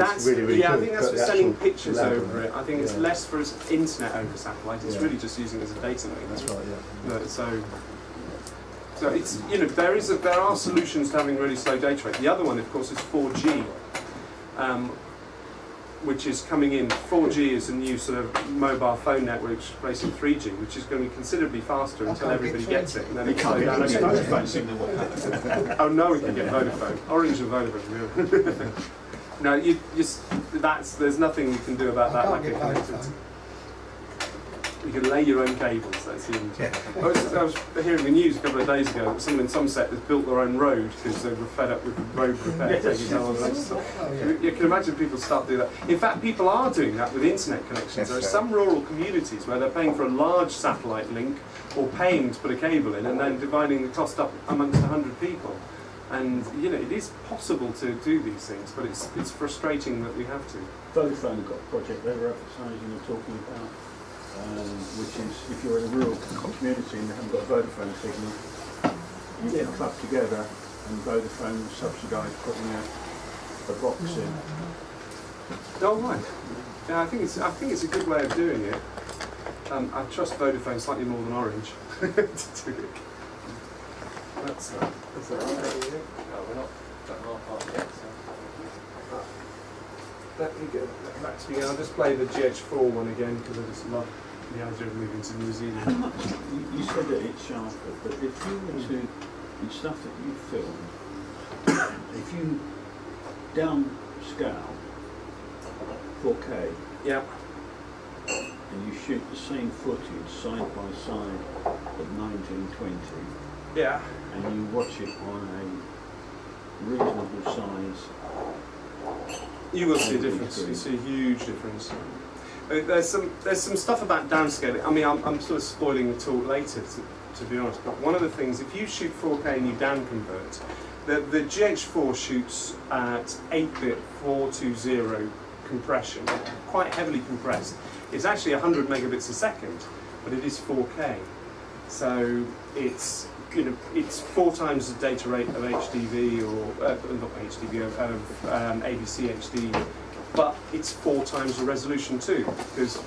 That's really, really yeah, good. I think that's for sending pictures level, over it. I think it's less for internet over satellite. It's really just using it as a data link. That's right. Yeah. So it's, you know, there are solutions to having really slow data rate. The other one, of course, is 4G, which is coming in. 4G is a new sort of mobile phone network replacing 3G, which is going to be considerably faster until everybody gets it, and then it slow down again. Oh no, we can get Vodafone, Orange and Vodafone. Yeah. No, there's nothing you can do about that. Like you can lay your own cables. That's the I was hearing the news a couple of days ago that someone in Somerset has built their own road because they were fed up with the road repair taking so long. You can imagine people start doing that. In fact, people are doing that with internet connections. There are some rural communities where they're paying for a large satellite link or paying to put a cable in and then dividing the cost up amongst 100 people. And you know, it is possible to do these things, but it's frustrating that we have to. Vodafone have got a project they were advertising and talking about, which is if you're in a rural community and you haven't got a Vodafone signal, you get clubbed together and Vodafone subsidise putting a box in. Oh right. Yeah, I think it's a good way of doing it. I trust Vodafone slightly more than Orange to do it. That's right. No, we're not done our part yet. So. Let me get back to you. I'll just play the GH4 one again because I just love the idea of moving to New Zealand. How much, you said that it's sharper, but if you were to, in stuff that you filmed, if you downscale 4K, yeah, and you shoot the same footage side by side at 1920, yeah, and you watch it on a reasonable size, you will see a difference. You see a huge difference. There's some stuff about downscaling. I mean, I'm sort of spoiling the talk later, to be honest. But one of the things, if you shoot 4K and you down convert, the GH4 shoots at 8-bit 420 compression, quite heavily compressed. It's actually 100 megabits a second, but it is 4K. So it's, you know, it's 4 times the data rate of HDV or not HDV of AVC HD, but it's 4 times the resolution too, because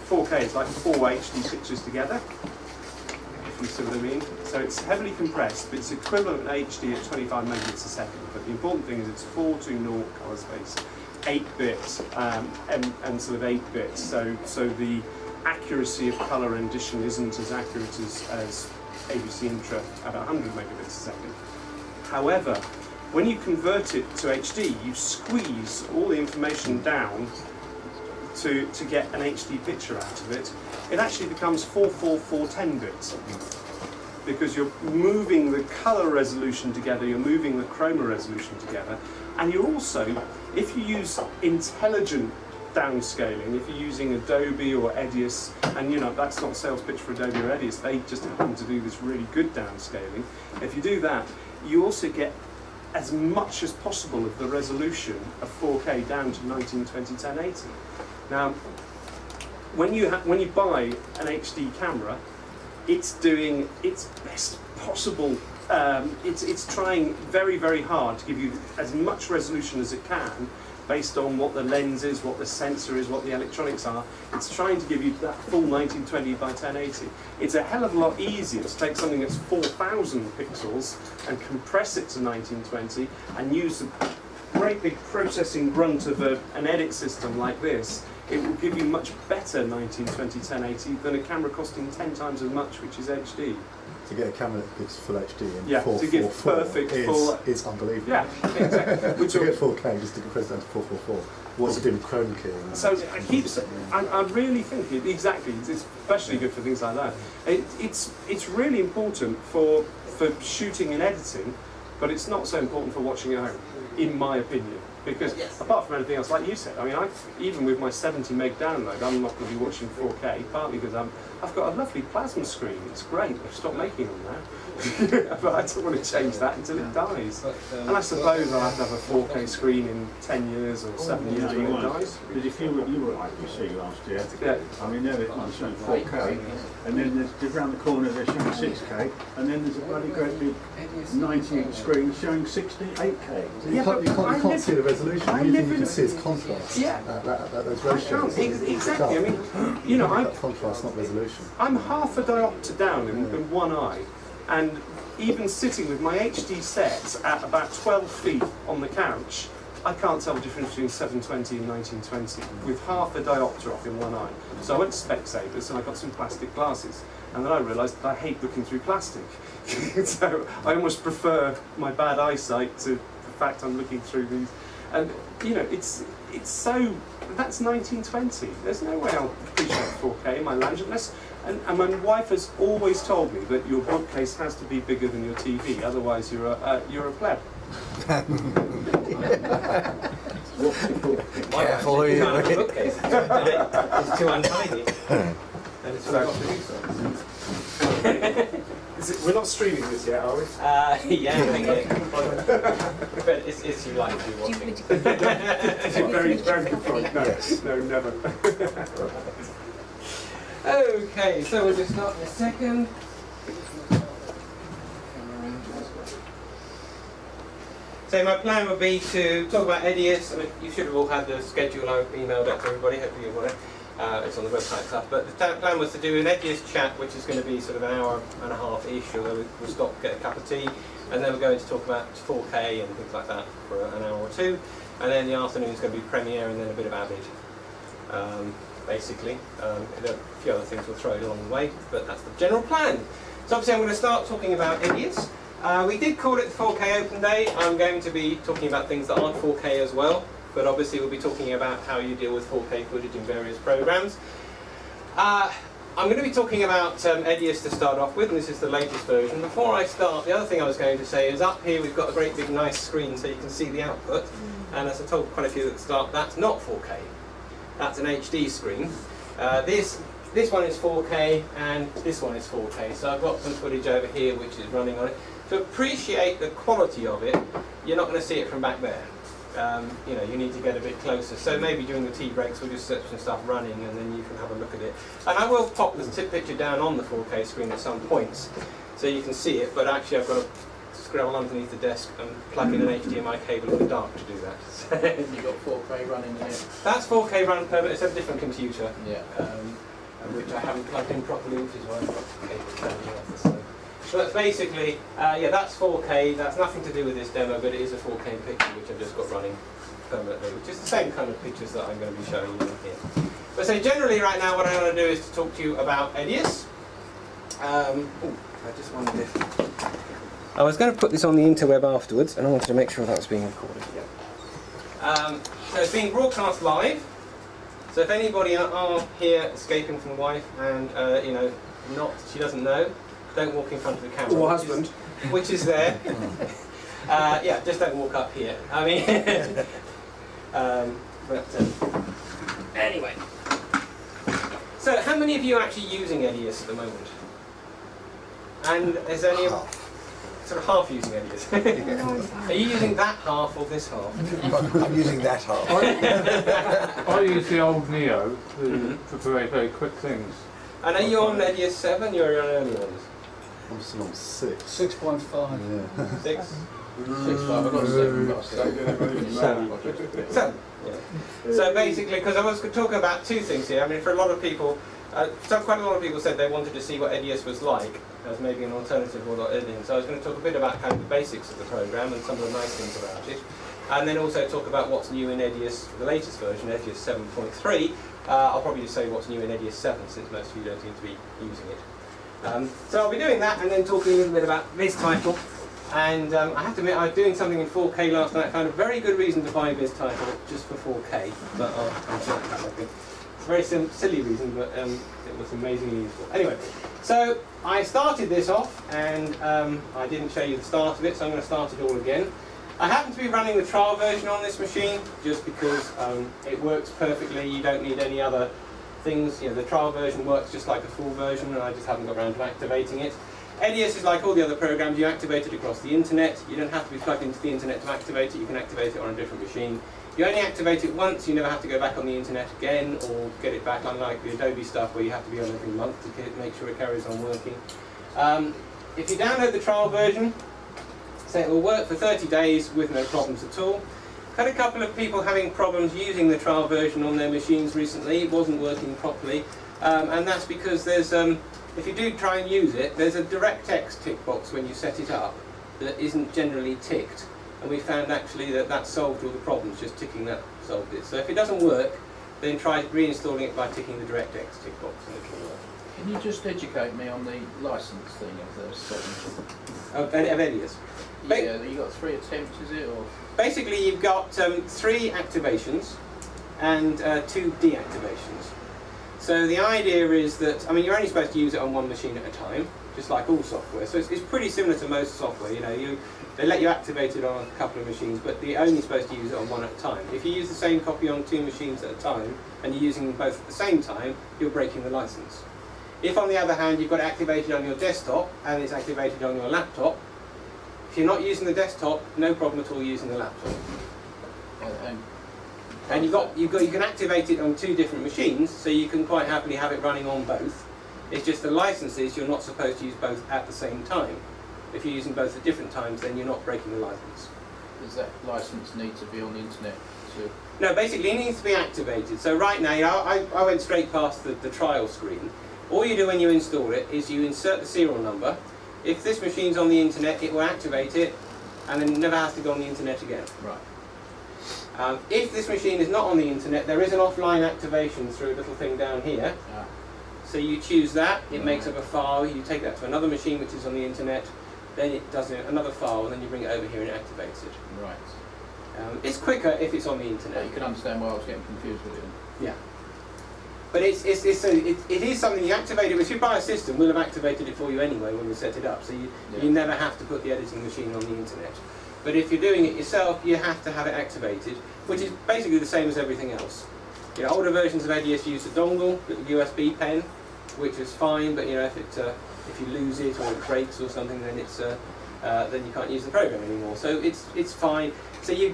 4K is like 4 HD pictures together, if you see what I mean. So it's heavily compressed, but it's equivalent to HD at 25 megabits a second. But the important thing is it's 4:0 color space, 8-bit and sort of 8-bit. So the accuracy of color rendition isn't as accurate as AVC Intra at 100 megabits a second. However, when you convert it to HD, you squeeze all the information down to get an HD picture out of it. It actually becomes 4:10 bits because you're moving the color resolution together, you're moving the chroma resolution together, and you're also, if you use intelligent downscaling, if you're using Adobe or Edius, and you know, that's not a sales pitch for Adobe or Edius, they just happen to do this really good downscaling. If you do that, you also get as much as possible of the resolution of 4K down to 1920 1080. Now, when you buy an HD camera, it's doing its best possible. It's trying very, very hard to give you as much resolution as it can, based on what the lens is, what the sensor is, what the electronics are. It's trying to give you that full 1920 by 1080. It's a hell of a lot easier to take something that's 4,000 pixels and compress it to 1920 and use the great big processing grunt of an edit system like this. It will give you much better 1920 1080 than a camera costing 10 times as much, which is HD. To get a camera that gives full HD and yeah, 444 to give perfect full, it's unbelievable. Yeah, exactly. To get 4K just to compress down to 444. What's it doing with chroma keying? So I keep saying, I really think exactly. It's especially good for things like that. It's really important for shooting and editing, but it's not so important for watching at home, in my opinion. Because apart from anything else, like you said, I mean, even with my 70 meg download, I'm not going to be watching 4K, partly because I've got a lovely plasma screen. It's great. I've stopped making them now. But I don't want to change that until it dies. And I suppose I'll have to have a 4K screen in 10 years or 7 years when it dies. Because if you were at IPC last year, yeah. I mean, they're showing 4K, and then there's around the corner they're showing 6K, and then there's a bloody great big 90-inch screen showing 8K. So you can't see the resolution. resolution. The only thing you can see is contrast. Yeah. Those ratios. Exactly. I mean, you know, contrast, not resolution. I'm half a diopter down in one eye, and even sitting with my HD sets at about 12 feet on the couch, I can't tell the difference between 720 and 1920 with half a diopter off in one eye. So I went to Specsavers and I got some plastic glasses, and then I realised that I hate looking through plastic. So I almost prefer my bad eyesight to the fact I'm looking through these. And you know, it's so, that's 1920. There's no way I'll appreciate 4K in my lounge unless. And my wife has always told me that your bookcase has to be bigger than your TV, otherwise you're a pleb. Careful who you look bookcase. It's too untidy. And it's all got to do so. We're not streaming this yet, are we? Yeah, I think it. But it's you like to be watching. Very, very good point. No, Yes. no, never. Okay, so we'll just start in a second. So my plan would be to talk about Edius. I mean, you should have all had the schedule I've emailed out to everybody, hopefully you've got it. It's on the website stuff. But the plan was to do an Edius chat, which is going to be sort of an hour and a half-ish, although we'll stop, get a cup of tea, and then we're going to talk about 4K and things like that for an hour or two. And then the afternoon is going to be Premiere and then a bit of Avid. Basically. There are a few other things we'll throw along the way, but that's the general plan. So obviously I'm going to start talking about Edius. We did call it the 4K Open Day. I'm going to be talking about things that aren't 4K as well, but obviously we'll be talking about how you deal with 4K footage in various programs. I'm going to be talking about Edius to start off with, and this is the latest version. Before I start, the other thing I was going to say is up here we've got a great big nice screen so you can see the output, and as I told quite a few at the start, that's not 4K. That's an HD screen. This one is 4K and this one is 4K. So I've got some footage over here which is running on it. To appreciate the quality of it, you're not going to see it from back there. You know, you need to get a bit closer. So maybe during the tea breaks we'll just set some stuff running and then you can have a look at it. And I will pop the picture down on the 4K screen at some points so you can see it, but actually I've got to scroll underneath the desk and plug in an HDMI cable in the dark to do that. You've got 4K running in it. That's 4K run per, but it's a different computer. Yeah. Which I haven't plugged in properly, which is why I've got cables standing off the side. So that's basically, yeah, that's 4K. That's nothing to do with this demo, but it is a 4K picture which I've just got running permanently, which is the same kind of pictures that I'm going to be showing you here. But so generally right now what I'm going to do is to talk to you about Edius. I just wondered if... I was going to put this on the interweb afterwards, and I wanted to make sure that was being recorded. Yeah. So it's being broadcast live. So if anybody are here escaping from the wife and you know, she doesn't know, don't walk in front of the camera. Or husband. Which is there. Yeah, just don't walk up here. I mean, anyway. So how many of you are actually using Edius at the moment? And is there any sort of half using Edius? Are you using that half or this half? I'm using that half. I use the old Neo for very, very quick things. And are you on Edius 7? You're on early ones? I'm still on 6. 6.5. Yeah. 6? 6.5. I've got 7. I've got 7. Yeah. So basically, because I was talking about two things here. I mean, for a lot of people, quite a lot of people said they wanted to see what Edius was like as maybe an alternative or editing. So I was going to talk a bit about kind of the basics of the program and some of the nice things about it, and then also talk about what's new in Edius, the latest version, Edius 7.3. I'll probably just say what's new in Edius 7 since most of you don't seem to be using it. So I'll be doing that and then talking a little bit about VisTitle. And I have to admit, I was doing something in 4K last night. I found a very good reason to buy VisTitle just for 4K, but I'll come to that in a second. It's a very silly reason, but it was amazingly useful. Anyway, so I started this off, and I didn't show you the start of it, so I'm going to start it all again. I happen to be running the trial version on this machine, just because it works perfectly. You don't need any other things. You know, the trial version works just like a full version, and I just haven't got around to activating it. Edius is like all the other programs. You activate it across the internet. You don't have to be plugged into the internet to activate it. You can activate it on a different machine. You only activate it once. You never have to go back on the internet again or get it back, unlike the Adobe stuff where you have to be on every month to make sure it carries on working. If you download the trial version, say it will work for 30 days with no problems at all. Had a couple of people having problems using the trial version on their machines recently. It wasn't working properly, and that's because there's, if you do try and use it, there's a DirectX tick box when you set it up that isn't generally ticked, and we found actually that that solved all the problems. Just ticking that solved it. So if it doesn't work, then try reinstalling it by ticking the DirectX tick box and it can work. Can you just educate me on the license thing of the settings? Of Edius. Yeah, you got 3 attempts, is it? Or Basically, you've got 3 activations and 2 deactivations. So the idea is that, I mean, you're only supposed to use it on one machine at a time, just like all software. So it's pretty similar to most software. You know, they let you activate it on a couple of machines, but you're only supposed to use it on one at a time. If you use the same copy on 2 machines at a time, and you're using them both at the same time, you're breaking the license. If, on the other hand, you've got it activated on your desktop and it's activated on your laptop, if you're not using the desktop, no problem at all using the laptop. And you can activate it on 2 different machines, so you can quite happily have it running on both. It's just the licenses you're not supposed to use both at the same time. If you're using both at different times, then you're not breaking the license. does that license need to be on the internet? No, basically it needs to be activated. So right now, I went straight past the trial screen. All you do when you install it is you insert the serial number. If this machine's on the internet, it will activate it, and then it never has to go on the internet again. Right. If this machine is not on the internet, there is an offline activation through a little thing down here. Ah. So you choose that, it makes up a file, you take that to another machine which is on the internet, then it does another file, and then you bring it over here and it activates it. Right. It's quicker if it's on the internet. You can understand why I was getting confused with it. Yeah. But it is something you activate it with. If you buy a system, we'll have activated it for you anyway when we set it up, so you never have to put the editing machine on the internet. But if you're doing it yourself, you have to have it activated, which is basically the same as everything else. You know, older versions of Edius use a dongle, a USB pen, which is fine. But you know, if you lose it or it breaks or something, then then you can't use the program anymore. So it's fine. So you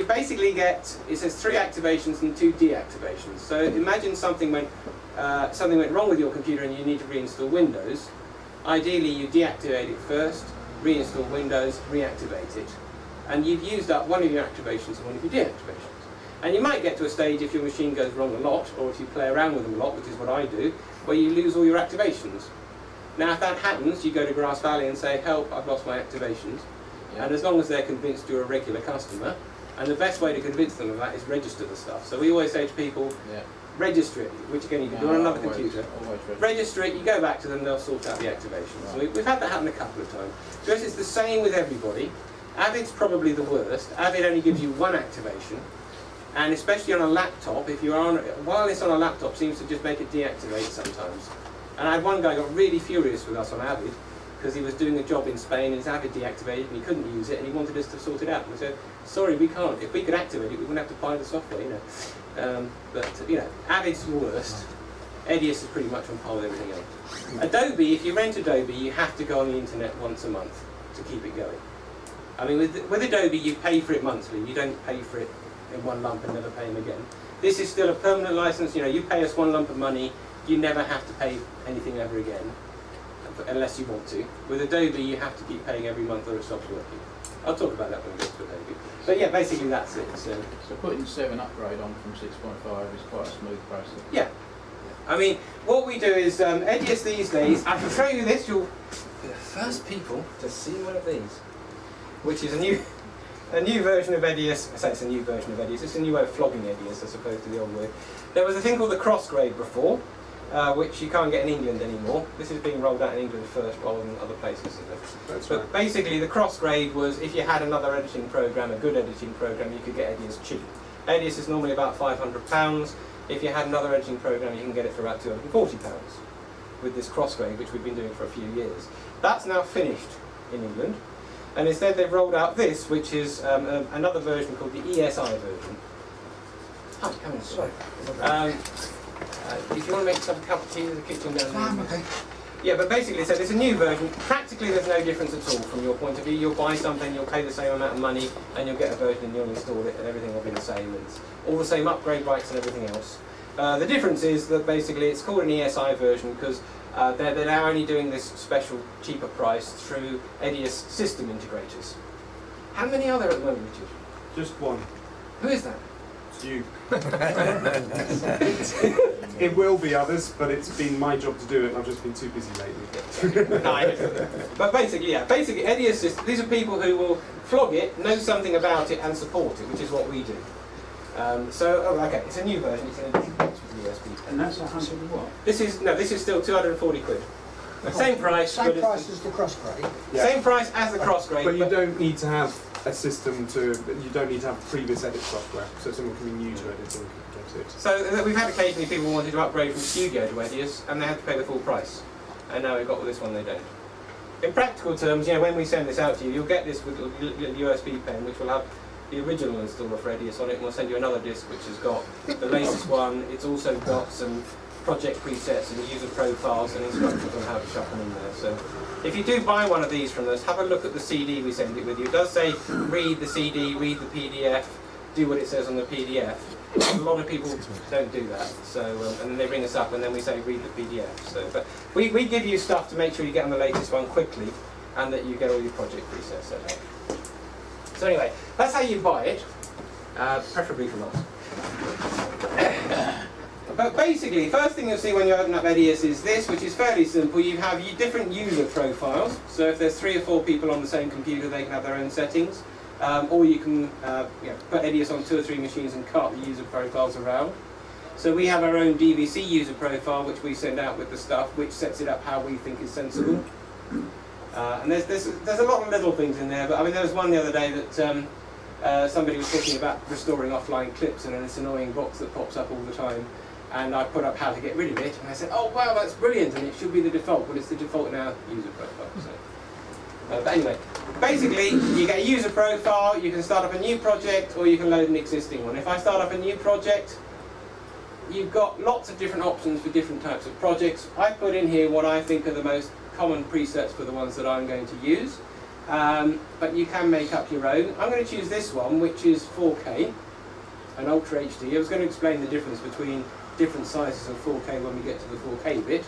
basically get, it says 3 activations and 2 deactivations. So imagine something went wrong with your computer and you need to reinstall Windows. Ideally, you deactivate it first, reinstall Windows, reactivate it, and you've used up one of your activations and one of your deactivations. And you might get to a stage if your machine goes wrong a lot, or if you play around with them a lot, which is what I do, where you lose all your activations. Now, if that happens, you go to Grass Valley and say, "Help! I've lost my activations." Yeah. And as long as they're convinced you're a regular customer, and the best way to convince them of that is register the stuff. So we always say to people, register it, which again you can do on another computer. Register it, you go back to them, they'll sort out the activations. Right. So we've had that happen a couple of times. So it's the same with everybody. Avid's probably the worst. Avid only gives you 1 activation, and especially on a laptop, if you're on wireless on a laptop, seems to just make it deactivate sometimes. And I had one guy got really furious with us on Avid, because he was doing a job in Spain and his Avid deactivated and he couldn't use it and he wanted us to sort it out. And we said, sorry, we can't. If we could activate it, we wouldn't have to buy the software, you know. But, you know, Avid's the worst. Edius is pretty much on par with everything else. Adobe, if you rent Adobe, you have to go on the internet once a month to keep it going. I mean, with Adobe, you pay for it monthly. You don't pay for it in one lump and never pay them again. This is still a permanent license. You know, you pay us 1 lump of money, you never have to pay anything ever again, unless you want to. With Adobe, you have to keep paying every month or it stops working. I'll talk about that when we get to Adobe. But yeah, basically that's it. So putting 7 upgrade on from 6.5 is quite a smooth process. Yeah. I mean, what we do is, Edius these days, I can show you this, you'll be the first people to see one of these, which is a new version of Edius. I say it's a new version of Edius, it's a new way of flogging Edius as opposed to the old way. There was a thing called the crossgrade before, which you can't get in England anymore. This is being rolled out in England first rather than other places. That's but right. Basically the crossgrade was if you had another editing program, a good editing program, you could get Edius cheap. Edius is normally about £500. If you had another editing program, you can get it for about £240 with this crossgrade, which we've been doing for a few years. That's now finished in England, and instead they've rolled out this, which is another version called the ESI version. Hi, come in. Sorry. If you want to make some cup of tea, there's a kitchen down there. Okay. Yeah, but basically, so there's a new version. Practically, there's no difference at all from your point of view. You'll buy something, you'll pay the same amount of money, and you'll get a version and you'll install it, and everything will be the same. And it's all the same upgrade rights and everything else. The difference is that basically it's called an ESI version because they're now only doing this special cheaper price through Edius system integrators. How many are there at the moment, Richard? Just one. Who is that? It's you. It will be others, but it's been my job to do it, and I've just been too busy lately. But basically, yeah, basically Edius is, these are people who will flog it, know something about it, and support it, which is what we do. Okay, it's a new version, it's an Edius box with USB. And that's 100 and what? This is still 240 quid. Same price. Same price as the cross-grade. Yeah. Same price as the cross-grade. But you don't need to have a system you don't need to have previous edit software, so someone can be new to editing can get it. So we've had occasionally people wanted to upgrade from Studio to Edius, and they had to pay the full price. And now we've got with this one, they don't. In practical terms, when we send this out to you, you'll get this with a USB pen, which will have the original installer for Edius on it, and we'll send you another disc which has got the latest one. It's also got some project presets and user profiles and instructions on how to chuck them in there. So if you do buy one of these from us, have a look at the CD we send it with you. It does say read the CD, read the PDF, do what it says on the PDF. A lot of people don't do that, so and then they ring us up and then we say read the PDF. So, but we give you stuff to make sure you get on the latest one quickly and that you get all your project presets set up. So anyway, that's how you buy it, preferably from us. But basically, first thing you'll see when you open up Edius is this, which is fairly simple. You have different user profiles. So if there's 3 or 4 people on the same computer, they can have their own settings. Or you can put Edius on 2 or 3 machines and cart the user profiles around. So we have our own DVC user profile, which we send out with the stuff, which sets it up how we think is sensible. And there's a lot of little things in there, but I mean there was one the other day that somebody was talking about restoring offline clips and this annoying box that pops up all the time. And I put up how to get rid of it, and I said, oh wow, that's brilliant, and it should be the default, but it's the default in our user profile. So. But anyway, basically, you get a user profile, you can start up a new project, or you can load an existing one. If I start up a new project, you've got lots of different options for different types of projects. I put in here what I think are the most common presets for the ones that I'm going to use, but you can make up your own. I'm going to choose this one, which is 4K, and Ultra HD. I was going to explain the difference between different sizes of 4K when we get to the 4K bit,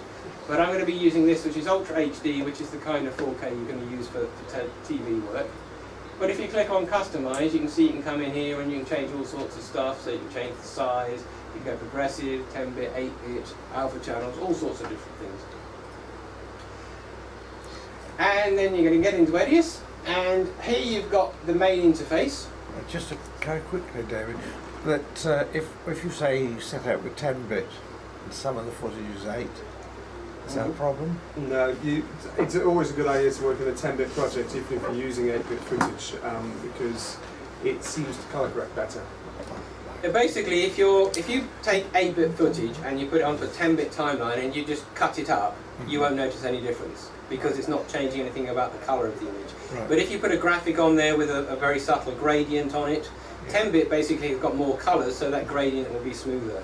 but I'm going to be using this, which is Ultra HD, which is the kind of 4K you're going to use for TV work. But if you click on Customize, you can see you can come in here and you can change all sorts of stuff. So you can change the size, you can go progressive, 10-bit, 8-bit, alpha channels, all sorts of different things. And then you're going to get into Edius, and here you've got the main interface. Just to go quickly, David, that if you say you set out with 10-bit and some of the footage is 8, is that a problem? No, it's always a good idea to work in a 10-bit project even if you're using 8-bit footage because it seems to colour correct better. Basically, if you take 8-bit footage and you put it onto a 10-bit timeline and you just cut it up, you won't notice any difference because it's not changing anything about the colour of the image. Right. But if you put a graphic on there with a very subtle gradient on it, 10-bit basically has got more colours, so that gradient will be smoother.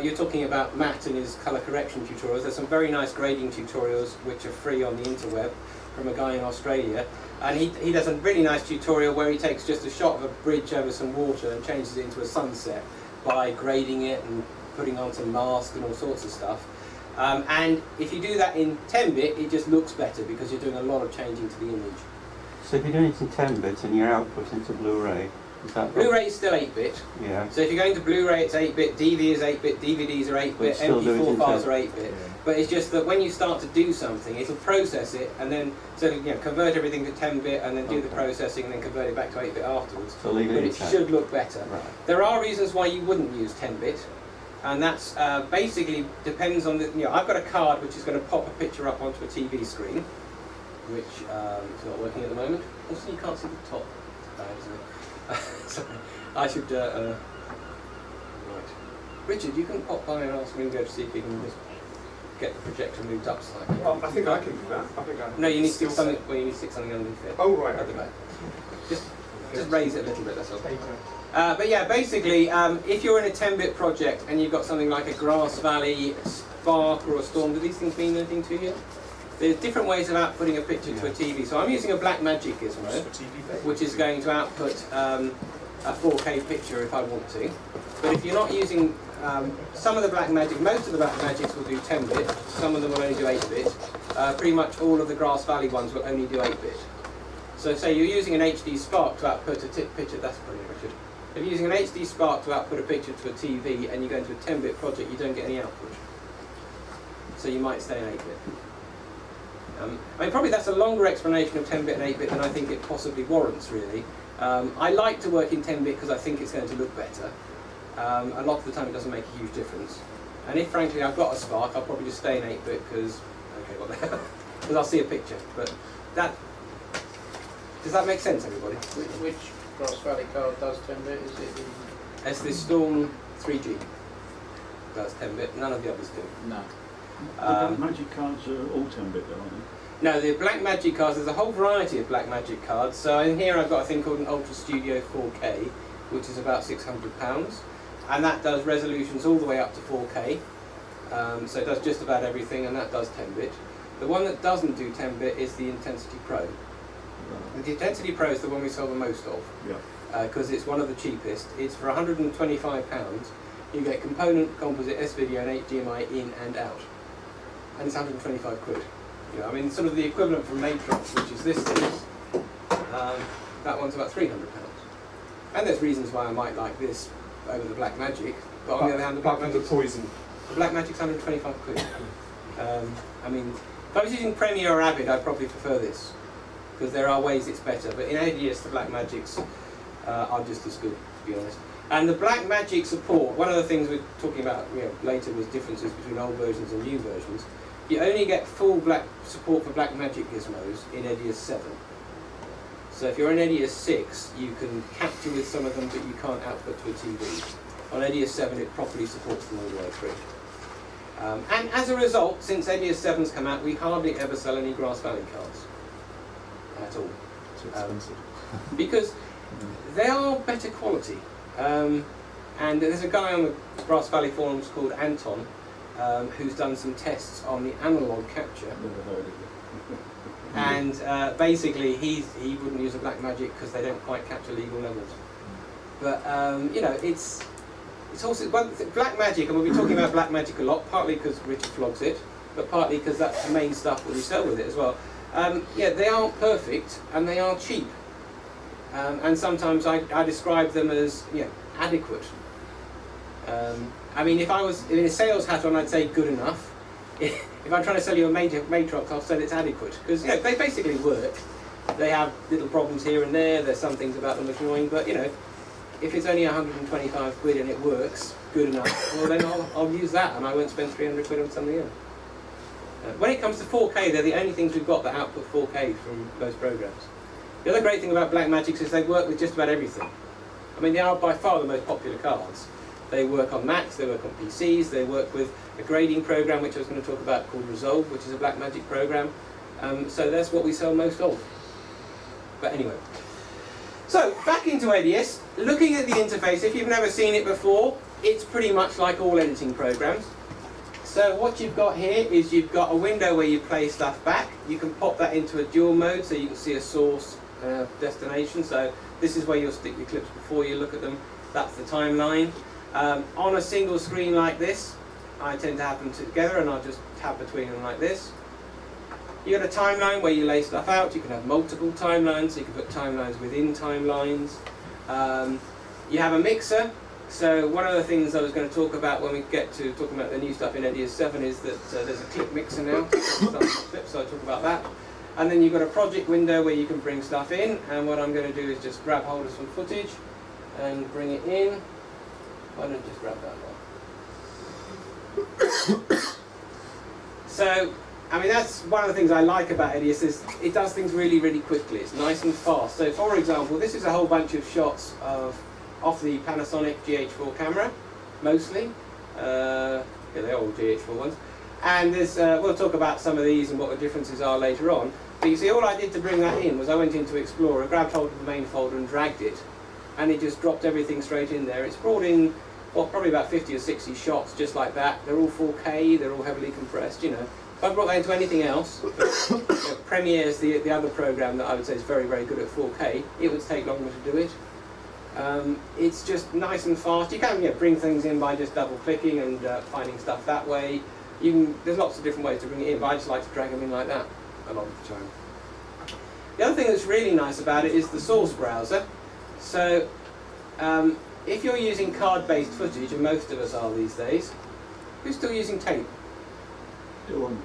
You're talking about Matt and his colour correction tutorials. There's some very nice grading tutorials which are free on the interweb from a guy in Australia. And he does a really nice tutorial where he takes just a shot of a bridge over some water and changes it into a sunset by grading it and putting on some mask and all sorts of stuff. And if you do that in 10-bit, it just looks better because you're doing a lot of changing to the image. So if you're doing it in 10-bit and your output into Blu-ray, is that... Blu-ray is still 8-bit. Yeah. So if you're going to Blu-ray, it's 8-bit, DV is 8-bit, DVDs are 8-bit, MP4 files are 8-bit. Yeah. But it's just that when you start to do something, it'll process it and then convert everything to 10-bit and then do the processing and then convert it back to 8-bit afterwards. So leave it but in it 10. should look better. Right. There are reasons why you wouldn't use 10-bit. And that's basically depends on the, I've got a card which is going to pop a picture up onto a TV screen, which is not working at the moment. Also, you can't see the top. It's bad, isn't it? Sorry. I should, right. Richard, you can pop by and ask Ringo to see if he can just get the projector moved up slightly. Well, I think I can do that. No, you need to stick something. Well, you need to stick something underneath it. Oh right, at the okay. back. Just raise it a little bit. That's all. But yeah, basically, if you're in a 10-bit project and you've got something like a Grass Valley, Spark, or a Storm, do these things mean anything to you? There's different ways of outputting a picture to a TV. So I'm using a Blackmagic gizmo, which is going to output a 4K picture if I want to. But if you're not using some of the Blackmagic, most of the Blackmagics will do 10-bit, some of them will only do 8-bit. Pretty much all of the Grass Valley ones will only do 8-bit. So say you're using an HD Spark to output a picture, that's brilliant, Richard. If you're using an HD Spark to output a picture to a TV and you go into a 10-bit project, you don't get any output. So you might stay in 8-bit. I mean, probably that's a longer explanation of 10-bit and 8-bit than I think it possibly warrants, really. I like to work in 10-bit because I think it's going to look better. A lot of the time it doesn't make a huge difference. And if, frankly, I've got a Spark, I'll probably just stay in 8-bit because, okay, what the hell, because I'll see a picture. But that, does that make sense, everybody? Which Grass Valley card does 10-bit? Is it the... It's the Storm 3G. Does 10-bit, none of the others do. No. The Blackmagic cards are all 10-bit though, aren't they? No, the Blackmagic cards, there's a whole variety of Blackmagic cards. So in here I've got a thing called an Ultra Studio 4K, which is about £600. And that does resolutions all the way up to 4K. So it does just about everything, and that does 10-bit. The one that doesn't do 10-bit is the Intensity Pro. The Intensity Pro is the one we sell the most of, because it's one of the cheapest. It's for £125. You get component, composite, S-video and HDMI in and out. And it's 125 quid. You know, I mean, sort of the equivalent from Matrix, which is this thing, that one's about £300. And there's reasons why I might like this over the Blackmagic, but on the other hand, the Blackmagic's 125 quid. I mean, if I was using Premiere or Avid, I'd probably prefer this, because there are ways it's better. But in Edius, the Blackmagics are just as good, to be honest. And the Blackmagic support, one of the things we're talking about later was differences between old versions and new versions. You only get full support for Blackmagic gizmos in Edius 7. So if you're in Edius 6, you can capture with some of them, but you can't output to a TV. On Edius 7, it properly supports them all the way through. And as a result, since Edius 7's come out, we hardly ever sell any Grass Valley cards at all. Too expensive. Because they are better quality. And there's a guy on the Grass Valley forums called Anton, who's done some tests on the analog capture. Never heard of it. And basically, he wouldn't use a Blackmagic because they don't quite capture legal levels. But you know, it's also Blackmagic, and we'll be talking about Blackmagic a lot, partly because Richard flogs it, but partly because that's the main stuff that we sell with it as well. Yeah, they aren't perfect, and they are cheap. And sometimes I describe them as adequate. I mean, if I was in a sales hat on, I'd say good enough. If I'm trying to sell you a Matrox, I'll say it's adequate, because they basically work. They have little problems here and there. There's some things about them that's annoying, but if it's only 125 quid and it works good enough, well then I'll use that, and I won't spend 300 quid on something else. When it comes to 4K, they're the only things we've got that output 4K from most programs. The other great thing about Blackmagics is they work with just about everything. I mean, they are by far the most popular cards. They work on Macs, they work on PCs, they work with a grading program, which I was going to talk about, called Resolve, which is a Blackmagic program. So that's what we sell most of. But anyway. So, back into Edius. Looking at the interface, if you've never seen it before, it's pretty much like all editing programs. So what you've got here is you've got a window where you play stuff back. You can pop that into a dual mode, so you can see a source and a destination. So this is where you'll stick your clips before you look at them. That's the timeline. On a single screen like this, I tend to have them together, and I'll just tab between them like this. You've got a timeline where you lay stuff out. You can have multiple timelines, so you can put timelines within timelines. You have a mixer. So one of the things I was going to talk about when we get to talking about the new stuff in Edius 7 is that there's a clip mixer now. So I'll talk about that. And then you've got a project window where you can bring stuff in. And what I'm going to do is just grab hold of some footage and bring it in. Why don't I just grab that one? So, I mean, that's one of the things I like about Edius is it does things really, really quickly. It's nice and fast. So, for example, this is a whole bunch of shots off the Panasonic GH4 camera, mostly. Yeah, they're all GH4 ones. And there's, we'll talk about some of these and what the differences are later on. But you see, all I did to bring that in was I went into Explorer, grabbed hold of the main folder and dragged it. And it just dropped everything straight in there. It's brought in, well, probably about 50 or 60 shots just like that. They're all 4K, they're all heavily compressed, If I brought that into anything else, Premiere is the other program that I would say is very, very good at 4K. It would take longer to do it. It's just nice and fast. You can bring things in by just double-clicking and finding stuff that way. There's lots of different ways to bring it in, but I just like to drag them in like that a lot of the time. The other thing that's really nice about it is the source browser. So if you're using card-based footage, and most of us are these days, who's still using tape? Still on.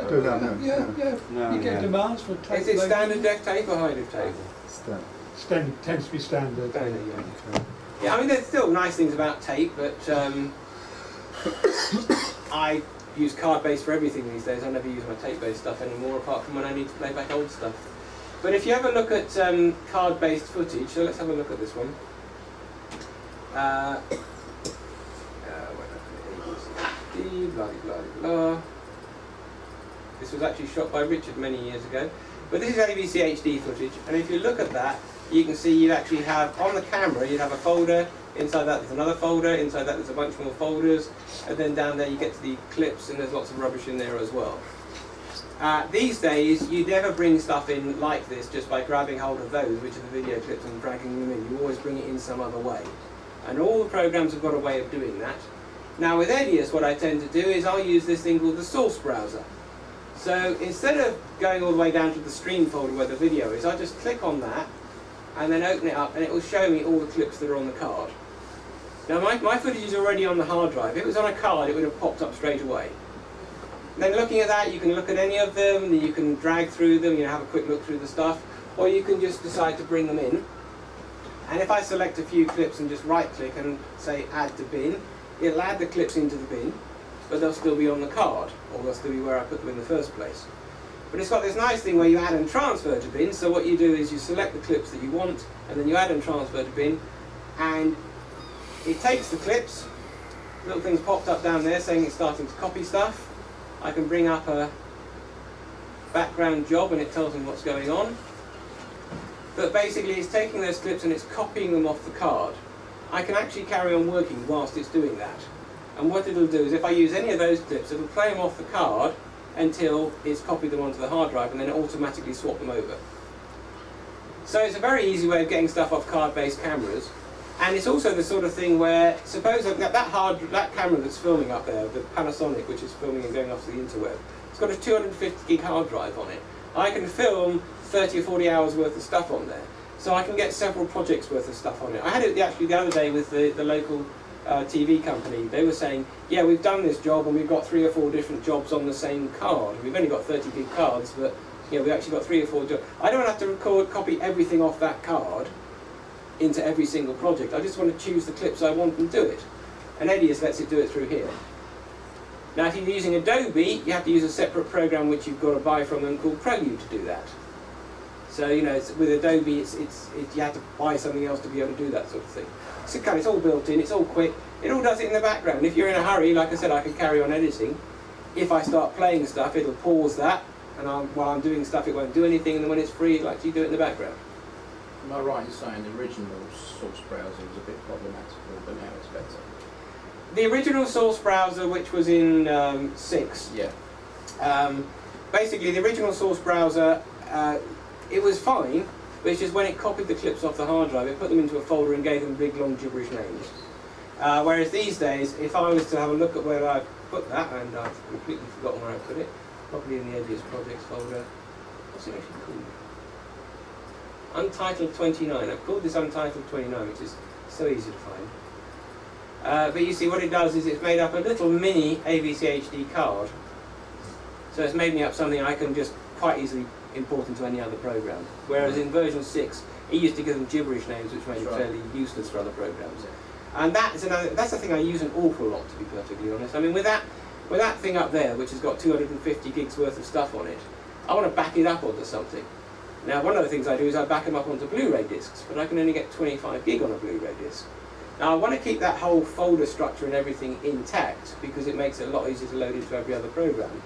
Do that now. No, You get yeah. demands for tape. Is it standard def tape or high def tape? Tends to be standard. Standard, yeah. Yeah, I mean, there's still nice things about tape, but I use card-based for everything these days. I never use my tape-based stuff anymore, apart from when I need to play back old stuff. But if you have a look at card-based footage, so let's have a look at this one. Blah, blah, blah. This was actually shot by Richard many years ago. But this is AVC HD footage, and if you look at that, you can see you actually have, on the camera, you'd have a folder, inside that there's another folder, inside that there's a bunch more folders, and then down there you get to the clips, and there's lots of rubbish in there as well. These days, you never bring stuff in like this just by grabbing hold of those, which are the video clips, and dragging them in. You always bring it in some other way. And all the programs have got a way of doing that. Now with Edius, what I tend to do is I'll use this thing called the source browser. So instead of going all the way down to the stream folder where the video is, I'll just click on that, and then open it up, and it will show me all the clips that are on the card. Now my footage is already on the hard drive. If it was on a card, it would have popped up straight away. Then looking at that, you can look at any of them, you can drag through them, have a quick look through the stuff, or you can just decide to bring them in. And if I select a few clips and just right click and say add to bin, it'll add the clips into the bin, but they'll still be on the card, or they'll still be where I put them in the first place. But it's got this nice thing where you add and transfer to bin, so what you do is you select the clips that you want, and then you add and transfer to bin, and it takes the clips, little things popped up down there saying it's starting to copy stuff. I can bring up a background job and it tells me what's going on. But basically it's taking those clips and it's copying them off the card. I can actually carry on working whilst it's doing that. And what it'll do is if I use any of those clips, it'll play them off the card until it's copied them onto the hard drive, and then it automatically swap them over. So it's a very easy way of getting stuff off card-based cameras. And it's also the sort of thing where, suppose that camera that's filming up there, the Panasonic, which is filming and going off to the interweb, it's got a 250 gig hard drive on it. I can film 30 or 40 hours worth of stuff on there. So I can get several projects worth of stuff on it. I had it actually the other day with the local TV company. They were saying, yeah, we've done this job and we've got 3 or 4 different jobs on the same card. We've only got 30 gig cards, but we've actually got 3 or 4 jobs. I don't have to copy everything off that card into every single project. I just want to choose the clips I want and do it. And Edius lets it do it through here. Now if you're using Adobe, you have to use a separate program which you've got to buy from them called Prelude to do that. So with Adobe, you have to buy something else to be able to do that sort of thing. So it's all built in, it's all quick, it all does it in the background. If you're in a hurry, like I said, I can carry on editing. If I start playing stuff, it'll pause that, and while I'm doing stuff, it won't do anything, and then when it's free, it'll actually do it in the background. Am I right in saying the original source browser was a bit problematical, but now it's better? The original source browser, which was in 6, basically the original source browser, it was fine, but it's just when it copied the clips off the hard drive, it put them into a folder and gave them big long gibberish names. Whereas these days, if I was to have a look at where I put that, and I've completely forgotten where I put it, probably in the Edius projects folder. What's it actually called? Untitled 29. I've called this Untitled 29, which is so easy to find. But you see what it does is it's made up a little mini AVC HD card. So it's made me up something I can just quite easily import into any other program. Whereas in version 6, it used to give them gibberish names which made it fairly useless for other programs. And that's the thing I use an awful lot, to be perfectly honest. I mean, with that thing up there, which has got 250 gigs worth of stuff on it, I want to back it up onto something. Now, one of the things I do is I back them up onto Blu-ray discs, but I can only get 25 gig on a Blu-ray disc. Now, I want to keep that whole folder structure and everything intact because it makes it a lot easier to load into every other program.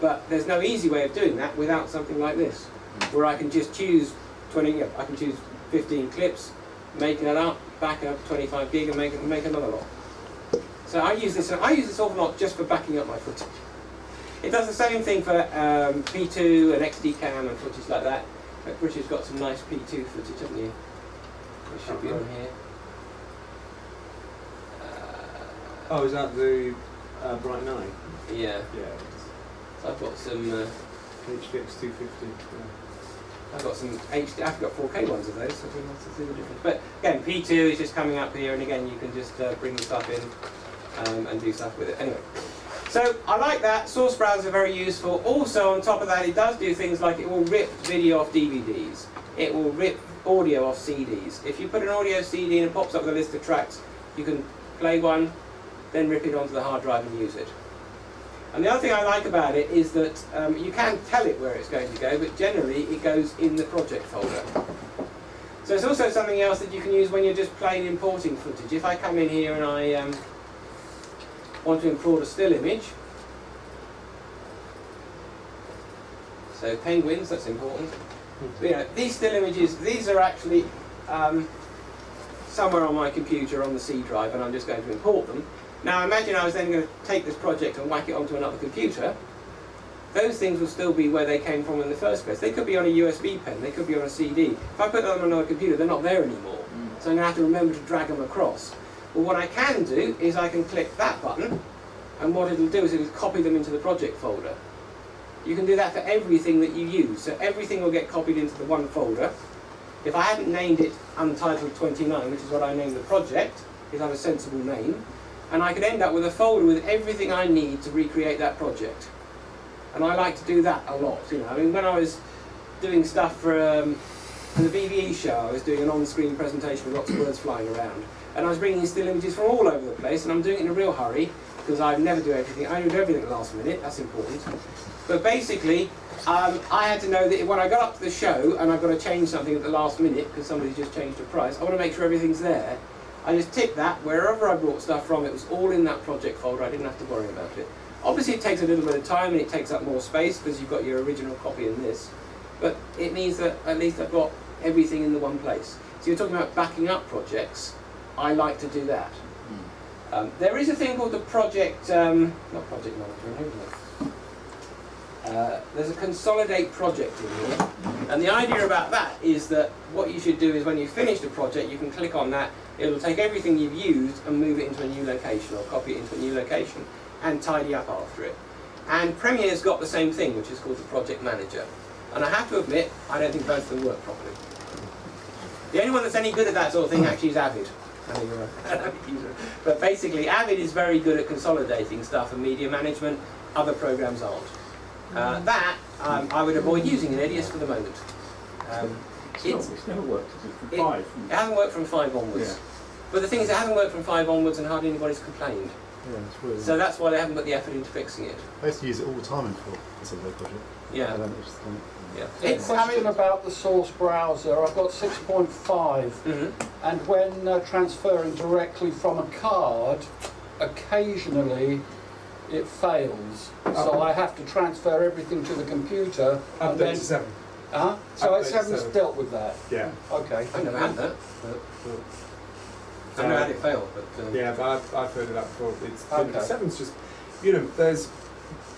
But there's no easy way of doing that without something like this, where I can just choose 15 clips, make that up, back up 25 gig, and make another lot. So I use this awful lot just for backing up my footage. It does the same thing for P2 and XD-Cam and footage like that. Richard's got some nice P2 footage, haven't you? It should be on here. Oh, is that the Bright 9? Yeah. Yeah. So I've got some HDX 250. I've got some HD, I've got 4K ones of those, so I think that's the difference. But again, P2 is just coming up here, and again, you can just bring the stuff in and do stuff with it. Anyway, so I like that. Source browsers are very useful. Also, on top of that, it does do things like it will rip video off DVDs. It will rip audio off CDs. If you put an audio CD and it pops up with a list of tracks, you can play one, then rip it onto the hard drive and use it. And the other thing I like about it is that you can tell it where it's going to go, but generally it goes in the project folder. So it's also something else that you can use when you're just plain importing footage. If I come in here and I want to import a still image, so penguins, that's important. You know, these still images, these are actually somewhere on my computer on the C drive, and I'm just going to import them. Now imagine I was then going to take this project and whack it onto another computer. Those things will still be where they came from in the first place. They could be on a USB pen, they could be on a CD. If I put them on another computer, they're not there anymore. So I'm going to have to remember to drag them across. Well, what I can do is I can click that button, and what it'll do is it'll copy them into the project folder. You can do that for everything that you use. So everything will get copied into the one folder. If I hadn't named it Untitled 29, which is what I named the project, is have a sensible name, and I could end up with a folder with everything I need to recreate that project. And I like to do that a lot. You know, I mean, when I was doing stuff for the BBE show, I was doing an on-screen presentation with lots of words flying around, and I was bringing in still images from all over the place, and I'm doing it in a real hurry because I never do everything. I do everything at the last minute. That's important. But basically, I had to know that when I got up to the show and I've got to change something at the last minute because somebody's just changed a price, I want to make sure everything's there. I just tick that. Wherever I brought stuff from, it was all in that project folder. I didn't have to worry about it. Obviously, it takes a little bit of time and it takes up more space because you've got your original copy in this. But it means that at least I've got everything in the one place. So you're talking about backing up projects. I like to do that. There is a thing called the project, not project manager, isn't it? There's a consolidate project in here, and the idea about that is that what you should do is when you finish the project, you can click on that, it'll take everything you've used and move it into a new location, or copy it into a new location, and tidy up after it. And Premiere's got the same thing, which is called the project manager. And I have to admit, I don't think both of them work properly. The only one that's any good at that sort of thing actually is Avid. But basically, Avid is very good at consolidating stuff and media management. Other programs aren't. I would avoid using in Edius for the moment. It's never worked, has it, from 5? It hasn't worked from 5 onwards. Yeah. But the thing is, it hasn't worked from 5 onwards and hardly anybody's complained. Yeah, it's weird. So that's why they haven't put the effort into fixing it. I used to use it all the time in full. It's a low project. Yeah. A question about the source browser. I've got 6.5, and when transferring directly from a card, occasionally it fails. So I have to transfer everything to the computer. And then, 7. So 7's dealt with that? Yeah. Okay. I've never had that. I've never had it fail. But, yeah, but I've heard of that before. It's Okay. 7's just, you know,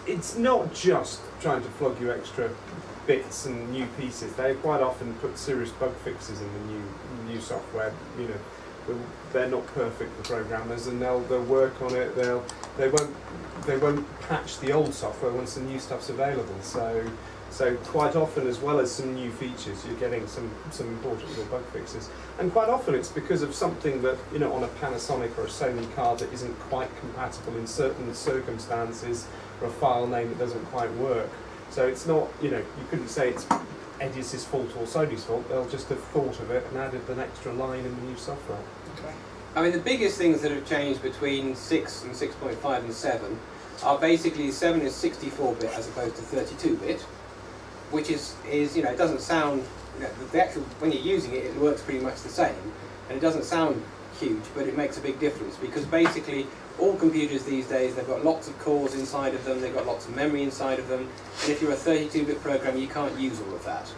it's not just trying to flog you extra bits and new pieces. They quite often put serious bug fixes in the new software. You know, they're not perfect for programmers, and they'll work on it. They won't patch the old software once the new stuff's available. So quite often, as well as some new features, you're getting some important little bug fixes. And quite often it's because of something that, you know, on a Panasonic or a Sony card that isn't quite compatible in certain circumstances, or a file name that doesn't quite work. So it's not, you know, you couldn't say it's Edius's fault or Sony's fault. They'll just have thought of it and added an extra line in the new software. Okay. I mean, the biggest things that have changed between 6 and 6.5 and 7 are basically 7 is 64-bit as opposed to 32-bit, which is you know, it doesn't sound, you know, the actual, when you're using it, it works pretty much the same, and it doesn't sound huge, but it makes a big difference, because basically all computers these days, they've got lots of cores inside of them, they've got lots of memory inside of them, and if you're a 32-bit programmer, you can't use all of that.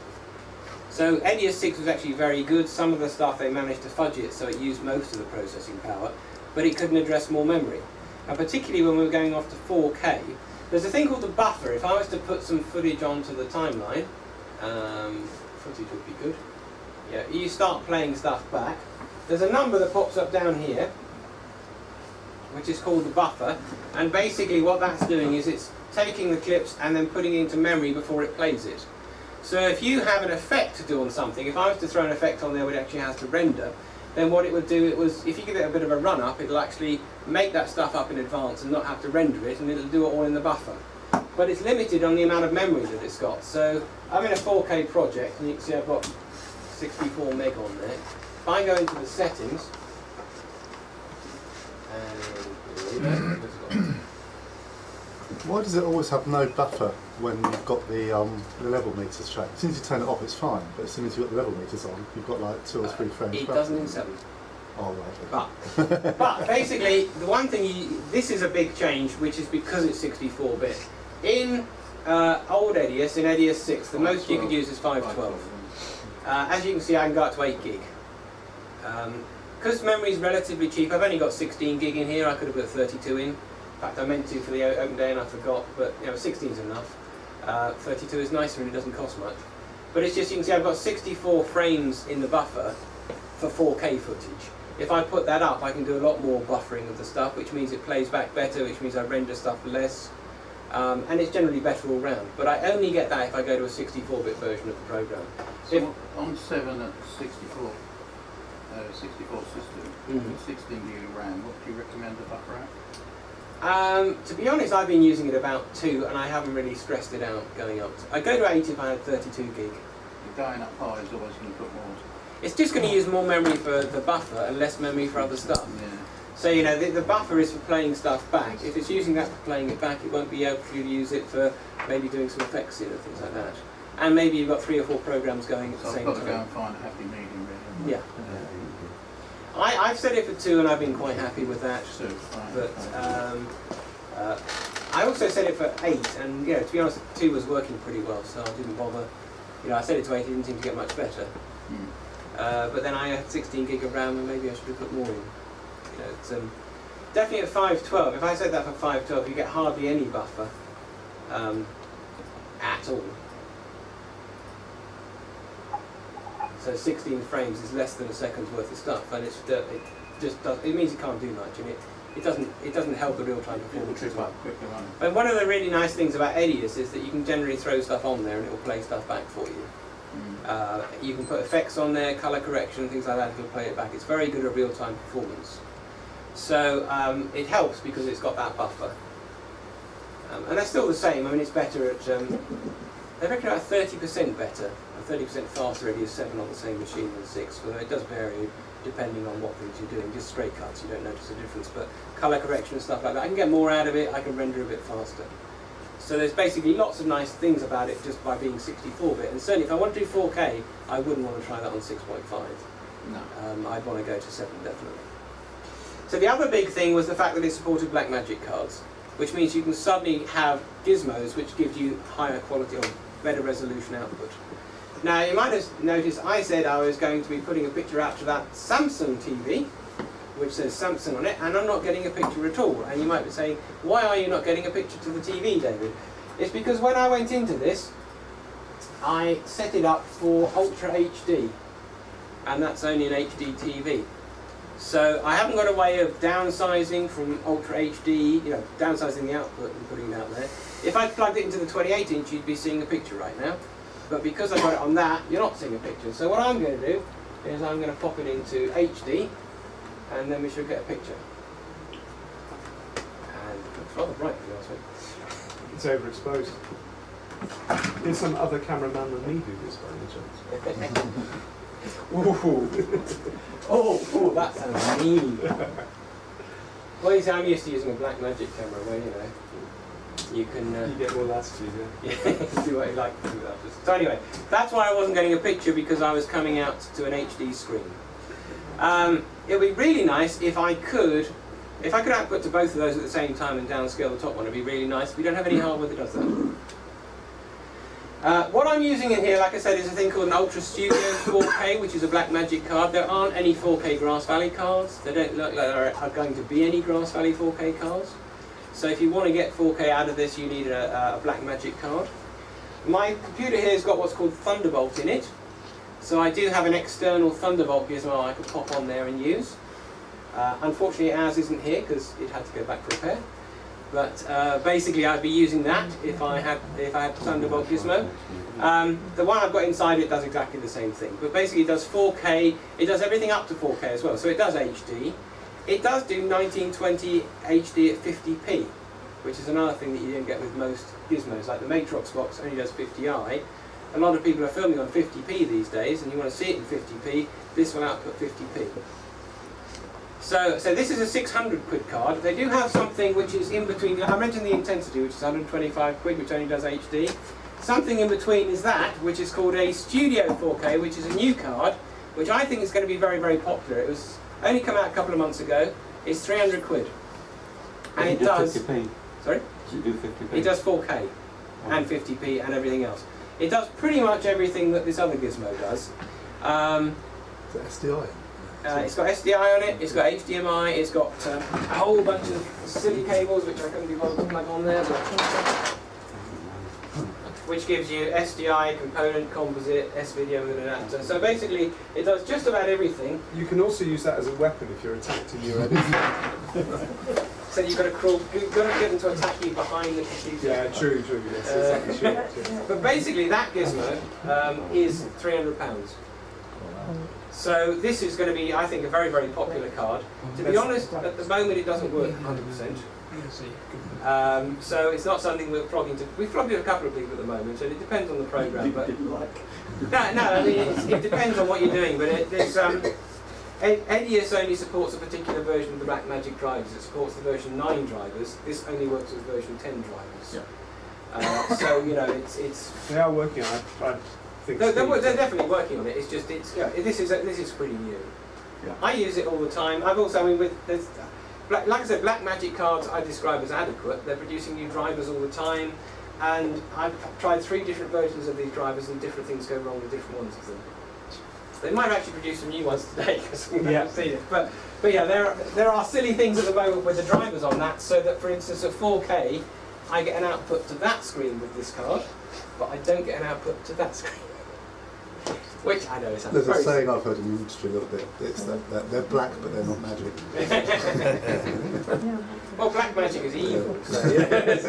So Edius 6 was actually very good. Some of the stuff they managed to fudge it so it used most of the processing power, but it couldn't address more memory. And particularly when we were going off to 4K, there's a thing called the buffer. If I was to put some footage onto the timeline, footage would be good. Yeah, you start playing stuff back. There's a number that pops up down here, which is called the buffer, and basically what that's doing is it's taking the clips and then putting it into memory before it plays it. So if you have an effect to do on something, if I was to throw an effect on there which actually has to render, then what it would do, if you give it a bit of a run up, it'll actually make that stuff up in advance and not have to render it, and it'll do it all in the buffer. But it's limited on the amount of memory that it's got. So I'm in a 4K project, and you can see I've got 64 meg on there. If I go into the settings, and Why does it always have no buffer when you've got the level meters shown? As soon as you turn it off, it's fine, but as soon as you've got the level meters on, you've got like 2 or 3 frames. it doesn't in 7. Oh, right. But basically, the one thing, this is a big change, which is because it's 64-bit. In old Edius, in Edius 6, the most you could use is 512. As you can see, I can go up to 8 gig. Because memory is relatively cheap, I've only got 16 gig in here. I could have put 32 in. In fact, I meant to for the open day and I forgot, but 16 is enough. 32 is nicer and it doesn't cost much. But it's just, you can see I've got 64 frames in the buffer for 4K footage. If I put that up, I can do a lot more buffering of the stuff, which means it plays back better, which means I render stuff less, and it's generally better all round. But I only get that if I go to a 64-bit version of the program. So on 7 at 64 system, with 16 gig of RAM, what do you recommend the buffer at? To be honest, I've been using it about 2, and I haven't really stressed it out going up. I'd go to 8 if I had 32 gig. Going up high is always going to put more. It's just going to use more memory for the buffer and less memory for other stuff. Yeah. So the buffer is for playing stuff back. If it's using that for playing it back, it won't be able to use it for maybe doing some effects in and things like that. And maybe you've got 3 or 4 programs going at the same time. I've got to go and find a happy medium really. Yeah. I've set it for 2 and I've been quite happy with that. But I also set it for 8, and to be honest, 2 was working pretty well, so I didn't bother. I set it to 8, it didn't seem to get much better. But then I had 16 gig of RAM, and maybe I should have put more in. It's definitely at 512. If I set that for 512, you get hardly any buffer at all. So 16 frames is less than a second's worth of stuff, and it means it can't do much, and it doesn't help the real-time performance as well. And one of the really nice things about Edius is that you can generally throw stuff on there and it will play stuff back for you. You can put effects on there, colour correction, things like that, it'll play it back. It's very good at real-time performance. So it helps because it's got that buffer. And they're still the same. I mean, it's better at, they reckon about 30% better, 30% faster Edius 7 on the same machine than 6, although it does vary depending on what things you're doing. Just straight cuts, you don't notice a difference, but colour correction and stuff like that, I can get more out of it, I can render a bit faster. So there's basically lots of nice things about it just by being 64-bit, and certainly if I want to do 4K, I wouldn't want to try that on 6.5. No. I'd want to go to 7, definitely. So the other big thing was the fact that it supported Blackmagic cards, which means you can suddenly have gizmos which give you higher quality or better resolution output. Now you might have noticed I said I was going to be putting a picture out to that Samsung TV, which says Samsung on it, and I'm not getting a picture at all. And you might be saying, why are you not getting a picture to the TV, David? It's because when I went into this, I set it up for Ultra HD, and that's only an HD TV. So I haven't got a way of downsizing from Ultra HD, downsizing the output and putting it out there. If I plugged it into the 28-inch, you'd be seeing a picture right now. But because I've got it on that, you're not seeing a picture. So what I'm going to do is I'm going to pop it into HD, and then we should get a picture. And it looks rather bright, to be honest with you. It's overexposed. Is some other cameraman than me do this by any chance? Oh, that sounds mean. Well, you see, I'm used to using a Blackmagic camera where, you can... you get more latitude, yeah. Do what you like to do with that. So anyway, that's why I wasn't getting a picture, because I was coming out to an HD screen. It would be really nice if I could output to both of those at the same time and downscale the top one. It would be really nice. We don't have any hardware that does that. What I'm using in here, like I said, is a thing called an Ultra Studio 4K, which is a Blackmagic card. There aren't any 4K Grass Valley cards. They don't look like there are going to be any Grass Valley 4K cards. So if you want to get 4K out of this, you need a Blackmagic card. My computer here has got what's called Thunderbolt in it. So I do have an external Thunderbolt gizmo I could pop on there and use. Unfortunately ours isn't here because it had to go back for repair. but basically I'd be using that if I had Thunderbolt Gizmo. The one I've got inside it does exactly the same thing, but basically it does 4K, it does everything up to 4K as well, so it does HD. It does do 1920 HD at 50p, which is another thing that you don't get with most gizmos, like the Matrox box only does 50i. A lot of people are filming on 50p these days, and you want to see it in 50p, this will output 50p. So this is a 600 quid card. They do have something which is in between. I mentioned the Intensity, which is 125 quid, which only does HD. Something in between is that, which is called a Studio 4K, which is a new card, which I think is going to be very, very popular. It was only come out a couple of months ago. It's 300 quid. And it does... 50p? Sorry? Does it do 50p? It does 4K and 50p and everything else. It does pretty much everything that this other gizmo does. Is it SDI? It's got SDI on it, it's got HDMI, it's got a whole bunch of silly cables which I couldn't be bothered to plug on there, but which gives you SDI, component, composite, S-video and an adapter. So basically it does just about everything. You can also use that as a weapon if you're attacked in your edit. So you've got to get them to attack you behind the computer. Yeah, true, yes, exactly true. But basically that gizmo is £300. So this is going to be, I think, a very, very popular card. To be honest, at the moment it doesn't work 100%. So it's not something we're flogging to. We've flogged it a couple of people at the moment, and it depends on the program. But no, I mean it depends on what you're doing. But Edius only supports a particular version of the Blackmagic drivers. It supports the version 9 drivers. This only works with version 10 drivers. Yeah. So you know, it's. They are working on it. I think they're definitely working on it. It's just this is pretty new. Yeah. I use it all the time. I've also, I mean, like I said, Blackmagic cards I describe as adequate. They're producing new drivers all the time, and I've tried 3 different versions of these drivers, and different things go wrong with different ones of them. They might have actually produce some new ones today because we haven't seen it. But yeah, there are silly things at the moment with the drivers on that. So that, for instance, at 4K, I get an output to that screen with this card, but I don't get an output to that screen. Which I know is there's a saying I've heard in the industry a little bit. It's that they're black, but they're not magic. Well, Blackmagic is evil. So yes.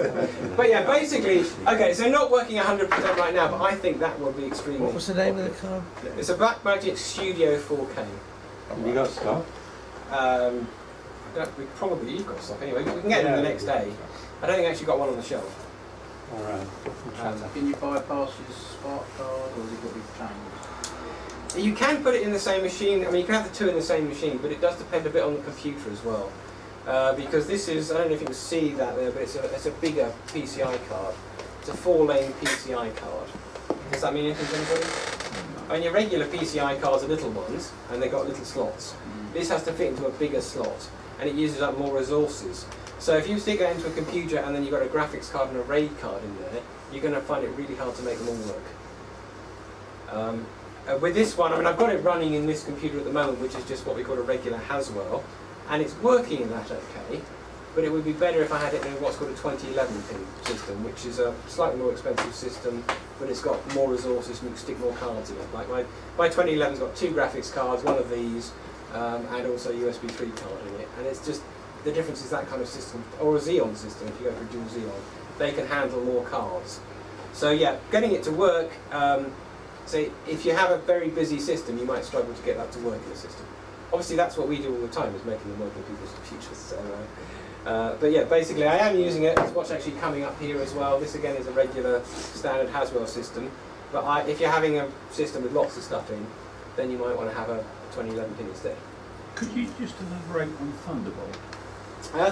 But yeah, basically, okay. So not working 100% right now, but I think that will be extremely. What was the name of the card? It's a Blackmagic Studio 4K. Have you got stock? You've got stock anyway. We can get them the next day. I don't think I actually got one on the shelf. All right. Can you bypass your smart card, or has it got to be changed? You can put it in the same machine. I mean, you can have the 2 in the same machine, but it does depend a bit on the computer as well. Because this is, I don't know if you can see that there, but it's a bigger PCI card. It's a 4-lane PCI card. Does that mean anything to anybody? I mean, your regular PCI cards are little ones, and they've got little slots. This has to fit into a bigger slot, and it uses up more resources. So if you stick that into a computer and then you've got a graphics card and a RAID card in there, you're going to find it really hard to make them all work. With this one, I mean, I've got it running in this computer at the moment, which is just what we call a regular Haswell, and it's working in that okay, but it would be better if I had it in what's called a 2011 pin system, which is a slightly more expensive system, but it's got more resources and you can stick more cards in it. Like my 2011's got 2 graphics cards, one of these, and also a USB 3 card in it, and it's just, the difference is that kind of system, or a Xeon system, if you go for a dual Xeon, they can handle more cards. So yeah, getting it to work, so if you have a very busy system, you might struggle to get that to work in the system. Obviously that's what we do all the time, is making them work in people's computers. So, but yeah, basically I am using it. It's what's actually coming up here as well. This again is a regular standard Haswell system. But if you're having a system with lots of stuff in, then you might want to have a 2011 pin instead. Could you just elaborate on Thunderbolt?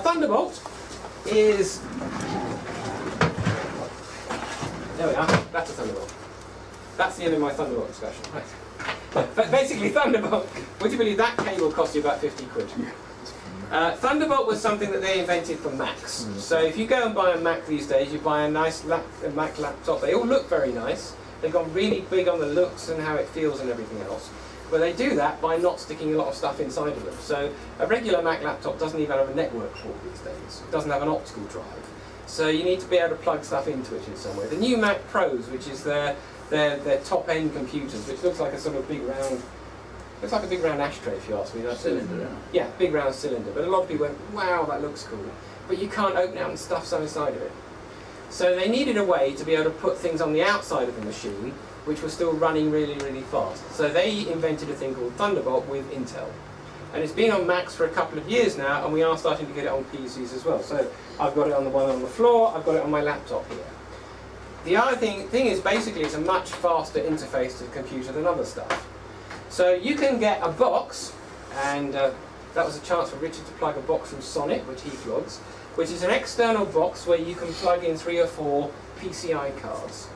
Thunderbolt is... There we are, that's a Thunderbolt. That's the end of my Thunderbolt discussion. Right. But basically Thunderbolt, would you believe that cable cost you about 50 quid? Thunderbolt was something that they invented for Macs. So if you go and buy a Mac these days, you buy a nice Mac laptop, they all look very nice. They've gone really big on the looks and how it feels and everything else. But they do that by not sticking a lot of stuff inside of them. So a regular Mac laptop doesn't even have a network port these days. It doesn't have an optical drive. So you need to be able to plug stuff into it in some way. The new Mac Pros, which is their top-end computers, which looks like a sort of big round, looks like a big round ashtray if you ask me. That's cylinder. Yeah, big round cylinder. But a lot of people went, wow, that looks cool. but you can't open it up and stuff some inside of it. So they needed a way to be able to put things on the outside of the machine which were still running really, really fast. So they invented a thing called Thunderbolt with Intel. And it's been on Macs for a couple of years now, and we are starting to get it on PCs as well. So I've got it on the one on the floor, I've got it on my laptop here. The other thing is basically it's a much faster interface to the computer than other stuff. So you can get a box, and that was a chance for Richard to plug a box from Sonic, which he plugs, which is an external box where you can plug in 3 or 4 PCI cards.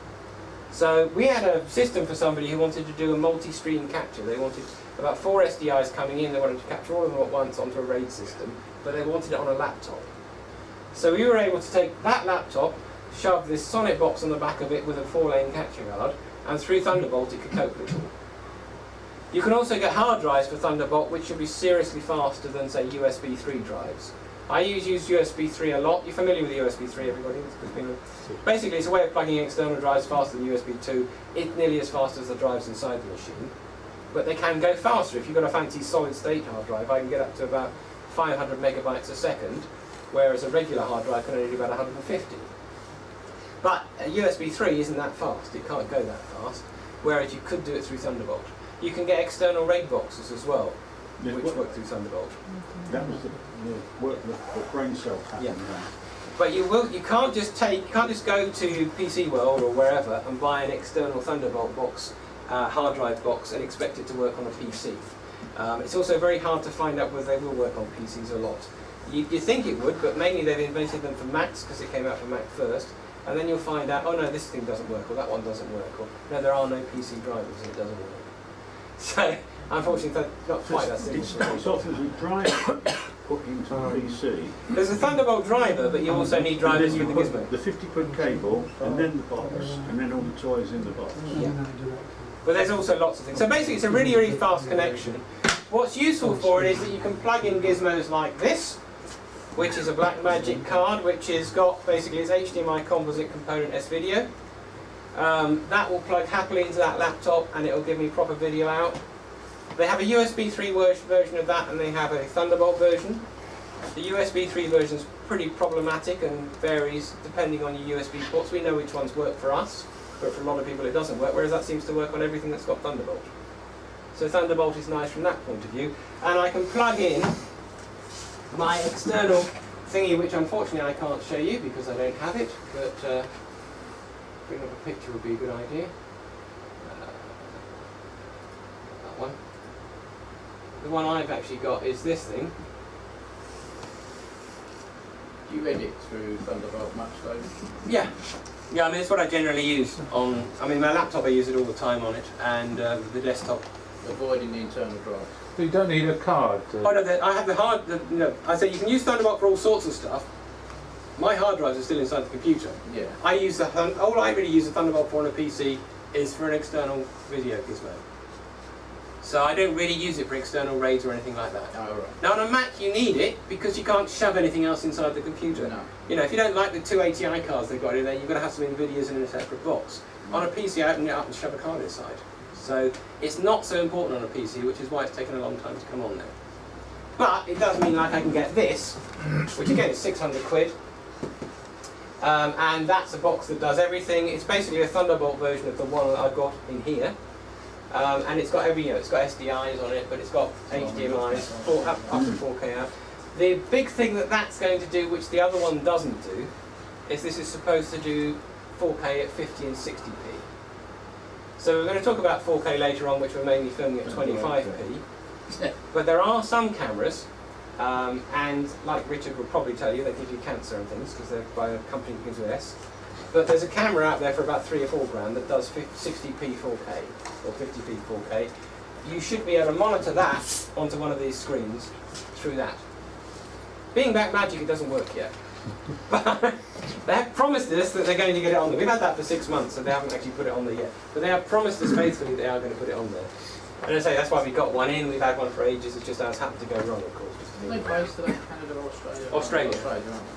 So we had a system for somebody who wanted to do a multi-stream capture. They wanted about 4 SDIs coming in, they wanted to capture all of them at once onto a RAID system, but they wanted it on a laptop. So we were able to take that laptop, shove this Sonic box on the back of it with a 4-lane capture card, and through Thunderbolt it could cope with it all. You can also get hard drives for Thunderbolt, which should be seriously faster than, say, USB 3 drives. I use USB 3 a lot. You're familiar with USB 3, everybody? Basically, it's a way of plugging in external drives faster than USB 2. It's nearly as fast as the drives inside the machine. But they can go faster. If you've got a fancy solid-state hard drive, I can get up to about 500 megabytes a second, whereas a regular hard drive can only do about 150. But a USB 3 isn't that fast. It can't go that fast, whereas you could do it through Thunderbolt. You can get external RAID boxes as well, which work through Thunderbolt. That was the work the brain cell pattern. Yeah. But you can't just go to PC World or wherever and buy an external Thunderbolt box, hard drive box, and expect it to work on a PC. It's also very hard to find out whether they will work on PCs a lot. You think it would, but mainly they've invented them for Macs because it came out for Mac first, and then you'll find out, oh no, this thing doesn't work, or that one doesn't work, or no, there are no PC drivers and it doesn't work. So, unfortunately, that's not quite that simple. It's often the driver put into the PC. There's a Thunderbolt driver, but you also need drivers for the gizmo. The 50-foot cable, and then the box, and then all the toys in the box. Yeah. But there's also lots of things. So basically, it's a really, really fast connection. What's useful for it is that you can plug in gizmos like this, which is a Blackmagic card, which has got basically its HDMI composite component S-Video. That will plug happily into that laptop and it will give me proper video out. They have a USB 3 version of that and they have a Thunderbolt version. The USB 3 version is pretty problematic and varies depending on your USB ports. We know which ones work for us, but for a lot of people it doesn't work, whereas that seems to work on everything that's got Thunderbolt. So Thunderbolt is nice from that point of view. And I can plug in my external thingy, which unfortunately I can't show you because I don't have it, but bring up a picture would be a good idea. That one. The one I've actually got is this thing. Do you edit through Thunderbolt much though? Yeah. Yeah, I mean it's what I generally use on, I mean my laptop I use it all the time on it, and the desktop. Avoiding the internal drive. So you don't need a card? Oh no, I have the hard, I say you can use Thunderbolt for all sorts of stuff. My hard drives are still inside the computer. Yeah. I use all I really use the Thunderbolt for on a PC is for an external video gizmo. So I don't really use it for external RAIDs or anything like that. Oh, right. Now on a Mac you need it because you can't shove anything else inside the computer. No. You know, if you don't like the 2 ATI cards they've got in there, you've got to have some NVIDIAs in a separate box. On a PC I open it up and shove a card inside. So it's not so important on a PC, which is why it's taken a long time to come on there. But it does mean like I can get this, which again is 600 quid. And that's a box that does everything. It's basically a Thunderbolt version of the one that I've got in here. And it's got it's got SDIs on it, but it's got HDMIs, up to 4K out. The big thing that that's going to do, which the other one doesn't do, is this is supposed to do 4K at 50 and 60p. So we're going to talk about 4K later on, which we're mainly filming at 25p. But there are some cameras, and like Richard will probably tell you, they give you cancer and things because they're by a company that begins with S. But there's a camera out there for about 3 or 4 grand that does 60p 4K or 50p 4K. You should be able to monitor that onto one of these screens through that. Being Blackmagic, it doesn't work yet. But they have promised us that they're going to get it on there. We've had that for 6 months and they haven't actually put it on there yet. But they have promised us faithfully they are going to put it on there. And I say that's why we got one in, we've had one for ages, it's just how it's happened to go wrong, of course. Are they based in Canada or Australia? Australia. Australia, aren't they?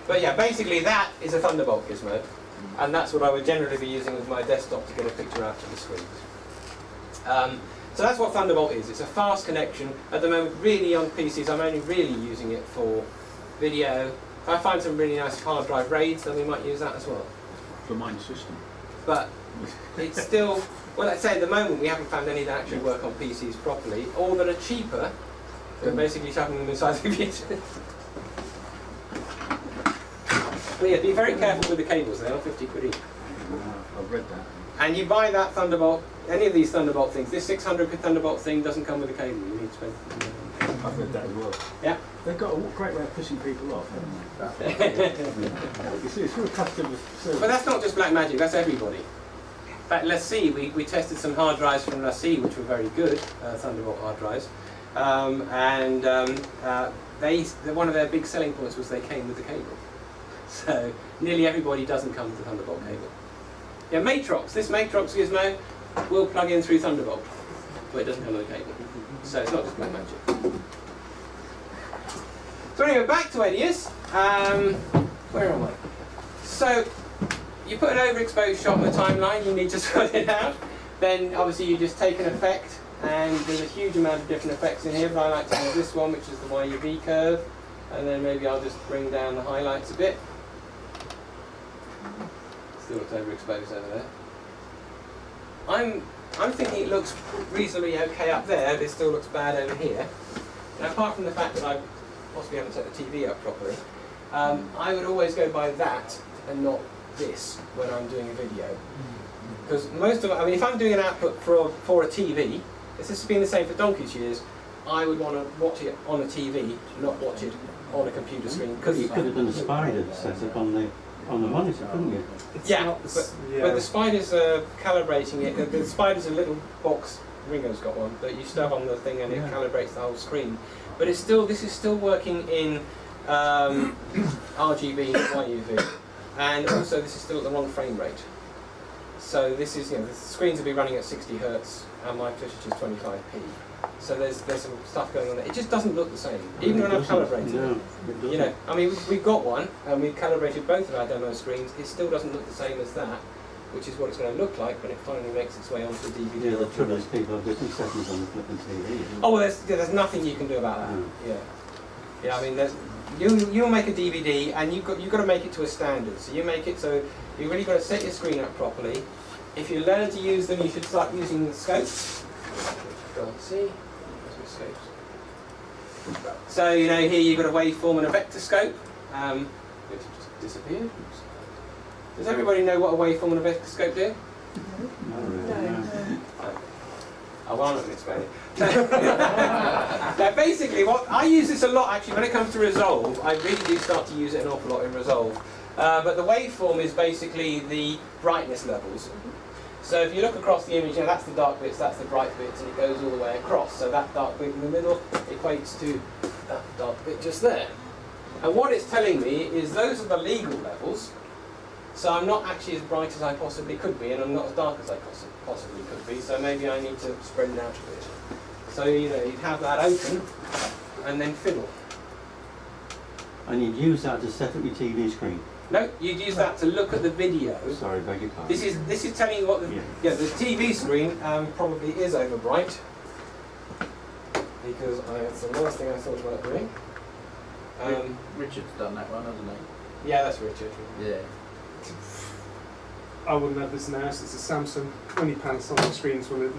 But yeah, basically that is a Thunderbolt gizmo, and that's what I would generally be using with my desktop to get a picture out to the screens. So that's what Thunderbolt is. It's a fast connection. At the moment, really on PCs, I'm only really using it for video. If I find some really nice hard drive RAIDs, then we might use that as well. For mine system. But it's still, well, let's say at the moment we haven't found any that actually work on PCs properly, or that are cheaper, so basically shoving them inside the computer. But yeah, be very careful with the cables, they are 50 quid each. I've read that. And you buy that Thunderbolt, any of these Thunderbolt things, this 600 quid Thunderbolt thing doesn't come with a cable, you need to spend. I've read that as well. Yeah. They've got a great way of pissing people off, haven't they? You see, it's all customer service. But that's not just Blackmagic, that's everybody. In fact, LaCie, we tested some hard drives from LaCie, which were very good, Thunderbolt hard drives. One of their big selling points was they came with the cable. So nearly everybody doesn't come with the Thunderbolt cable. Yeah, Matrox, this Matrox gizmo will plug in through Thunderbolt, but it doesn't come with a cable. So it's not just Blackmagic. So anyway, back to Edius. Where am I? So you put an overexposed shot on the timeline, you need to sort it out. Then obviously you just take an effect, and there's a huge amount of different effects in here, but I like to use this one, which is the YUV curve. And then maybe I'll just bring down the highlights a bit. Still looks overexposed over there. I'm thinking it looks reasonably okay up there, but it still looks bad over here. And apart from the fact that I possibly haven't set the TV up properly, I would always go by that and not this when I'm doing a video. Because most of it, I mean, if I'm doing an output for a TV, this has been the same for donkey's years, I would want to watch it on a TV, not watch it on a computer screen. Because you could have done a spider setup on the monitor, couldn't you? Yeah, but the spiders are calibrating it. The spider's a little box. Ringo's got one that you stuff on the thing and it calibrates the whole screen. But it's still, this is still working in RGB, YUV, and also this is still at the wrong frame rate. So this is, the screens will be running at 60 Hertz, and my footage is 25p. So there's some stuff going on there. It just doesn't look the same, even when I've calibrated it. I mean, we've got one, and we've calibrated both of our demo screens. It still doesn't look the same as that, which is what it's going to look like when it finally makes its way onto the DVD. Yeah, the trouble is people have different settings on the flipping TV. Oh, well, there's nothing you can do about that. Yeah. I mean, you'll make a DVD, and you've got to make it to a standard. So you make it so you've really got to set your screen up properly. If you learn to use them, you should start using the scopes. See, scopes. So here you've got a waveform and a vector scope. It just disappeared. Does everybody know what a waveform and a vector scope do? No. Oh, well, I'm not going to explain it. Now, basically, I use this a lot actually when it comes to Resolve. I really do start to use it an awful lot in Resolve. But the waveform is basically the brightness levels. So if you look across the image, that's the dark bits, that's the bright bits, and it goes all the way across. So that dark bit in the middle equates to that dark bit just there. And what it's telling me is those are the legal levels. So I'm not actually as bright as I possibly could be, and I'm not as dark as I possibly could be. So maybe I need to spread it out a bit. So you'd have that open, and then fiddle. And you'd use that to set up your TV screen. No, you'd use that to look at the video. Sorry, beg your pardon. This is telling you what the the TV screen probably is over bright, because it's the last thing I thought about doing. Richard's done that one, hasn't he? Yeah, that's Richard. Yeah. I wouldn't have this now, so it's a Samsung. Only Panasonic screens will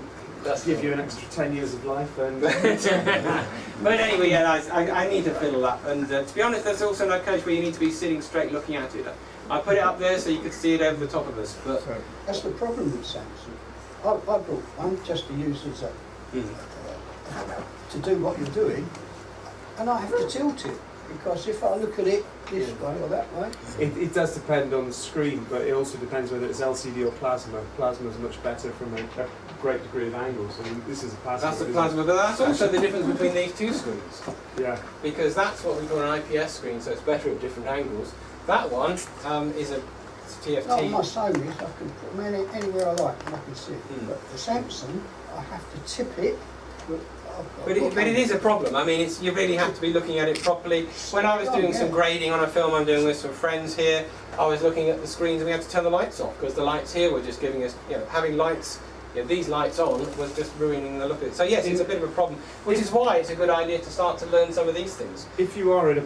give you an extra 10 years of life. And but anyway, I need to fiddle that. And to be honest, there's also no case where you need to be sitting straight looking at it. I put it up there so you could see it over the top of us. But that's the problem with Samsung. I brought one just to use as a to do what you're doing, and I have to tilt it. Because if I look at it this way or that way... It does depend on the screen, but it also depends whether it's LCD or plasma. Plasma is much better from a great degree of angles. I mean, this is a plasma. That's a plasma, but that's also the difference between these two screens. Yeah. Because that's what we call an IPS screen, so it's better at different angles. That one is a TFT. No, my Sony's, I can put them anywhere I like and I can see it. But the Samsung, I have to tip it. But it is a problem. I mean, you really have to be looking at it properly. When I was doing some grading on a film I'm doing with some friends here, I was looking at the screens and we had to turn the lights off because the lights here were just giving us, having lights Yeah, these lights on was just ruining the look of it. So yes, it's a bit of a problem, which is why it's a good idea to start to learn some of these things. If you are in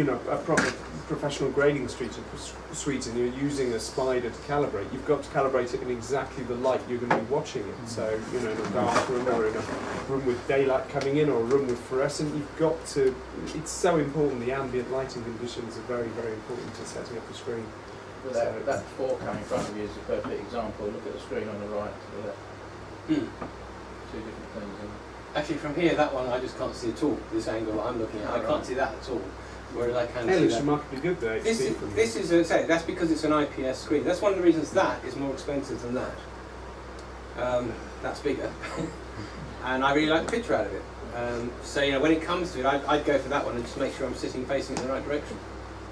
a proper professional grading suite and you're using a spider to calibrate, you've got to calibrate it in exactly the light you're going to be watching it. So, you know, in a dark room or in a room with daylight coming in or a room with fluorescent, you've got to, it's so important, the ambient lighting conditions are very, very important to setting up the screen. But that 4K in front of you is a perfect example. Look at the screen on the right to the left. Two different things. Actually, from here, that one I just can't see at all. This angle that I'm looking at, I can't see that at all. Whereas I can see It looks that. remarkably good there. This is, as I say, that's because it's an IPS screen. That's one of the reasons that is more expensive than that. That's bigger, and I really like the picture out of it. So you know, when it comes to it, I'd go for that one and just make sure I'm sitting facing in the right direction.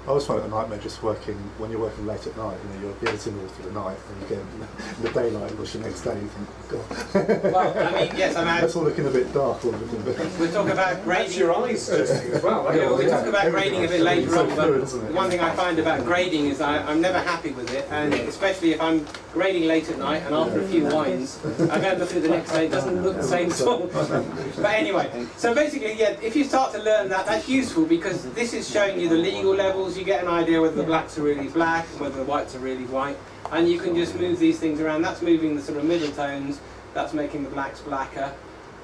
I always find it a nightmare just working, when you're working late at night, you know, you're editing all through the night, and you get in the daylight, and watch the next day, you think, God. Well, I mean, yes, I mean, that's all looking a bit dark, all looking a bit. we'll talk about grading. That's your eyes adjusting as well. Yeah, we'll talk about grading a bit later on, but isn't it? one thing I find about grading is I'm never happy with it, and especially if I'm grading late at night and after a few wines, I go and look at it the next day, it doesn't look the same at all. But anyway, so basically, yeah, if you start to learn that, that's useful because this is showing you the legal levels, you get an idea whether the blacks are really black, whether the whites are really white, and you can just move these things around. That's moving the sort of middle tones, that's making the blacks blacker.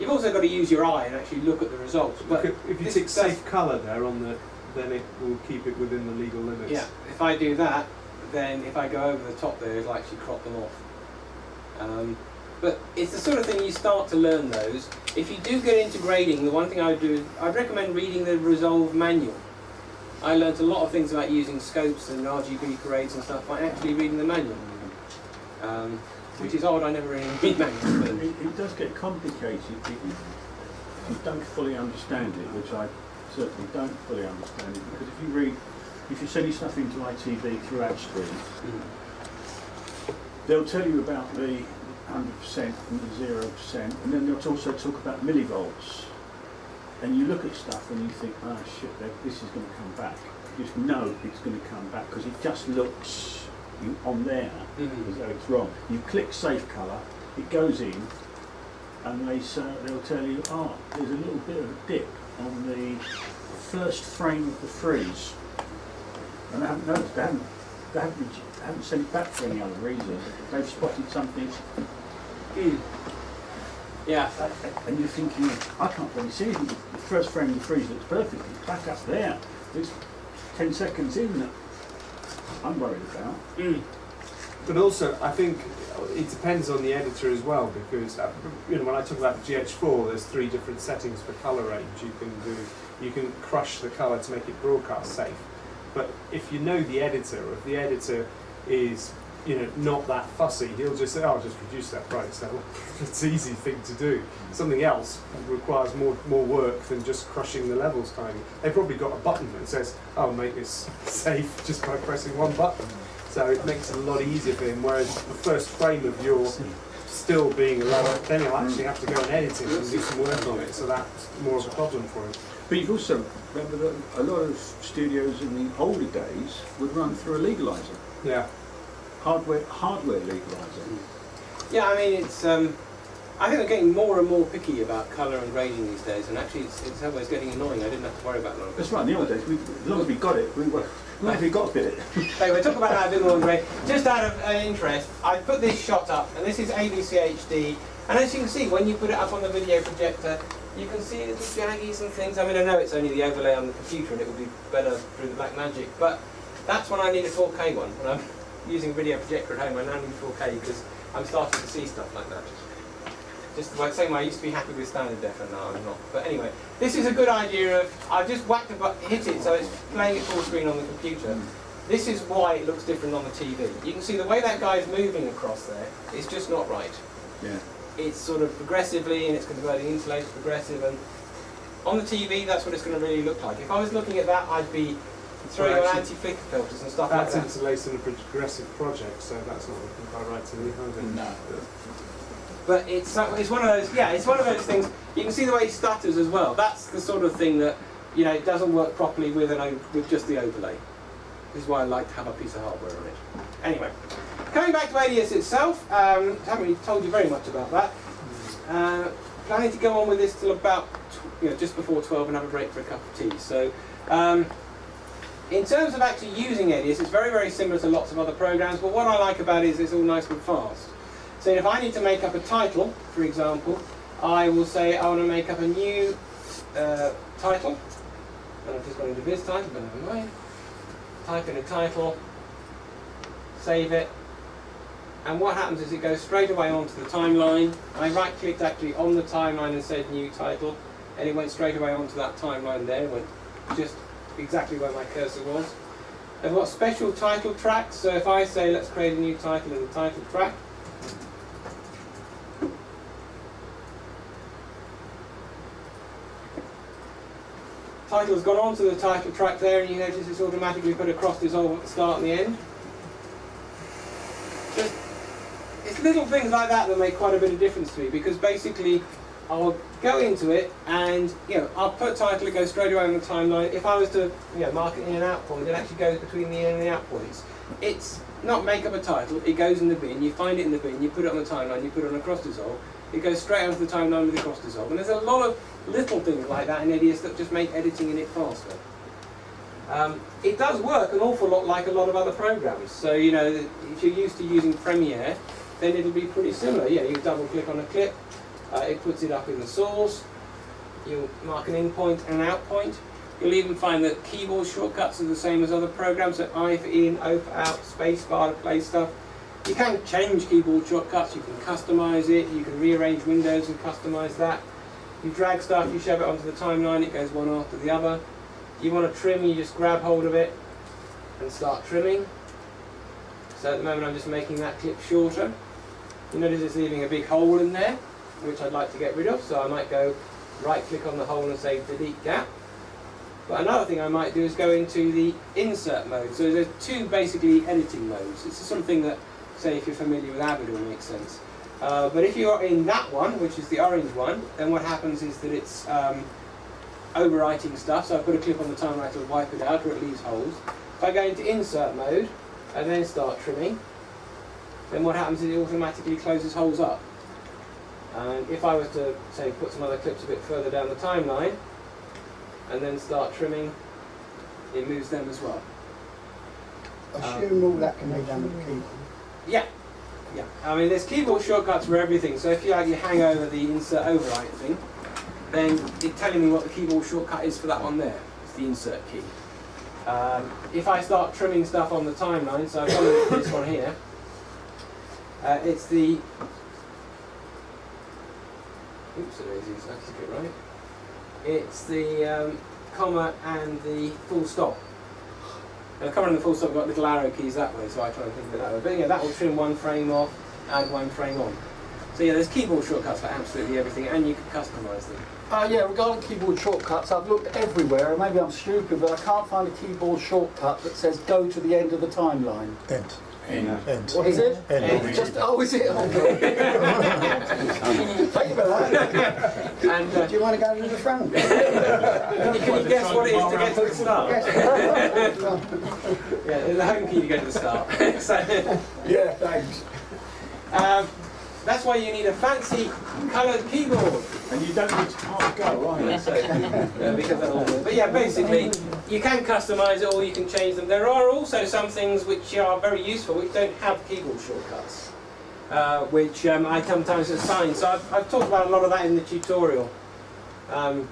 You've also got to use your eye and actually look at the results. But if you tick safe colour there on the, then it will keep it within the legal limits. Yeah, if I do that, then if I go over the top there, it'll actually crop them off. But it's the sort of thing you start to learn those. If you do get into grading, the one thing I would do is I'd recommend reading the Resolve manual. I learnt a lot of things about using scopes and RGB grades and stuff by actually reading the manual. Which is odd, I never really read manuals. But It does get complicated if you don't fully understand it, which I certainly don't fully understand it, because if you're sending stuff into ITV through AdStream, they'll tell you about the 100% and the 0%, and then they'll also talk about millivolts. And you look at stuff and you think, oh shit, this is going to come back. You just know it's going to come back because it just looks on there as though it's wrong. You click safe colour, it goes in, and they'll tell you, oh, there's a little bit of a dip on the first frame of the freeze. And they haven't noticed, they haven't sent it back for any other reason. They've spotted something. yeah. And you're thinking, I can't really see it. The first frame of the freeze looks perfect. It's back up there. There's 10 seconds in that I'm worried about. But also, I think it depends on the editor as well, because you know, when I talk about the GH4, there's 3 different settings for colour range. You can crush the colour to make it broadcast safe. But if you know the editor, or if the editor is not that fussy, he'll just say, oh, I'll just reduce that bright cell. It's an easy thing to do. Something else requires more work than just crushing the levels tiny. They've probably got a button that says, I'll make this safe just by pressing one button. So it makes it a lot easier for him, whereas the first frame of your still being lower, then he'll actually have to go and edit it and do some work on it, so that's more of a problem for him. But you've also remember that a lot of studios in the older days would run through a legalizer. Yeah. Hardware legalizer. Yeah, I mean, it's. I think they're getting more and more picky about colour and grading these days, and actually, it's always getting annoying. I didn't have to worry about a lot of it. That's right. In the old days, as long as we got it, we got a bit. Anyway, talk about that a bit more in grade. Just out of interest, I put this shot up, and this is AVC HD, and as you can see, when you put it up on the video projector, you can see little jaggies and things. I mean, I know it's only the overlay on the computer, and it would be better through the Blackmagic, but that's when I need a 4K one. When I'm using a video projector at home, I now need 4K because I'm starting to see stuff like that. Just like saying, I used to be happy with standard def, and now I'm not. But anyway, this is a good idea of, I've just whacked a button, hit it, so it's playing it full screen on the computer. This is why it looks different on the TV. You can see the way that guy is moving across there, it's just not right. Yeah. It's sort of progressively, and it's converting interlace to progressive, and on the TV, that's what it's going to really look like. If I was looking at that, I'd be throwing on anti-flicker filters and stuff like that. That's interlaced in a progressive project, so that's not looking quite right to me, either. No. But it's one of those, yeah, it's one of those things. You can see the way it stutters as well. That's the sort of thing that, it doesn't work properly with just the overlay. This is why I like to have a piece of hardware on it. Anyway, coming back to Edius itself, haven't really told you very much about that. Planning to go on with this till about just before 12 and have a break for a cup of tea. So in terms of actually using Edius, it's very, very similar to lots of other programs, but what I like about it is it's all nice and fast. So if I need to make up a title, for example, I will say I want to make up a new title. And I've just gone into VisTitle, but never mind. Type in a title, save it, and what happens is it goes straight away onto the timeline. I right-clicked actually on the timeline and said new title, and it went straight away onto that timeline there. It went just exactly where my cursor was. I've got special title tracks, so if I say let's create a new title in the title track, title's gone onto the title track there, and you notice it's automatically put across dissolve at the start and the end. Just, it's little things like that that make quite a bit of difference to me, because basically I'll go into it and I'll put title, it goes straight away on the timeline. If I was to mark it in and out point, it actually goes between the in and the out points. It's not make up a title, it goes in the bin, you find it in the bin, you put it on the timeline, you put it on a cross dissolve, it goes straight onto the timeline with the cross dissolve. And there's a lot of little things like that in Edius that just make editing in it faster. It does work an awful lot like a lot of other programs. So if you're used to using Premiere, then it'll be pretty similar. You double click on a clip, it puts it up in the source, you'll mark an in point and an out point. You'll even find that keyboard shortcuts are the same as other programs, so I for in, O for out, space bar to play stuff. You can change keyboard shortcuts, you can customize it, you can rearrange windows and customize that. You drag stuff, you shove it onto the timeline, it goes one after the other. You want to trim, you just grab hold of it and start trimming. So at the moment I'm just making that clip shorter. You notice it's leaving a big hole in there, which I'd like to get rid of, so I might go right click on the hole and say delete gap. But another thing I might do is go into the insert mode. So there's two basically editing modes. It's something that, say if you're familiar with Avid, will make sense. But if you're in that one, which is the orange one, then what happens is that it's overwriting stuff. So I put a clip on the timeline to wipe it out, or it leaves holes. If I go into insert mode and then start trimming, then what happens is it automatically closes holes up. And if I was to, say, put some other clips a bit further down the timeline and then start trimming, it moves them as well. Assume all that can be done with the keyboard. Yeah. Yeah, I mean there's keyboard shortcuts for everything, so if you hang over the insert overwrite thing, then it's telling me what the keyboard shortcut is for that one there. It's the insert key. If I start trimming stuff on the timeline, so I've got this one here, it's the, oops, daisies, I took it right. It's the comma and the full stop. And the comma and the full stop have got little arrow keys that way, so I try and think of it that way. But yeah, that will trim one frame off, add one frame on. So yeah, there's keyboard shortcuts for absolutely everything, and you can customise them. Yeah, regarding keyboard shortcuts, I've looked everywhere, and maybe I'm stupid, but I can't find a keyboard shortcut that says go to the end of the timeline. End. End. What is it? End. Just, oh, is it? Oh, thank you for that. And, do you want to go to the front? Can you guess what it is to get to the start? Yeah, the home key to go to the start. So, yeah, thanks. That's why you need a fancy coloured keyboard. And you don't need to pass go, right? So, because that'll do. But yeah, basically, you can customise it or you can change them. There are also some things which are very useful which don't have keyboard shortcuts, which I sometimes assign. So I've talked about a lot of that in the tutorial. Let's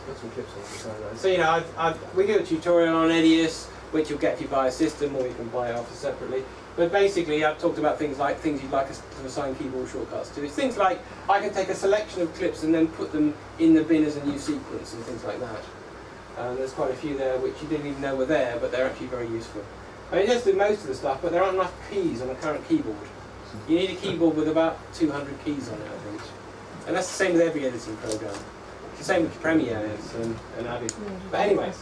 put some clips on the timeline. So we do a tutorial on Edius, which you'll get if you buy a system, or you can buy it off separately. But basically, I've talked about things like things you'd like us to assign keyboard shortcuts to. It's things like I can take a selection of clips and then put them in the bin as a new sequence and things like that. There's quite a few there which you didn't even know were there, but they're actually very useful. I mean, it does do most of the stuff, but there aren't enough keys on a current keyboard. You need a keyboard with about 200 keys on it, I think. And that's the same with every editing program. It's the same with Premiere and Avid. But anyway.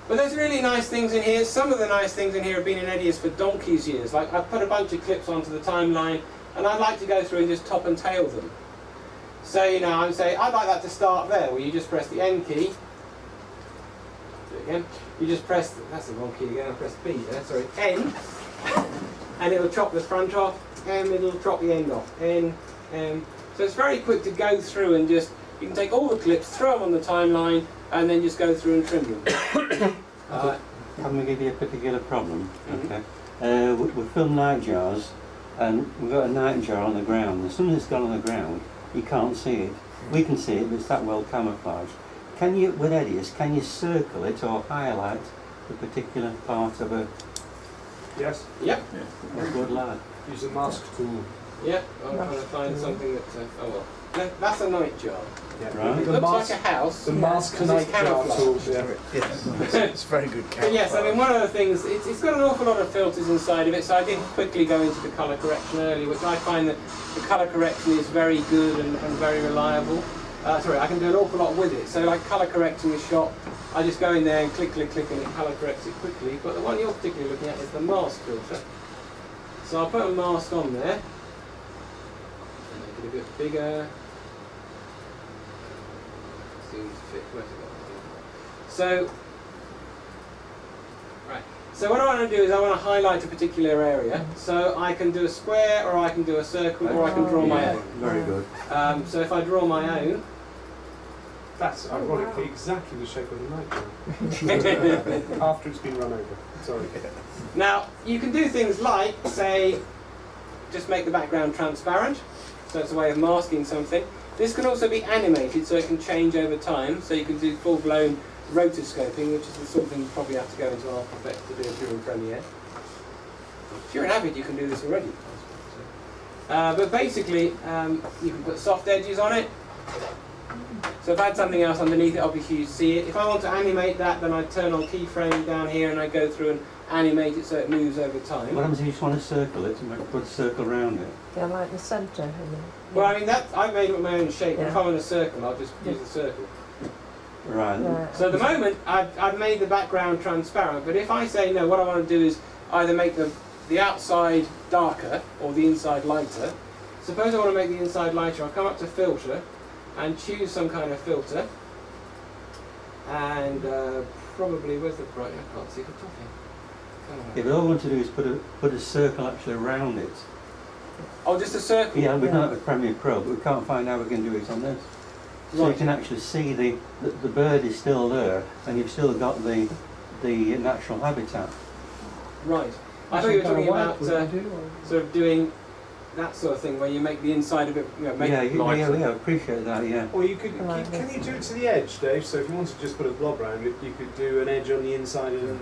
But there's really nice things in here. Some of the nice things in here have been in Edius for donkey's years. Like I've put a bunch of clips onto the timeline, and I'd like to go through and just top and tail them. So I'm saying I'd like that to start there, where you just press the N key. Do it again. You just press that's the wrong key again. I pressed B there. Sorry, N, and it will chop the front off, and it'll chop the end off. And so it's very quick to go through and just, you can take all the clips, throw them on the timeline, and then just go through and trim them. Can we give you a particular problem? Okay. We film nightjars, and we've got a nightjar on the ground. As soon as it's gone on the ground, you can't see it. We can see it, but it's that well camouflaged. Can you, with Edius, can you circle it or highlight the particular part of a... Yes. Yep. A good lad. Use the mask tool. Yep, I'm trying to find something that, oh well. No, that's a nightjar. Yeah. Right. It looks like a house. The mask because it's nightjar tool. camouflaged. Yeah. It's very good camera. Yes, I mean one of the things, it's got an awful lot of filters inside of it, so I did quickly go into the colour correction earlier, which I find that the colour correction is very good and very reliable. Sorry, I can do an awful lot with it. So like colour correcting a shot, I just go in there and click, click, click, and it colour corrects it quickly. But the one you're particularly looking at is the mask filter. So I'll put a mask on there, make it a bit bigger. Seems to fit. Where's it got? So, right. So what I want to do is I want to highlight a particular area. So I can do a square, or I can do a circle, or I can draw my own. Very good. So if I draw my own, That's ironically exactly the shape of the nightjar. After it's been run over. Sorry. now you can do things like, say, just make the background transparent. So it's a way of masking something. This can also be animated, so it can change over time. So you can do full-blown rotoscoping, which is the sort of thing you probably have to go into After Effects to do if you're in Premiere. If you're in Avid, you can do this already. But basically, you can put soft edges on it. So if I had something else underneath it, obviously you see it. If I want to animate that, then I turn on keyframing down here and I go through and animate it so it moves over time. What happens if you just want to circle it and put a circle around it? Yeah, like the centre. Well, I mean, I've made it my own shape. Yeah. If I want a circle, I'll just use a circle. Right. So at the moment, I've made the background transparent, but if I say no, what I want to do is either make the outside darker or the inside lighter. Suppose I want to make the inside lighter, I'll come up to filter and choose some kind of filter, and probably, where's the brightness? I can't see the top here. Yeah, but all we want to do is put a circle actually around it. Oh, just a circle? Yeah, we've done it with Premiere Pro, but we can't find how we can do it on this. So Right. you can actually see the bird is still there, and you've still got the natural habitat. Right. I thought you were talking about sort of doing that sort of thing where you make the inside a bit, make it lighter. Yeah, I appreciate that, yeah. Or you could, can you do it to the edge, Dave? So if you wanted to just put a blob around it, you could do an edge on the inside and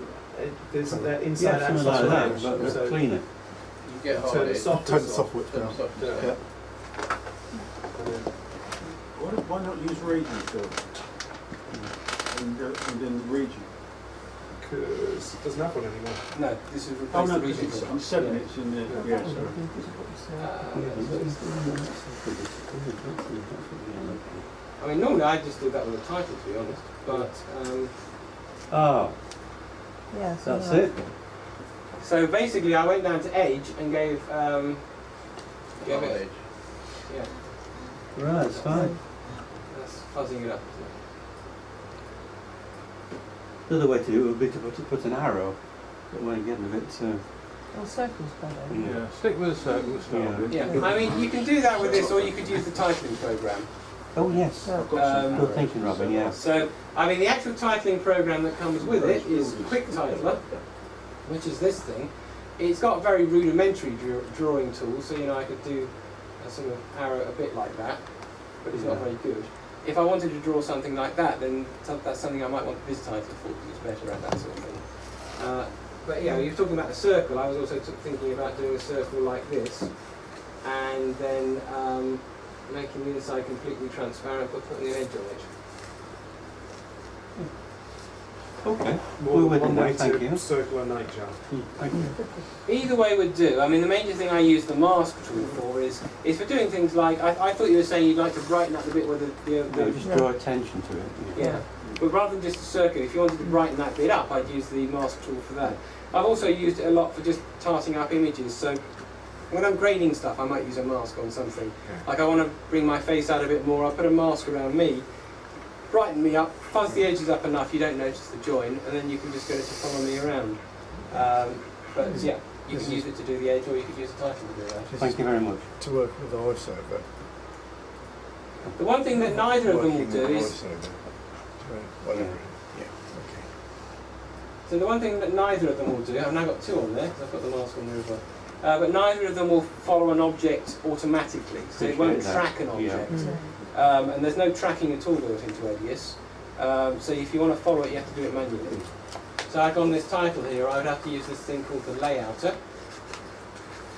there's that inside Yeah, something like outside that, edge. but So cleaner. You get hard turn the edge. soft Turn the software down. Yeah. Why not use region filter? And then region. Because it doesn't have one anymore. No, this is replace Oh no, the because region it's filter. on 7, it's in the... Yeah, sorry. I mean, normally I just do that with a title, to be honest, but Oh, Yes. that's it. so basically I went down to Edge and gave it, Edge. yeah, Right, it's fine. that's fuzzing it up. The other way to do it would be to put an arrow, but we're getting a bit... Well, circle's better. Yeah, stick with a circle to start Yeah. with. Yeah, I mean, you can do that with this, or you could use the titling program. Oh yes, So, good thinking, Robin, yeah. So, I mean, the actual titling program that comes with it is Quick Titler, which is this thing. It's got a very rudimentary drawing tool, so I could do a sort of arrow a bit like that, but it's not very good. If I wanted to draw something like that, then that's something I might want VisTitle for, because it's better at that sort of thing. But yeah, you're talking about the circle. I was also thinking about doing a circle like this, and then making the inside completely transparent, but putting an edge on it. Okay, More we're than with one it way now, thank to you. circle a nightjar. Thank you. Either way would do. I mean, the major thing I use the mask tool for is for doing things like, I thought you were saying you'd like to brighten up the bit where No, just draw attention to it. yeah. But rather than just a circle, if you wanted to brighten that bit up, I'd use the mask tool for that. I've also used it a lot for just tarting up images. So when I'm grading stuff, I might use a mask on something. Like I want to bring my face out a bit more, I put a mask around me, brighten me up, fuzz the edges up enough you don't notice the join, and then you can just go to follow me around. But yeah, you can use it to do the edge, or you could use the title to do that. Thank you very much. To work with the voiceover. The one thing that neither of them will Working do with is... voiceover. Whatever. Yeah. Okay. So the one thing that neither of them will do, I've now got two on there, because I've got the mask on there as well, but neither of them will follow an object automatically, so it won't track an object. Yeah. And there's no tracking at all built into Edius, so if you want to follow it, you have to do it manually. So like on this title here, I would have to use this thing called the layouter,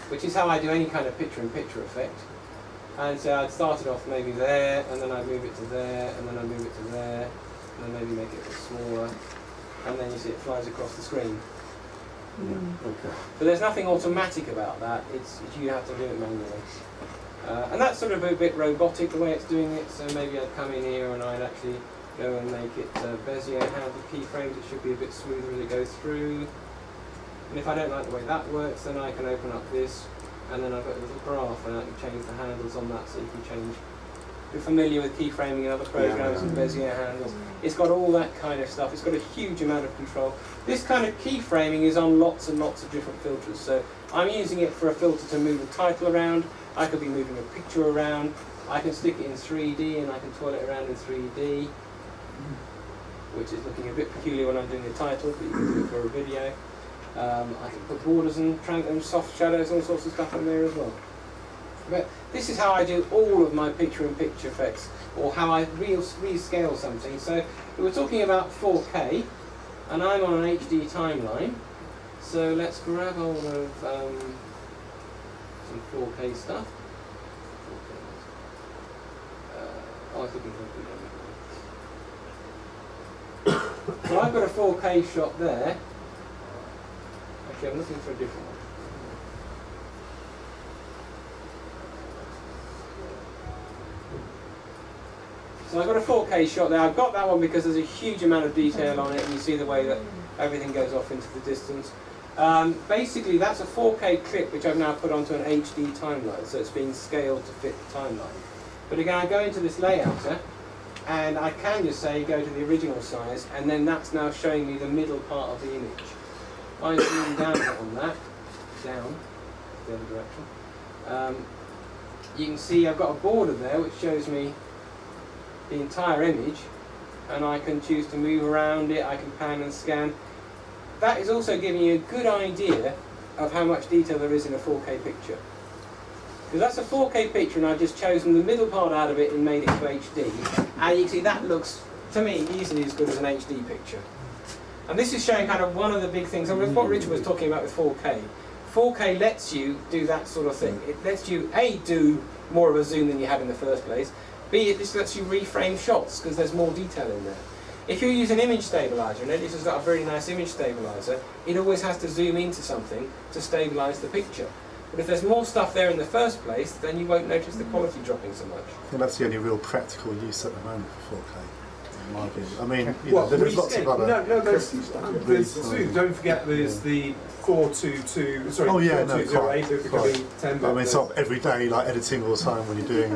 which is how I do any kind of picture-in-picture effect. And so I'd start it off maybe there, and then I'd move it to there, and then I'd move it to there, and then maybe make it a bit smaller, and then you see it flies across the screen. Okay. But there's nothing automatic about that, it's you have to do it manually. And that's sort of a bit robotic the way it's doing it, so maybe I'd come in here and I'd actually go and make it Bezier-handled keyframes. It should be a bit smoother as it goes through. And if I don't like the way that works, then I can open up this, and then I've got a little graph, and I can change the handles on that, so you can change. If you're familiar with keyframing in other programs and Bezier handles, it's got all that kind of stuff. It's got a huge amount of control. This kind of keyframing is on lots and lots of different filters. So I'm using it for a filter to move the title around. I could be moving a picture around. I can stick it in 3D, and I can twirl it around in 3D, which is looking a bit peculiar when I'm doing a title, but you can do it for a video. I can put borders and soft shadows, all sorts of stuff in there as well. But this is how I do all of my picture-in-picture effects, or how I rescale something. So we're talking about 4K, and I'm on an HD timeline. So let's grab hold of some 4K stuff. I was looking for so I've got a 4K shot there. Actually, I'm looking for a different one. So I've got a 4K shot there. I've got that one because there's a huge amount of detail on it, and you see the way that everything goes off into the distance. Basically, that's a 4K clip which I've now put onto an HD timeline, so it's being scaled to fit the timeline. But again, I go into this layouter, and I can just say go to the original size, and then that's now showing me the middle part of the image. I zoom down a bit on that, down, the other direction. You can see I've got a border there which shows me the entire image, and I can choose to move around it, I can pan and scan. That is also giving you a good idea of how much detail there is in a 4K picture. Because that's a 4K picture, and I've just chosen the middle part out of it and made it to HD, and you can see that looks, to me, easily as good as an HD picture. And this is showing kind of one of the big things, and what Richard was talking about with 4K. 4K lets you do that sort of thing. It lets you, A, do more of a zoom than you have in the first place, B, it just lets you reframe shots, because there's more detail in there. If you use an image stabilizer, and Edius has got a very nice image stabilizer, it always has to zoom into something to stabilize the picture. But if there's more stuff there in the first place, then you won't notice the quality dropping so much. I think that's the only real practical use at the moment for 4K, in my view. I mean, you know, there's lots of other... No, there's two. Don't forget there's the 422, sorry, 4208 that becoming 10. I mean, it's not every day, like editing all the time when you're doing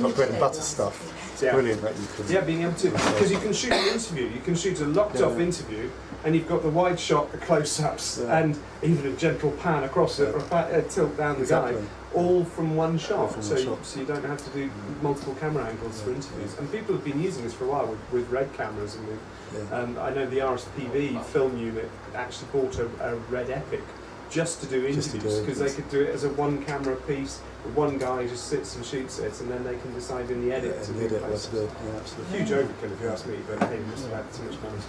like bread and butter stuff. It's brilliant that you can... Yeah, being able to, because you can shoot an interview, you can shoot a locked-off interview, and you've got the wide shot, the close-ups, and even a gentle pan across it, or a tilt down the guy, all from one shot. So you don't have to do multiple camera angles for interviews. And people have been using this for a while with RED cameras. And I know the RSPB film unit actually bought a RED Epic just to do interviews, because they could do it as a one camera piece. One guy just sits and shoots it, and then they can decide in the edit to do it. Huge overkill, if you ask me, but hey, we must have had too much money.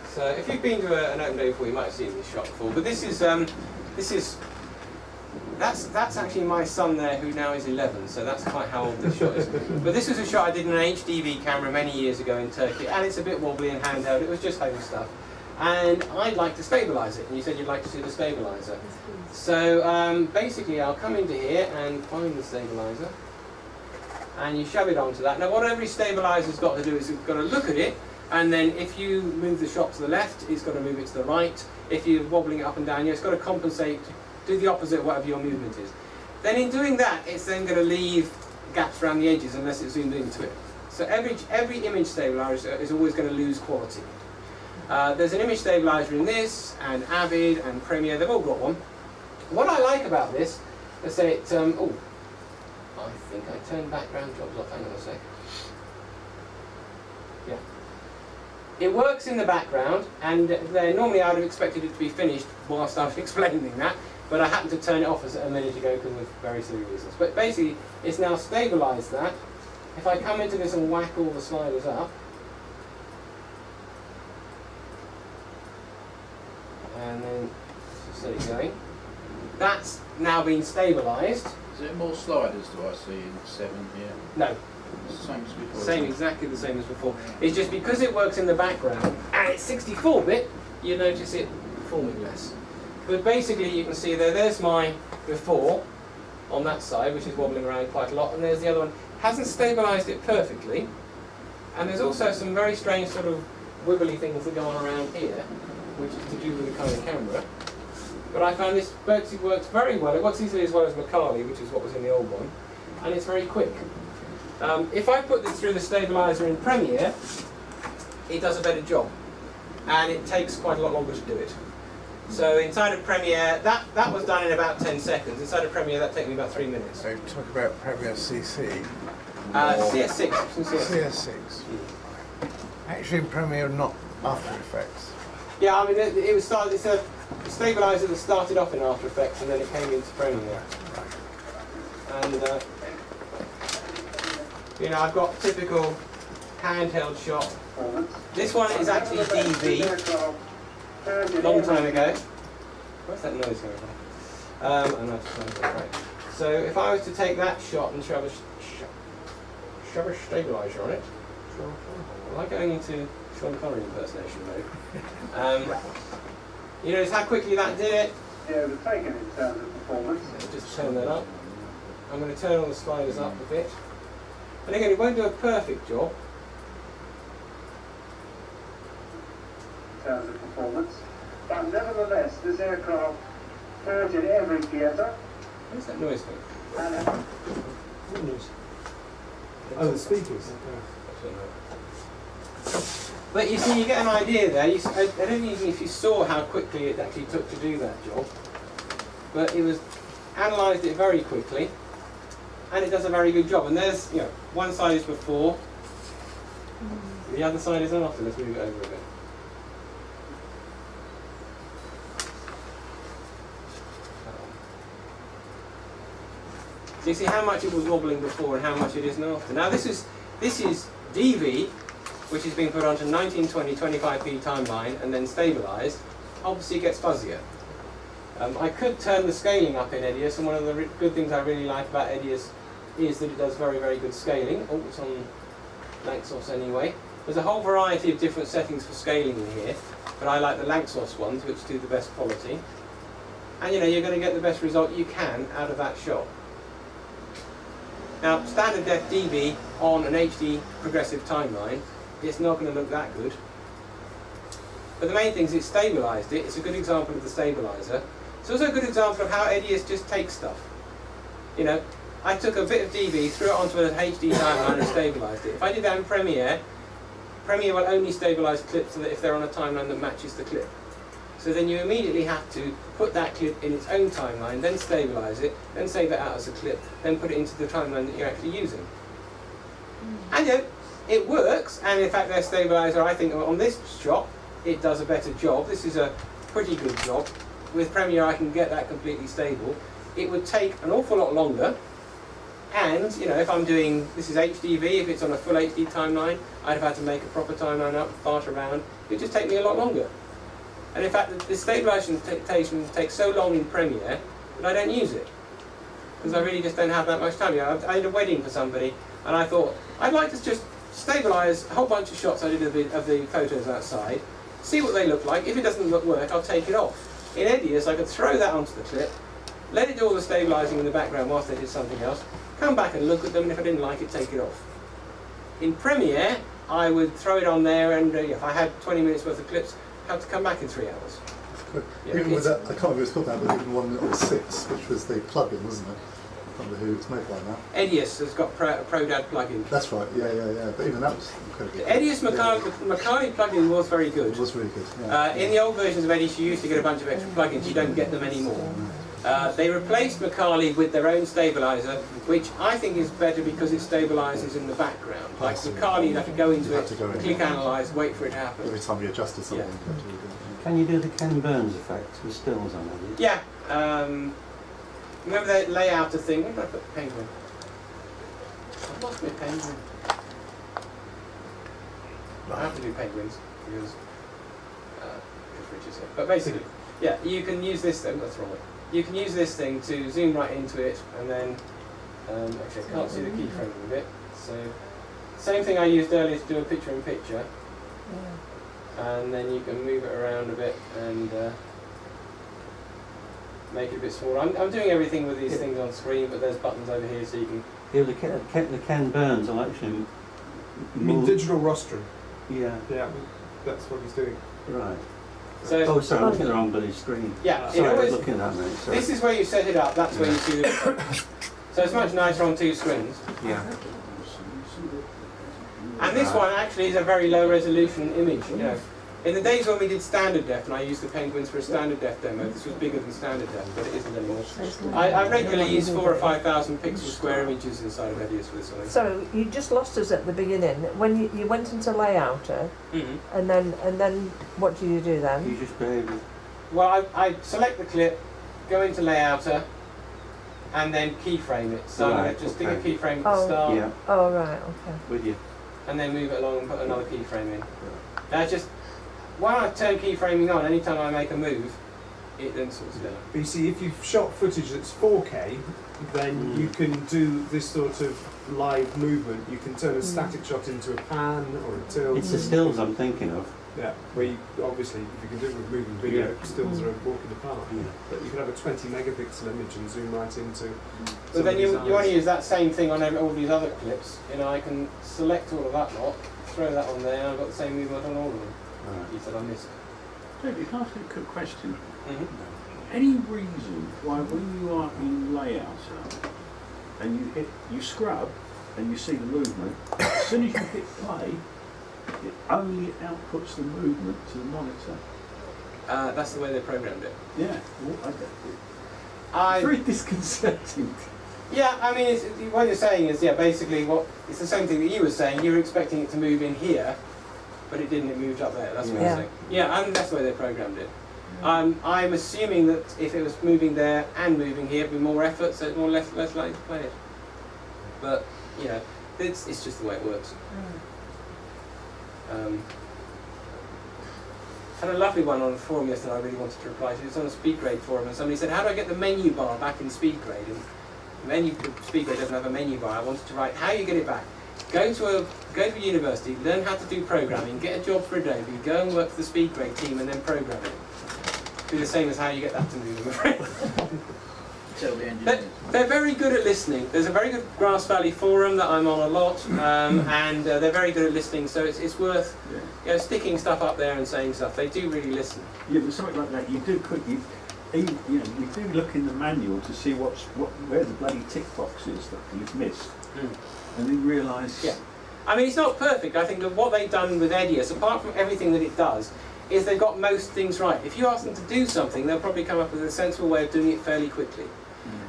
So if you've been to an open day before, you might have seen this shot before. But this is that's actually my son there, who now is 11. So that's quite how old this shot is. But this was a shot I did in an HDV camera many years ago in Turkey, and it's a bit wobbly and handheld. It was just home stuff. And I'd like to stabilise it, and you said you'd like to see the stabiliser. So basically I'll come into here and find the stabiliser, and you shove it onto that. Now what every stabiliser's got to do is it's got to look at it, and then if you move the shot to the left, it's got to move it to the right. If you're wobbling it up and down, it's got to compensate, do the opposite of whatever your movement is. Then in doing that, it's then going to leave gaps around the edges unless it zoomed into it. So every image stabiliser is always going to lose quality. There's an image stabilizer in this, and Avid and Premiere, they've all got one. What I like about this, let's say it, oh, I think I turned background jobs off, hang on a sec. Yeah. It works in the background, and normally I would have expected it to be finished whilst I was explaining that, but I happened to turn it off a minute ago because of very silly reasons. But basically, it's now stabilised that. If I come into this and whack all the sliders up, and then set it going, that's now been stabilised. Is there more sliders do I see in 7 here? No. It's the same as before. Same, exactly the same as before. It's just because it works in the background and it's 64-bit, you notice it performing less. But basically you can see there's my before on that side, which is wobbling around quite a lot, and there's the other one. Hasn't stabilised it perfectly, and there's also some very strange sort of wibbly things that go on around here, which is to do with the kind of camera. But I found this works very well. It works easily as well as Macaulay, which is what was in the old one, and it's very quick. If I put this through the stabilizer in Premiere, it does a better job, and it takes quite a lot longer to do it. So inside of Premiere, that was done in about 10 seconds. Inside of Premiere, that takes me about 3 minutes. So talk about Premiere CC. CS6. CS6. Actually, in Premiere, not After Effects. Yeah, I mean, it was started. It's a stabilizer that started off in After Effects, and then it came into Premiere. And you know, I've got typical handheld shot. This one is actually DV. Long time ago. Where's that noise going on? And I've just done right. So if I was to take that shot and shove a stabilizer on it, I like going into Sean Connery impersonation mode. You notice how quickly that did it? Yeah, overtaken in terms of performance. Just turn that up. I'm going to turn all the sliders up a bit. And again, it won't do a perfect job. In terms of performance. But nevertheless, this aircraft fought in every theatre. Where's that noise from? What noise? Oh, the speakers. But you see, you get an idea there. I don't know even if you saw how quickly it actually took to do that job. But it was analysed it very quickly, and it does a very good job. And there's, you know, one side is before, the other side is after. Let's move it over a bit. So you see how much it was wobbling before and how much it is now after. Now this is DV, which has been put onto 1920 25p timeline and then stabilised. Obviously it gets fuzzier. I could turn the scaling up in Edius, and one of the good things I really like about Edius is that it does very, very good scaling. Oh, it's on Lanxos anyway. There's a whole variety of different settings for scaling in here, but I like the Lanxos ones, which do the best quality. And you know, you're going to get the best result you can out of that shot. Now, standard def DV on an HD progressive timeline, it's not going to look that good. But the main thing is it's stabilised it. It's a good example of the stabiliser. It's also a good example of how Edius just takes stuff. You know, I took a bit of DV, threw it onto an HD timeline and stabilised it. If I did that in Premiere, Premiere will only stabilise clips so that if they're on a timeline that matches the clip. So then you immediately have to put that clip in its own timeline, then stabilise it, then save it out as a clip, then put it into the timeline that you're actually using. And you know, it works, and in fact their stabiliser, I think on this shot, it does a better job. This is a pretty good job. With Premiere I can get that completely stable. It would take an awful lot longer, and you know, if I'm doing, this is HDV, if it's on a full HD timeline, I'd have had to make a proper timeline up, fart around. It'd just take me a lot longer. And in fact, the stabilisation takes so long in Premiere that I don't use it, because I really just don't have that much time. You know, I did a wedding for somebody, and I thought I'd like to just stabilise a whole bunch of shots I did of the photos outside, see what they look like. If it doesn't work, I'll take it off. In Edius, I could throw that onto the clip, let it do all the stabilising in the background whilst I did something else, come back and look at them, and if I didn't like it, take it off. In Premiere, I would throw it on there, and if I had 20 minutes worth of clips, have to come back in 3 hours. Yeah, even with that, I can't remember what it's called now, but even one on 6, which was the plug-in, wasn't it? can't remember who it's made by now. Edius has got ProDAD plugin. That's right, yeah. But even that was incredibly good. Edius Macari plugin was very good. It was really good. Yeah. In the old versions of Edius, you used to get a bunch of extra plugins. You don't get them anymore. They replaced Macari with their own stabilizer, which I think is better because it stabilizes in the background. Like Macari, you have to go into it, click analyze, wait for it to happen. Every time you adjusted something, Yeah. you have to do it. Can you do the Ken Burns effect with stills on it? Yeah. Remember that layouter thing? Where did I put the penguin? I've lost my penguin. I have to do penguins because Richard's here. But basically, yeah, you can use this thing. That's wrong. You can use this thing to zoom right into it, and then actually I can't see the keyframing of it. So same thing I used earlier to do a picture-in-picture, and then you can move it around a bit and make it a bit smaller. I'm doing everything with these things on screen, but there's buttons over here so you can. Yeah, the Ken Burns will actually You mean digital rostering? Yeah. Yeah, that's what he's doing. Right. So, oh, sorry, I'm looking at the wrong bloody screen. Yeah, sorry, always, I was looking at that, mate. Sorry. This is where you set it up. That's where you see the. So it's much nicer on two screens. Yeah. And this one actually is a very low resolution image. You know, in the days when we did standard def, and I used the Penguins for a standard def demo, this was bigger than standard def, but it isn't anymore. I regularly use 4,000 or 5,000 pixel square images inside of Edius for this one. So you just lost us at the beginning when you went into layouter, and then what do you do then? You just behave. Well, I select the clip, go into layouter, and then keyframe it. So right, just stick a keyframe at the start. Yeah. Oh right, okay. With you. And then move it along and put another keyframe in. Now just when I turn keyframing on, anytime I make a move, it then sorts it out. But you see, if you've shot footage that's 4K, then you can do this sort of live movement. You can turn a static shot into a pan or a tilt. It's the stills I'm thinking of. Yeah, where you, obviously, if you can do it with moving video, stills are a walk in the park. Yeah. But you can have a 20 megapixel image and zoom right into. But then you want to use that same thing on all these other clips. You know, I can select all of that lot, throw that on there, and I've got the same movement on all of them. Right. You said I missed. David, can I ask you a quick question? Any reason why when you are in layouter and you scrub and you see the movement, as soon as you hit play, it only outputs the movement to the monitor? That's the way they programmed it. Yeah, well, very disconcerting. Yeah, I mean, what you're saying is, basically it's the same thing that you were saying. You were expecting it to move in here, but it didn't. It moved up there. That's what you're saying. Yeah, and that's the way they programmed it. I'm assuming that if it was moving there and moving here, it'd be more effort, so it's less likely to play it. But you know, it's just the way it works. I had a lovely one on the forum yesterday I really wanted to reply to. It's on a SpeedGrade forum, and somebody said, how do I get the menu bar back in SpeedGrade? And SpeedGrade doesn't have a menu bar. I wanted to write how you get it back. Go to university, learn how to do programming, get a job for Adobe, go and work for the SpeedGrade team, and then program it. Be the same as how you get that to move, I'm afraid. They're very good at listening. There's a very good Grass Valley forum that I'm on a lot, and they're very good at listening. So it's worth sticking stuff up there and saying stuff. They do really listen. Yeah, but something like that, you do you do look in the manual to see where the bloody tick box is that you've missed, and then realise. Yeah, I mean it's not perfect. I think that what they've done with Edius, apart from everything that it does, is they've got most things right. If you ask them to do something, they'll probably come up with a sensible way of doing it fairly quickly.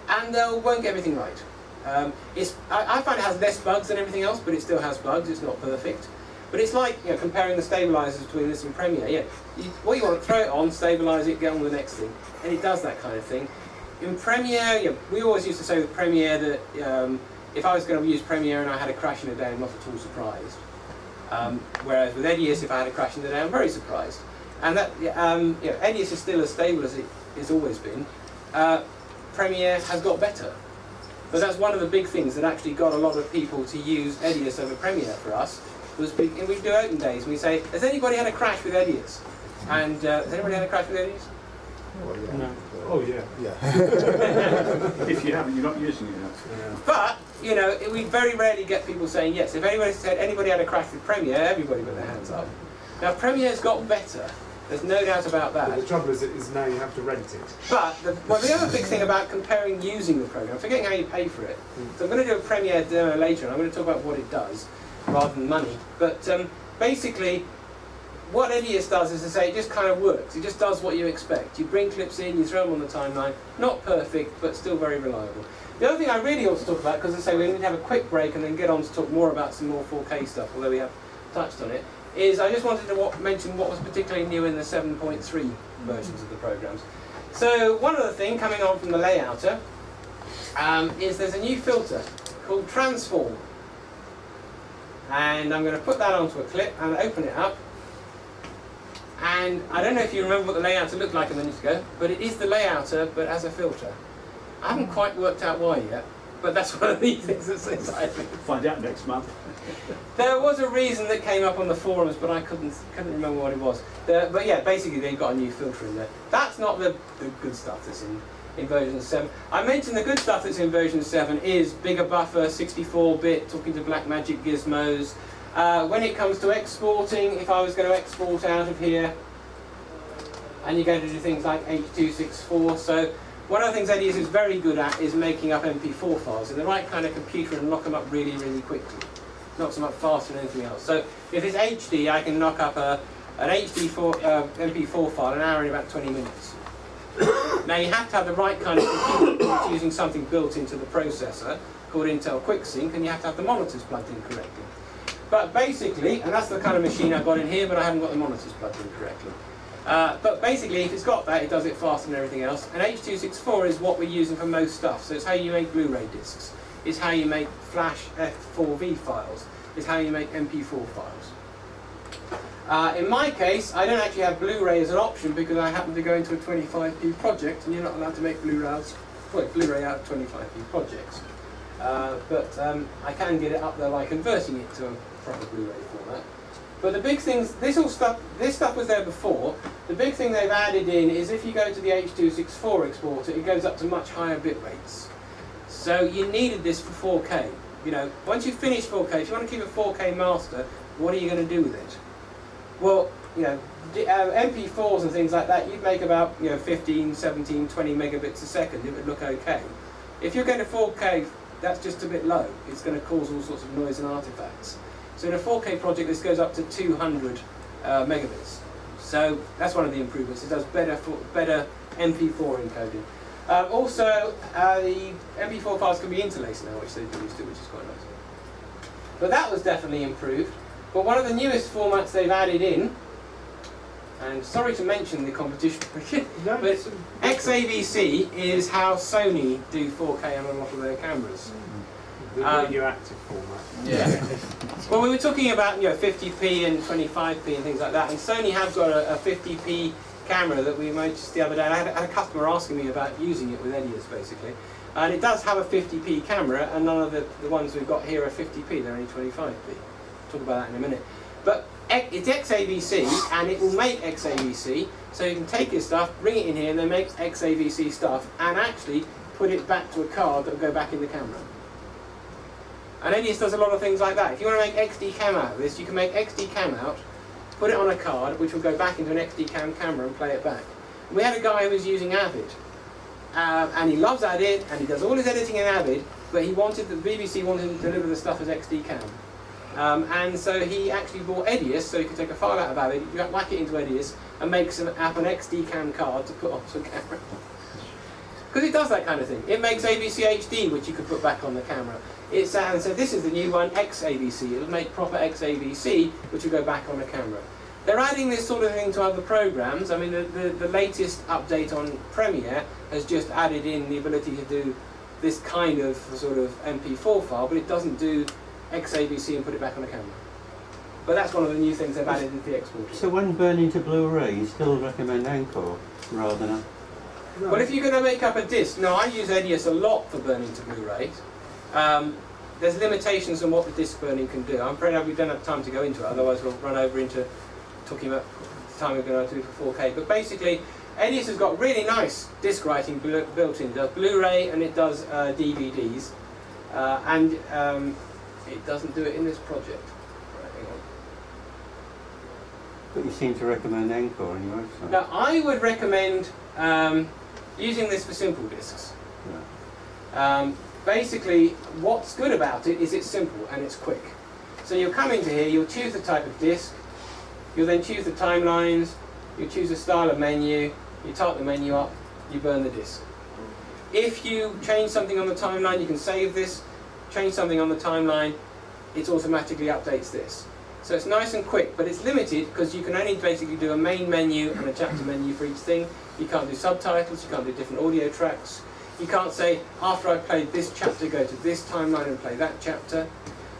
And they won't get everything right. I find it has less bugs than everything else, but it still has bugs. It's not perfect. But it's like comparing the stabilizers between this and Premiere. What you want to throw it on, stabilize it, get on with the next thing, and it does that kind of thing. In Premiere, we always used to say with Premiere that if I was going to use Premiere and I had a crash in a day, I'm not at all surprised. Whereas with Edius, if I had a crash in the day, I'm very surprised. And that Edius is still as stable as it's always been. Premiere has got better. But that's one of the big things that actually got a lot of people to use Edius over Premiere for us. Was we do open days and we say, has anybody had a crash with Edius? And has anybody had a crash with Edius? Well, yeah. No. Oh yeah. Yeah. If you haven't, you're not using it now. Yeah. But we very rarely get people saying yes. If anybody said anybody had a crash with Premiere, everybody put their hands up. Now Premiere's got better, There's no doubt about that. But the trouble is now you have to rent it. But the other big thing about comparing using the program, I'm forgetting how you pay for it. So I'm going to do a Premiere demo later, and I'm going to talk about what it does rather than money. But basically, what Edius does is to say it just kind of works. It just does what you expect. You bring clips in, you throw them on the timeline. Not perfect, but still very reliable. The other thing I really ought to talk about, because I say we need to have a quick break and then get on to talk more about some more 4K stuff, although we have touched on it, is I just wanted to mention what was particularly new in the 7.3 versions of the programs. So one other thing coming on from the layouter is there's a new filter called Transform. And I'm going to put that onto a clip and open it up. And I don't know if you remember what the layouter looked like a minute ago, but it is the layouter, but as a filter. I haven't quite worked out why yet, but that's one of these things that's exciting. Find out next month. There was a reason that came up on the forums, but I couldn't remember what it was. But yeah, basically they've got a new filter in there. That's not the good stuff that's in version 7. I mentioned the good stuff that's in version 7 is bigger buffer, 64-bit, talking to Blackmagic gizmos. When it comes to exporting, if I was going to export out of here, and you're going to do things like H.264, so one of the things Edius is very good at is making up MP4 files in the right kind of computer and knock them up really, really quickly. Knocks them up faster than anything else. So if it's HD, I can knock up an MP4 file an hour in about 20 minutes. Now you have to have the right kind of computer, it's using something built into the processor called Intel QuickSync, and you have to have the monitors plugged in correctly. But basically, and that's the kind of machine I've got in here, but I haven't got the monitors plugged in correctly. But basically, if it's got that, it does it faster than everything else. And H.264 is what we're using for most stuff. So it's how you make Blu-ray discs. It's how you make Flash F4V files. It's how you make MP4 files. In my case, I don't actually have Blu-ray as an option because I happen to go into a 25p project, and you're not allowed to make Blu-ray out of 25p projects. But I can get it up there by converting it to a proper Blu-ray format. But the big things, this stuff was there before. The big thing they've added in is if you go to the H.264 exporter, it goes up to much higher bit rates. So you needed this for 4K. You know, once you finish 4K, if you want to keep a 4K master, what are you going to do with it? Well, you know, MP4s and things like that, you'd make about 15, 17, 20 megabits a second. It would look okay. If you're going to 4K, that's just a bit low. It's going to cause all sorts of noise and artifacts. So in a 4K project, this goes up to 200 megabits. So that's one of the improvements. It does better MP4 encoding. Also, the MP4 files can be interlaced now, which they've used to, which is quite nice. But that was definitely improved. But one of the newest formats they've added in, and sorry to mention the competition, but XAVC is how Sony do 4K on a lot of their cameras. The radioactive format. Yeah. Well, we were talking about 50p and 25p and things like that, and Sony have got a 50p camera that we made just the other day. I had a customer asking me about using it with Edius, basically. And it does have a 50p camera, and none of the ones we've got here are 50p, they're only 25p. Talk about that in a minute. But it's XAVC, and it will make XAVC, so you can take your stuff, bring it in here, and then make XAVC stuff, and actually put it back to a card that will go back in the camera. And Edius does a lot of things like that. If you want to make XD cam out of this, you can make XD cam out, put it on a card, which will go back into an XD cam camera and play it back. And we had a guy who was using Avid, and he loves Avid, and he does all his editing in Avid, but he wanted the BBC wanted to deliver the stuff as XD cam. And so he actually bought Edius, so he could take a file out of Avid, whack it into Edius, and make an XD cam card to put onto a camera. Because it does that kind of thing. It makes ABC HD, which you could put back on the camera. And so this is the new one, XAVC. It'll make proper XAVC, which will go back on the camera. They're adding this sort of thing to other programs. I mean, the latest update on Premiere has just added in the ability to do this kind of sort of MP4 file, but it doesn't do XAVC and put it back on the camera. But that's one of the new things they've added into the exporter. So when burning to Blu-ray, you still recommend Encore rather than... Well, if you're going to make up a disc, no, I use Edius a lot for burning to Blu-ray. There's limitations on what the disc burning can do. I'm afraid we don't have time to go into it, otherwise we'll run over into talking about the time we're going to do for 4K. But basically, Edius has got really nice disc writing built in. It does Blu-ray and it does DVDs. It doesn't do it in this project. Right, hang But you seem to recommend Encore on your website. Now, I would recommend using this for simple discs. Basically, what's good about it is it's simple and it's quick. So you'll come into here, you'll choose the type of disc, you'll then choose the timelines, you choose a style of menu, you type the menu up, you burn the disc. If you change something on the timeline, you can save this, change something on the timeline, it automatically updates this. So it's nice and quick, but it's limited because you can only basically do a main menu and a chapter menu for each thing. You can't do subtitles, you can't do different audio tracks. You can't say, after I've played this chapter, go to this timeline and play that chapter.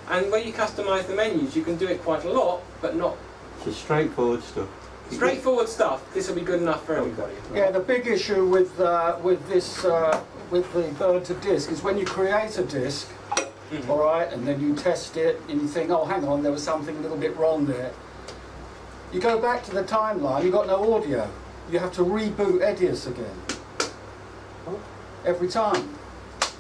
And when you customise the menus, you can do it quite a lot, but not... Just straightforward stuff. Straightforward stuff. This will be good enough for everybody. Yeah, the big issue with this with the burn to disk is when you create a disk, all right, and then you test it and you think, oh, hang on, there was something a little bit wrong there. You go back to the timeline, you've got no audio. You have to reboot Edius again. Every time.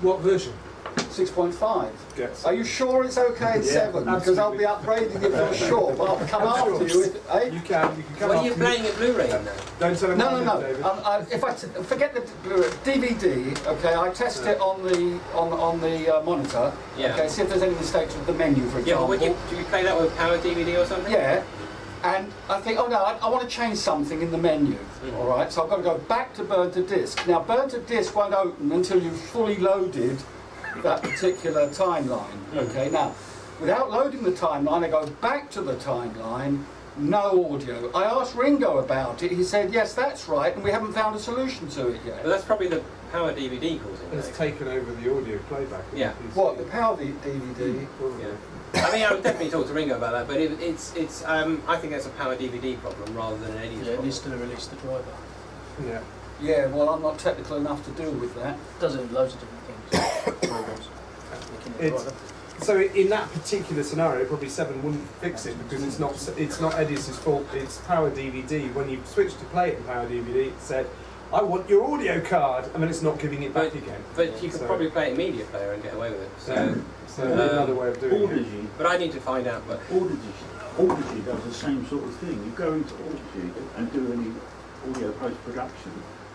What version? 6.5. Yes. Are you sure it's okay at 7? Because I'll be upgrading it for sure, but I'll come after you. If, eh? You can come What are after you playing at Blu-ray now? Don't tell him No. David. If I forget the DVD, okay, I test it on the monitor. Yeah. Okay, see if there's any mistakes with the menu, for Yeah, example. but do you play that with Power DVD or something? Yeah. And I think, oh no, I want to change something in the menu, all right? So I've got to go back to burn to disk. Now, burn to disk won't open until you've fully loaded that particular timeline, okay? Now, without loading the timeline, I go back to the timeline, no audio. I asked Ringo about it, he said, yes, that's right, and we haven't found a solution to it yet. But that's probably the Power DVD causing it. It's taken over the audio playback. Yeah. What, the Power DVD? Yeah. I mean, I would definitely talk to Ringo about that, but I think that's a Power DVD problem rather than an Edius problem. It needs to release the driver. Yeah. Yeah, well, I'm not technical enough to deal with that. It does it in loads of different things. So in that particular scenario, probably 7 wouldn't fix it because it's not Edius's fault. It's Power DVD. When you switch to play it in Power DVD, it said, "I want your audio card," and then it's not giving it back again. But you could probably play it in Media Player and get away with it. So another way of doing it. Audigy. But I need to find out. But Audigy does the same sort of thing. You go into Audigy and do any audio post-production,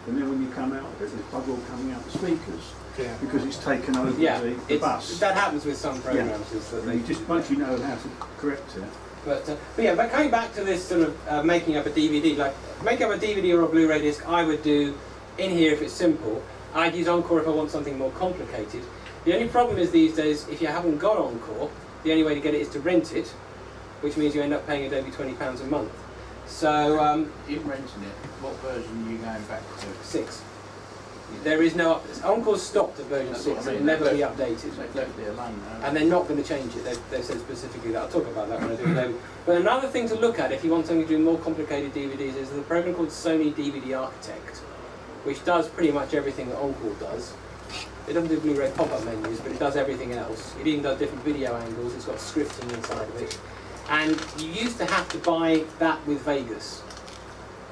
and then when you come out of it, there's bubble coming out the speakers. Yeah. Because it's taken over the bus. That happens with some programs. Yeah. Is that you just once you know how to correct it. But coming back to this sort of making up a DVD, like making up a DVD or a Blu-ray disc, I would do in here if it's simple. I'd use Encore if I want something more complicated. The only problem is these days, if you haven't got Encore, the only way to get it is to rent it, which means you end up paying Adobe £20 a month. So in renting it, what version are you going back to? 6. There is no Encore's stopped at version 6. It will never be updated. They've left it alone now. And they're not going to change it. They've said specifically that. I'll talk about that when I do Adobe. But another thing to look at if you want something to do more complicated DVDs is the program called Sony DVD Architect, which does pretty much everything that Encore does. It doesn't do Blu-ray pop-up menus, but it does everything else. It even does different video angles. It's got scripting inside of it. And you used to have to buy that with Vegas.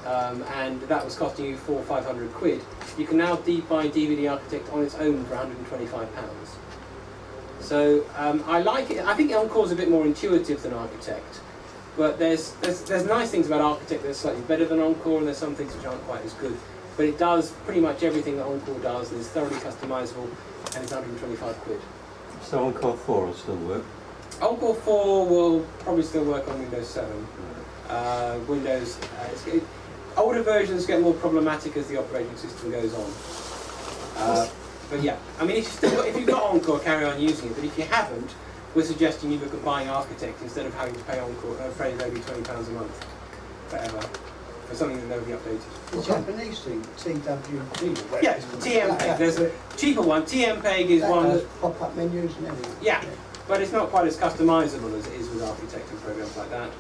And that was costing you £400 or £500. You can now buy DVD Architect on its own for £125. So I like it. I think Encore's a bit more intuitive than Architect, but there's nice things about Architect that's slightly better than Encore, and there's some things which aren't quite as good. But it does pretty much everything that Encore does, and it's thoroughly customizable, and it's £125. So Encore 4 will still work? Encore 4 will probably still work on Windows 7. Older versions get more problematic as the operating system goes on. But yeah, I mean, if you've got Encore, carry on using it. But if you haven't, we're suggesting you look at buying Architect instead of having to pay Encore, pay maybe £20 a month forever for something that never be updated. The Japanese thing, TWG. Yeah, TMPEG. There's a cheaper one. TMPEG is one that pop-up menus and everything. Yeah, but it's not quite as customizable as it is with Architect and programs like that.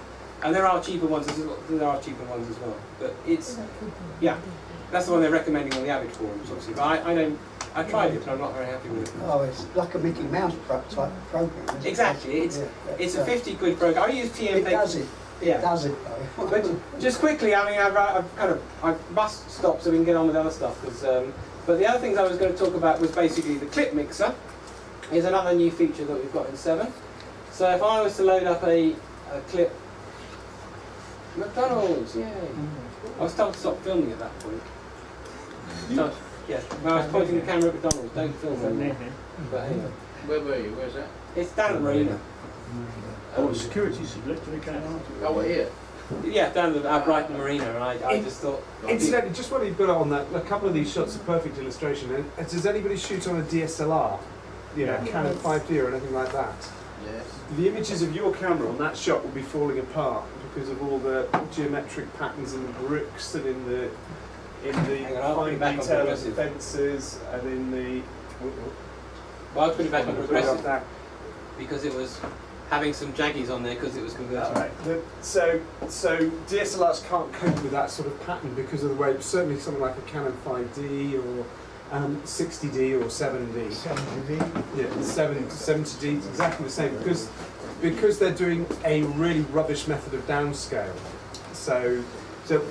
And there are cheaper ones as well. But it's, yeah, that's the one they're recommending on the Avid forums, obviously. But I tried it, but I'm not very happy with it. Oh, it's like a Mickey Mouse type of program. Exactly, it's a £50 program. I use TMPEG. It does it. Yeah. It does it though. But just quickly, I mean, I must stop so we can get on with other stuff. But the other things I was going to talk about was basically the clip mixer. Is another new feature that we've got in 7. So if I was to load up a clip McDonald's, yay! I was told to stop filming at that point. So, yeah, when I was pointing the camera at McDonald's, don't film them. But anyway. Where were you? Where's that? It's down at Marina. Oh, the security literally came out. Oh, we're here. Yeah, down at Brighton Marina, and I just thought... Incidentally, just while you've got on that, a couple of these shots are perfect illustration. And does anybody shoot on a DSLR? You know, Canon 5D or anything like that? Yes. The images of your camera on that shot will be falling apart because of all the geometric patterns in the bricks and in the fine detail of the fences and in the... Well, I'll put it back on progressive because it was having some jaggies on there because it was converting. Right. So DSLRs can't cope with that sort of pattern because of the way, certainly something like a Canon 5D or 60D or 7D. 70D? Yeah, 70D is exactly the same because they're doing a really rubbish method of downscale. So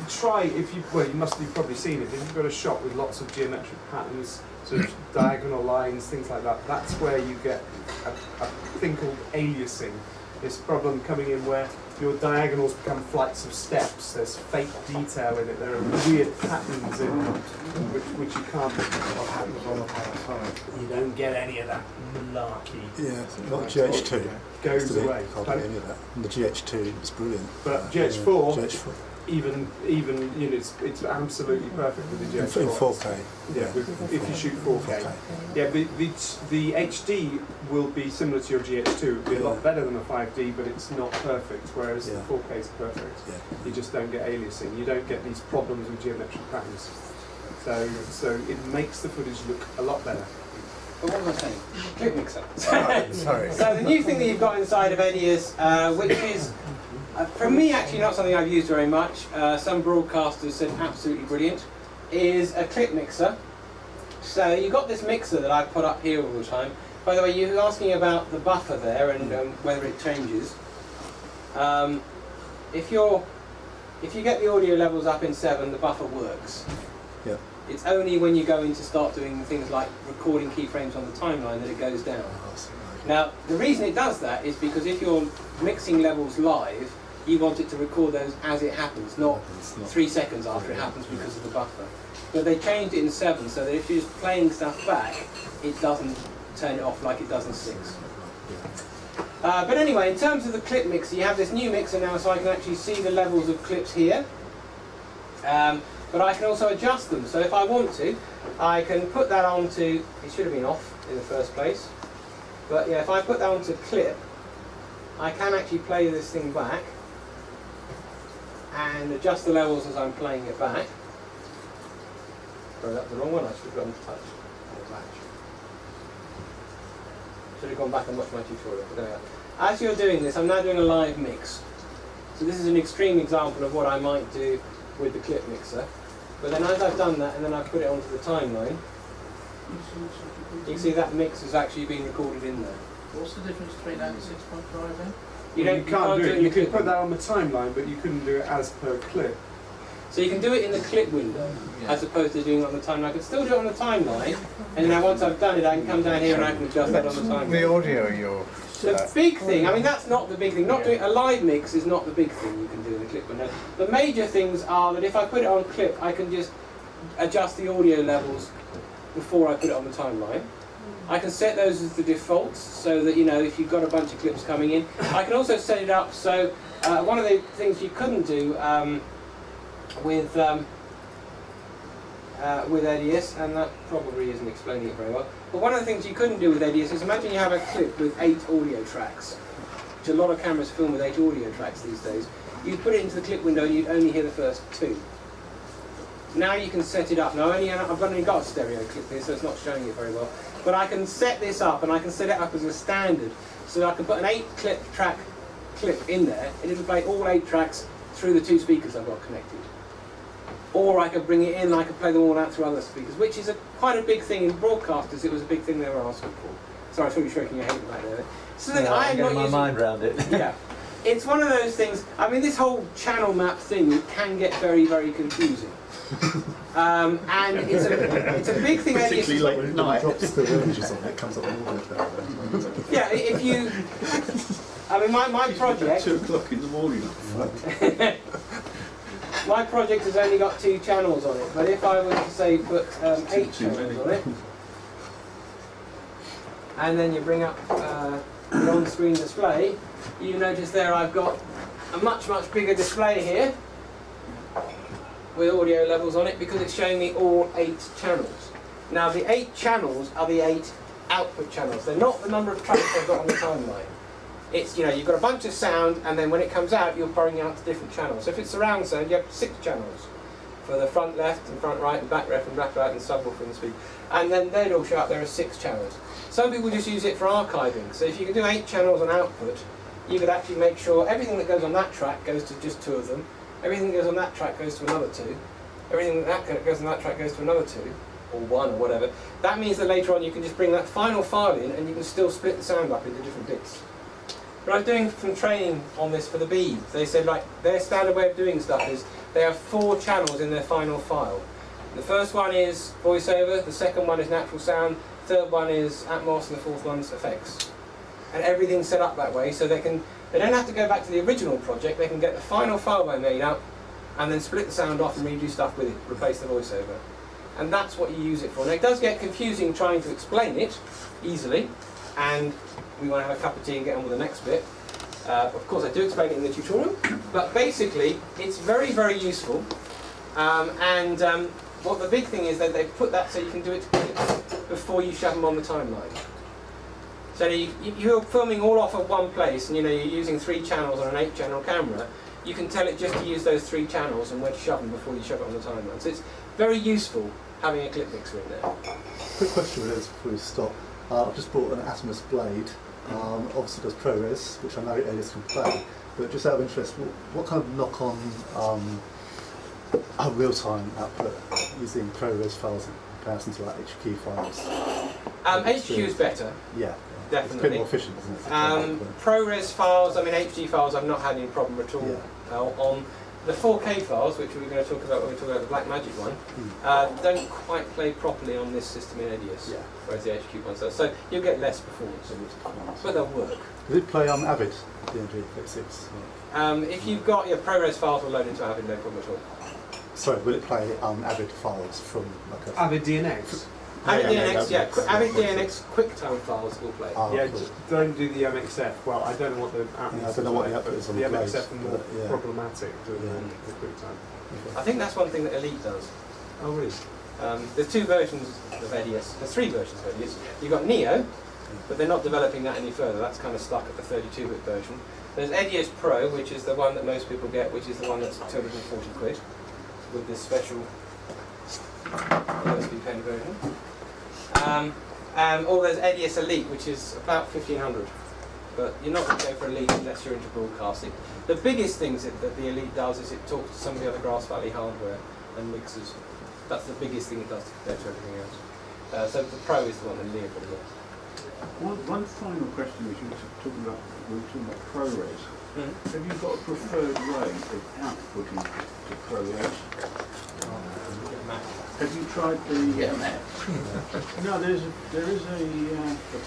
try, if you, well, you've probably seen it, if you've got a shot with lots of geometric patterns, sort of diagonal lines, things like that, that's where you get a thing called aliasing. This problem coming in where your diagonals become flights of steps. There's fake detail in it. There are weird patterns in which you can't. What happens on the Panasonic? You don't get any of that malarkey. Yeah, not GH2. Goes away. Hardly any of that. And the GH2 was brilliant. But GH4. GH4. Even you know, it's absolutely perfect with the GH4. In 4K. Yeah, if you shoot 4K. Yeah, the HD will be similar to your GH2. It'll be a lot better than a 5D, but it's not perfect. Whereas the 4K is perfect. Yeah. You just don't get aliasing. You don't get these problems with geometric patterns. So it makes the footage look a lot better. But what was I saying? Clip mixer. Sorry. So the new thing that you've got inside of Edius, which is for me actually not something I've used very much, some broadcasters said absolutely brilliant, is a clip mixer. So you've got this mixer that I put up here all the time. By the way, you were asking about the buffer there and whether it changes. If you get the audio levels up in 7, the buffer works. Yeah. It's only when you go in to start doing things like recording keyframes on the timeline that it goes down. Now, the reason it does that is because if you're mixing levels live, you want it to record those as it happens, not 3 seconds after it happens because of the buffer. But they changed it in 7 so that if you're just playing stuff back, it doesn't turn it off like it does in 6. But anyway, in terms of the clip mixer, you have this new mixer now so I can actually see the levels of clips here. But I can also adjust them. So if I want to, I can put that onto, it should have been off in the first place. But yeah, if I put that onto clip, I can actually play this thing back and adjust the levels as I'm playing it back. Sorry, that's the wrong one, I should have gone touch or match. Should have gone back and watched my tutorial, but there we are. As you're doing this, I'm now doing a live mix. So this is an extreme example of what I might do with the clip mixer. But then as I've done that and then I've put it onto the timeline, you can see that mix has actually been recorded in there. What's the difference between that and 6.5 then? You can't do it. You can put that on the timeline, but you couldn't do it as per clip. So you can do it in the clip window, as opposed to doing it on the timeline. I can still do it on the timeline, and now once I've done it, I can come down here and I can adjust that on the timeline. The audio you're... The big thing, I mean that's not the big thing, doing a live mix is not the big thing you can do in the clip window. The major things are that if I put it on clip, I can just adjust the audio levels before I put it on the timeline. I can set those as the defaults so that, you know, if you've got a bunch of clips coming in. I can also set it up so, one of the things you couldn't do with Edius, and that probably isn't explaining it very well, but one of the things you couldn't do with Edius is imagine you have a clip with 8 audio tracks, which a lot of cameras film with 8 audio tracks these days. You'd put it into the clip window and you'd only hear the first 2. Now you can set it up. Now I've only got a stereo clip here, so it's not showing it very well. But I can set this up, and I can set it up as a standard, so that I can put an 8-track clip in there, and it'll play all 8 tracks through the 2 speakers I've got connected. Or I could bring it in and I could play them all out through other speakers, which is quite a big thing in broadcasters. It was a big thing they were asking for. Sorry, I saw you shaking your head back there. So no, I'm getting my mind around it. Yeah. It's one of those things, I mean, this whole channel map thing, it can get very, very confusing. And it's a big thing. Particularly late at night. Drops the ranges on it, comes up with all. Yeah, if you... I mean, my project... 2 o'clock in the morning. my project has only got 2 channels on it, but if I was to say put 8 channels on it, and then you bring up the on-screen display, you notice there I've got a much bigger display here with audio levels on it because it's showing me all 8 channels. Now the 8 channels are the 8 output channels. They're not the number of tracks I've got on the timeline. It's, you know, you've got a bunch of sound, and then when it comes out, you're pouring out to different channels. So if it's surround sound, you have 6 channels for the front left and front right and back left and back right and subwoofer and speed. And then they'd all show up there as 6 channels. Some people just use it for archiving. So if you can do 8 channels on output, you could actually make sure everything that goes on that track goes to just 2 of them. Everything that goes on that track goes to another 2. Everything that goes on that track goes to another 2, or 1 or whatever. That means that later on you can just bring that final file in and you can still split the sound up into different bits. But I was doing some training on this for the Bees. They said, like, their standard way of doing stuff is they have 4 channels in their final file. The first one is voiceover, the second one is natural sound, third one is Atmos, and the fourth one's effects. And everything's set up that way so they don't have to go back to the original project, they can get the final file they made up and then split the sound off and redo stuff with it, replace the voiceover. And that's what you use it for. Now it does get confusing trying to explain it easily, and we want to have a cup of tea and get on with the next bit. Of course I do explain it in the tutorial, but basically it's very, very useful. What the big thing is that they've put that so you can do it before you shove them on the timeline. So you're filming all off of one place, and you know you're using 3 channels on an 8-channel camera. You can tell it just to use those 3 channels and where to shove them before you shove it on the timeline. So it's very useful having a clip mixer in there. Quick question with this before we stop. I've just bought an Atmos Blade. Obviously does ProRes, which I know Edius can play. But just out of interest, what kind of knock-on real-time output using ProRes files in comparison to like HQ files? HQ is better. Yeah. Definitely. It's a bit more efficient, isn't it? ProRes files, I mean HD files, I've not had any problem at all. Yeah. On the 4K files, which we're going to talk about when we talk about the Blackmagic one, don't quite play properly on this system in Edius, whereas the HQ ones does. So you'll get less performance, but they'll work. Does it play Avid DMG 36? If you've got your ProRes files will load into Avid, no problem at all. Sorry, will it play Avid files from like a... Avid DNX? Avid DNX, yeah. Avid DNX QuickTime files will play. Yeah, cool. Don't do the MXF. Well, I don't know what the I don't know what the output is on the MXF are more problematic than the QuickTime. I think that's one thing that Elite does. Oh, really? There's 2 versions of Edius. There's 3 versions of Edius. You've got Neo, but they're not developing that any further. That's kind of stuck at the 32-bit version. There's Edius Pro, which is the one that most people get, which is the one that's 240 quid, with this special USB pen version. Or there's Edius Elite, which is about 1500. But you're not going to go for Elite unless you're into broadcasting. The biggest things that the Elite does is it talks to some of the other Grass Valley hardware and mixers. That's the biggest thing it does compared to everything else. So the Pro is the one that Leo probably gets. One final question, which we were talking about ProRes. Have you got a preferred way of outputting to ProRes? Have you tried the... No, there is a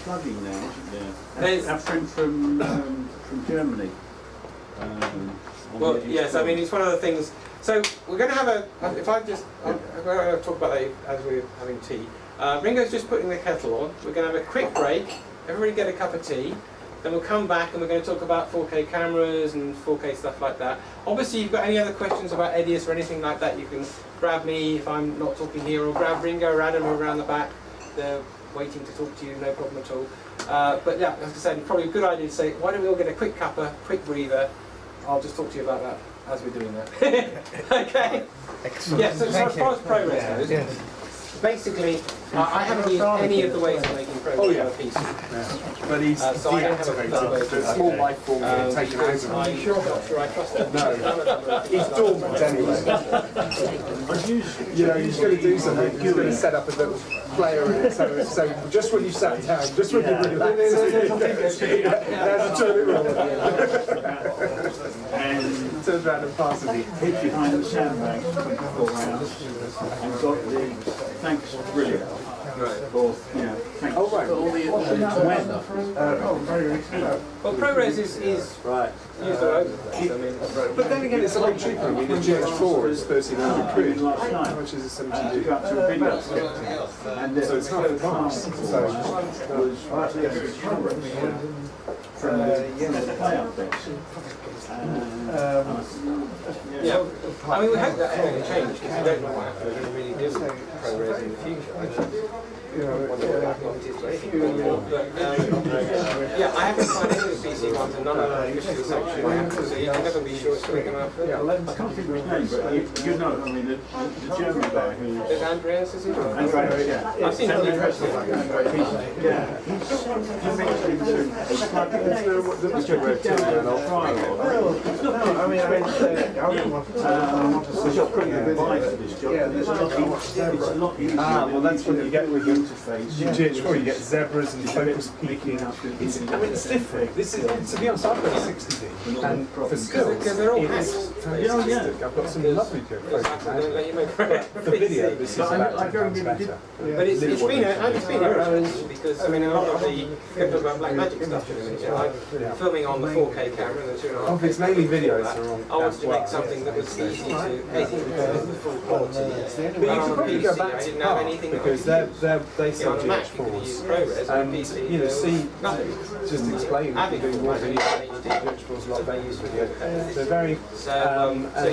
plugin now, isn't there? Our friend from Germany. Well, yes, I mean it's one of the things. So we're going to have a. If I just, I'm going to talk about that as we're having tea. Ringo's just putting the kettle on. We're going to have a quick break. Everybody get a cup of tea. Then we'll come back and we're going to talk about 4K cameras and 4K stuff like that. Obviously, if you've got any other questions about Edius or anything like that, you can grab me if I'm not talking here, or grab Ringo or Adam around the back. They're waiting to talk to you, no problem at all. But yeah, as I said, probably a good idea to say, why don't we all get a quick cuppa, quick breather. I'll just talk to you about that as we're doing that. Okay? Excellent. Yeah, so as far as ProRes goes, basically, I haven't used any of the ways of making ProRes on a PC. But he's so I don't have the small life form taken out of him. I'm not sure I trust him. No. He's dormant anyway. You know, he's going to do something. He's going to set up a little player in it. So just when you sat down, just when you relaxed, there's a turn and turns around and passes it. Hid behind the sandbags for 24 hours and got the thanks, brilliant. Or, you know, thanks. Oh, right. Very recent. Well, ProRes is Right. used all over the place. I mean, But then again, it's a lot cheaper. I mean, the GH4 is 1,300 quid, which is a 70 Got to a video. And so it's half the price. So, from the play up there. yeah. I mean, we hope that everything will change because we don't know what Apple are going to really do with ProRes in the future. Yeah, I haven't found any of the PC ones and none of them are officially sanctioned by Apple, so you can never be sure it's going to come out. I can't think of his name, but you know, I mean, the German guy who... Is Andreas, is he? Andreas, yeah. I've seen him in person. Yeah, he's mentioning the Mr. Red too, and I'll try it. Which I'll probably buy for this job. Yeah, there's a lot easier. Well, that's what you get with the interface. GH4, you get zebras and focus peaking. It's different. This is, to be honest, I've got a 60D, and for stills, they're all it's fantastic. I've got some lovely good focus. For video, this is about 10 times better. But it's been irrelevant because, I mean, a lot of the, you can talk about Blackmagic stuff in a minute, I'm filming on the 4K camera and the 2.5K. Oh, it's mainly videos. I wanted to make something that was easy to the full quality. But you can probably go back to car, because they say GH4s, and you know, see, just explain that you do more video. GH4s a lot better for video. They're very, so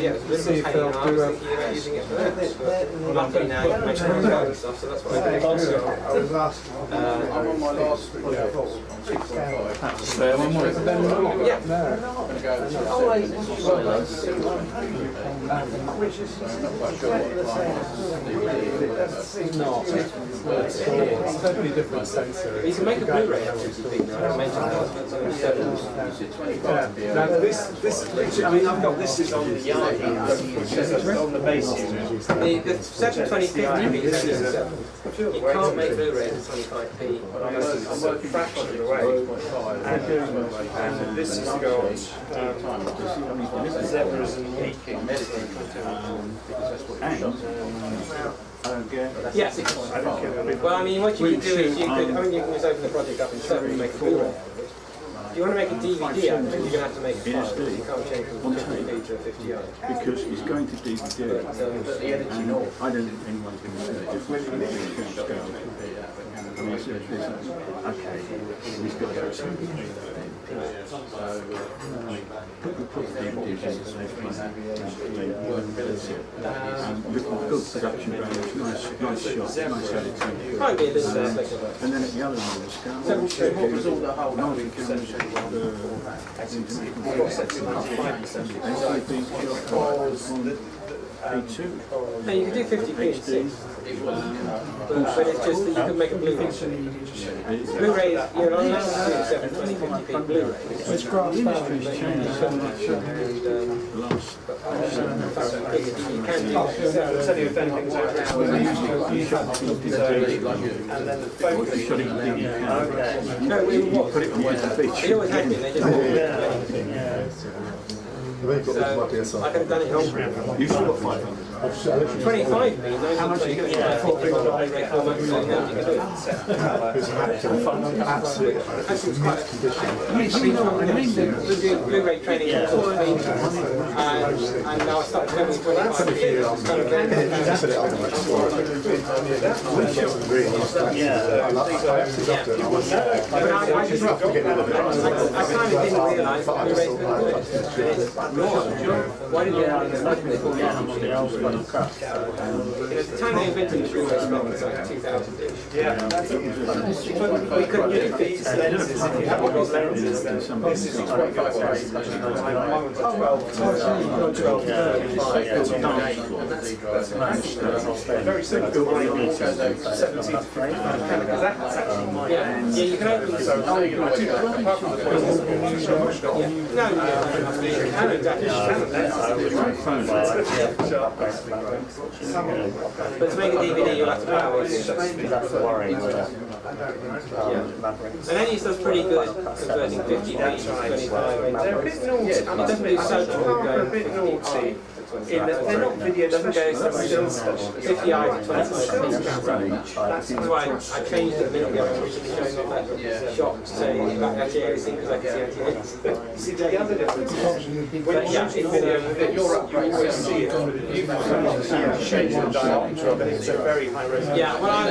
yeah, see if they'll do using it for that. Luckily now you can make and stuff, so that's what I do. I was asked, I'm on my last Spare one more? Yeah. It's a totally different sensor. You can make a Blu-ray out of it. Now this, I mean, I've got this is on the yard, on the base unit. The 720p is you can't make Blu-rays at 25p. I'm working fraction of the way. And this has got zebras and peaking. Yes. Well, I mean, what you can do is you could, I mean, you can just open the project up in 7 and make a Blu-ray. If you want to make a DVD out of it, you're going to have to make a file. You can't change from 50p to 50i. Because it's going to DVD. And I don't think anyone's going to say it. I mean, okay, he's got to go to put the DVDs in the safe place. Looking good production values, nice shot, nice editing. Might be a little bit. And then at the other end of the scale, what was all the whole Marvin cameras, A2. No, you could do 50p and 6. But it's just that you could make a Blu-ray. Blu-ray, you're not allowed to do 720p Blu-ray. It's grass industry's changed so much in the last. You can do certainly with anything And then the focus. You shot it on DVD. No, we put it on the beach. It always has been, they just You've only got this one DSLR. I could have done it in Ultra. You've still got 500. 25 means how much are you going to get? Absolutely. Absolutely. Blu-ray training course and now I started filming 25 years. I kind of didn't realise that Blu-rays could do it. Why did you the time they invented the Blu-ray scroll was like 2000-ish. Yeah. We couldn't use these lenses if you haven't got lenses. This is quite good. Very simple. Yeah, you can open this. But to make a DVD, you'll have to power it. And Edius does pretty good converting 50p to 25. It doesn't do so good going 50p. they're not video specialists, they're still 50i to 20. That's why I changed it a minute ago. I was showing off that shot to say back actually anything because I can see anti-aliasing. See, the other difference is when you're shooting video with this, you always see it. You've changed the diameter of it, it's a very high resolution. Yeah, well,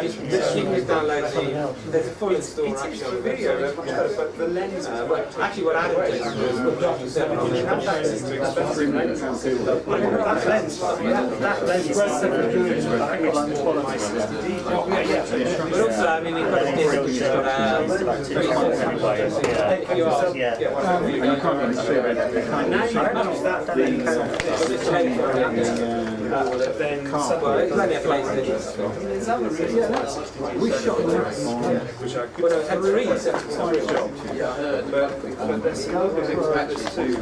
you can just download there's a full install actually on the video. But the lens, actually what Avid did was put Jockey 7 on it. that lens is too expensive. That lens is 700 But also, I mean, you've got a disc which has got we shot which I could have had three separate jobs. But there's some other things too.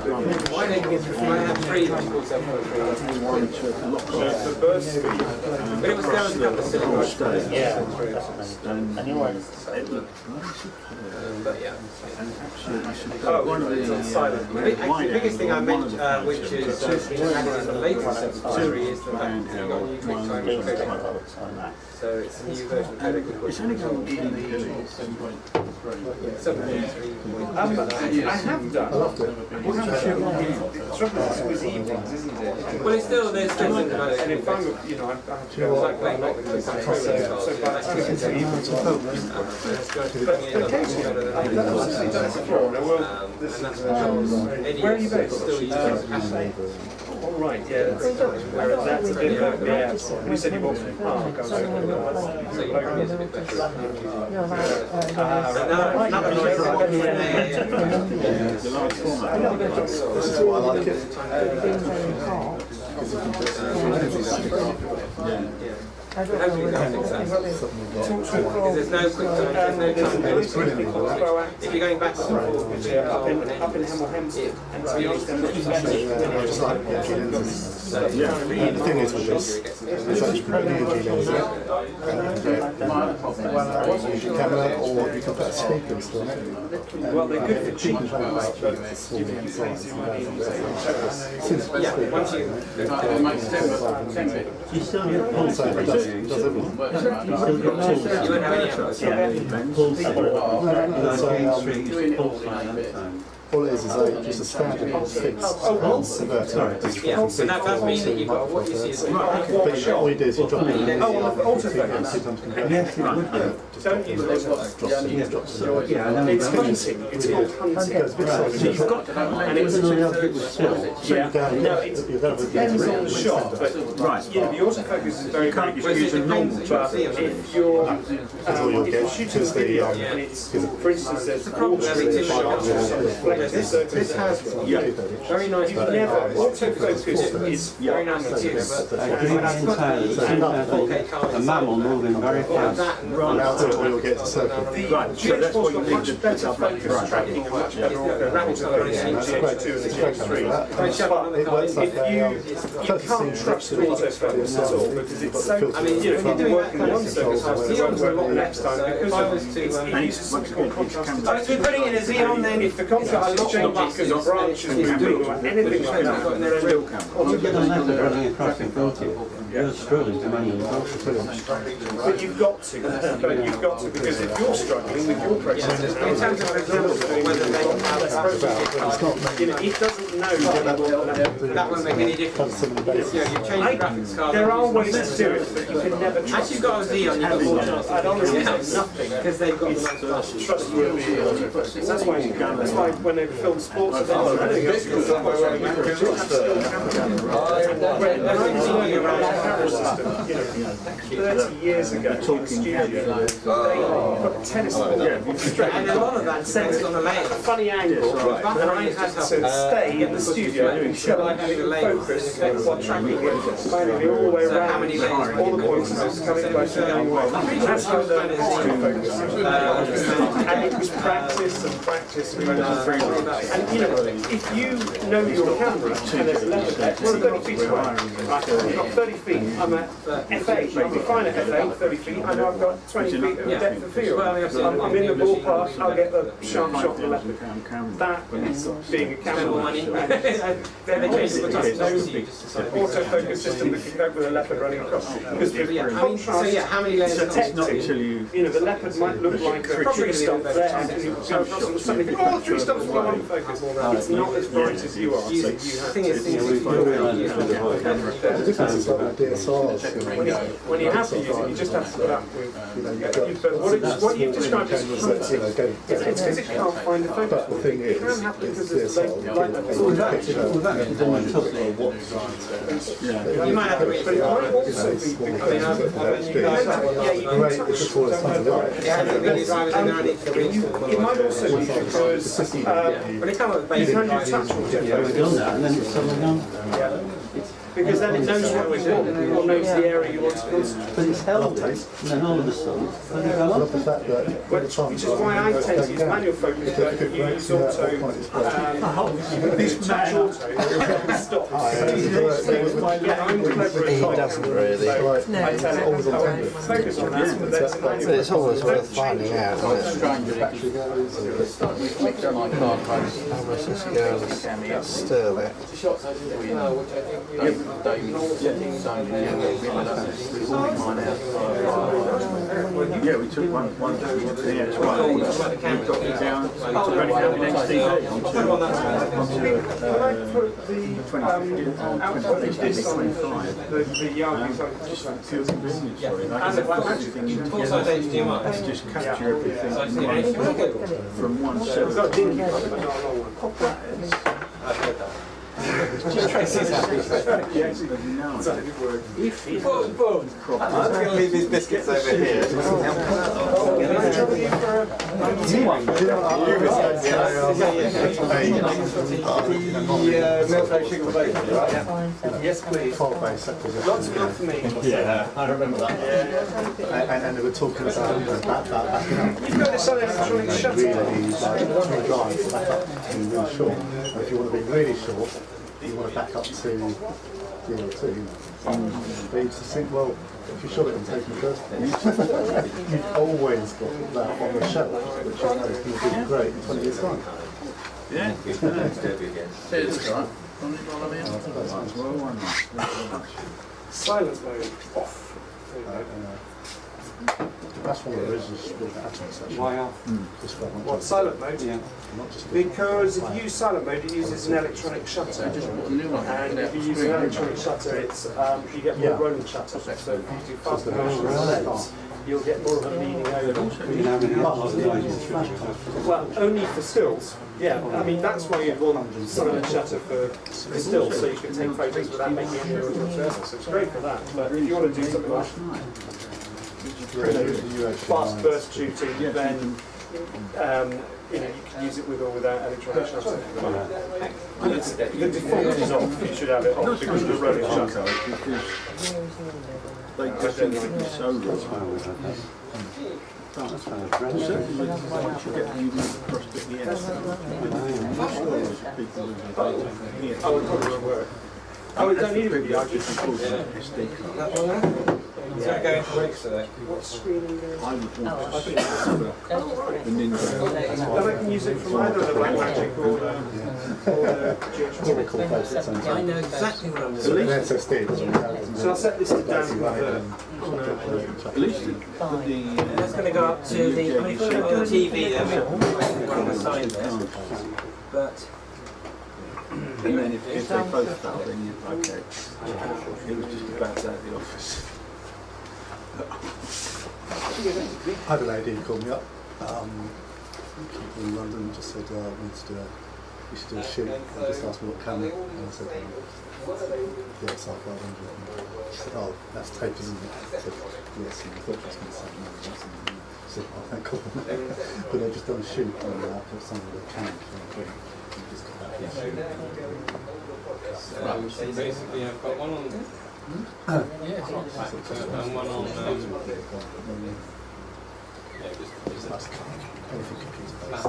Why don't you get I had three which called 7.3. The burst speed. But it was down a couple of cylinders. But yeah. It's silent. The biggest thing I meant, which is added in the latest 7.3 is the fact that you've got new quick time codec. So it's a new version of codec. It's only going to be 7.3. I have done. I loved it. The trouble is, it's always evenings, isn't it? Well, it's still, there's still things about it. And if I'm, you know, I have to go like playing back with the so by the time it's evenings, but occasionally, I've obviously done it before, and I will. Where are you based? Still using All right, yeah. That's a bit of yeah. You said you bought some park. so you can use a bit better. This is why I like it. Hopefully they'll fix that. Because there's no quick time, there's no time. If you're going backwards and forwards between up in Hemel Hempstead, and to be honest, they're not the thing is with this, is that you can put an EOG lens in and get camera, or you can put a speaker install on it. Well, they're good for cheap, but yeah, once you still get pulse. So it does everything. You won't have any outputs. All it is just a standard fixed converter. Yeah, so that does mean that you've got what you see is But all you do is you drop it in. Autofocus. Don't use Autofocus. It's hunting. It's called hunting. You've got to have, and it's no, it's depends on the shot, but you know, the autofocus is very good. But if you're shooting video and it's, for instance, there's water in the shot, this has very nice. Autofocus is very nice material, a mammal moving very fast. Or you'll get to circle. The GH4's got much better focus tracking and much better rapid than the GH2 and the GH3. If you can't trust autofocus at all because it's so. I mean, you know, if you're doing that kind of stuff, it won't work well next time because it uses something called contrast. I was putting in a Xeon then. If the contrast is changing because the branch is moving or anything like that, then Running across in front of you, you're struggling to manage. But you've got to, because if you're struggling with your process, in terms of whether they have you know, it doesn't know that won't make any difference. You know, you change the graphics card. There are ways to do it, but you can never trust. Actually, you've got a Xeon, you've got more chance. I'd honestly say nothing because they've got the trustworthy. That's why when they film sports events, everything else goes that way. You know, 30 years ago, in the studio, they put a tennis ball straight and a lot of that sensed on the layer. funny angle, and I had to stay in the studio doing show and focus while tracking it manually all the way around. All the points are coming by going away. That's how the focus. And it was practice and practice and practice. And you know, if you know your camera and there's level there, well, 30 feet away. I've got 30 feet. I'm at f2 F8, I'll be fine at F8, 30 feet, I know I've got 20 feet of depth of field. I'm in the ballpark, I'll get the sharp shot of the leopard. That is being a cameraman. Autofocus system that can cope with a leopard running across. Because with contrast, how many layers detecting, you know, the leopard might look like a tree stump there, and you suddenly go, oh, 3 stumps fly on focus. It's not as bright as you are. So you have The difference is like with DSLRs. when you have to use it, you just have to put up with. What you've described as it's because it can't find the focus. But the thing is, because DSLR, You might have to read, but it might also be because it might also be because when it comes with you can do touch because then it knows what you want, or knows the area you want to concentrate. But it's held it, and then all of a sudden, which is why I tend to use manual focus, but you use auto. This touch auto stops. I'm clever at He doesn't really. focus on that, but that's manual. It's always worth finding out, isn't it? How much this goes? Sterling. Yeah, we took one down, full-size HDMI. just capture everything from one set. Tracy's happy. I'm going to leave these biscuits over here. Yes, please. Lots of good for me. Yeah, I remember that. And they were talking about backing up. You've got this electronic shutter. Really, like, drive to back up to really short. And if you want to be really short, you want to back up to DL2. But you just think, well, if you shot it on tape in the first place, you've always got that on the shelf, which is going to be great in 20 years' time. Yeah. Silence mode off. That's one of the reasons with the Atmos actually. Why off? What, silent mode? Yeah. Because if you use silent mode, it uses an electronic shutter. And if you use an electronic shutter, it's you get more rolling shutter. So if you do faster motion, you'll get more of a leaning over. Well, only for stills. Yeah, I mean that's why you'd want silent shutter for stills, so you can take photos without making any noise whatsoever. So it's great for that. But if you want to do something like fast burst shooting, then you can use it with or without electronic shutter. The default is off. You should have it off because of the rolling shutter. They just think it's so good. Once you get the across at the end, Oh, it probably won't work. Oh, it don't need to be. I just SD card. Is that going to work today? What screen are you going to? I would want to see the Ninja. Then I can use it from either the Blackmagic or the GH4. I know exactly what I'm So doing. an SSD doesn't have. So I'll set this to down convert. At least That's going to go up to the, I mean, if we're on the TV then we're on the side there. But and then if they both fell, then you okay. It was just about that at the office. I had an AD call me up in London and just said, we should do a shoot. And just asked me what camera. And I said, DSLR 500. She said, oh, that's tape, isn't it? I said, yes. And I thought she was going to say, no, that's not. She said, oh, thank God. But they've just done a shoot and I put some of the cameras on the green. Just got that so basically I've got one on and one on anything computer based.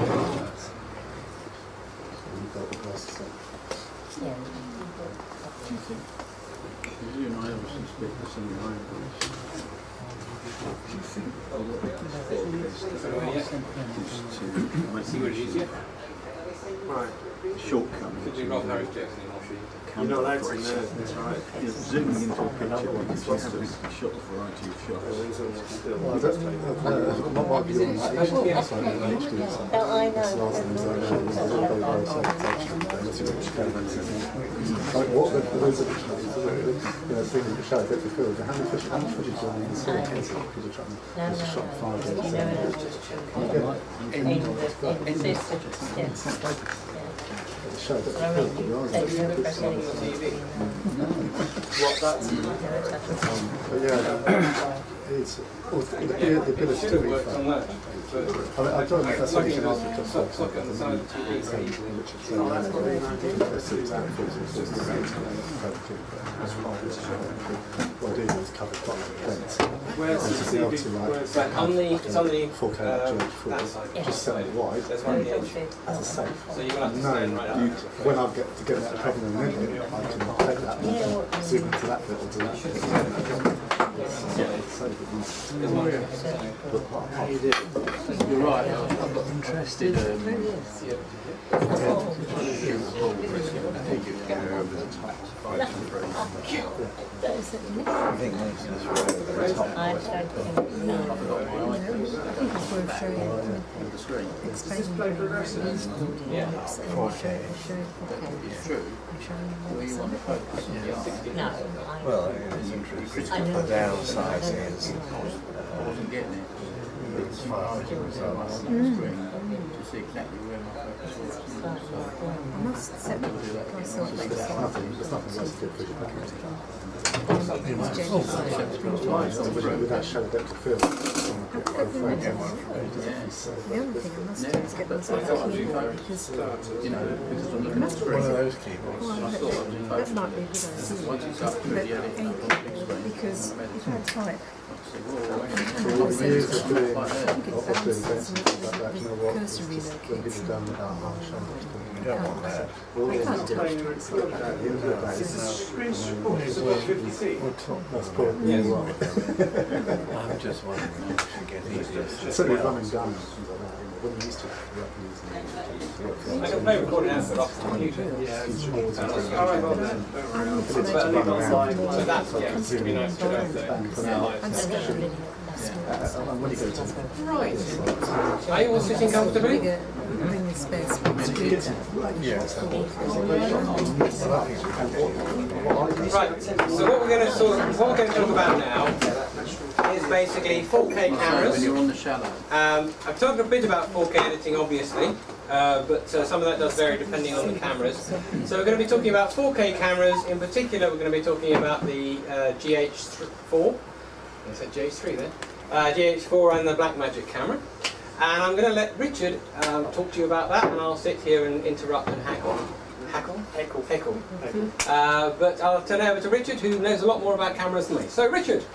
You've got the costs. Do you think? You and I ever since witness in your own voice. See what it is, yeah? Right. Shortcomings. You're not very Jackson. You're not allowed to know, that's right. You're zooming into a picture because you haven't shot a variety of shots. Well, I don't know. What might be on that HD side of HD side. Oh, I know. That's the last things I know. There's a very, very certain what there is a thing in the show, depth of field. How much footage do I need to see? Because you're trying to shot 5 days. Show depth of field. What that's But yeah, it's the ability to be fun. I mean, I don't know if that's something you can ask for just like on the side of the TV. What I do is cover quite a events. Where's the TV? It's on the 4K GH4, just set it wide There's one on the edge. as a safe. So you're going to have to stand right up. When I get to get that cover in a minute, I can take that and zoom into that bit or do that bit. You're right, I'm not interested. Well, it's interesting. The downside is I wasn't getting it. it's far To see exactly where my focus was. I must set myself There's nothing worse than good with that shallow depth of field. The other thing I must do is get myself a keyboard because You know, because on the must screen. one of those keyboards. that might be a good idea. Once it's up to But the edit, a keyboard, because if I type, So what we use is doing events and stuff like that, you know what, it's cursor just when people relocates. down the down on the shoulder. You don't want that. All I the can't do it. That's cool. Yes. I'm just wondering if we should get easier. Certainly running gun and things like that. When you used to using I can play recording out off the computer. yeah, it's So that's, yeah, it's going to be nice to go. when you go to Right. Are you all sitting comfortably? Bring the space. Right. So what we're going to talk about now is basically 4K cameras. When you're on the shallow. I've talked a bit about 4K editing, obviously, but some of that does vary depending on the cameras. So we're going to be talking about 4K cameras. In particular, we're going to be talking about the GH4. I said GH3 there. GH4 and the Blackmagic camera. And I'm going to let Richard talk to you about that, and I'll sit here and interrupt and heckle. But I'll turn it over to Richard, who knows a lot more about cameras than me. So, Richard.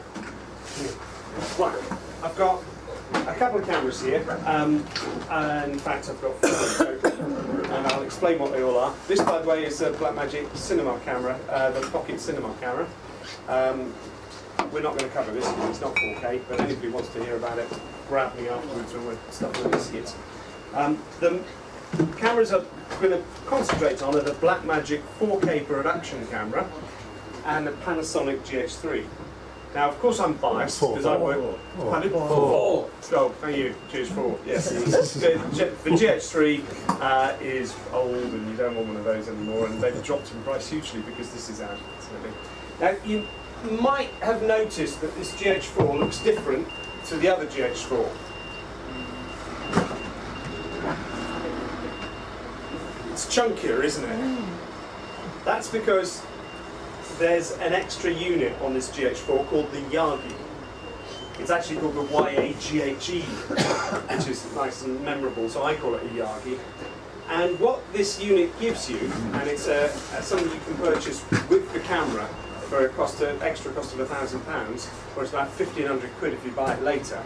Right, I've got a couple of cameras here, and in fact I've got 4 open, and I'll explain what they all are. This, by the way, is a Blackmagic cinema camera, the pocket cinema camera. We're not going to cover this because it's not 4K, but anybody wants to hear about it, grab me afterwards when we're stuck with biscuits. The cameras I'm going to concentrate on are the Blackmagic 4K production camera and the Panasonic GH3. Now, of course, I'm biased because I work. Pardon? 4. Oh, thank you. GH4. Yes. The GH3 is old, and you don't want one of those anymore. And they've dropped in price hugely because this is out. Now, you might have noticed that this GH4 looks different to the other GH4. It's chunkier, isn't it? That's because there's an extra unit on this GH4 called the Yagi. It's actually called the YAGHE, which is nice and memorable, so I call it a Yagi. And what this unit gives you, and it's something you can purchase with the camera for extra cost of £1,000, or it's about 1,500 quid if you buy it later,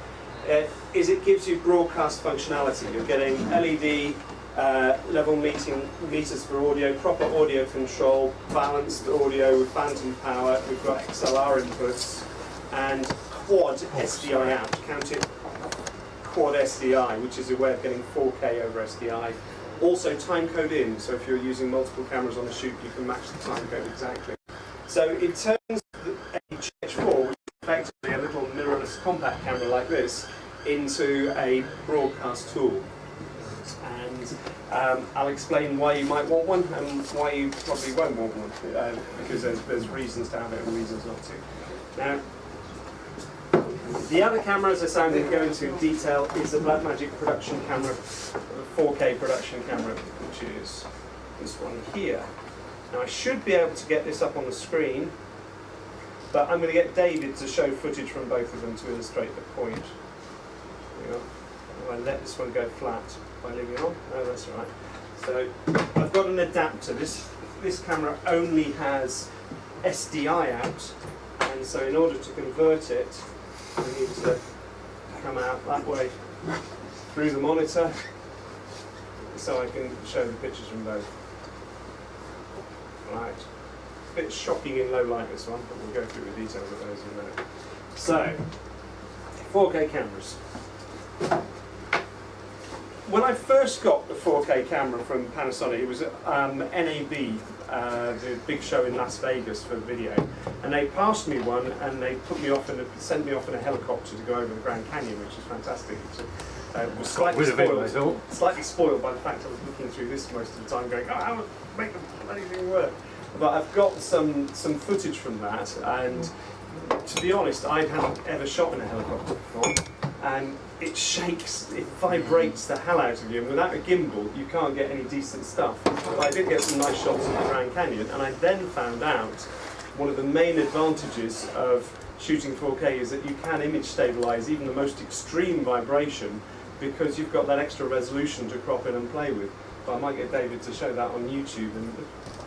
is it gives you broadcast functionality. You're getting LED level meters for audio, proper audio control, balanced audio with phantom power. We've got XLR inputs and quad SDI out. Count it, quad SDI, which is a way of getting 4K over SDI. Also time code in, so if you're using multiple cameras on the shoot, you can match the time code exactly. So it turns a GH4, which is effectively a little mirrorless compact camera like this, into a broadcast tool. And I'll explain why you might want one and why you probably won't want one, because there's reasons to have it and reasons not to. Now, the other camera, as I say, I'm going to go into detail, is the Blackmagic production camera, the 4K production camera, which is this one here. Now I should be able to get this up on the screen, but I'm going to get David to show footage from both of them to illustrate the point. Hang on. I let this one go flat by leaving it on. No, that's all right. So I've got an adapter. This camera only has SDI out, and so in order to convert it, I need to come out that way through the monitor, so I can show the pictures from both. Right. A bit shocking in low light, this one, but we'll go through the details of those in a minute. So, 4K cameras. When I first got the 4K camera from Panasonic, it was at NAB, the big show in Las Vegas for video, and they passed me one and they put me off sent me off in a helicopter to go over the Grand Canyon, which is fantastic. Was slightly spoiled by the fact I was looking through this most of the time, going, "Oh, how would make the bloody thing work?" But I've got some footage from that, and to be honest, I hadn't ever shot in a helicopter before, and it shakes, it vibrates the hell out of you, and without a gimbal you can't get any decent stuff. But I did get some nice shots of the Grand Canyon, and I then found out one of the main advantages of shooting 4K is that you can image stabilize even the most extreme vibration, because you've got that extra resolution to crop in and play with. But I might get David to show that on YouTube, and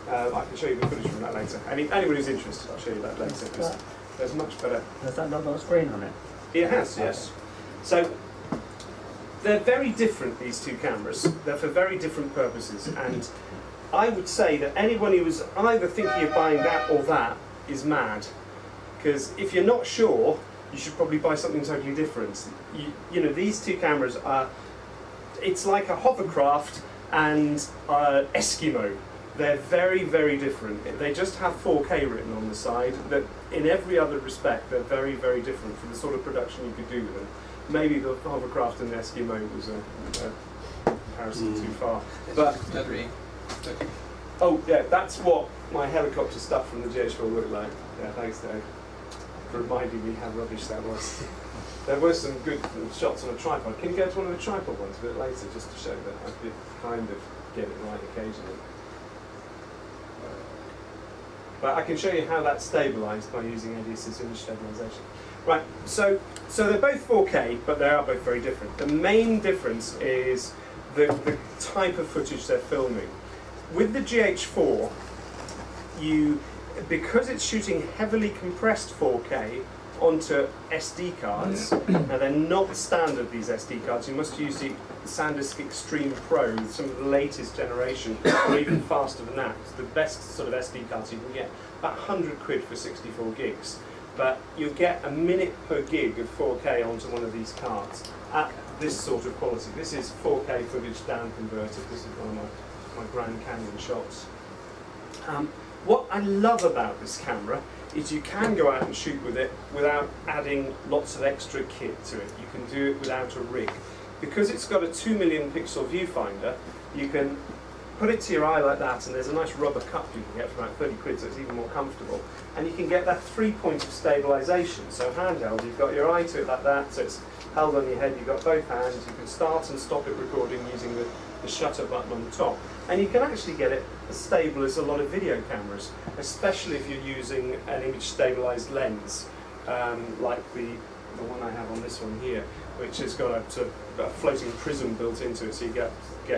I can show you the footage from that later. Anyone who's interested, I'll show you that later, because there's much better. Has that not got a screen on it? It has, yes. So they're very different, these two cameras. They're for very different purposes, and I would say that anyone who is either thinking of buying that or that is mad, because if you're not sure, you should probably buy something totally different. You know, these two cameras are, it's like a hovercraft and Eskimo. They're very, very different. They just have 4K written on the side, that in every other respect they're very, very different for the sort of production you could do with them. Maybe the hovercraft and the Eskimo was a comparison too far. But oh yeah, that's what my helicopter stuff from the GH4 looked like. Yeah, thanks Dave for reminding me how rubbish that was. There were some good shots on a tripod. Can you go to one of the tripod ones a bit later, just to show that I could kind of get it right occasionally? But I can show you how that's stabilised by using Edius's image stabilisation. Right, so they're both 4K, but they are both very different. The main difference is the type of footage they're filming. With the GH4, because it's shooting heavily compressed 4K onto SD cards, now they're not standard, these SD cards, you must use the SanDisk Extreme Pro, some of the latest generation, or even faster than that. It's the best sort of SD cards you can get, about 100 quid for 64 gigs. But you'll get a minute per gig of 4K onto one of these cards at this sort of quality. This is 4K footage down converted. This is one of my Grand Canyon shots. What I love about this camera is you can go out and shoot with it without adding lots of extra kit to it. You can do it without a rig. Because it's got a 2 million pixel viewfinder, you can put it to your eye like that, and there's a nice rubber cup you can get for about 30 quid, so it's even more comfortable. And you can get that 3-point of stabilisation. So handheld, you've got your eye to it like that, so it's held on your head, you've got both hands, you can start and stop it recording using the shutter button on the top. And you can actually get it as stable as a lot of video cameras, especially if you're using an image stabilised lens, like the one I have on this one here, which has got a floating prism built into it, so you get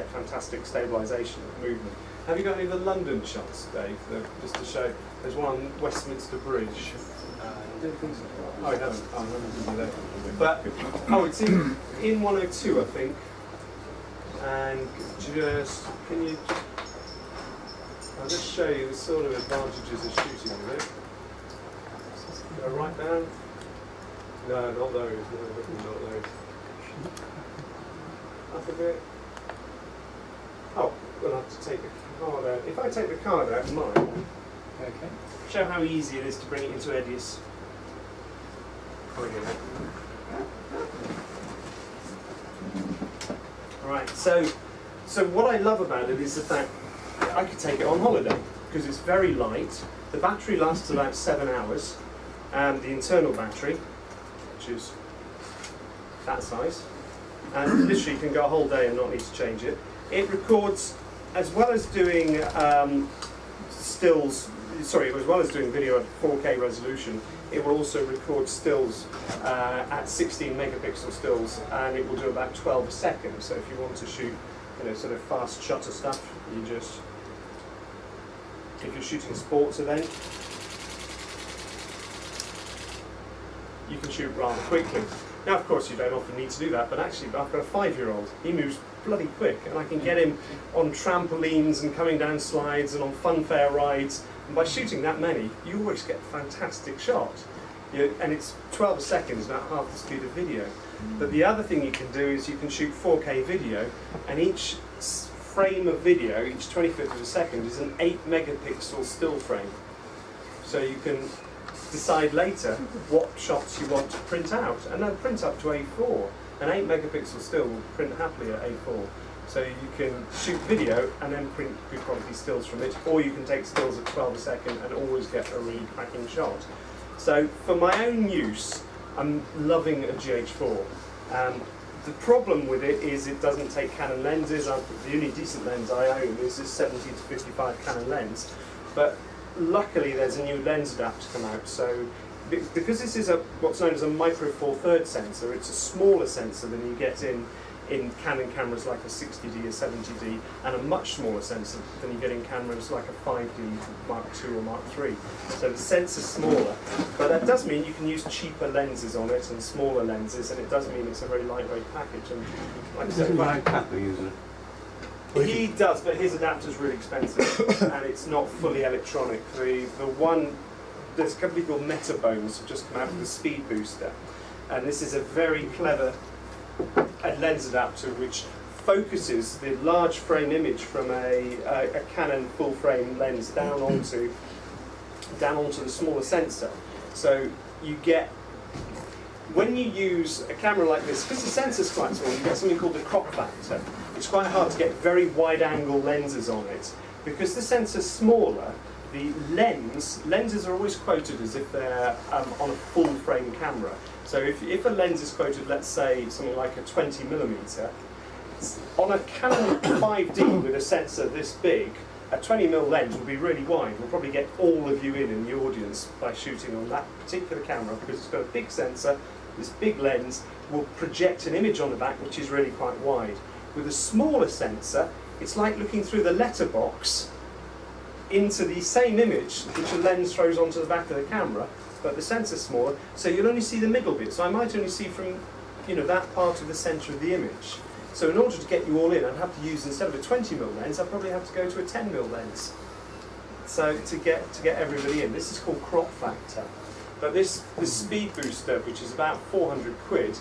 fantastic stabilisation of movement. Have you got any of the London shots, Dave? Just to show, there's one on Westminster Bridge. I don't think so. Oh, it hasn't. Oh, but it's in 102, I think. and can you I'll just show you the sort of advantages of shooting with it. Go right down. No, not those. No, not those. Up a bit. Oh, we'll have to take the card out. If I take the card out, mine. Okay. Show how easy it is to bring it into Edius. Right, so what I love about it is the fact that I could take it on holiday because it's very light. The battery lasts about 7 hours, and the internal battery, which is that size, and literally you can go a whole day and not need to change it. It records, as well as doing as well as doing video at 4K resolution, it will also record stills at 16 megapixel stills, and it will do about 12 a second. So if you want to shoot, sort of fast shutter stuff, you just, if you're shooting a sports event, you can shoot rather quickly. Now, of course, you don't often need to do that, but actually, I've got a 5-year-old. He moves bloody quick, and I can get him on trampolines and coming down slides and on funfair rides. And by shooting that many, you always get a fantastic shot. And it's 12 a second is about half the speed of video. But the other thing you can do is you can shoot 4K video, and each frame of video, each 25th of a second, is an 8 megapixel still frame. So you can decide later what shots you want to print out, and they'll print up to A4. An 8 megapixel still will print happily at A4. So you can shoot video and then print good quality stills from it, or you can take stills at 12 a second and always get a really cracking shot. So for my own use, I'm loving a GH4. The problem with it is it doesn't take Canon lenses. The only decent lens I own is this 70-55 Canon lens, but luckily there's a new lens adapter come out. So because this is what's known as a micro four thirds sensor, it's a smaller sensor than you get in Canon cameras like a 60D or 70D, and a much smaller sensor than you get in cameras like a 5D Mark II or Mark III. So the sensor's smaller, but that does mean you can use cheaper lenses on it and smaller lenses, and it does mean it's a very lightweight package. And like I said, Papa use it? he does, but his adapter's really expensive, and it's not fully electronic. There's a company called Metabones who've just come out with a speed booster, and this is a very clever lens adapter which focuses the large frame image from a Canon full frame lens down onto the smaller sensor. So you get, when you use a camera like this, because the sensor's quite small, you get something called the crop factor. It's quite hard to get very wide angle lenses on it. Because the sensor's smaller, the lenses are always quoted as if they're on a full frame camera. So if a lens is quoted, let's say something like a 20mm, on a Canon 5D with a sensor this big, a 20mm lens will be really wide. We'll probably get all of you in the audience by shooting on that particular camera, because it's got a big sensor. This big lens will project an image on the back which is really quite wide. With a smaller sensor, it's like looking through the letterbox into the same image which a lens throws onto the back of the camera, but the sensor's smaller, so you'll only see the middle bit. So I might only see from that part of the centre of the image. So in order to get you all in, I'd have to use, instead of a 20mm lens, I'd probably have to go to a 10mm lens. So to get everybody in, this is called crop factor. But this speed booster, which is about 400 quid,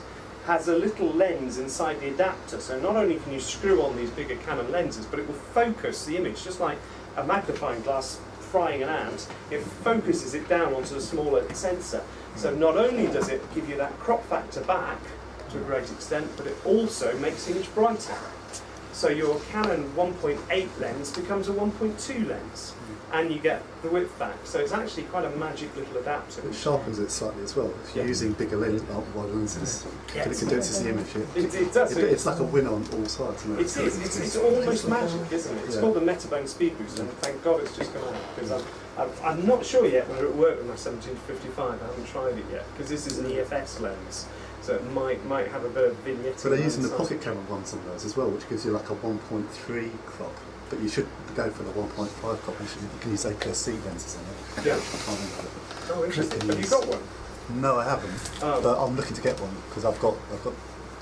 has a little lens inside the adapter. So not only can you screw on these bigger Canon lenses, but it will focus the image, just like a magnifying glass frying an ant. It focuses it down onto a smaller sensor. So not only does it give you that crop factor back to a great extent, but it also makes the image brighter. So your Canon 1.8 lens becomes a 1.2 lens, and you get the width back. So it's actually quite a magic little adapter. It sharpens it slightly as well. If you're using bigger wider lenses, it condenses the image. It does. It's like a win on all sides, isn't it? It's almost magic, isn't it? It's called the Metabone Speed Booster, and thank God it's just come out, because I'm not sure yet whether it worked with my 17-55. I haven't tried it yet, because this is an EFS lens. So it might have a bit of vignette. But they're using the pocket camera ones on those as well, which gives you like a 1.3 crop. But you should go for the 1.5 crop. You can use APS-C lenses on it. Yeah. I can't remember. Oh, interesting. Have you got one? No, I haven't. But I'm looking to get one because I've got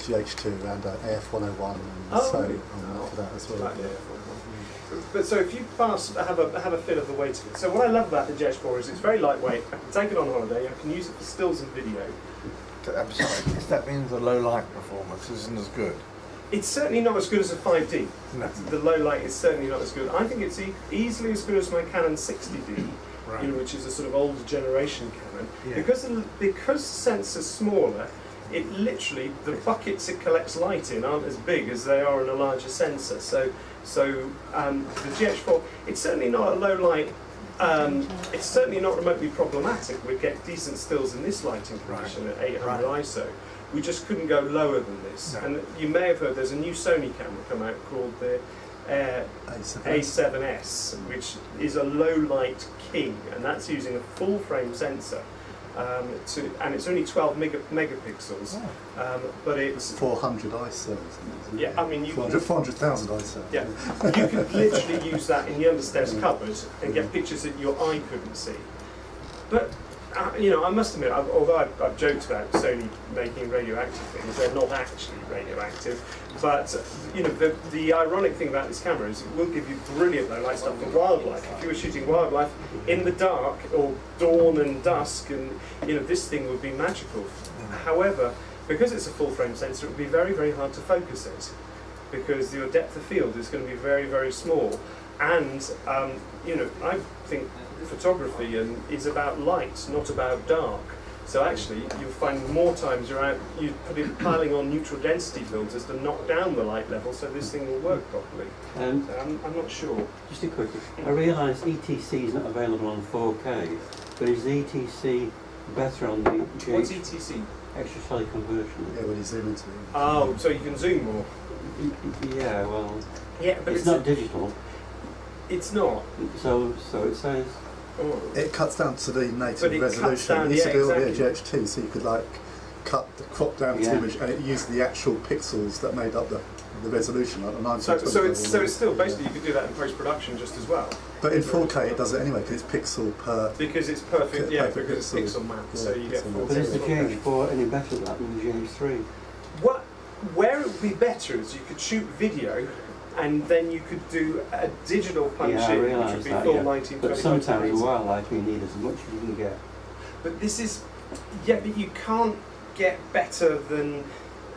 GH2 and AF101, and Oh, so really? for that as well. But so if you have a feel of the weight of it. So what I love about the GH4 is it's very lightweight. I can take it on holiday. I can use it for stills and video. I'm sorry, does that mean the low light performance isn't as good? It's certainly not as good as a 5D. No. The low light is certainly not as good. I think it's easily as good as my Canon 60D, Right. you know, which is a sort of older generation Canon. Yeah. Because the sensor's smaller, it literally, the buckets it collects light in aren't as big as they are in a larger sensor. So the GH4, it's certainly not a low light. It's certainly not remotely problematic. We'd get decent stills in this lighting condition at 800 ISO. We just couldn't go lower than this. No. And you may have heard there's a new Sony camera come out called the A7S, which is a low light king, and that's using a full frame sensor. And it's only 12 megapixels, but it's 400 ISO. Isn't it? Yeah, I mean, you 400,000 ISO. Yeah, you could literally use that in the understairs cupboard and get pictures that your eye couldn't see. But you know, I must admit, although I've joked about Sony making radioactive things, they're not actually radioactive. But you know, the ironic thing about this camera is it will give you brilliant low light stuff for wildlife. If you were shooting wildlife in the dark or dawn and dusk, and you know, this thing would be magical. However, because it's a full frame sensor, it would be very, very hard to focus it, because your depth of field is going to be very, very small. And you know, I think photography is about light, not about dark. So actually, you'll find more times you're piling on neutral density filters to knock down the light level, so this thing will work properly. So I'm not sure. Just a quick. I realise ETC is not available on 4K, but is the ETC better on the GH4? What's ETC? Extra solid conversion. Yeah, when you zoom into it. Oh, so you can zoom more. Yeah, well. Yeah, but it's not digital. It's not. So it says. Oh. It cuts down to the native resolution. Down, it used to be exactly. a GH2, so you could like crop down the image, and it used the actual pixels that made up the resolution. Like the so it's still basically you could do that in post production just as well. But in 4K it does it anyway because it's pixel per. Because it's perfect, yeah, perfect because it's pixel mapped, so you get 4K. But is the GH4 any better than that than the GH3? Where it would be better is you could shoot video, and then you could do a digital punch in, which would be full 1920. But sometimes with wildlife you need as much as you can get. But this is, yeah, but you can't get better than,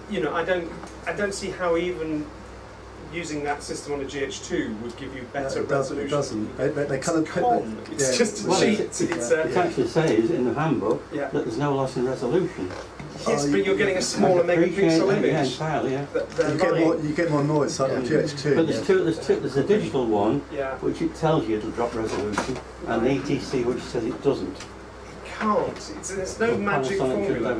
you know, I don't see how even using that system on a GH2 would give you better resolution. It doesn't. They kind of. It's just a cheat. It actually says in the handbook that there's no loss in resolution. Yes, but you're getting a smaller megapixel image. Yeah, entirely, yeah. You get more noise, like on GH2. But there's a digital one, which it tells you it'll drop resolution, and the ETC which says it doesn't. It can't. There's no magic formula.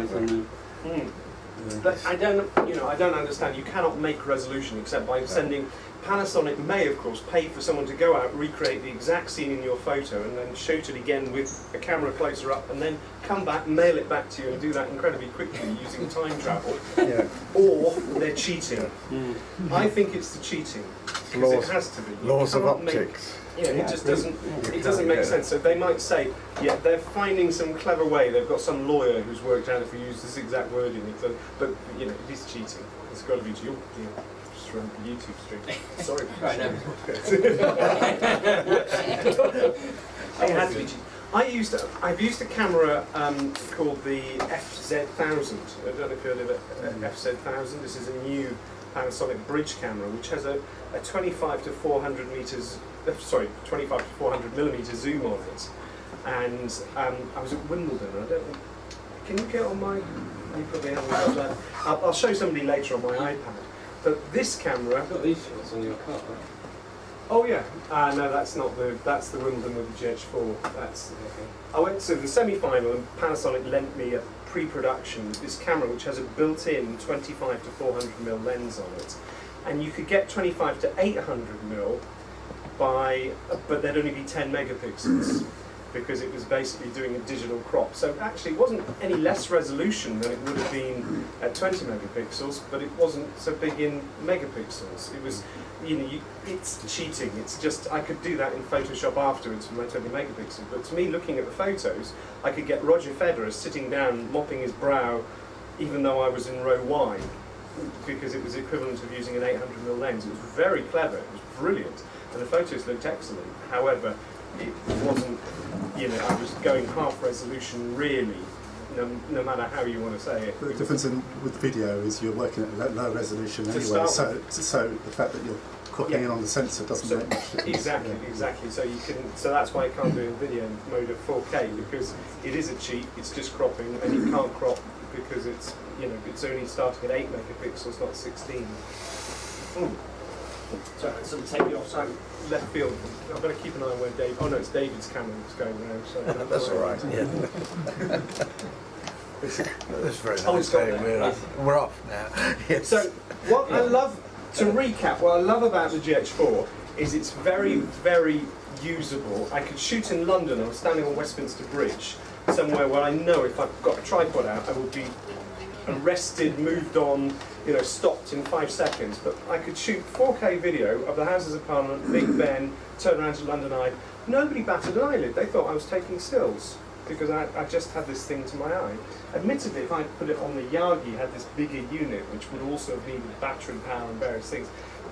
But I don't understand. You cannot make resolution except by sending. Panasonic may, of course, pay for someone to go out, recreate the exact scene in your photo, and then shoot it again with a camera closer up, and then come back, mail it back to you, and do that incredibly quickly using time travel. Or they're cheating. I think it's the cheating, because it has to be. Laws of optics. It just doesn't. It doesn't make sense. So they might say, yeah, they're finding some clever way. They've got some lawyer who's worked out if we use this exact word in it. But you know, it is cheating. It's got to be cheating. Just run the YouTube stream. Sorry. Right now. It has to be cheating. I've used a camera called the FZ1000. I don't know if you've heard of it. FZ1000. This is a new Panasonic bridge camera, which has a 25 to 400 meters. 25 to 400 millimeter zoom on it. And I was at Wimbledon. I don't know. Can you get on my? You probably haven't got that. I'll show somebody later on my iPad. But this camera. I've got these shots on your car. Right? Oh yeah. No, that's not the. That's the Wimbledon with the GH4. That's. Okay. I went to the semi-final and Panasonic lent me a pre-production this camera which has a built-in 25 to 400mm lens on it, and you could get 25 to 800mm but there'd only be 10 megapixels because it was basically doing a digital crop. So actually it wasn't any less resolution than it would have been at 20 megapixels, but it wasn't so big in megapixels. It was, you know, it's cheating. It's just, I could do that in Photoshop afterwards with my 20 megapixels, but to me, looking at the photos, I could get Roger Federer sitting down, mopping his brow, even though I was in row Y. because it was equivalent of using an 800mm lens. It was very clever, it was brilliant, and the photos looked excellent. However, it wasn't, you know, I was going half resolution really, no matter how you want to say it. The difference with video is you're working at low resolution anyway, so the fact that you're cropping in on the sensor doesn't make much difference. Exactly. So you can. So that's why you can't do it in video mode at 4K, because it is a cheat. It's just cropping, and you can't crop because it's, you know, it's only starting at 8 megapixels, not 16. So I'm taking off side left field. I've got to keep an eye on where Dave. Oh no, it's David's camera that's going round. So that's all right. Yeah. That's very nice. We're off now. Yes. So what I love, to recap, what I love about the GH4 is it's very, very usable. I could shoot in London. I was standing on Westminster Bridge, somewhere where I know if I've got a tripod out, I will be arrested, moved on, you know, stopped in 5 seconds. But I could shoot 4K video of the Houses of Parliament, Big Ben, turn around to London Eye. Nobody batted an eyelid. They thought I was taking stills, because I just had this thing to my eye. Admittedly, if I put it on the Yagi, had this bigger unit, which would also have needed battery power and various things,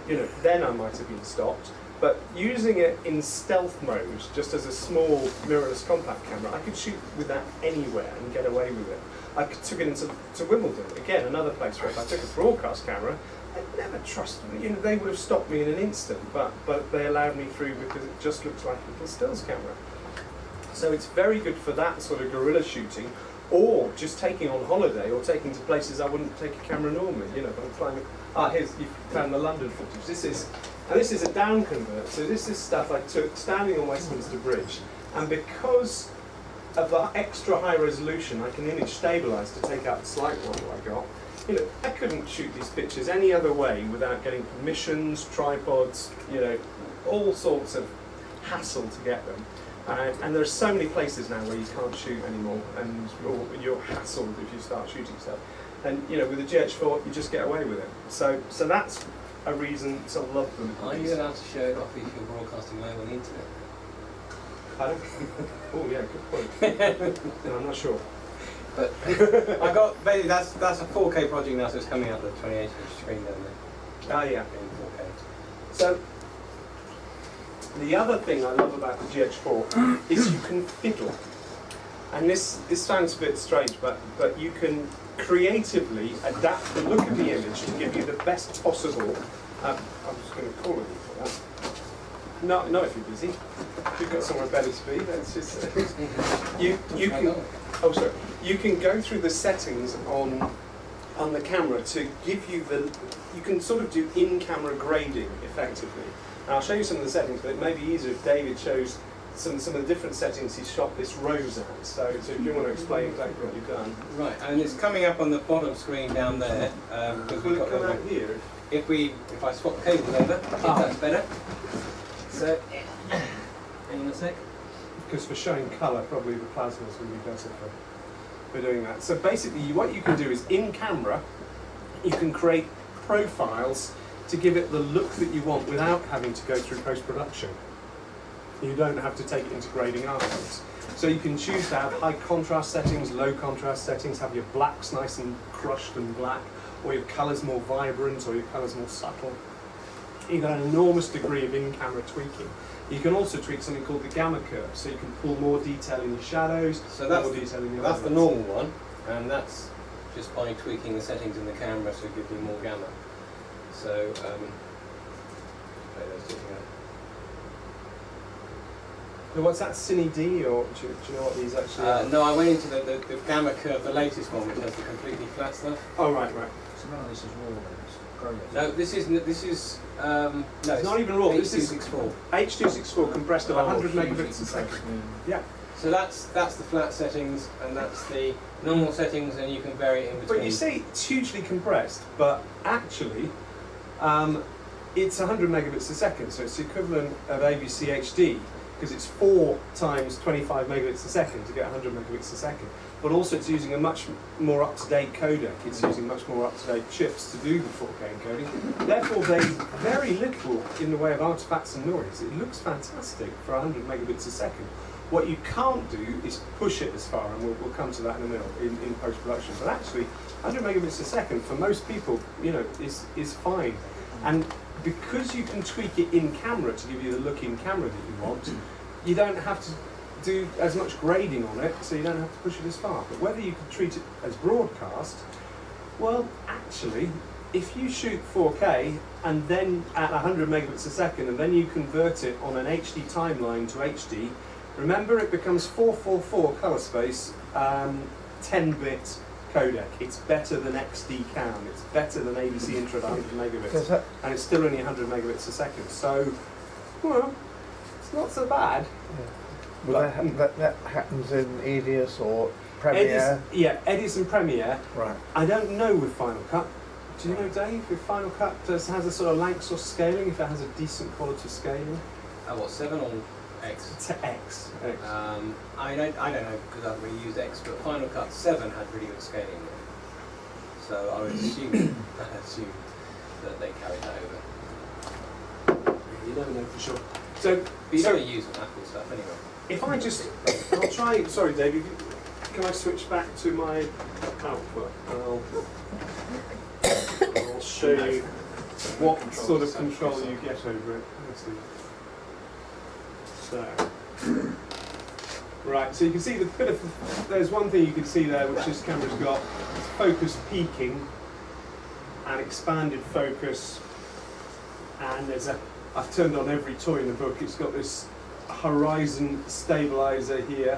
you know, then I might have been stopped. But using it in stealth mode, just as a small mirrorless compact camera, I could shoot with that anywhere and get away with it. I took it into Wimbledon, again, another place where if I took a broadcast camera, I'd never trust them. You know, they would have stopped me in an instant, but they allowed me through because it just looks like a little stills camera. So it's very good for that sort of guerrilla shooting, or just taking on holiday, or taking to places I wouldn't take a camera normally. You know, if I'm flying. Here's, you found the London footage. This is a down convert. So this is stuff I took standing on Westminster Bridge, and because of the extra high resolution, I can image stabilize to take out the slight one I got. You know, I couldn't shoot these pictures any other way without getting permissions, tripods, you know, all sorts of hassle to get them. And there are so many places now where you can't shoot anymore, and you're hassled if you start shooting stuff. And you know, with the GH4, you just get away with it. So that's a reason to love them. Are you allowed to show it off if you're broadcasting live on the internet? Oh yeah, good point. No, I'm not sure. But I got basically that's a 4K project now, so it's coming out the 28-inch screen down there. Oh yeah, in 4K. So the other thing I love about the GH4 is you can fiddle. And this sounds a bit strange, but you can creatively adapt the look of the image to give you the best possible. I'm just going to call it for that. No, if you're busy. If you've got somewhere better to be, that's just you can. Oh, sorry. You can go through the settings on the camera to give you the. You can sort of do in-camera grading effectively. And I'll show you some of the settings, but it may be easier if David shows some of the different settings he's shot this rose at. So if you want to explain exactly what you've done. Right, and it's coming up on the bottom screen down there. Will it come out here? If I swap the cable over, if that's better. So, hang on a sec. Because for showing colour, probably the plasma's going to be better for doing that. So basically, what you can do is in camera, you can create profiles to give it the look that you want without having to go through post-production. You don't have to take it into grading afterwards. So you can choose to have high contrast settings, low contrast settings, have your blacks nice and crushed and black, or your colours more vibrant, or your colours more subtle. You got an enormous degree of in-camera tweaking. You can also tweak something called the gamma curve, so you can pull more detail in your shadows, so that's more detail in your that's the normal one, and that's just by tweaking the settings in the camera to give you more gamma. So, play those two together. Now what's that, Cine D, or do you know what these actually are? No, I went into the gamma curve, the latest one, which has the completely flat stuff. Oh, right. So none of this is raw then? No, this is no, it's not even raw. This is H.264. H.264 compressed at 100 megabits a second. Yeah. So that's the flat settings, and that's the normal settings, and you can vary it in between. But you say it's hugely compressed, but actually, it's 100 megabits a second, so it's the equivalent of AVC HD, because it's 4 times 25 megabits a second to get 100 megabits a second. But also it's using a much more up-to-date codec. It's using much more up-to-date chips to do the 4K encoding. Therefore, there's very little in the way of artifacts and noise. It looks fantastic for 100 megabits a second. What you can't do is push it as far, and we'll come to that in a minute in post-production. But actually, 100 megabits a second for most people, you know, is fine. And because you can tweak it in camera to give you the look in camera that you want, you don't have to do as much grading on it, so you don't have to push it as far. But whether you can treat it as broadcast, well, actually, if you shoot 4K and then at 100 megabits a second, and then you convert it on an HD timeline to HD, remember it becomes 444 color space, 10-bit codec. It's better than XD Cam. It's better than ABC Intro at 100 megabits, and it's still only 100 megabits a second. So, well, it's not so bad. Yeah. Well, that happens in Edius or Premiere? Edius and Premiere. Right. I don't know with Final Cut. Do you know, Dave, if Final Cut has a sort of Lanczos scaling, if it has a decent quality scaling? What, 7 or X? To X. I don't know because I've really used X, but Final Cut 7 had really good scaling. So I would assume that they carried that over. You never know for sure. So you don't use Apple stuff anyway. If I just, I'll try. Sorry, David. Can I switch back to my output? I'll show you what sort of control you get over it. Let's see. So, right. So you can see the bit of. There's one thing you can see there, which this camera's got focus peaking and expanded focus, and there's a. I've turned on every toy in the book. It's got this horizon stabilizer here,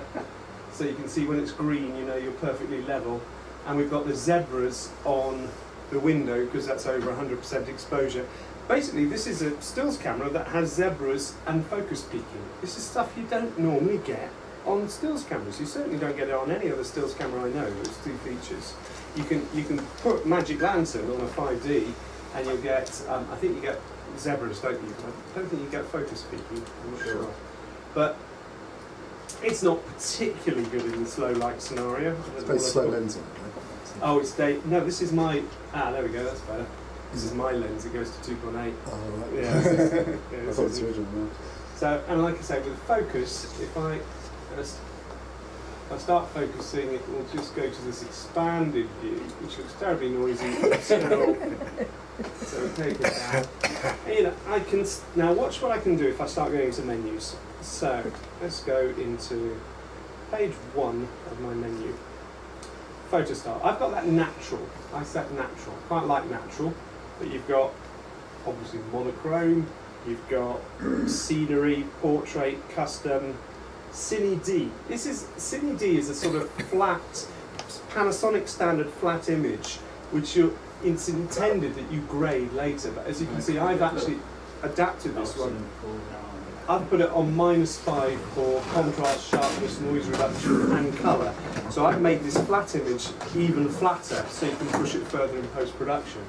so you can see when it's green, you know you're perfectly level. And we've got the zebras on the window because that's over 100% exposure. Basically, this is a stills camera that has zebras and focus peaking. This is stuff you don't normally get on stills cameras. You certainly don't get it on any other stills camera I know. Those two features. You can put Magic Lantern on a 5D, and you'll get. I think you get zebras, don't you? I don't think you get focus peaking. I'm not sure. But it's not particularly good in the slow light scenario. It's very slow lens on it, right? Oh, it's no. This is my. There we go. That's better. This is my lens. It goes to 2.8. Oh, right. Yeah. I thought it was original. Yeah. So, and like I say, with focus, if I start focusing, it will just go to this expanded view, which looks terribly noisy. So take it down. And, you know, I can now watch what I can do if I start going into menus. So let's go into page 1 of my menu. Photo style. I've got that natural. I set natural. I quite like natural, but you've got obviously monochrome. You've got scenery, portrait, custom, Cine D. Cine D is a sort of flat, Panasonic standard flat image, which it's intended that you grade later. But as you can see, I've actually adapted this one. I've put it on -5 for contrast, sharpness, noise reduction, and colour. So I've made this flat image even flatter, so you can push it further in post-production.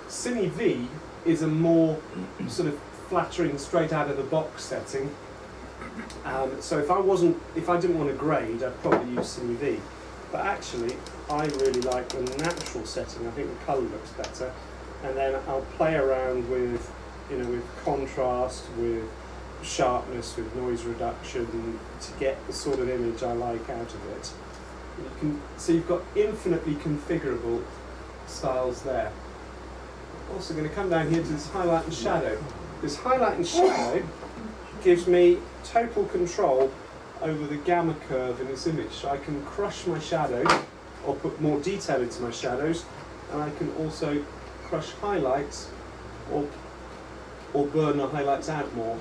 Cine V is a more sort of flattering, straight out of the box setting. So if I didn't want to grade, I'd probably use Cine V. But actually, I really like the natural setting. I think the colour looks better, and then I'll play around with, with contrast, with sharpness, with noise reduction to get the sort of image I like out of it. So you've got infinitely configurable styles there. I'm also going to come down here to this highlight and shadow. This highlight and shadow gives me total control over the gamma curve in this image. So I can crush my shadow or put more detail into my shadows, and I can also crush highlights or burn the highlights out more.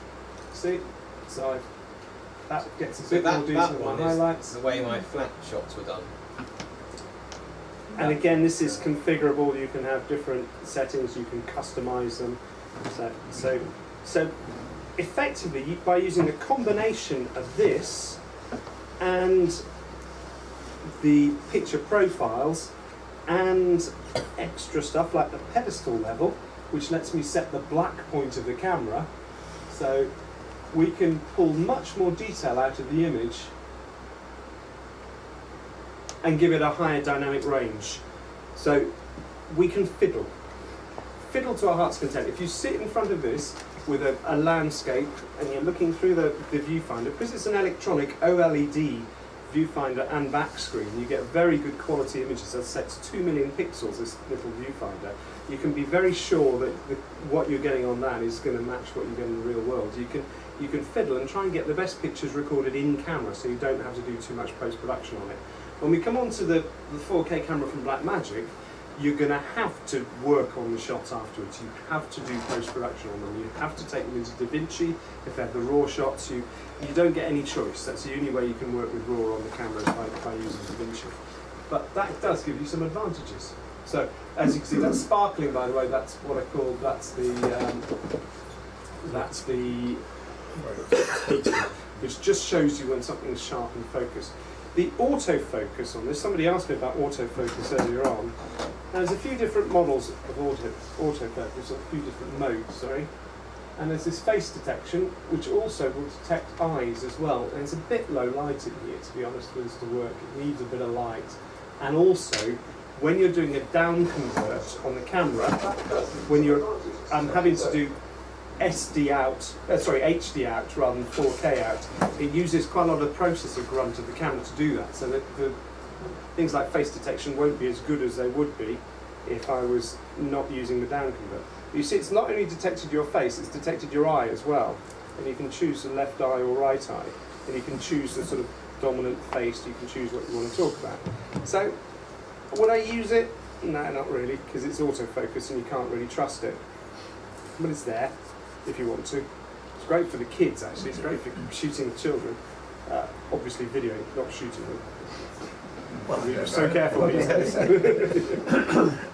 See? So that gets a bit more detail in my highlights. The way my flat shots were done. And again, this is configurable. You can have different settings. You can customize them. So effectively, by using a combination of this and the picture profiles and extra stuff like the pedestal level, which lets me set the black point of the camera, so we can pull much more detail out of the image and give it a higher dynamic range. So we can fiddle to our heart's content. If you sit in front of this with a landscape and you're looking through the viewfinder, because it's an electronic OLED viewfinder and back screen, you get very good quality images. As I said, it's 2 million pixels, this little viewfinder. You can be very sure that what you're getting on that is going to match what you get in the real world. You can fiddle and try and get the best pictures recorded in camera, so you don't have to do too much post-production on it. When we come on to the 4K camera from Blackmagic, you're going to have to work on the shots afterwards. You have to do post-production on them. You have to take them into DaVinci. If they have the raw shots, you don't get any choice. That's the only way you can work with raw on the cameras by using DaVinci. But that does give you some advantages. So, as you can see, that's sparkling, by the way. That's what I call, that's the which just shows you when something's sharp and focused. The autofocus on this, somebody asked me about autofocus earlier on. Now, there's a few different models of autofocus, or a few different modes, sorry. And there's this face detection, which also will detect eyes as well. And it's a bit low light in here, to be honest, for this to work. It needs a bit of light. And also, when you're doing a down convert on the camera, when you're having to do HD out, HD out rather than 4K out, it uses quite a lot of processor grunt of the camera to do that. So that the things like face detection won't be as good as they would be if I was not using the down convert. You see, it's not only detected your face, it's detected your eye as well. And you can choose the left eye or right eye. And you can choose the sort of dominant face, you can choose what you want to talk about. So, would I use it? No, not really, because it's autofocus and you can't really trust it. But it's there, if you want to. It's great for the kids, actually. It's great for shooting the children. Obviously videoing, not shooting them. Well, you're so careful these days.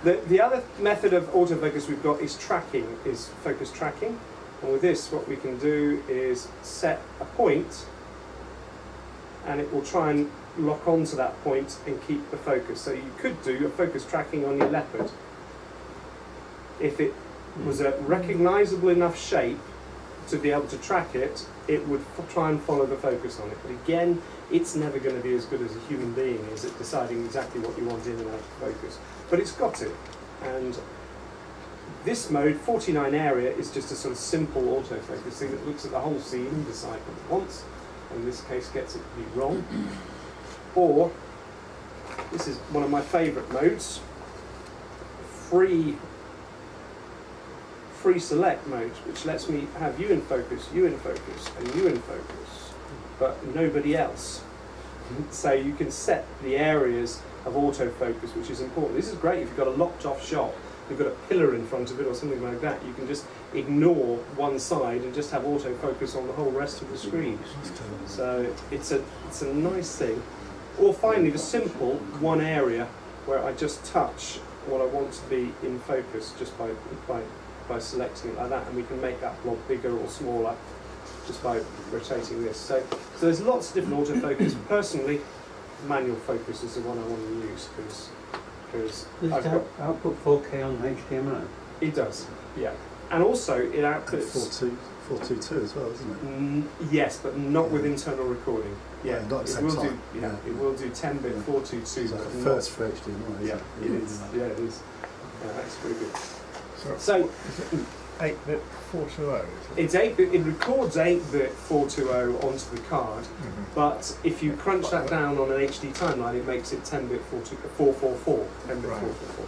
The other method of autofocus we've got is tracking, is focus tracking. And with this, what we can do is set a point, and it will try and lock onto that point and keep the focus. So you could do a focus tracking on your leopard. If it was a recognisable enough shape to be able to track it, it would try and follow the focus on it. But again, it's never going to be as good as a human being is at deciding exactly what you want in and out of focus. But it's got it. And this mode, 49 area, is just a sort of simple autofocus thing that looks at the whole scene and decides what it wants. And in this case, gets it to be wrong. Or, this is one of my favourite modes, free select mode, which lets me have you in focus, and you in focus, but nobody else. So you can set the areas of autofocus, which is important. This is great if you've got a locked off shot, you've got a pillar in front of it or something like that. You can just ignore one side and just have autofocus on the whole rest of the screen. So it's a nice thing. Or finally, the simple one area where I just touch what I want to be in focus just by selecting it like that, and we can make that blob bigger or smaller just by rotating this. So there's lots of different autofocus. Personally, manual focus is the one I want to use because I've got output 4K on HDMI. It does, yeah, and also it outputs 422 as well, isn't it? Yes, but not with internal recording. Yeah, not at the same time. It will do 10-bit 422. So first for HDMI. Yeah, it is. Yeah, it is. Yeah, that's pretty good. So is it 8-bit 420? It's 8-bit. It records 8-bit 420 onto the card, but if you crunch that down on an HD timeline, it makes it 10-bit 444. 10-bit 444.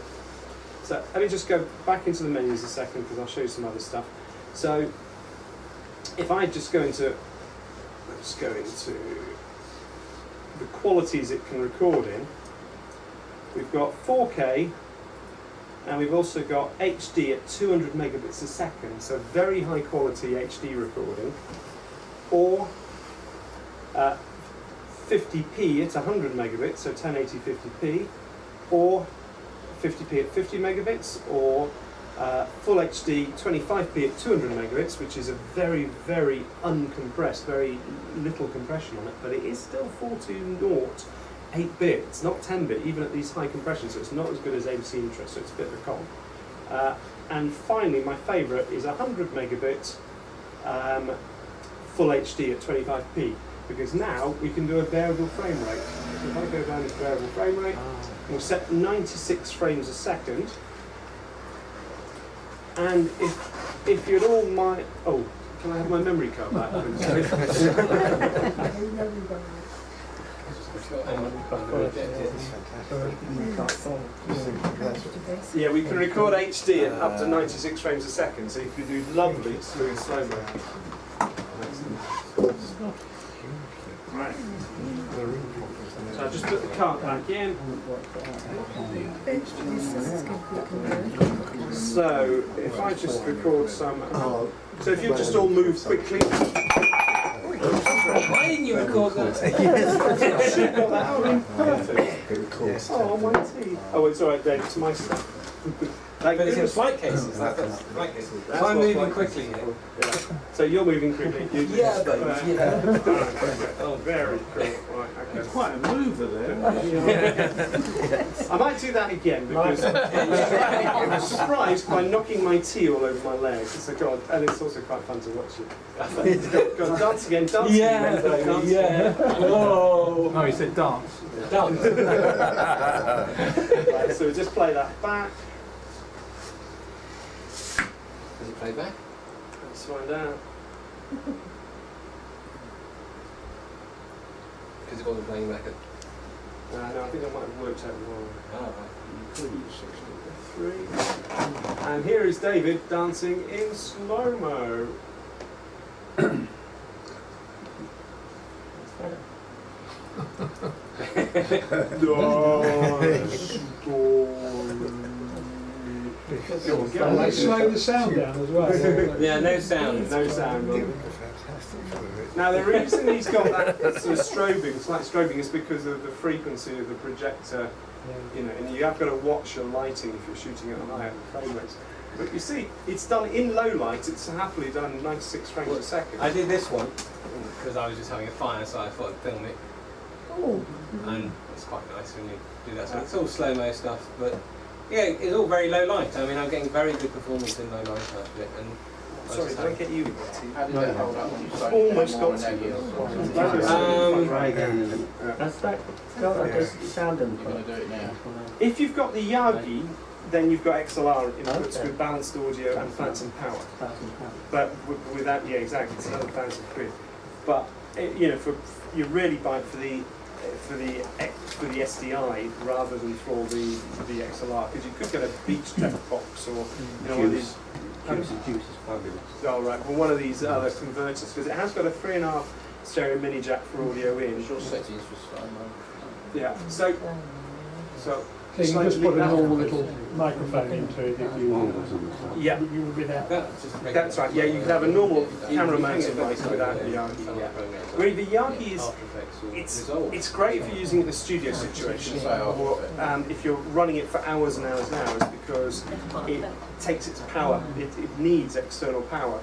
So let me just go back into the menus a second because I'll show you some other stuff. So if I just go into, let's go into the qualities it can record in. We've got 4K. And we've also got HD at 200 megabits a second, so very high quality HD recording, or 50p at 100 megabits, so 1080 50p, or 50p at 50 megabits, or full HD 25p at 200 megabits, which is a very, very uncompressed, very little compression on it, but it is still 420. 8-bit, it's not 10-bit, even at these high compressions, so it's not as good as ABC Interest, so it's a bit of a con. And finally, my favourite is 100 megabit full HD at 25p, because now we can do a variable frame rate. So if I go down to variable frame rate, we'll set 96 frames a second, and if if you'd all mind, oh, can I have my memory card back? Yeah, we can record HD at up to 96 frames a second, so you can do lovely smooth slow-mo. Right. So I'll just put the card back in. So if I just record some, so if you just all move quickly. Why didn't you record that? Perfect. Oh, my teeth. Oh, it's all right, Dave. It's my stuff. But it's in flight cases. That's flight cases. So I'm moving quickly here. Yeah. So you're moving quickly. You just, yeah, but yeah. Oh, very cool. Right, okay. It's quite a mover there. I might do that again because I was surprised by knocking my tea all over my legs. So God, and it's also quite fun to watch it. Go on, dance again, dance again. Dance again. Oh. No, he said dance. Dance. Right, so just play that back. Does it play back? Let's find out. Because it wasn't playing back at... No, I think I might have worked out wrong. Oh, right. 3. And here is David dancing in slow-mo. They slow the sound down as well. Yeah, no sound. No sound. Now the reason he's got that sort of strobing, slight strobing, is because of the frequency of the projector. You know, and you have got to watch your lighting if you're shooting at higher frame rates. But you see, it's done in low light. It's happily done 96 frames a second. I did this one because I was just having a fire, so I thought I'd film it. Oh. And it's quite nice when you do that. So it's all slow-mo stuff, but yeah, it's all very low light. I mean, I'm getting very good performance in low light out of it. And sorry, did I get you? How did that hold up when you Almost got to you. Try again. That's that. God, that does sound You're going to do it now. If you've got the Yagi, then you've got XLR inputs with balanced audio and phantom power. But without, yeah, exactly, it's another 1,000 quid. But you know, you're really buying for the SDI rather than for the XLR, because you could get a beach trap box or you know one of these. Juice is fabulous. Oh right, well one of these other converters, because it has got a 3.5 stereo mini jack for audio in. Your settings for slow-mo. Yeah. So So you can just put a normal little microphone into it if you want. yeah. You would without. That's right. Yeah, you can have a normal camera mounted mic without the Yagi. Yeah. Where the Yagi is, it's great if you're using it in a studio situation, or if you're running it for hours and hours and hours, because it takes its power. It needs external power.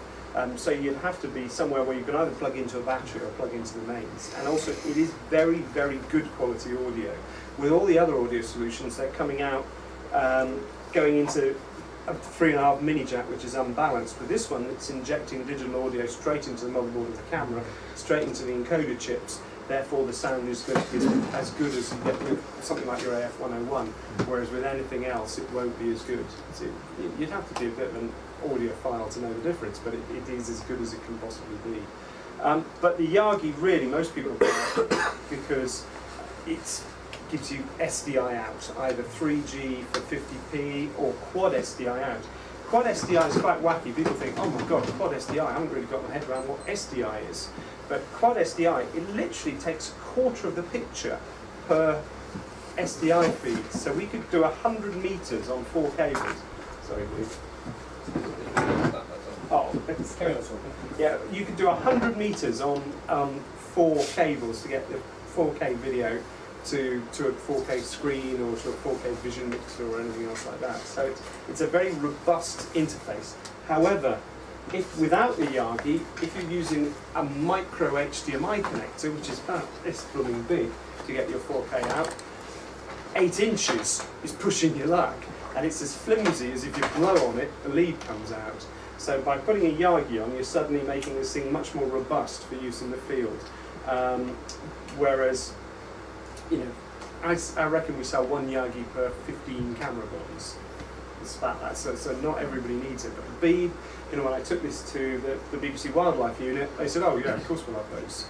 So you'd have to be somewhere where you can either plug into a battery or plug into the mains. And also, it is very, very good quality audio. With all the other audio solutions, they're coming out, going into a 3.5 mini jack, which is unbalanced. With this one, it's injecting digital audio straight into the motherboard of the camera, straight into the encoder chips. Therefore, the sound is going to be as good as you get with something like your AF101. Whereas with anything else, it won't be as good. So you'd have to be a bit of an audiophile to know the difference, but it is as good as it can possibly be. But the Yagi, really, most people buy because it gives you SDI out, either 3G for 50p or quad SDI out. Quad SDI is quite wacky. People think, oh my god, quad SDI, I haven't really got my head around what SDI is. But quad SDI, it literally takes a quarter of the picture per SDI feed. So we could do 100 meters on 4 cables. Sorry, please. Oh, yeah, you could do 100 meters on 4 cables to get the 4K video to a 4K screen or to a 4K vision mixer or anything else like that. So it's a very robust interface. However, if without the Yagi, if you're using a micro HDMI connector, which is about this blooming big to get your 4K out, 8 inches is pushing your luck. And it's as flimsy as if you blow on it, the lead comes out. So by putting a Yagi on, you're suddenly making this thing much more robust for use in the field. Whereas, you know, I reckon we sell 1 Yagi per 15 camera bonds. It's about that. So not everybody needs it. But B, you know, when I took this to the BBC Wildlife unit, they said, oh yeah, of course we'll have those.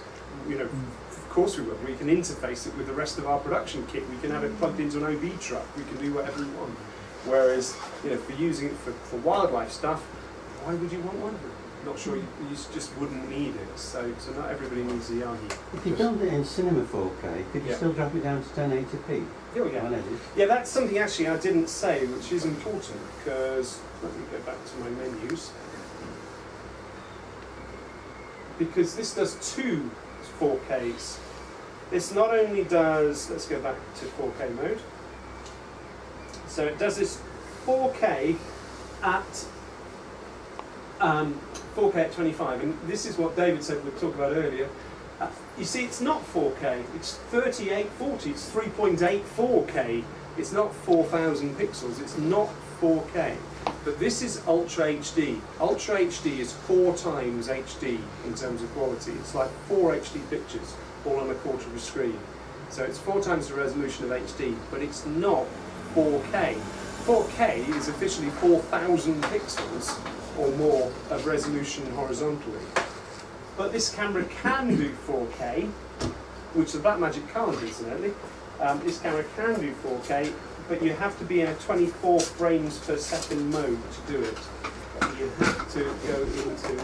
You know, of course we will. We can interface it with the rest of our production kit. We can have it plugged into an OB truck. We can do whatever we want. Whereas, you know, for using it for wildlife stuff, why would you want one? Not sure, you just wouldn't need it. So not everybody needs the Yagi. If you filmed it in cinema 4K, could you still drop it down to 1080p? Oh yeah. Yeah, that's something actually I didn't say, which is important, because let me go back to my menus. Because this does two 4Ks. This not only does, let's go back to 4K mode. So it does this 4K at 4K at 25, and this is what David said we'd talk about earlier. You see, it's not 4K, it's 3840, it's 3.84K, it's not 4,000 pixels, it's not 4K. But this is Ultra HD. Ultra HD is 4 times HD in terms of quality. It's like 4 HD pictures, all on a quarter of a screen. So it's 4 times the resolution of HD, but it's not 4K. 4K is officially 4,000 pixels or more of resolution horizontally. But this camera can do 4K, which the Blackmagic can't, incidentally. This camera can do 4K, but you have to be in a 24 frames per second mode to do it. You have to go into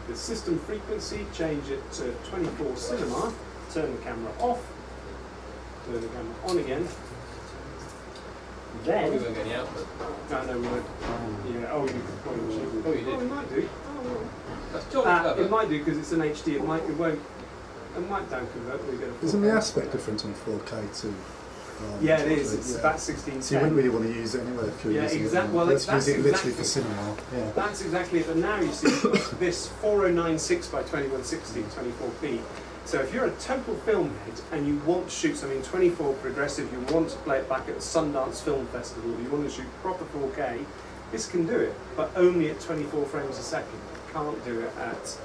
the system frequency, change it to 24 cinema, turn the camera off, turn the camera on again. Then, we weren't getting out, but no, we won't. Yeah. Oh, you did. Oh, you did. Oh, we might do. That's totally clever. It might do because it's an HD. It might. It won't. It might down convert when we get a 4K. Isn't the aspect different on 4K to? Yeah, it is. It's about 16:10. So you wouldn't really want to use it anyway if you're using exactly. it. Well, Let's that's use it exactly, literally for cinema. Yeah. That's exactly it. But now you see this 4096 by 2160, 24p. So if you're a total film head and you want to shoot something 24 progressive, you want to play it back at the Sundance Film Festival, you want to shoot proper 4K, this can do it, but only at 24 frames a second. It can't do it at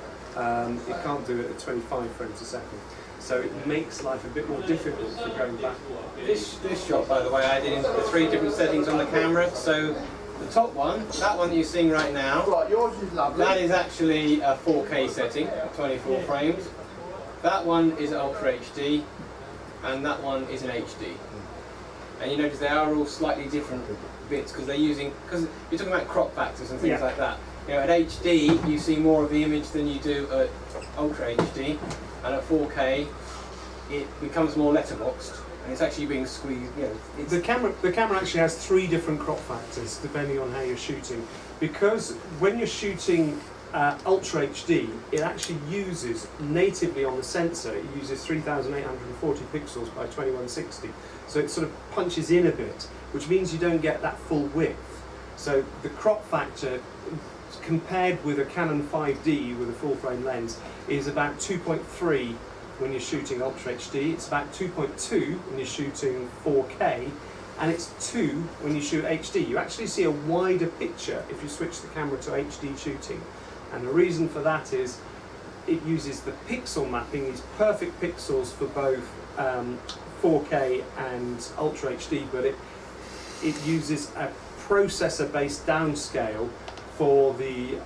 25 frames a second. So it makes life a bit more difficult for going back. This shot, by the way, I did into the 3 different settings on the camera. So the top one, that one that you're seeing right now, yours is lovely. that is actually a 4K setting, 24 frames. That one is Ultra HD, and that one is an HD. And you notice they are all slightly different bits because they're using, because you're talking about crop factors and things like that. You know, at HD you see more of the image than you do at Ultra HD, and at 4K it becomes more letterboxed, and it's actually being squeezed. You know, the camera actually has 3 different crop factors depending on how you're shooting, because when you're shooting Ultra HD, it actually uses, natively on the sensor, it uses 3,840 pixels by 2160. So it sort of punches in a bit, which means you don't get that full width. So the crop factor, compared with a Canon 5D with a full frame lens, is about 2.3 when you're shooting Ultra HD. It's about 2.2 when you're shooting 4K, and it's 2 when you shoot HD. You actually see a wider picture if you switch the camera to HD shooting. And the reason for that is it uses the pixel mapping, these perfect pixels for both 4K and Ultra HD, but it uses a processor-based downscale for the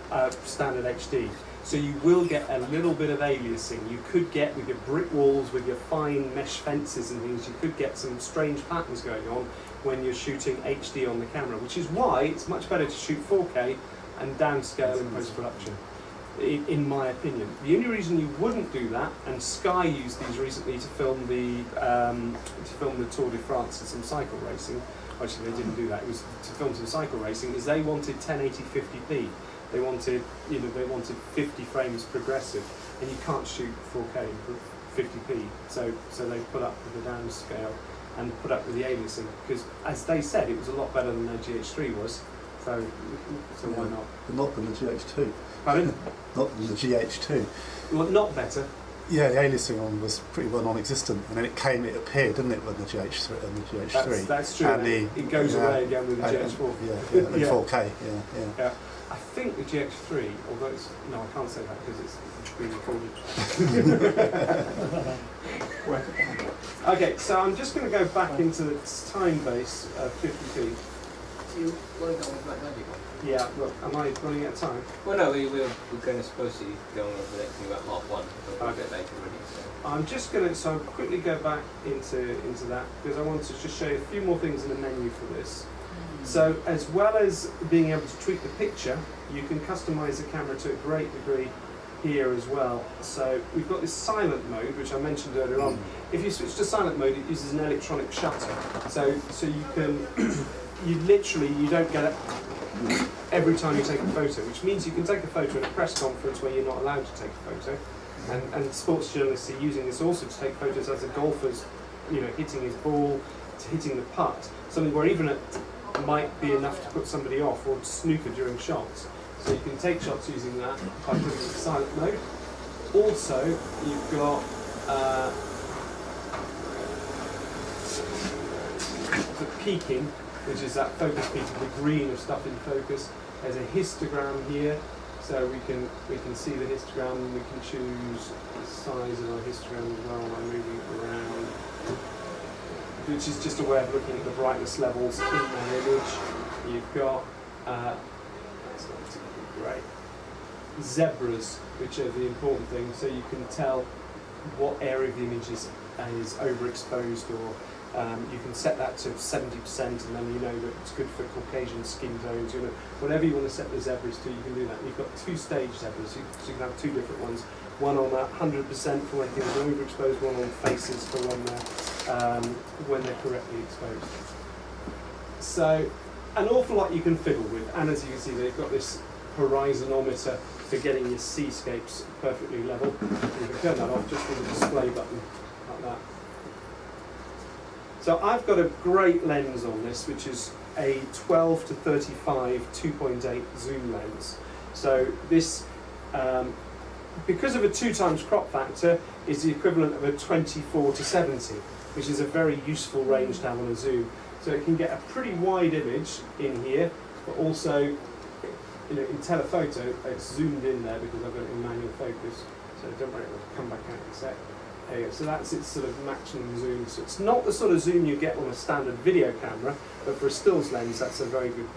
standard HD. So you will get a little bit of aliasing. You could get, with your brick walls, with your fine mesh fences and things, you could get some strange patterns going on when you're shooting HD on the camera, which is why it's much better to shoot 4K and downscale in post-production, in my opinion. The only reason you wouldn't do that, and Sky used these recently to film the Tour de France and some cycle racing. Actually, they didn't do that. It was to film some cycle racing. Is they wanted 1080 50p. They wanted 50 frames progressive, and you can't shoot 4K 50p. So they put up with the downscale and put up with the aliasing, because as they said, it was a lot better than their GH3 was. So why not? But not than the GH2. Pardon? Not than the GH2. Well, not better. Yeah, the aliasing one was pretty well non-existent, and then it appeared, didn't it, when the GH3 and the GH3. That's true. And it goes away again with the GH4. Yeah, 4K. Yeah. I think the GH3, although it's, no, I can't say that because it's being recorded. Okay, so I'm just going to go back into the time base of 50p. Do you want to go on with Blackmagic? Yeah, look, am I running out of time? Well, no, we're going to supposed to go on with the next thing about half one. We'll get later already. So. I'm just going to quickly go back into that because I want to just show you a few more things in the menu for this. So as well as being able to tweak the picture, you can customize the camera to a great degree here as well. So we've got this silent mode, which I mentioned earlier on. If you switch to silent mode, it uses an electronic shutter. So you can, you don't get it every time you take a photo, which means you can take a photo at a press conference where you're not allowed to take a photo. And sports journalists are using this also to take photos as a golfer's, hitting his ball, to hitting the putt. Something where even it might be enough to put somebody off, or snooker during shots. So you can take shots using that by putting it in silent mode. Also, you've got the peaking, which is that focus peaking, the green of stuff in focus. There's a histogram here, so we can see the histogram, and we can choose the size of our histogram as well by moving it around, which is just a way of looking at the brightness levels in that image. You've got that's not particularly great. Zebras, which are the important thing, so you can tell what area of the image is overexposed, or you can set that to 70%, and then you know that it's good for Caucasian skin tones. Whatever you want to set the zebras to, you can do that. You've got two-stage zebras, so you can have two different ones. One on that 100% for when things are overexposed, one on faces for when they're correctly exposed. So an awful lot you can fiddle with, and as you can see, they've got this horizonometer for getting your seascapes perfectly level. You can turn that off just with the display button, like that. So I've got a great lens on this, which is a 12 to 35 2.8 zoom lens. So this, because of a 2x crop factor, is the equivalent of a 24 to 70, which is a very useful range to have on a zoom. So it can get a pretty wide image in here, but also, in telephoto, it's zoomed in there because I've got it in manual focus. So don't worry, it'll come back out in a sec. There you go. So that's its sort of maximum zoom. So it's not the sort of zoom you get on a standard video camera, but for a stills lens, that's a very good,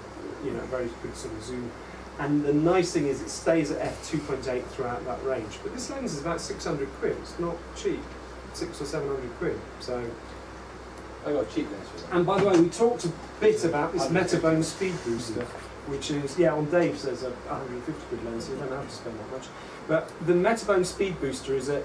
very good sort of zoom. And the nice thing is it stays at f2.8 throughout that range. But this lens is about 600 quid. It's not cheap. 600 or 700 quid. So I got a cheap lens for that. And by the way, we talked a bit about this Metabone speed booster, which is, on Dave's there's a 150 quid lens, so you don't have to spend that much. But the Metabone speed booster is a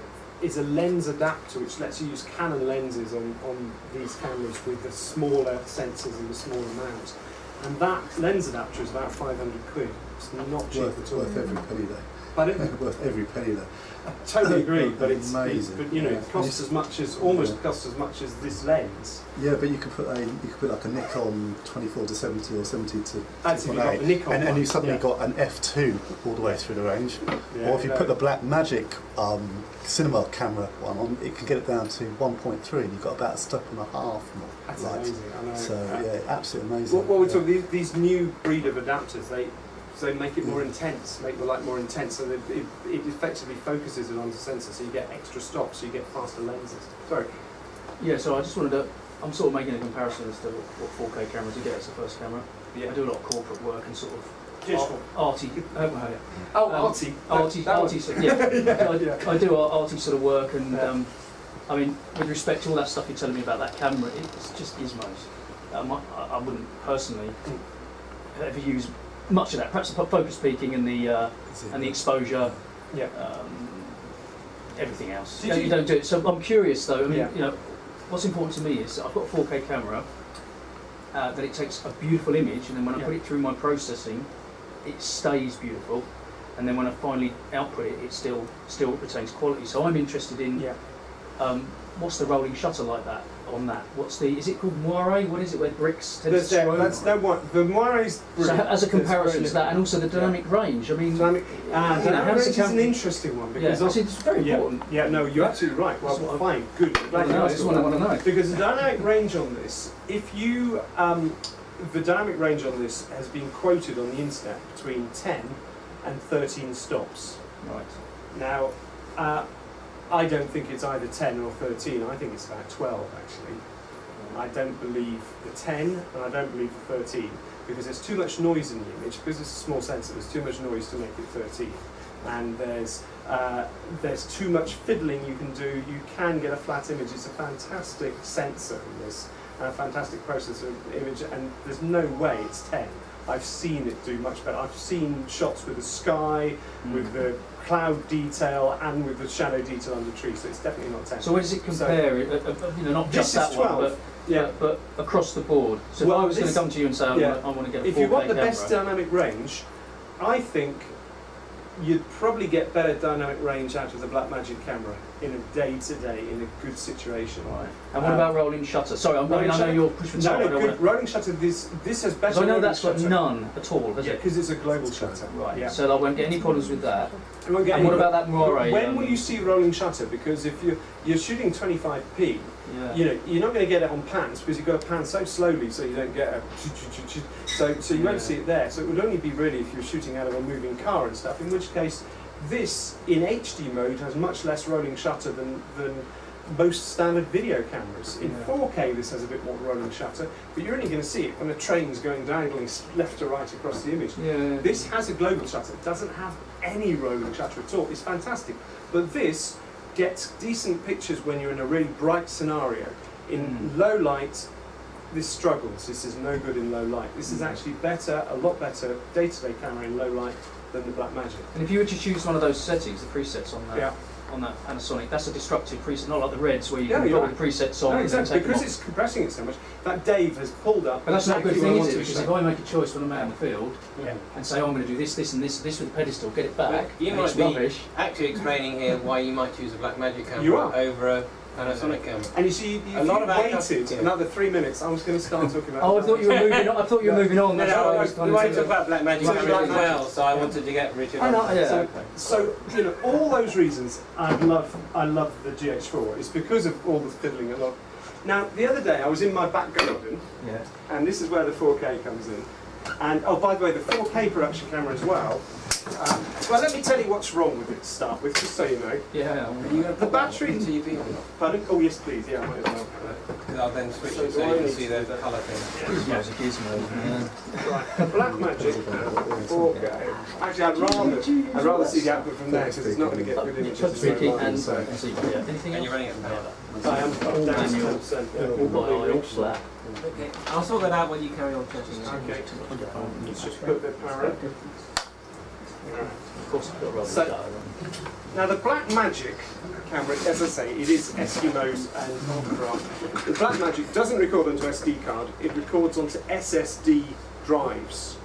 lens adapter which lets you use Canon lenses on these cameras with the smaller sensors and the smaller mounts. And that lens adapter is about 500 quid. It's not cheap at all. Worth every penny though. Pardon? Worth every penny though. I totally agree, but it's amazing. It costs as much as almost costs as much as this lens. Yeah, but you could put like a Nikon 24 to 70 or 70 to 2.8, and you suddenly got an f2 all the way through the range. Yeah, or if you put the Blackmagic cinema camera one on, it can get it down to 1.3, and you've got about a step and a half more. That's light. amazing. I know. So absolutely amazing. What we're talking, these new breed of adapters, they make it more intense, make the light more intense, so that it effectively focuses it onto sensor, so you get extra stops, so you get faster lenses. Sorry. Yeah, so I just wanted to, I'm sort of making a comparison as to what 4K cameras you get as the first camera. Yeah. I do a lot of corporate work and sort of arty. Arty. I do arty sort of work, and I mean, with respect to all that stuff you're telling me about that camera, it's just gizmos. I wouldn't personally ever use much of that. Perhaps the focus peaking and the exposure, everything else. You don't do it. So I'm curious though. I mean, what's important to me is I've got a 4K camera that it takes a beautiful image, and then when I put it through my processing, it stays beautiful, and then when I finally output it, it still retains quality. So I'm interested in what's the rolling shutter like that on that? Is it called moire? What is it where bricks tend to throw? The moire is so as a comparison to that, and also the dynamic range. I mean, dynamic range is an interesting one because it's very important. Yeah, no, you're absolutely right. Well, fine, good. That's what I want to know. Because the dynamic range on this, if you the dynamic range on this has been quoted on the internet between 10 and 13 stops. Right. Now, I don't think it's either 10 or 13. I think it's about 12 actually. I don't believe the 10 and I don't believe the 13 because there's too much noise in the image. Because it's a small sensor, there's too much noise to make it 13. And there's too much fiddling you can do. You can get a flat image. It's a fantastic sensor in this, and a fantastic processor image, and there's no way it's 10. I've seen it do much better. I've seen shots with the sky, with the cloud detail, and with the shadow detail under trees, so it's definitely not 10. So where does it compare, not just that 12. one, but across the board? So well, if I was going to come to you and say, I want to get a 4K if you want the camera, best dynamic range, I think you'd probably get better dynamic range out of the Blackmagic camera in a day-to-day, in a good situation. Right. And what about rolling shutter? Sorry, I know you're pushing for time. No, rolling shutter, this has better. I know that's got none at all, has it? Because it's a global shutter. Right, yeah. So I won't get any problems with that. And what about that Moire? When will you see rolling shutter? Because if you're shooting 25p, you're not going to get it on pans because you've got to pan so slowly so you don't get a so you won't see it there. So it would only be really if you're shooting out of a moving car and stuff, in which case this in HD mode has much less rolling shutter than most standard video cameras. In 4K this has a bit more rolling shutter, but you're only going to see it when a train's going diagonally left to right across the image. This has a global shutter. It doesn't have any rolling shutter at all. It's fantastic. But this gets decent pictures when you're in a really bright scenario. In low light, this struggles. This is no good in low light. This is actually better, a lot better day-to-day camera in low light than the Blackmagic. And if you were to choose one of those settings, the presets on that, on that Panasonic, that's a destructive preset, not like the Reds where you can put all the presets on. No, exactly, and because it's compressing it so much. That Dave has pulled up. But that's exactly not a good thing, what is I it? Because if I make a choice when I'm out in the field and say, I'm going to do this, this, and this with the pedestal, get it back, you and might it's be rubbish. actually explaining here why you might choose a Blackmagic camera over a Panasonic camera. And you see, if you waited another 3 minutes, I was going to start talking about. Oh, I thought you were moving on. I thought you were moving on. No, we wanted to talk about Blackmagic camera as well, so I wanted to get Richard on. So you know, all those reasons I love the GH4. It's because of all the fiddling a lot. Now, the other day I was in my back garden, and this is where the 4K comes in. And oh, by the way, the 4K production camera as well. Well, let me tell you what's wrong with it to start with, just so you know. The battery. Pardon? Oh yes, please. Yeah, I might as well. Because I'll then switch it so you can see the colour thing. Right, the Blackmagic 4K. Actually, I'd rather see the output from there because it's not going to get good images. And you're running it power. I am down to 10%. Okay, I'll sort that out when you carry on chatting. Okay. Let's just put the power up. Of course, I've got a So, now the Blackmagic camera, as I say, it is Eskimos and Overrun. The Blackmagic doesn't record onto SD card, it records onto SSD drives.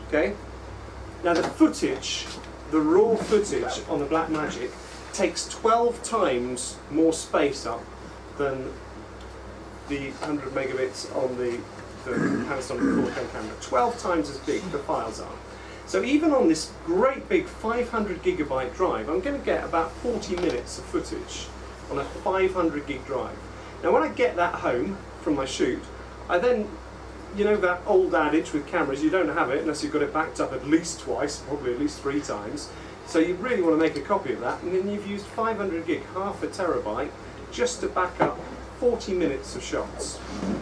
Okay? Now the footage, the raw footage on the Blackmagic takes 12 times more space up than the 100 megabits on the Panasonic 4K camera. 12 times as big the files are. So even on this great big 500 gigabyte drive, I'm going to get about 40 minutes of footage on a 500 gig drive. Now when I get that home from my shoot, I then, you know that old adage with cameras, you don't have it unless you've got it backed up at least twice, probably at least 3 times. So you really want to make a copy of that, and then you've used 500 gig, half a terabyte, just to back up 40 minutes of shots.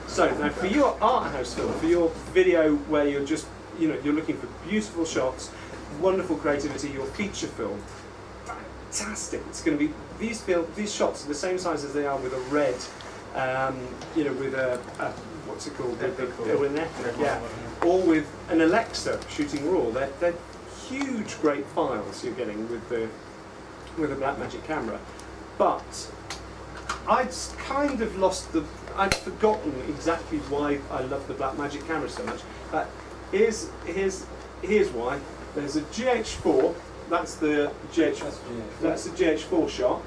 So now for your art house film, for your video where you're just, you know, you're looking for beautiful shots, wonderful creativity, your feature film, fantastic. It's going to be, these shots are the same size as they are with a Red, you know, with a what's it called? An Epic, yeah. Or with an Alexa shooting RAW. They're huge, great files you're getting with the Blackmagic camera. But I'd kind of I'd forgotten exactly why I love the Blackmagic camera so much. But here's why. There's a GH4. That's the GH4 shot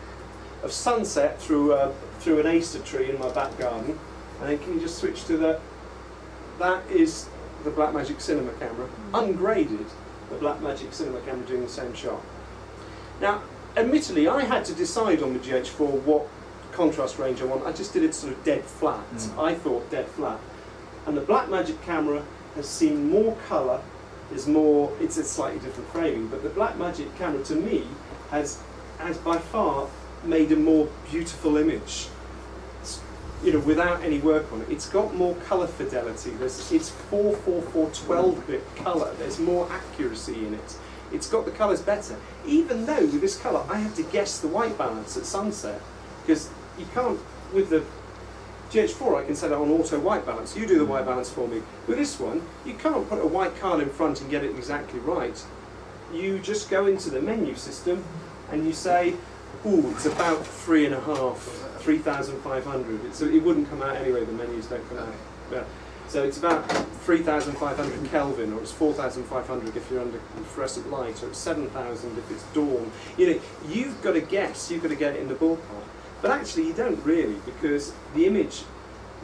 of sunset through an Acer tree in my back garden. And then can you just switch to that is the Blackmagic Cinema camera, ungraded, the Blackmagic Cinema camera doing the same shot. Now, admittedly, I had to decide on the GH4 what contrast range I want. I just did it sort of dead flat. I thought dead flat. And the Blackmagic camera has seen more colour, it's a slightly different framing, but the Blackmagic camera to me has by far made a more beautiful image. You know, without any work on it. It's got more colour fidelity. It's 444 12-bit colour. There's more accuracy in it. It's got the colours better. Even though with this colour I have to guess the white balance at sunset, because you can't, with the GH4 I can set it on auto white balance. You do the white balance for me. With this one, you can't put a white card in front and get it exactly right. You just go into the menu system and you say, ooh, it's about 3,500. So it wouldn't come out anyway, the menus don't come out. Yeah. So it's about 3,500 Kelvin, or it's 4,500 if you're under fluorescent light, or it's 7,000 if it's dawn. You know, you've got to guess, you've got to get it in the ballpark. But actually you don't really, because the image,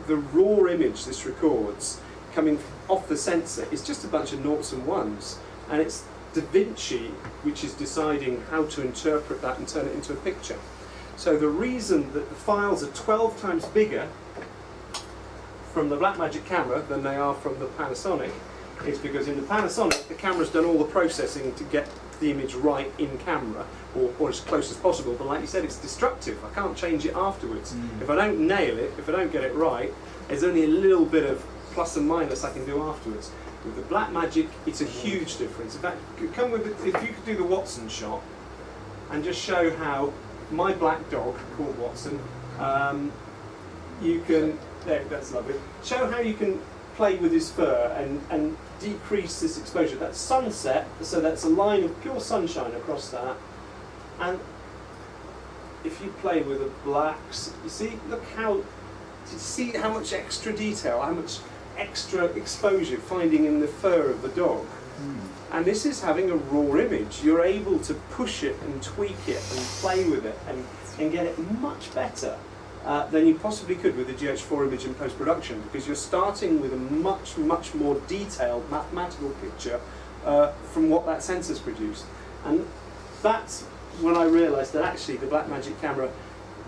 the raw image this records, coming off the sensor, is just a bunch of noughts and ones. And it's DaVinci which is deciding how to interpret that and turn it into a picture. So the reason that the files are 12 times bigger from the Blackmagic camera than they are from the Panasonic is because in the Panasonic the camera's done all the processing to get the image right in camera, or as close as possible, but like you said, it's destructive. I can't change it afterwards. If I don't nail it, if I don't get it right, there's only a little bit of plus and minus I can do afterwards. With the Blackmagic, it's a huge difference. In fact, come with it, if you could do the Watson shot and just show how my black dog, called Watson, you can, there, that's lovely, show how you can play with his fur and decrease this exposure. That's sunset, so that's a line of pure sunshine across that. And if you play with the blacks, you see, look how, you see how much extra detail, how much extra exposure finding in the fur of the dog. And this is having a raw image. You're able to push it and tweak it and play with it and get it much better than you possibly could with the GH4 image in post-production, because you're starting with a much, much more detailed mathematical picture from what that sensor's produced. And that's when I realised that actually the Blackmagic camera,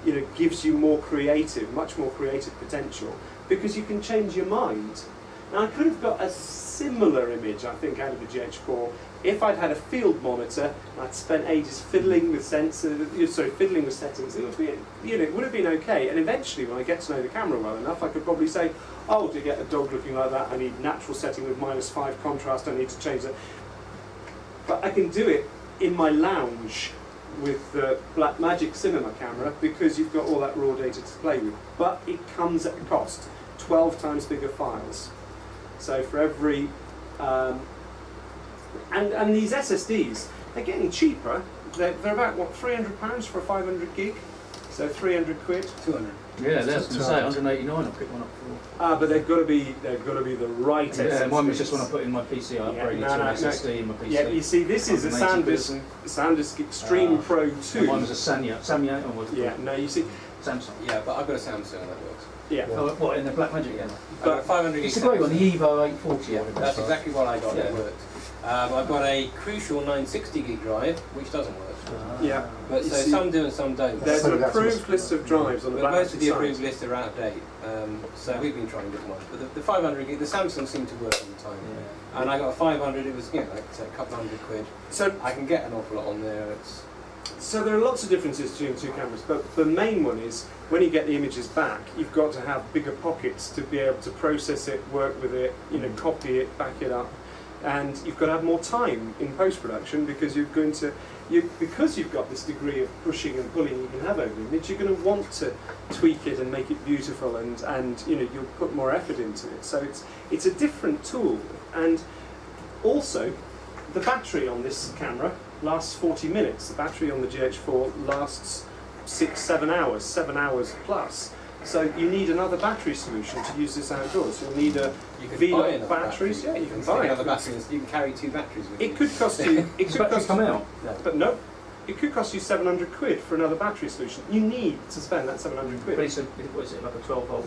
you know, gives you more creative, much more creative potential, because you can change your mind. Now I could have got a similar image, I think, out of the GH4 if I'd had a field monitor and I'd spent ages fiddling with fiddling with settings. It would be, you know, it would have been okay. And eventually, when I get to know the camera well enough, I could probably say, oh, to get a dog looking like that, I need natural setting with -5 contrast. I need to change that. But I can do it in my lounge with the Blackmagic cinema camera because you've got all that raw data to play with. But it comes at a cost, 12 times bigger files. So for every, and these SSDs, they're getting cheaper. They're about, what, £300 for a 500 gig? So 300 quid? 200. Yeah, that's going to say 189. I picked one up for. But they've got to be the right SSDs. Yeah, mine was just when I put in my PC. I upgraded to an SSD in my PC. Yeah, you see, this is a SanDisk Extreme Pro 2. Mine was a Samyang. Yeah, no, you see, Samsung. Yeah, but I've got a Samsung that works. Yeah. What, in the Blackmagic? Yeah. But 500 gig. It's a great one, the Evo 840. Yeah, that's exactly what I got. It worked. I've got a Crucial 960 gig drive, which doesn't work. Yeah, but so some do and some don't. There's an approved list of drives on the Blackmagic. Most of the approved lists are out of date, so we've been trying different ones. But the 500 gig, the Samsung seemed to work all the time. Yeah. And I got a 500. It was, you know, like say, a couple £100. So I can get an awful lot on there. So there are lots of differences between the two cameras, but the main one is when you get the images back, you've got to have bigger pockets to be able to process it, work with it, you know, copy it, back it up, and you've got to have more time in post-production because you're going to, because you've got this degree of pushing and pulling you can have over image, you're going to want to tweak it and make it beautiful, and you know, you'll put more effort into it. So it's a different tool, and also the battery on this camera lasts 40 minutes. The battery on the GH4 lasts 6-7 hours, 7 hours plus. So you need another battery solution to use this outdoors. You'll need a V-Lock batteries. Yeah, you can buy another battery. You can carry 2 batteries with you. It could cost you. It could cost come out. But no, it could cost you 700 quid for another battery solution. You need to spend that 700 quid. But it's what is it, like a 12 volt?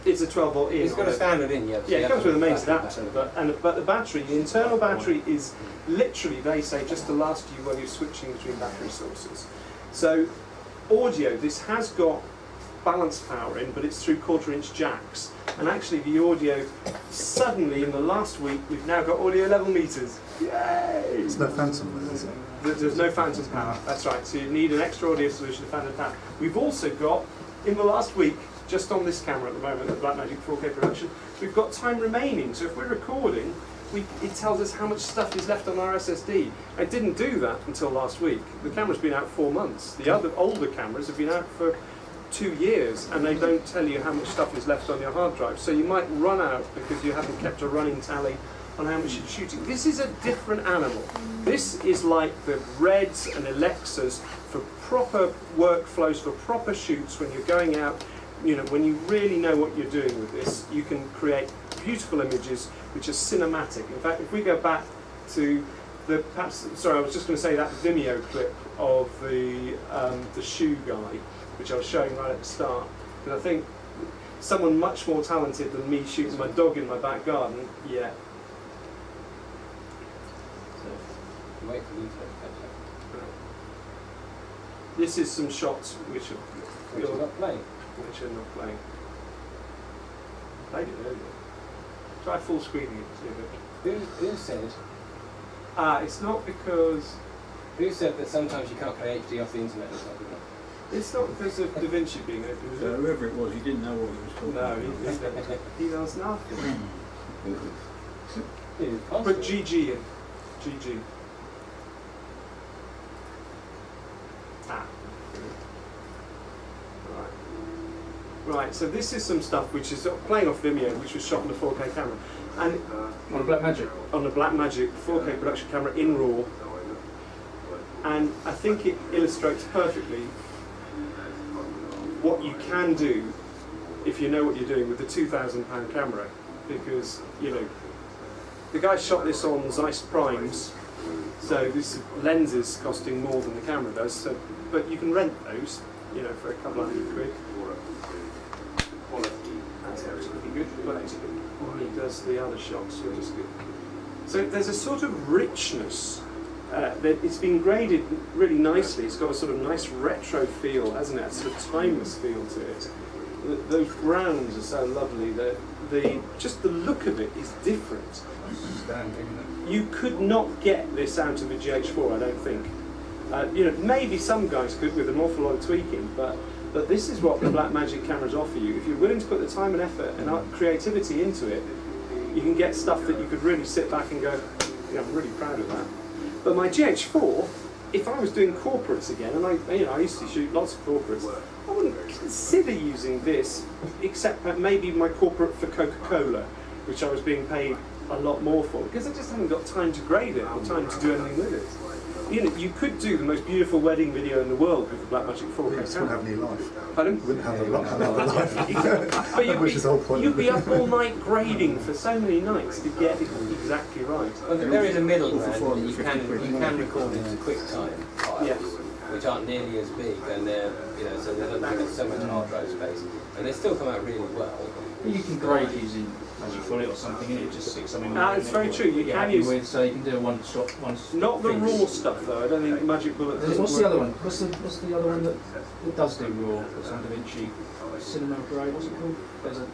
It's a 12 volt in. It's got a standard in, yeah. Yeah, it comes with a mains adapter, but the battery, the internal battery is literally, they say, just to last you while you're switching between battery sources. So, audio, this has got balance power in, but it's through 1/4-inch jacks. And actually the audio, suddenly in the last week, we've now got audio level meters. Yay! It's no phantom, is it? There's no phantom power, that's right. So you need an extra audio solution to phantom power. We've also got, in the last week, just on this camera at the moment, at Blackmagic 4K production, we've got time remaining. So if we're recording, it tells us how much stuff is left on our SSD. I didn't do that until last week. The camera's been out 4 months. The other older cameras have been out for 2 years, and they don't tell you how much stuff is left on your hard drive. So you might run out because you haven't kept a running tally on how much you're shooting. This is a different animal. This is like the Reds and Alexas for proper workflows, for proper shoots when you're going out. You know, when you really know what you're doing with this, you can create beautiful images which are cinematic. In fact, if we go back to the, I was just going to say that Vimeo clip of the shoe guy, which I was showing right at the start, because I think someone much more talented than me shooting my dog in my back garden, yeah. So, wait for you to catch up. This is some shots which Which are not playing. Which are not playing. Played it earlier. Try full screening it, see if it. Who said? It's not because. Who said that sometimes you can't play HD off the internet or something? It's not because of DaVinci being open, is it? Whoever it was, he didn't know what he was talking about. No, he knows nothing. Yeah, Put GG in. GG. Right, so this is some stuff which is playing off Vimeo, which was shot on a 4K camera. And on a Blackmagic? On a Blackmagic 4K production camera in RAW. And I think it illustrates perfectly what you can do if you know what you're doing with the £2,000 camera. Because, you know, the guy shot this on Zeiss Primes, so this lenses costing more than the camera does, so, but you can rent those, you know, for a couple £100 That's absolutely good, but when he does the other shots, you're just good. So there's a sort of richness that it's been graded really nicely. It's got a sort of nice retro feel, hasn't it? A sort of timeless feel to it. Those browns are so lovely. Just the look of it is different. You could not get this out of a GH4, I don't think. You know, maybe some guys could with an awful lot of tweaking, but this is what the Blackmagic cameras offer you. If you're willing to put the time and effort and creativity into it, you can get stuff that you could really sit back and go, yeah, I'm really proud of that. But my GH4, if I was doing corporates again, and I used to shoot lots of corporates, I wouldn't consider using this, except maybe my corporate for Coca-Cola, which I was being paid a lot more for, because I just haven't got time to grade it or time to do anything with it. You know, you could do the most beautiful wedding video in the world with the Blackmagic 4K camera. You wouldn't have any life. Pardon? You wouldn't have another life. But Which is the whole point. You'd be up all night grading for so many nights to get it exactly right. Well, there is a middle ground. You can record into QuickTime files, yes, which aren't nearly as big, and they're, you know, so they don't take so much hard drive space, and they still come out really well. You can grade using Magic Bullet or something, and it just stick something. It's very true. You can use. With, so you can do a one shot. Not the raw stuff though. I don't think Magic Bullet. What's the other one? What's the other one that does do raw? That's on DaVinci. Cinema grade. What's it called? There's a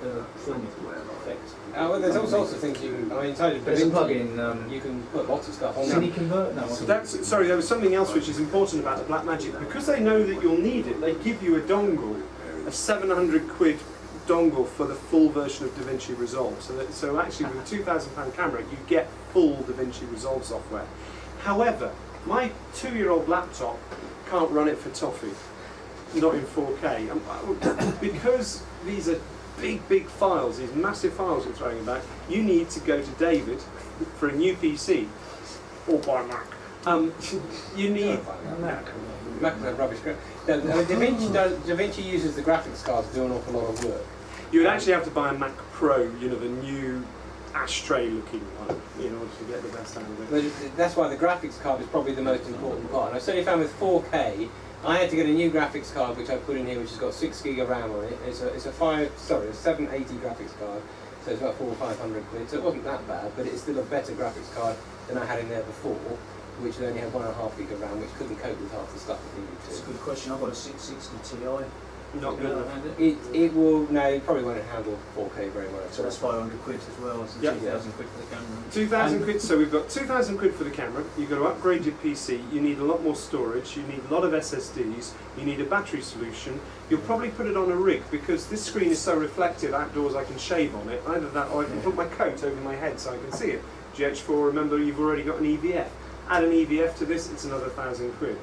film effect. Well, there's all sorts of things you can. I mean, inside of there's a plug-in. You can put lots of stuff on. Cine Convert? No. Sorry, there was something else which is important about the Blackmagic. Because they know that you'll need it, they give you a dongle, a £700 dongle for the full version of DaVinci Resolve. So actually with a £2,000 camera you get full DaVinci Resolve software. However, my 2-year-old laptop can't run it for toffee, not in 4K. Because these are big files, these massive files you're throwing back, you need to go to David for a new PC, or buy a Mac. You need Mac is a rubbish. DaVinci uses the graphics card to do an awful lot of work. You would actually have to buy a Mac Pro, you know, the new ashtray-looking one, in order to get the best out of it. But that's why the graphics card is probably the most important part. And I certainly found with 4K, I had to get a new graphics card, which I put in here, which has got 6 gig of RAM on it. It's a 780 graphics card, so it's about £400 or £500. So it wasn't that bad, but it's still a better graphics card than I had in there before, which only had 1.5 gig of RAM, which couldn't cope with half the stuff it needed to. That's a good question. I've got a 660 Ti. Not good enough. It will, no, it probably won't handle 4K very well. So that's 500 quid as well, so Yep. 2,000 quid for the camera. 2,000 quid, so we've got 2,000 quid for the camera, you've got to upgrade your PC, you need a lot more storage, you need a lot of SSDs, you need a battery solution, you'll probably put it on a rig because this screen is so reflective outdoors I can shave on it, either that or I can put my coat over my head so I can see it. GH4, remember you've already got an EVF. Add an EVF to this, it's another 1,000 quid.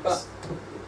But,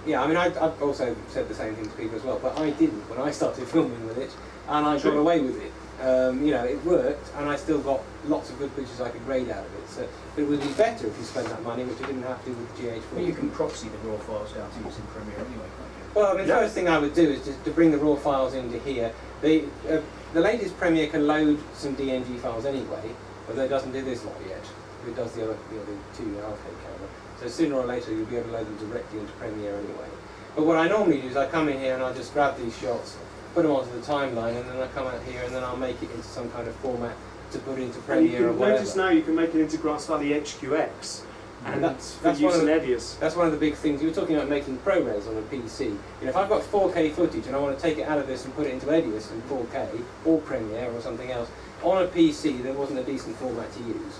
yeah, I mean, I've also said the same thing to people as well, but I didn't when I started filming with it, and I got away with it. You know, it worked, and I still got lots of good pictures I could grade out of it. So it would be better if you spent that money, which you didn't have to do with the GH4. Well, you can proxy the raw files down to using Premiere anyway, can't you? Well, I mean, the first thing I would do is just to bring the raw files into here. The latest Premiere can load some DNG files anyway, but it doesn't do this lot yet. It does the other, the 2.5K camera. So sooner or later you'll be able to load them directly into Premiere anyway. But what I normally do is I come in here and I just grab these shots, put them onto the timeline, and then I come out here and then I'll make it into some kind of format to put into Premiere or whatever. Notice now you can make it into Grass Valley HQX, and that's one use of in the, Edius. That's one of the big things. You were talking about making ProRes on a PC. You know, if I've got 4K footage and I want to take it out of this and put it into Edius in 4K or Premiere or something else, on a PC there wasn't a decent format to use.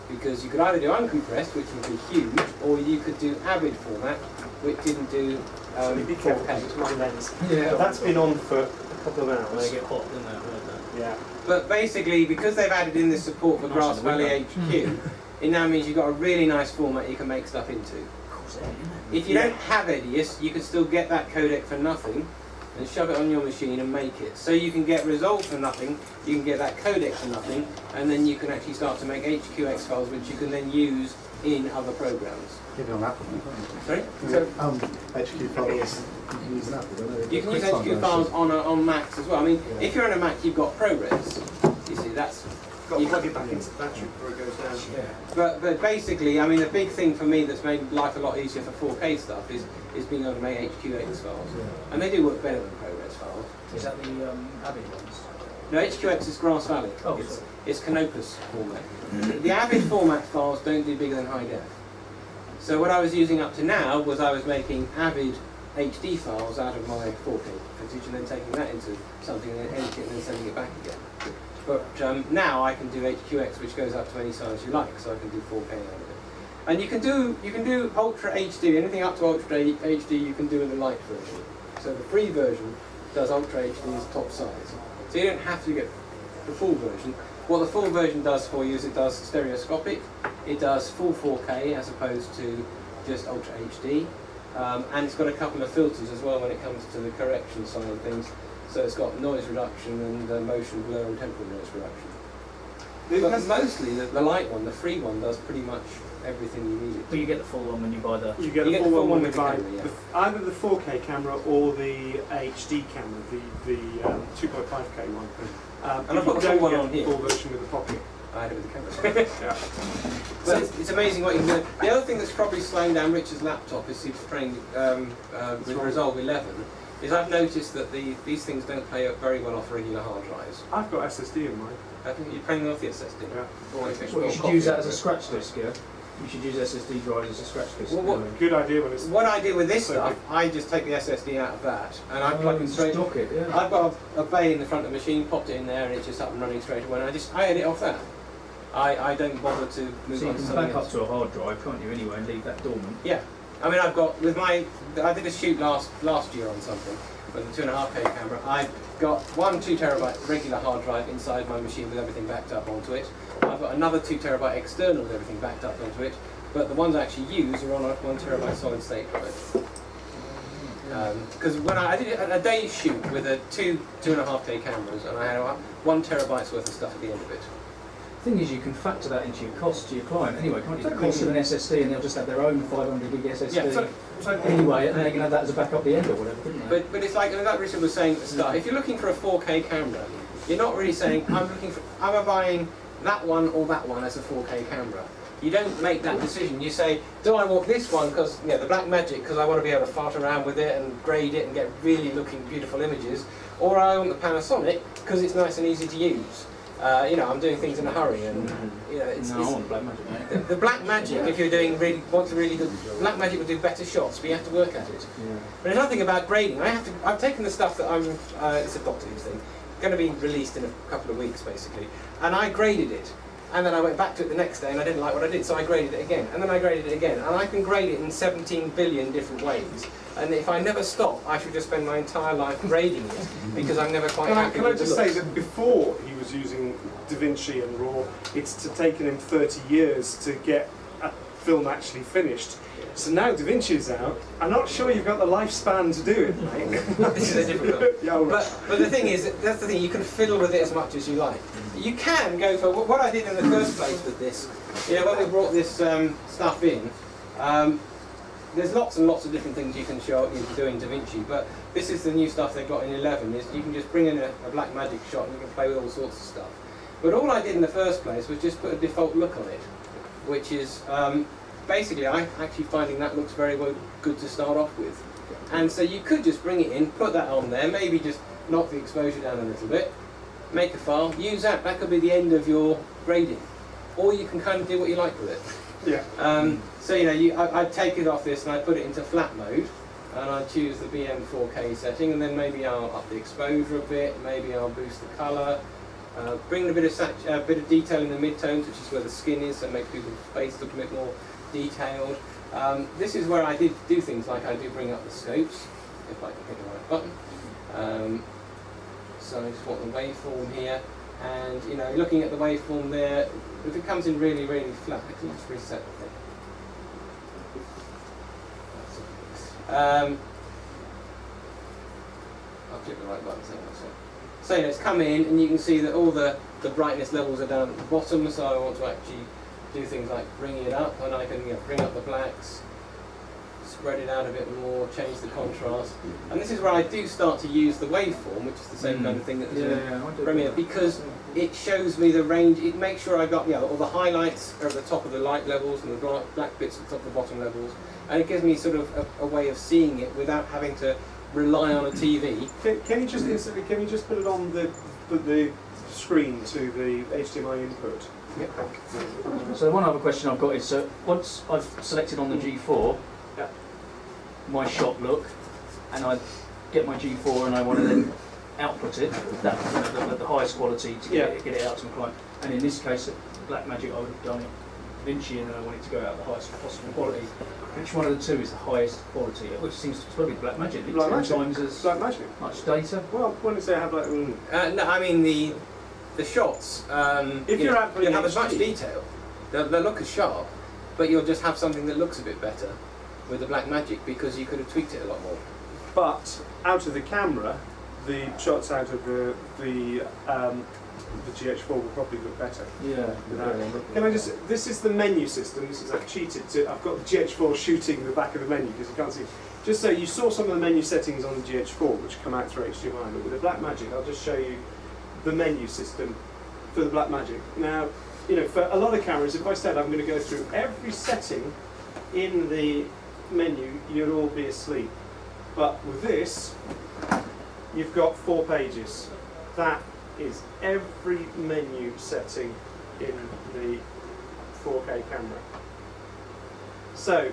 Because you could either do uncompressed, which would be huge, or you could do Avid format, which didn't do 4K. It's my lens. Yeah. That's been on for a couple of hours. They get hot, don't they? I've heard that. Yeah. But basically, because they've added in this support for Grass Valley HQ, it now means you've got a really nice format you can make stuff into. Of course, If you don't have Edius, you can still get that codec for nothing and shove it on your machine and make it. So you can get Resolve for nothing, you can get that codec for nothing, and then you can actually start to make HQX files which you can then use in other programs. Give it on Apple, Sorry? So, HQ files, you can use an Apple, don't you? You can use HQ files on Macs as well. I mean, if you're on a Mac, you've got ProRes. You see, that's... Got to plug it back into the battery before it goes down. Yeah. But basically, I mean, the big thing for me that's made life a lot easier for 4K stuff is being able to make HQX files. Yeah. And they do work better than ProRes files. Is that the Avid ones? No, HQX is Grass Valley. Oh, it's Canopus format. The Avid format files don't do bigger than high def. So what I was using up to now was I was making Avid HD files out of my 4K footage and then taking that into something and then editing it and then sending it back again. But now I can do HQX, which goes up to any size you like, so I can do 4K out of it. And you can do Ultra HD, anything up to Ultra HD you can do in the light version. So the free version does Ultra HD as top size. So you don't have to get the full version. What the full version does for you is it does stereoscopic, it does full 4K as opposed to just Ultra HD, and it's got a couple of filters as well when it comes to the correction side of things. So it's got noise reduction and motion blur and temporal noise reduction. But mostly the light one, the free one, does pretty much everything you need it. But you get the full one when you buy the... You get the full one when you buy camera, either the 4K camera or the HD camera, the 2.5K one. And I've got the full one on here. Full version with the pocket. I had it with the camera. Yeah. But it's amazing what you can do. The other thing that's probably slowing down Richard's laptop is he's playing with Resolve 11. Is I've noticed that these things don't play very well off regular hard drives. I've got SSD in mine. I think you're playing off the SSD. Yeah. Well, you should use that as a scratch disk, yeah? You should use SSD drives as a scratch disk. Well, good idea when it's... What I do with this so stuff, big. I just take the SSD out of that and I plug it straight... Dock it, yeah. I've got a bay in the front of the machine, popped it in there and it's just up and running straight away. And I edit off that. I don't bother to move so on you to can something back else. up to a hard drive, can't you, anyway, and leave that dormant? Yeah. I mean, I've got, with my... I did a shoot last year on something with a 2.5K camera. I've got one 2 terabyte regular hard drive inside my machine with everything backed up onto it. I've got another 2 terabyte external with everything backed up onto it. But the ones I actually use are on a 1 terabyte solid state drive. Because when I did a day's shoot with a 2.5K cameras and I had 1 terabyte's worth of stuff at the end of it. The thing is, you can factor that into your cost to your client anyway, can't you? The cost of an SSD, and they'll just have their own 500 gig SSD anyway, and they can have that as a backup at the end or whatever, couldn't they? But it's like Richard was saying at the start, if you're looking for a 4K camera, you're not really saying, am I buying that one or that one as a 4K camera? You don't make that decision. You say, do I want this one because the Blackmagic because I want to be able to fart around with it and grade it and get really looking beautiful images, or I want the Panasonic because it's nice and easy to use. You know, I'm doing things in a hurry, and you know, it's, No, I want Blackmagic. the Blackmagic, if you're doing want a really good Blackmagic, will do better shots, but you have to work at it. Yeah. But there's nothing about grading. I've taken the stuff that I'm. It's a Doctor Who thing, going to be released in a couple of weeks basically, and I graded it. And then I went back to it the next day and I didn't like what I did, so I graded it again. And then I graded it again. And I can grade it in 17 billion different ways. And if I never stop, I should just spend my entire life grading it, because I'm never quite happy Can I with the just say looks. that before he was using DaVinci and RAW, it's taken him 30 years to get a film actually finished. So now DaVinci is out. I'm not sure you've got the lifespan to do it, mate. This is a different one. Yeah, all right. But the thing is, that's the thing, you can fiddle with it as much as you like. You can go for what I did in the first place with this. You know, when we brought this stuff in, there's lots and lots of different things you can do in DaVinci, but this is the new stuff they've got in 11, is you can just bring in a Blackmagic shot and you can play with all sorts of stuff. But all I did in the first place was just put a default look on it, which is basically I'm actually finding that looks very good to start off with. And so you could just bring it in, put that on there, maybe just knock the exposure down a little bit, make a file, use that. That could be the end of your grading. Or you can kind of do what you like with it. Yeah. So you know, I'd take it off this and I'd put it into flat mode, and I'd choose the BM 4K setting, and then maybe I'll up the exposure a bit, maybe I'll boost the colour, bring a bit of detail in the midtones, which is where the skin is, so make people's face look a bit more detailed. This is where I do things like I do bring up the scopes, if I can hit the right button. So I just want the waveform here, and you know, looking at the waveform there, if it comes in really, really flat, I can just reset the thing. I'll click the right button. So you know, it's come in, and you can see that all the brightness levels are down at the bottom. So I want to actually do things like bringing it up, and I can bring up the blacks, spread it out a bit more, change the contrast. And this is where I do start to use the waveform, which is the same kind of thing that was in Premiere, because it shows me the range. It makes sure I got all the highlights are at the top of the light levels and the black bits at the top of the bottom levels, and it gives me sort of a way of seeing it without having to rely on a TV. Can you just put it on the screen to the HDMI input? Yep. So one other question I've got is, so once I've selected on the G4 my shot look, and I get my G4 and I want to then output it at the highest quality to get it out to my client. And in this case, at Blackmagic, I would have done it DaVinci, and then I want it to go out at the highest possible quality. Which one of the two is the highest quality? Which seems to probably Blackmagic. 10 times as much data. Well, when you say have like, no, I mean the shots. If you're outputting you have as HD. much detail, they'll look as sharp, but you'll just have something that looks a bit better with the Blackmagic, because you could have tweaked it a lot more. But out of the camera, the shots out of the GH4 will probably look better. Yeah. Can I just? This is the menu system. This is I've cheated. I've got the GH4 shooting the back of the menu because you can't see. Just so you saw some of the menu settings on the GH4, which come out through HDMI. But with the Blackmagic, I'll just show you the menu system for the Blackmagic. Now, you know, for a lot of cameras, if I said I'm going to go through every setting in the menu, you'd all be asleep. But with this, you've got 4 pages. That is every menu setting in the 4K camera. So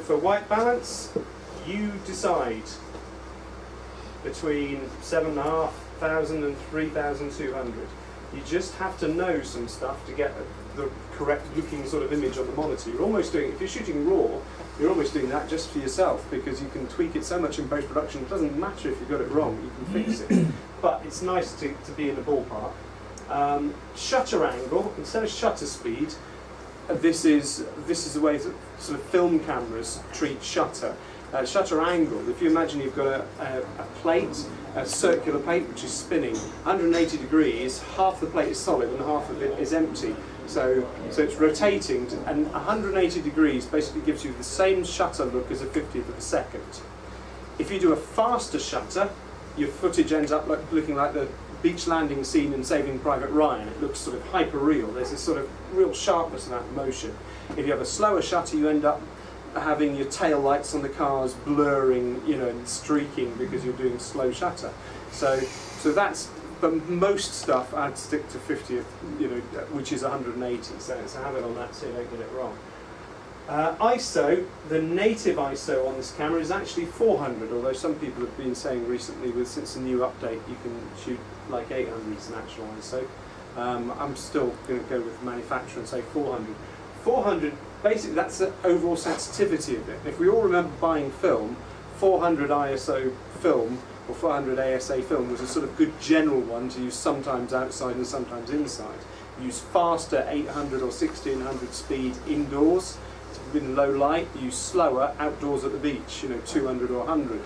for white balance, you decide between 7,500 and 3,200. You just have to know some stuff to get the correct looking sort of image on the monitor. You're almost doing, if you're shooting RAW, you're almost doing that just for yourself, because you can tweak it so much in post-production, it doesn't matter if you got it wrong, you can fix it. But it's nice to be in the ballpark. Shutter angle, instead of shutter speed, this is the way that sort of film cameras treat shutter. Shutter angle, if you imagine you've got a plate, a circular plate which is spinning 180 degrees, half the plate is solid and half of it is empty. So it's rotating, and 180 degrees basically gives you the same shutter look as a 50th of a second. If you do a faster shutter, your footage ends up looking like the beach landing scene in Saving Private Ryan. It looks sort of hyper-real. There's this sort of real sharpness in that motion. If you have a slower shutter, you end up having your tail lights on the cars blurring, you know, and streaking because you're doing slow shutter. So that's but most stuff I'd stick to 50th, you know, which is 180. So have it on that so you don't get it wrong. ISO, the native ISO on this camera is actually 400, although some people have been saying recently, since the new update, you can shoot like 800 as an actual ISO. I'm still going to go with manufacturer and say 400. 400, basically that's the overall sensitivity of it. If we all remember buying film, 400 ISO film or 400 ASA film was a sort of good general one to use sometimes outside and sometimes inside. You use faster 800 or 1600 speed indoors in low light, you use slower outdoors at the beach, you know, 200 or 100.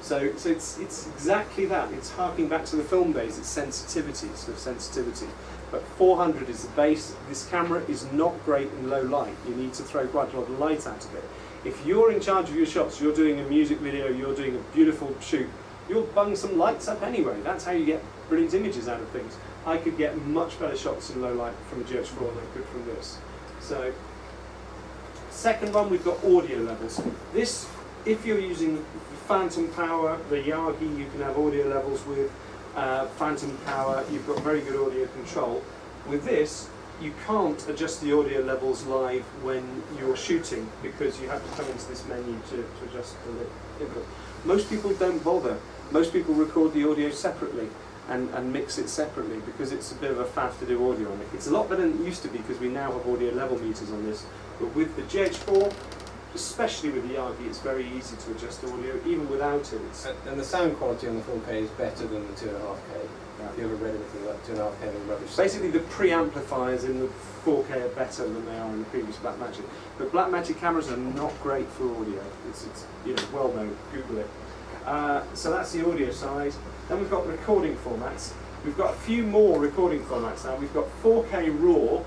So it's exactly that. It's harking back to the film days. It's sensitivity, sort of sensitivity. But 400 is the base. This camera is not great in low light. You need to throw quite a lot of light out of it. If you're in charge of your shots, you're doing a music video, you're doing a beautiful shoot, you'll bung some lights up anyway. That's how you get brilliant images out of things. I could get much better shots in low light from a GH4 than I could from this. So, second one, we've got audio levels. This, if you're using phantom power, the Yagi, you can have audio levels with phantom power. You've got very good audio control. With this, you can't adjust the audio levels live when you're shooting because you have to come into this menu to adjust the input. Most people don't bother. Most people record the audio separately and mix it separately because it's a bit of a faff to do audio on it. It's a lot better than it used to be because we now have audio level meters on this. But with the GH4, especially with the Yagi, it's very easy to adjust audio, even without it. And the sound quality on the 4K is better than the 2.5K. If you ever read anything about 2.5K and rubbish. Basically, the preamplifiers in the 4K are better than they are in the previous Blackmagic. But Blackmagic cameras are not great for audio. It's you know, well known. Google it. So that's the audio side. Then we've got recording formats. We've got a few more recording formats now. We've got 4K RAW,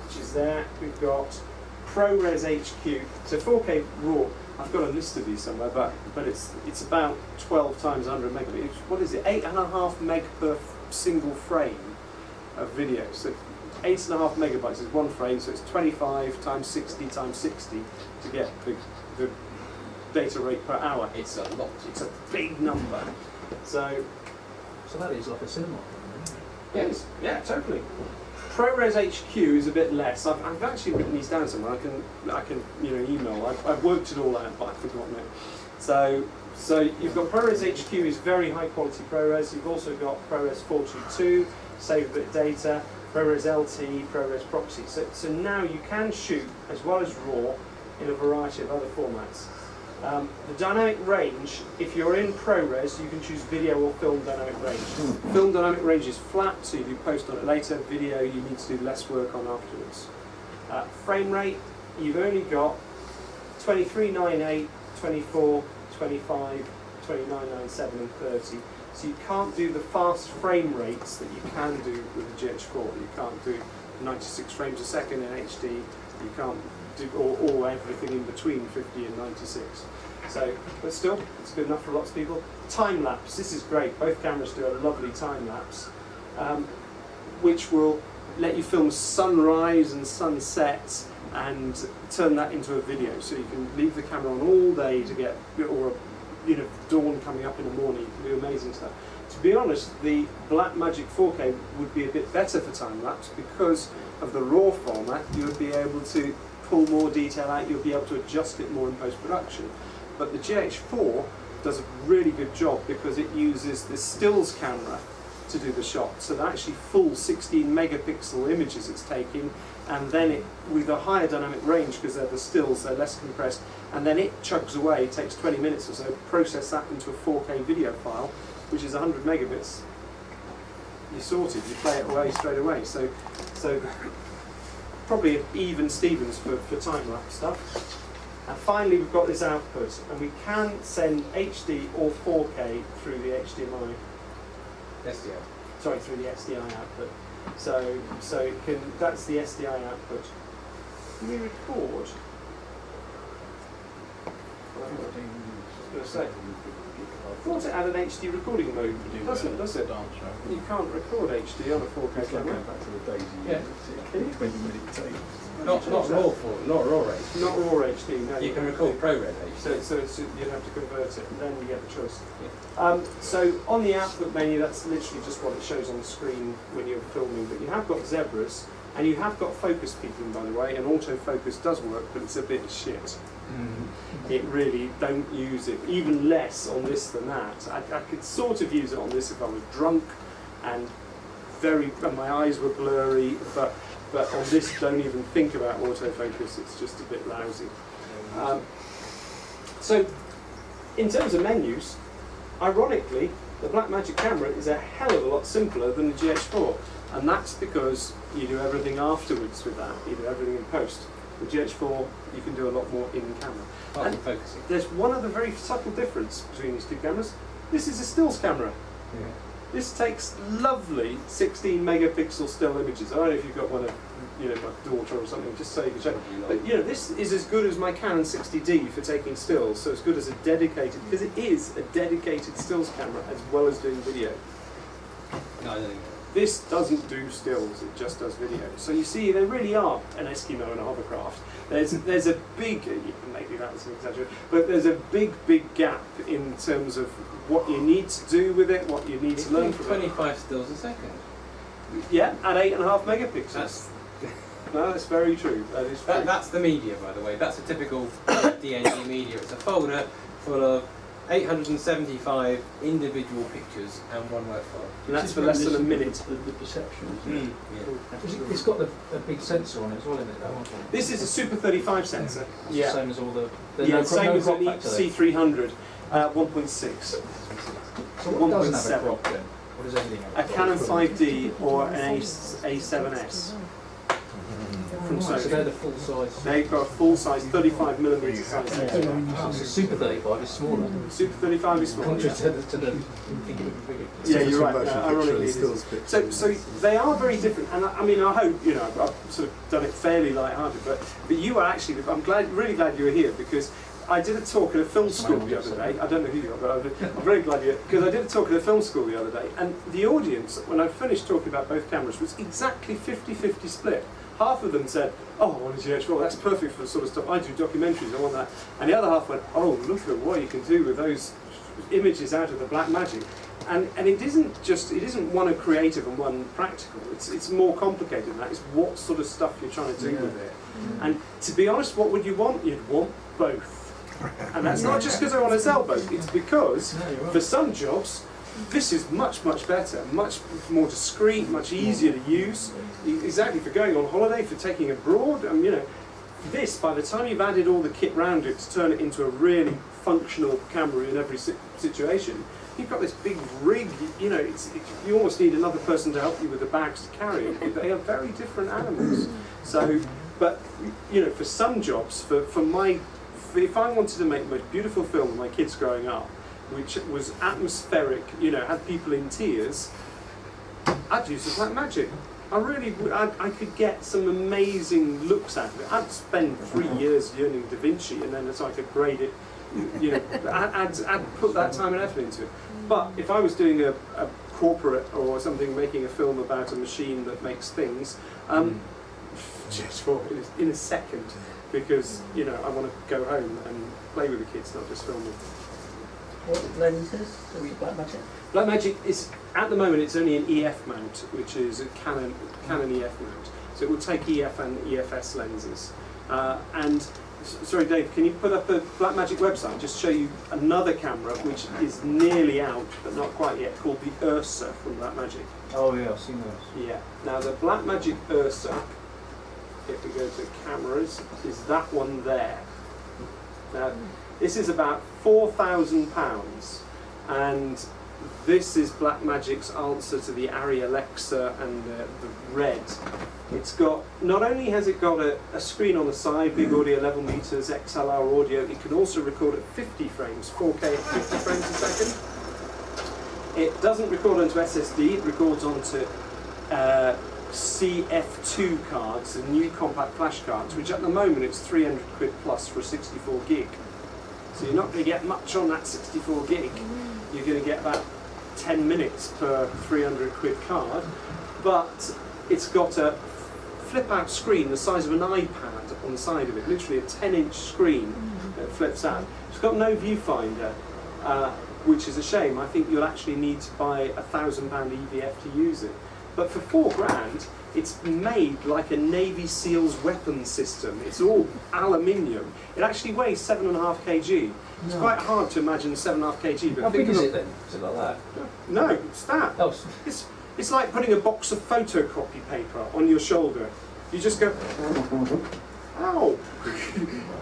which is there. We've got ProRes HQ. So 4K RAW, I've got a list of these somewhere, but it's about 12 times 100 megabits. What is it? 8.5 meg per single frame of video. So 8.5 megabytes is one frame, so it's 25 times 60 times 60 to get the data rate per hour. It's a lot. It's a big number. So that is like a cinema. Yes, yeah, totally. ProRes HQ is a bit less. I've actually written these down somewhere. I can you know, email. I've worked it all out, but I've forgotten it. So you've got ProRes HQ is very high quality ProRes. You've also got ProRes 422, save a bit of data, ProRes LT, ProRes Proxy. So now you can shoot as well as RAW in a variety of other formats. The dynamic range, if you're in ProRes, you can choose video or film dynamic range. Film dynamic range is flat, so you do post on it later. Video, you need to do less work on afterwards. Frame rate, you've only got 2398, 24, 25, 2997 and 30. So you can't do the fast frame rates that you can do with the GH4. You can't do 96 frames a second in HD. You can't do or everything in between 50 and 96. So, but still, it's good enough for lots of people. Time lapse, this is great. Both cameras do a lovely time lapse, which will let you film sunrise and sunsets and turn that into a video. So you can leave the camera on all day to get, or you know, dawn coming up in the morning. You can do amazing stuff. To be honest, the Blackmagic 4K would be a bit better for time lapse because of the RAW format. You would be able to pull more detail out. You'll be able to adjust it more in post-production. But the GH4 does a really good job because it uses the stills camera to do the shot. So they're actually full 16 megapixel images it's taking, and then it, with a higher dynamic range because they're the stills, they're less compressed, and then it chugs away, it takes 20 minutes or so, process that into a 4K video file, which is 100 megabits. You're sorted, you play it away straight away. So probably even Stevens for time-lapse stuff. And finally we've got this output, and we can send HD or 4K through the HDMI. SDI. Sorry, through the SDI output. So it can, that's the SDI output. Can we record? I was going to to say. I thought it had an HD recording mode, but it doesn't, does it? You can't record HD on a 4K camera. Back to the days Yeah. Can you 20-minute tapes? Not raw for, not raw HD. Not raw HD, no. You can record ProRes HD. So you'd have to convert it, and then you get the choice. Yeah. So on the output menu, that's literally just what it shows on the screen when you're filming. But you have got zebras, and you have got focus peaking, by the way, and autofocus does work, but it's a bit shit. It really, don't use it, even less on this than that. I could sort of use it on this if I was drunk and my eyes were blurry, but on this, don't even think about autofocus, it's just a bit lousy. So, in terms of menus, ironically, the Blackmagic camera is a hell of a lot simpler than the GH4, and that's because you do everything afterwards with that, you do everything in post. With GH4, you can do a lot more in camera. And focusing. There's one other very subtle difference between these two cameras. This is a stills camera. Yeah. This takes lovely 16 megapixel still images. I don't know if you've got one of, my daughter or something, just so you can check. But this is as good as my Canon 60D for taking stills, so as good as a dedicated, because it is a dedicated stills camera as well as doing video. No, I don't think. This doesn't do stills, it just does video. So you see, they really are an Eskimo and a hovercraft. There's a big, maybe that was an exaggeration, but there's a big gap in terms of what you need to do with it, what you need to learn from it. 25 stills a second. Yeah, at 8.5 megapixels. No, that's very true. That is true. That's the media, by the way. That's a typical DNG media. It's a folder full of 875 individual pictures and one work file. And that's for less than a minute. The perception, Mm. Yeah. It's got a big sensor on it as well, isn't it? That one? This is a Super 35 sensor. It's Yeah. the same as all the... Yeah, same as crop the factor there. C300, 1.6. So what doesn't have a 1.7. crop then? What does everything have? A Canon 5D or an A7S. From Right, so they're Sony. the full size. They've got a full-size 35mm size sensor. So Super 35 is smaller. Super 35 is smaller. Contrary to the think it would be bigger. Yeah, you're right. Motion picture Ironically, and it stills is. picture. So they are very different, and I mean, I hope I've sort of done it fairly light-hearted. But you are actually, I'm really glad you were here because I did a talk at a film school the other day. I don't know who you are, but I'm very glad you because I did a talk at a film school the other day, and the audience, when I finished talking about both cameras, was exactly 50-50 split. Half of them said, "Oh, I want a GH4. That's perfect for the sort of stuff I do, documentaries. I want that." And the other half went, "Oh, look at what you can do with those images out of the Blackmagic." And it isn't one a creative and one practical. It's more complicated than that. It's what sort of stuff you're trying to do with it. And to be honest, what would you want? You'd want both. And that's not just because I want to sell both. It's because for some jobs, this is much better, much more discreet, much easier to use. Exactly for going on holiday, for taking abroad. This, by the time you've added all the kit round it to turn it into a really functional camera in every situation, you've got this big rig. You almost need another person to help you with the bags to carry it. They are very different animals. So, but for some jobs, if I wanted to make the most beautiful film of my kids growing up, which was atmospheric, had people in tears, I'd use the Blackmagic. I really would. I could get some amazing looks out of it. I'd spend 3 years learning DaVinci, and then so I could grade it. I'd put that time and effort into it. But if I was doing a corporate or something, making a film about a machine that makes things, GH4 in a second, because I want to go home and play with the kids, not just film them. What lenses does Blackmagic? Blackmagic is, at the moment, it's only an EF mount, which is a Canon EF mount. So it will take EF and EFS lenses. Sorry, Dave, can you put up the Blackmagic website? Just show you another camera, which is nearly out, but not quite yet, called the Ursa from Blackmagic. Oh yeah, I've seen those. Yeah. Now the Blackmagic Ursa, if we go to cameras, is that one there. Now, this is about £4,000, and this is Blackmagic's answer to the Arri Alexa and the Red. It's got, not only has it got a screen on the side, big audio, level meters, XLR audio, it can also record at 50 frames, 4K at 50 frames a second. It doesn't record onto SSD, it records onto CF2 cards, the new compact flash cards, which at the moment it's 300 quid plus for a 64 gig. So you're not going to get much on that 64 gig. You're going to get about 10 minutes per 300 quid card, but it's got a flip-out screen the size of an iPad on the side of it, literally a 10-inch screen that flips out. It's got no viewfinder, which is a shame. I think you'll actually need to buy £1,000 EVF to use it. But for £4,000, it's made like a Navy SEAL's weapon system. It's all aluminium. It actually weighs 7.5 kg. It's quite hard to imagine 7.5 kg. But how big is it then? Is it like that? No, it's that. Oh. It's like putting a box of photocopy paper on your shoulder. You just go, ow!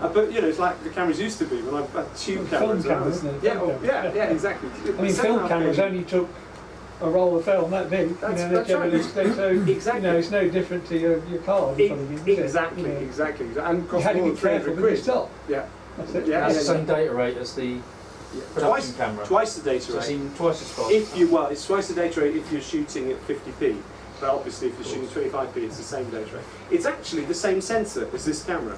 But you know, it's like the cameras used to be when I had tube cameras. Film cameras, isn't it? Yeah, exactly. I mean, film cameras only took a roll of film that big. That's you know, right. So exactly. You know, it's no different to your card. Exactly, exactly. And cost more than 300 quid. Yeah. That's it. That's the same data rate as the production camera. Twice the data so rate. it's twice as fast. It's twice the data rate if you're shooting at 50p. But obviously, if you're shooting 25p, it's the same data rate. It's actually the same sensor as this camera.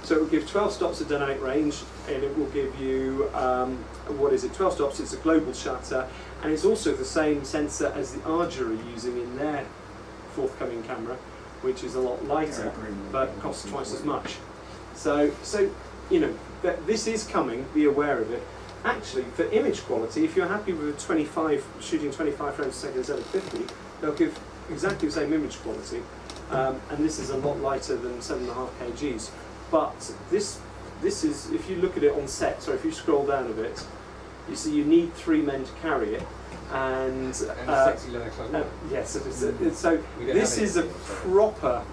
So it will give 12 stops of dynamic range, and it will give you 12 stops. It's a global shutter, and it's also the same sensor as the Arger are using in their forthcoming camera, which is a lot lighter, but costs twice as much. So you know, this is coming. Be aware of it. Actually, for image quality, if you're happy with shooting 25 frames a second instead of 50, they'll give exactly the same image quality, and this is a lot lighter than 7.5 kgs. But this is, if you look at it on set, so if you scroll down a bit, you see you need 3 men to carry it, and sexy Linux like that. yes, so this is a proper,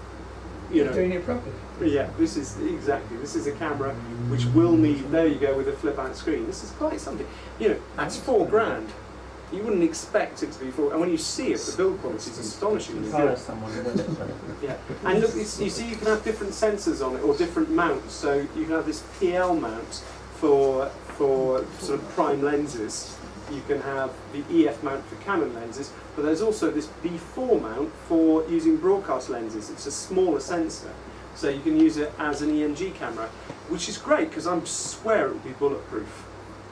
you know, doing it properly. Yeah, this is a camera which will need. There you go with a flip-out screen. This is quite something. You know, that's £4,000. You wouldn't expect it to be £4,000, and when you see it, the build quality is astonishingly good. Yeah, and look, you see, you can have different sensors on it or different mounts. So you can have this PL mount for sort of prime lenses. You can have the EF mount for Canon lenses, but there's also this B4 mount for using broadcast lenses. It's a smaller sensor, so you can use it as an ENG camera, which is great because I swear it will be bulletproof.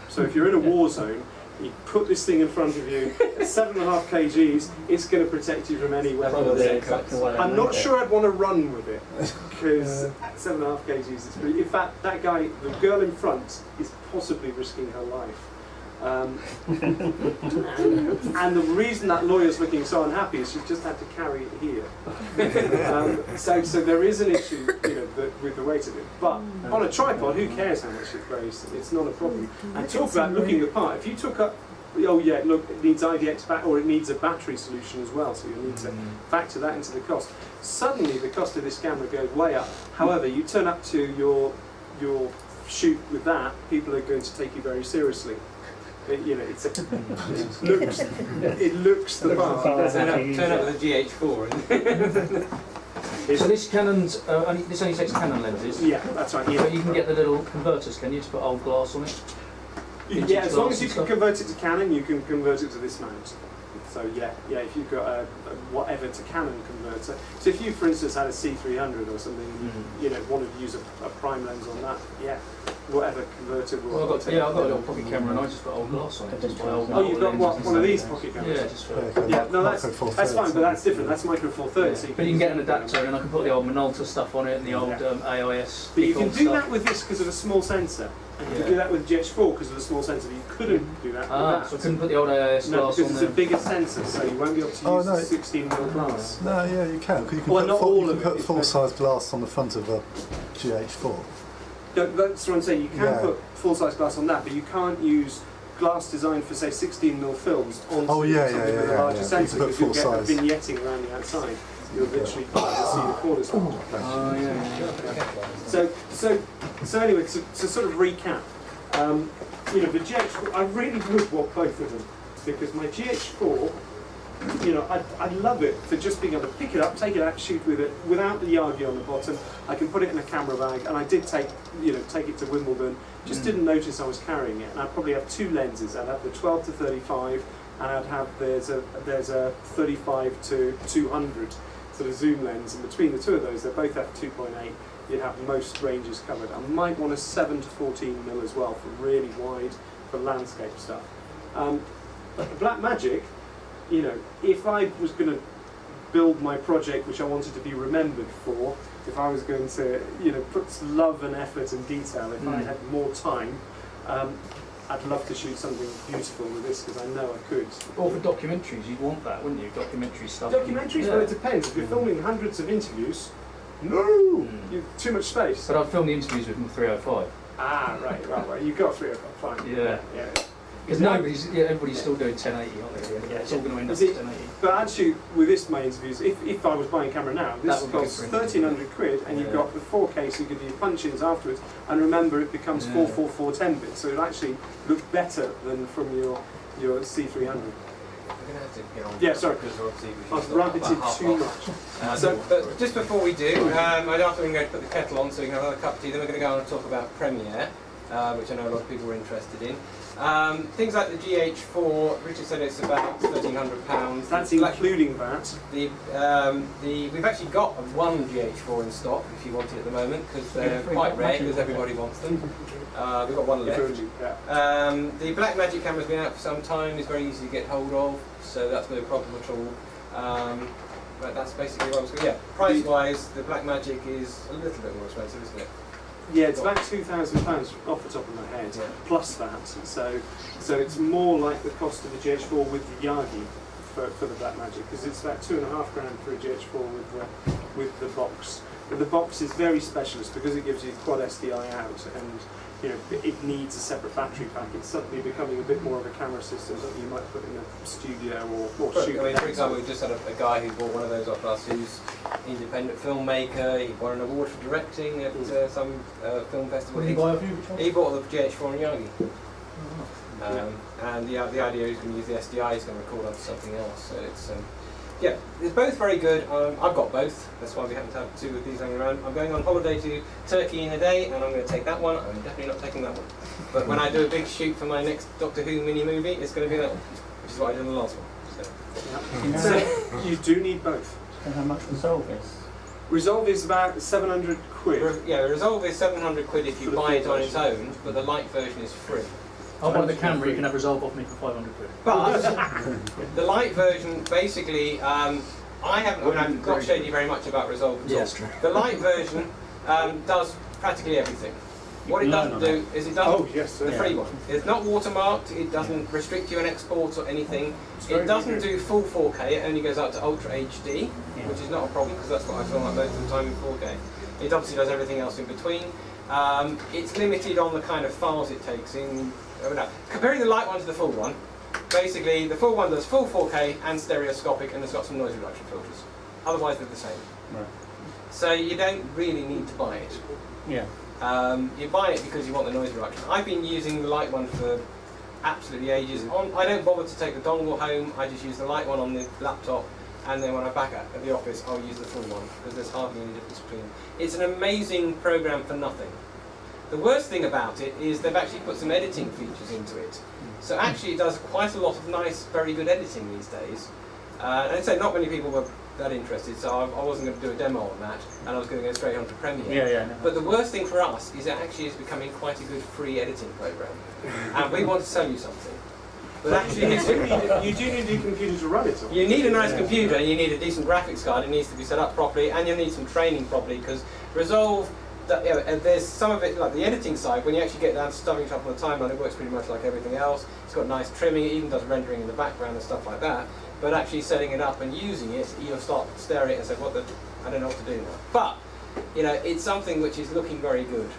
So if you're in a war zone, you put this thing in front of you, 7.5 kgs, it's going to protect you from any weapon. I'm not sure I'd want to run with it, because 7.5 kgs is pretty. In fact, that guy, the girl in front, is possibly risking her life. And the reason that lawyer's looking so unhappy is she's just had to carry it here. So there is an issue, you know, with the weight of it. But on a tripod, who cares how much it weighs? It's not a problem. And talk about looking the part. If you took up, oh yeah, look, it needs IDX back, or it needs a battery solution as well, so you need to factor that into the cost. Suddenly, the cost of this camera goes way up. However, you turn up to your shoot with that, people are going to take you very seriously. You know, it looks the part. Turn up with a GH4. So this Canon's this only takes Canon lenses. Yeah, that's right. Yeah. But you can get the little converters, can you, to put old glass on it? Yeah, as long as you can convert it to Canon, you can convert it to this mount. So yeah, if you've got a whatever to Canon converter. So if you, for instance, had a C300 or something, you know, wanted to use a prime lens on that, yeah, whatever converter will. Well, I've got a little pocket camera and I just put old glass on it. You've got one of these pocket cameras? Yeah, just for no, that's fine, but that's different. That's micro 430. So but you can get an adapter and I can put the old Minolta stuff on it and the old AIS. But you can do that with this because of a small sensor. And you can do that with GH4 because of the small sensor, but you couldn't do that with that. So I couldn't put the old AIS glass on there? No, because it's a bigger sensor, so you won't be able to use the 16mm glass. No, yeah, you can. Because you can well, not all of put full-size glass on the front of a GH4. No, that's what I'm saying. You can put full-size glass on that, but you can't use glass designed for, say, 16mm films on something with a larger sensor, because you'll get a vignetting around the outside. You'll literally be able to see the corners. So anyway, to sort of recap, you know, the GH4, I really would want both of them, because my GH4, you know, I love it for just being able to pick it up, take it out, shoot with it without the Yagi on the bottom. I can put it in a camera bag, and I did take it to Wimbledon. Just didn't notice I was carrying it, and I'd probably have 2 lenses. I'd have the 12 to 35, and I'd have there's a 35 to 200 sort of zoom lens, and between the two of those, they both have 2.8. you'd have most ranges covered. I might want a 7 to 14mm as well for really wide, for landscape stuff. But the Blackmagic, you know, if I was going to build my project which I wanted to be remembered for, if I was going to, you know, put love and effort and detail, if I had more time, I'd love to shoot something beautiful with this because I know I could. Or for documentaries, you'd want that, wouldn't you? Documentary stuff. Documentaries, well, it depends. If you're filming hundreds of interviews, you've too much space. But I'd film the interviews with 305. Ah, right. You've got 305, fine. Yeah. Because everybody's still doing 1080, aren't they? Yeah, it's all going to end up at 1080. But actually, with this, my interviews, if I was buying a camera now, this costs 1,300 quid, and you've got the 4K, so you can do your punch-ins afterwards. And remember, it becomes 444 10-bit, so it'll actually look better than from your C300. Yeah, sorry. I've rabbited too much. But just before we do, I don't think we're going to put the kettle on so we can have another cup of tea. Then we're going to go on and talk about Premiere, which I know a lot of people are interested in. Things like the GH4, Richard said it's about £1,300. That's including that. We've actually got one GH4 in stock if you want it at the moment because they're quite rare because everybody wants them. We've got one left. The Blackmagic camera's been out for some time. It's very easy to get hold of, so that's no problem at all. But that's basically what I was going to. Yeah, price-wise, the Blackmagic is a little bit more expensive, isn't it? Yeah, it's about £2,000 off the top of my head, plus that. So it's more like the cost of the GH4 with the Yagi for the Blackmagic, because it's about £2,500 for a GH4 with the box. But the box is very specialist because it gives you quad SDI out, and you know it needs a separate battery pack. It's suddenly becoming a bit more of a camera system that you might put in a studio or shoot. I mean, for example, we just had a guy who bought one of those off us who's independent filmmaker. He won an award for directing at some film festival. What did he buy off you? He bought the GH4 and Yagi. And the idea is going to use the SDI, he's going to record onto something else. So it's yeah, it's both very good. I've got both. That's why we happen to have two of these hanging around. I'm going on holiday to Turkey in a day, and I'm going to take that one. I'm definitely not taking that one. But when I do a big shoot for my next Doctor Who mini movie, it's going to be that one, which is what I did in the last one. So you do need both. And how much Resolve is? Resolve is about 700 quid. Yeah, Resolve is 700 quid if you buy it on its own, but the light version is free. I'll buy the camera, you can have Resolve off me for 500 quid. But the light version, basically, I've not showed you very much about Resolve at all. Yes, true. The light version does practically everything. What it doesn't do is it doesn't, the free one. It's not watermarked, it doesn't restrict you on exports or anything. It doesn't do full 4K, it only goes up to Ultra HD, which is not a problem because that's what I film like most of the time in 4K. It obviously does everything else in between. It's limited on the kind of files it takes in. Comparing the light one to the full one, basically the full one does full 4K and stereoscopic and it's got some noise reduction filters. Otherwise they're the same. Right. So you don't really need to buy it. Yeah. You buy it because you want the noise reduction. I've been using the light one for absolutely ages. I don't bother to take the dongle home, I just use the light one on the laptop, and then when I'm back at the office I'll use the full one because there's hardly any difference between them. It's an amazing program for nothing. The worst thing about it is they've actually put some editing features into it. So actually it does quite a lot of nice, very good editing these days. And so not many people were that interested, so I wasn't going to do a demo on that, and I was going to go straight on to Premiere. No. But the worst thing for us is it actually is becoming quite a good free editing program. And we want to sell you something. But actually, you do need a computer to run it on. You need a nice computer, and you need a decent graphics card, it needs to be set up properly, and you need some training properly, because Resolve, there's some of it, like the editing side, when you actually get down to stuffing it up on the timeline, it works pretty much like everything else. It's got nice trimming, it even does rendering in the background and stuff like that. But actually setting it up and using it, you'll start staring at it and say, I don't know what to do now. But, it's something which is looking very good.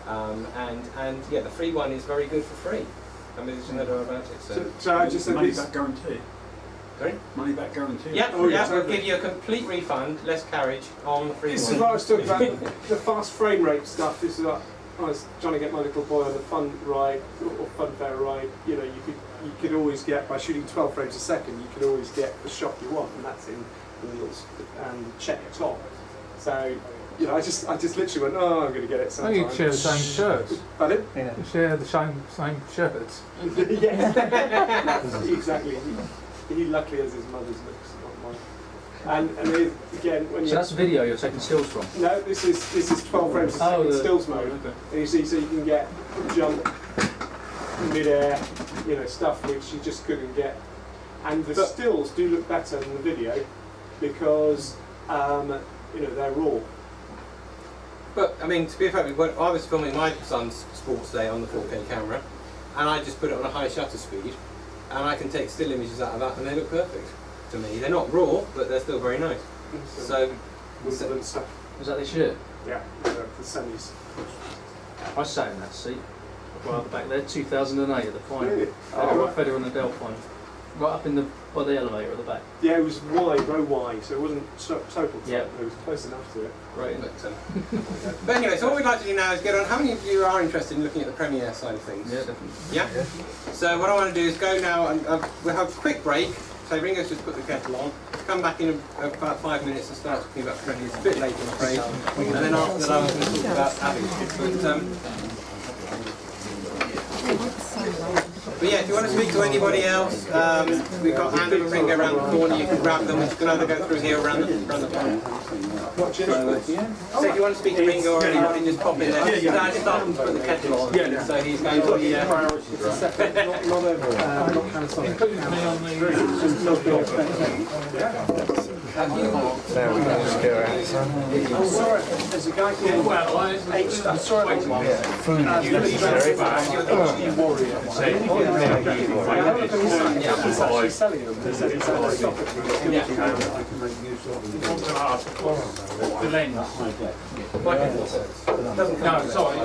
And yeah, the free one is very good for free. I mean, there's no doubt about it. So I just said money back guarantee. Sorry? Money back guarantee. Yeah, we'll give you a complete refund, less carriage on the free one. This is what I was talking about, the fast frame rate stuff. This is what I was trying to get my little boy on a fun ride, or funfair ride. You could always get, by shooting 12 frames a second, you could always get the shot you want, and that's in wheels and check top. So, I just literally went, I'm going to get it sometime. Oh, you share the same shirts. Pardon? Yeah. You share the same shirts. Yeah, exactly. He luckily has his mother's looks, not mine. And again, when So that's video you're taking stills from? No, this is 12 frames per second stills mode. Okay. And you see, so you can get jump, mid-air, you know, stuff which you just couldn't get. And the stills do look better than the video because, you know, they're raw. But, I mean, to be fair, when I was filming my son's sports day on the 4K camera, and I just put it on a high shutter speed, and I can take still images out of that, and they look perfect to me. They're not raw, but they're still very nice. So, was that this year? Yeah, the semis. I sat in that seat. Well, back there, 2008 at the final. Really? Federer and the Delphine. Right up in by the elevator at the back. Yeah, it was wide, row wide, so it wasn't total. Yeah. It was close enough to it. Right. But anyway, so what we'd like to do now is get on. How many of you are interested in looking at the Premiere side of things? Yeah, definitely. Yeah? So what I want to do is go now and we'll have a quick break. So Ringo's just put the kettle on. Come back in about 5 minutes and start talking about Premiere. It's a bit late, I'm afraid. And then after that I was going to talk about Avid. But yeah, if you want to speak to anybody else, we've got Andy and Ringo around the corner. You can grab them. You can either go through here or around the corner. So if you want to speak to Ringo or anybody, just pop in there. So I start and put the kettle on. Yeah. So he's going to the It's a separate, not Panasonic. Including me on the... There we go, just go outside. Oh, sorry, there's a guy called I'm sorry, Food necessary. Warrior. He's actually selling them. He said he's selling stock. The lens. No, sorry,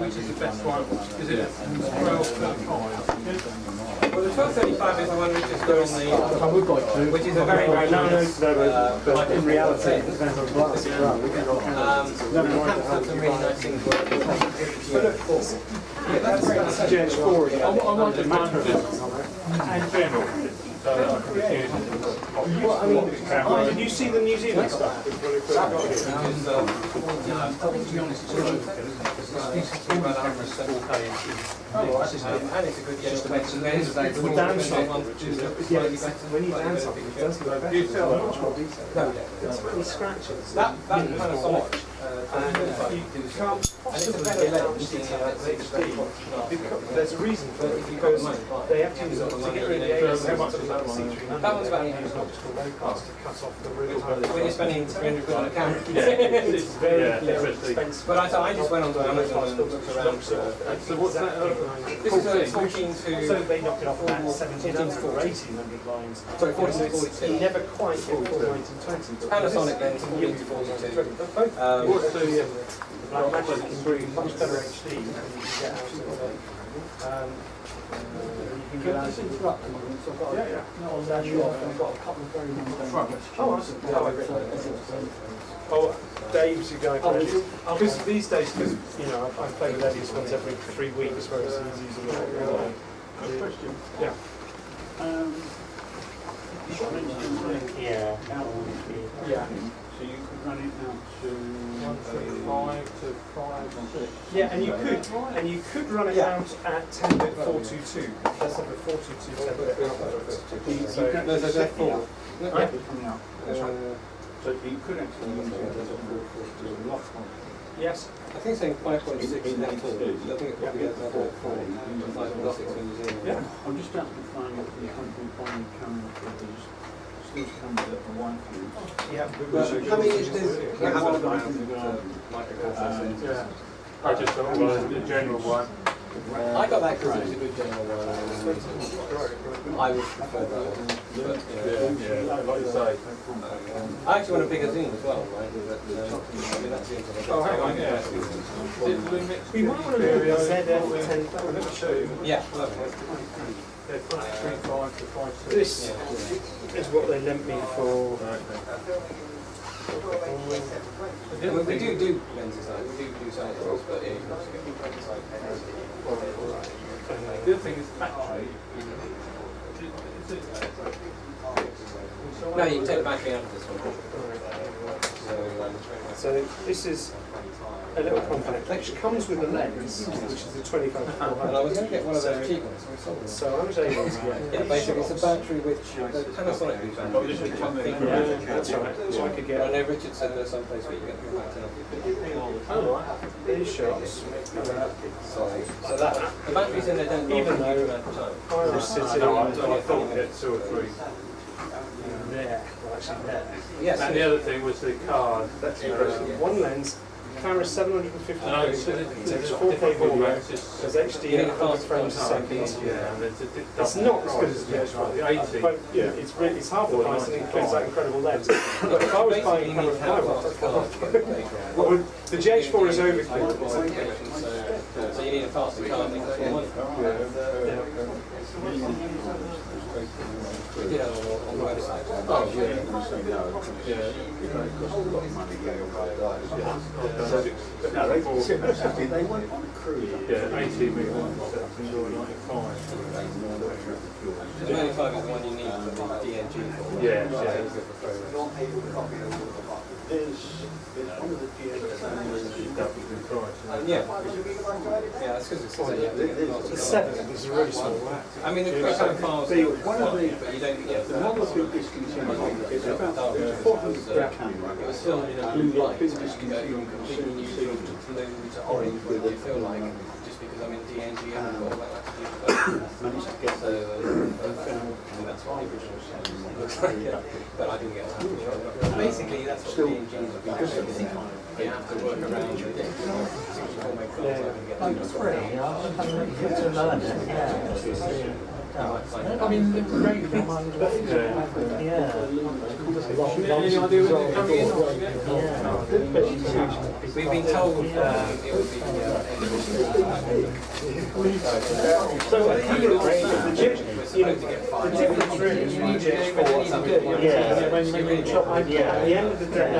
which is the best one? Is it 1235? Well, the 1235 is the one which is going on the... I would like to. Which is a very, very nice... but in reality, it depends on glass as well. We have some really nice things working. That's GH4 again. I wanted mine and general. Did you see the New Zealand stuff? To be honest, it's all okay. And it's a good With downside, when you down something, it does go better. You tell much more detail. It's really scratches. That Panasonic and you can't possibly get that much detail out of HD. There's a reason for it, because they have to use it to get rid of the AS. That one's about use optical lowcast to cut off the really high. when you're spending 300 quid on a camera. It's very expensive. But I just went on to Amazon and looked around. So what's that? This is a 14 to... So they knock it off at 17 to 1800 lines. Sorry, 14 to 42. You never quite get full 1920. Panasonic then is 14 to 42. What's the Blackmagic can bring much better HD than you can get out of it. You can get out of it. I've got a couple of very Oh, Dave's your guy for Edius. Because these days, because you know, I play with Edius once every 3 weeks, whereas he's using it every day. Question. Yeah. Yeah. Yeah. So you could run it out to 135 to 5. Yeah, and you could run it out at 10-bit 422. That's like a 422 10-bit. So There's a 4. coming out. So you could actually use it as a 442 lock on. yes. I think it's saying 5.6 in that tool. I think it probably gets that 5.6 when you zoom in. Yeah. I'm just out to find out the company buying camera for these still cameras that are wide view. Yeah. But, I mean, there's Yeah. I just thought it was the general one. I got that because it was a good general one. I would prefer that one. But, Like you say. I actually want a bigger zoom as well, right? Oh, hang on, yeah. We might want to look at ZF10. Let me show you. Yeah. They're 535 to 5. This is what they lent me for. We do lenses, like, we do side rolls, but yeah, you can also get The other thing is battery. No, you can take the battery out of this one. So this is a little compact, which comes with a lens, which is the 25 to 400. And I was going to get one of those cheap ones. So I was able to get. Yeah, basically it's a battery which Panasonic battery. That's right. So I could get. I know Richard said there's some place where you get them back to Oh right. These shots. So that the batteries in there don't even last a huge amount of time. I was sitting. I thought we'd get 2 or 3. There, well actually there. Yes. And the other thing was the card. That's impressive. One lens, camera 750 it's takes 4K video, there's HD at 100 frames a second. Yeah, and It's not as good as the GH4, but yeah, it's half the price and it includes that incredible lens. But if I was buying a camera for well, the GH4 is overkill. So you need a faster card than one. We did have on the website. Oh, yeah. No, they went on a cruise. Yeah, 18 million. 95. The 95 is the one you need for the DNG for. Yeah, There's one of the yeah, that's because it's the 7 is a really small lens. I mean, the QuickTime files one of the, but you don't get the model has been discontinued. It's about 400 camera. it was filmed in a blue light, so you can go from completely neutral to blue to orange, whatever you feel like, just because I'm in DNG and I've got all that to do. Managed to get That's what the original sound looks like, yeah. But I didn't get that. Basically, that's what DNG is because you have to work around with it. Like free, to learn it, yeah. I mean, the rate of my We've been told it would be the difference really is when you when you chop at the end of the day,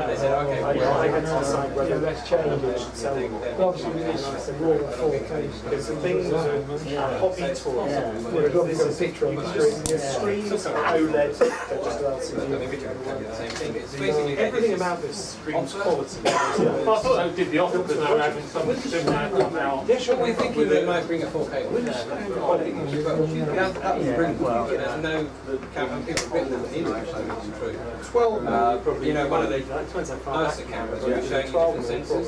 they said, okay, I had to decide whether let's change it should sell them. Obviously, it's a raw 4K because the things are hobby toys. There's obviously a picture on the screen. The screen is OLED, just LCD. Everything about this screen's quality. I thought they did the offer because they were having something similar come out. Yeah, sure, we're thinking they might bring a 4K one. That was brilliant. There's no camera. People have written that in the internet, which is true. 12, probably. You know, one of the ISA cameras where you're showing you different sensors.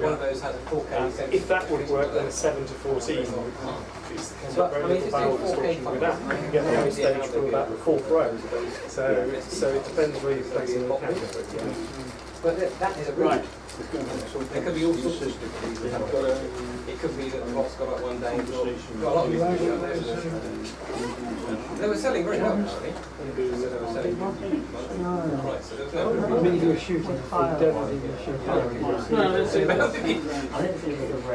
One of those has a 4K sensor. If that would work, then a 7 to 14 But I mean, if it's barrel doing 4K distortion with that. You can get the high stage from about the 4th row. So it depends where you're placing the camera. But that is a right. There could be all sorts of it could be that the box got up one day and got a lot of they were selling very well actually. They were selling right, so there was no When you were shooting higher, definitely you were shooting higher.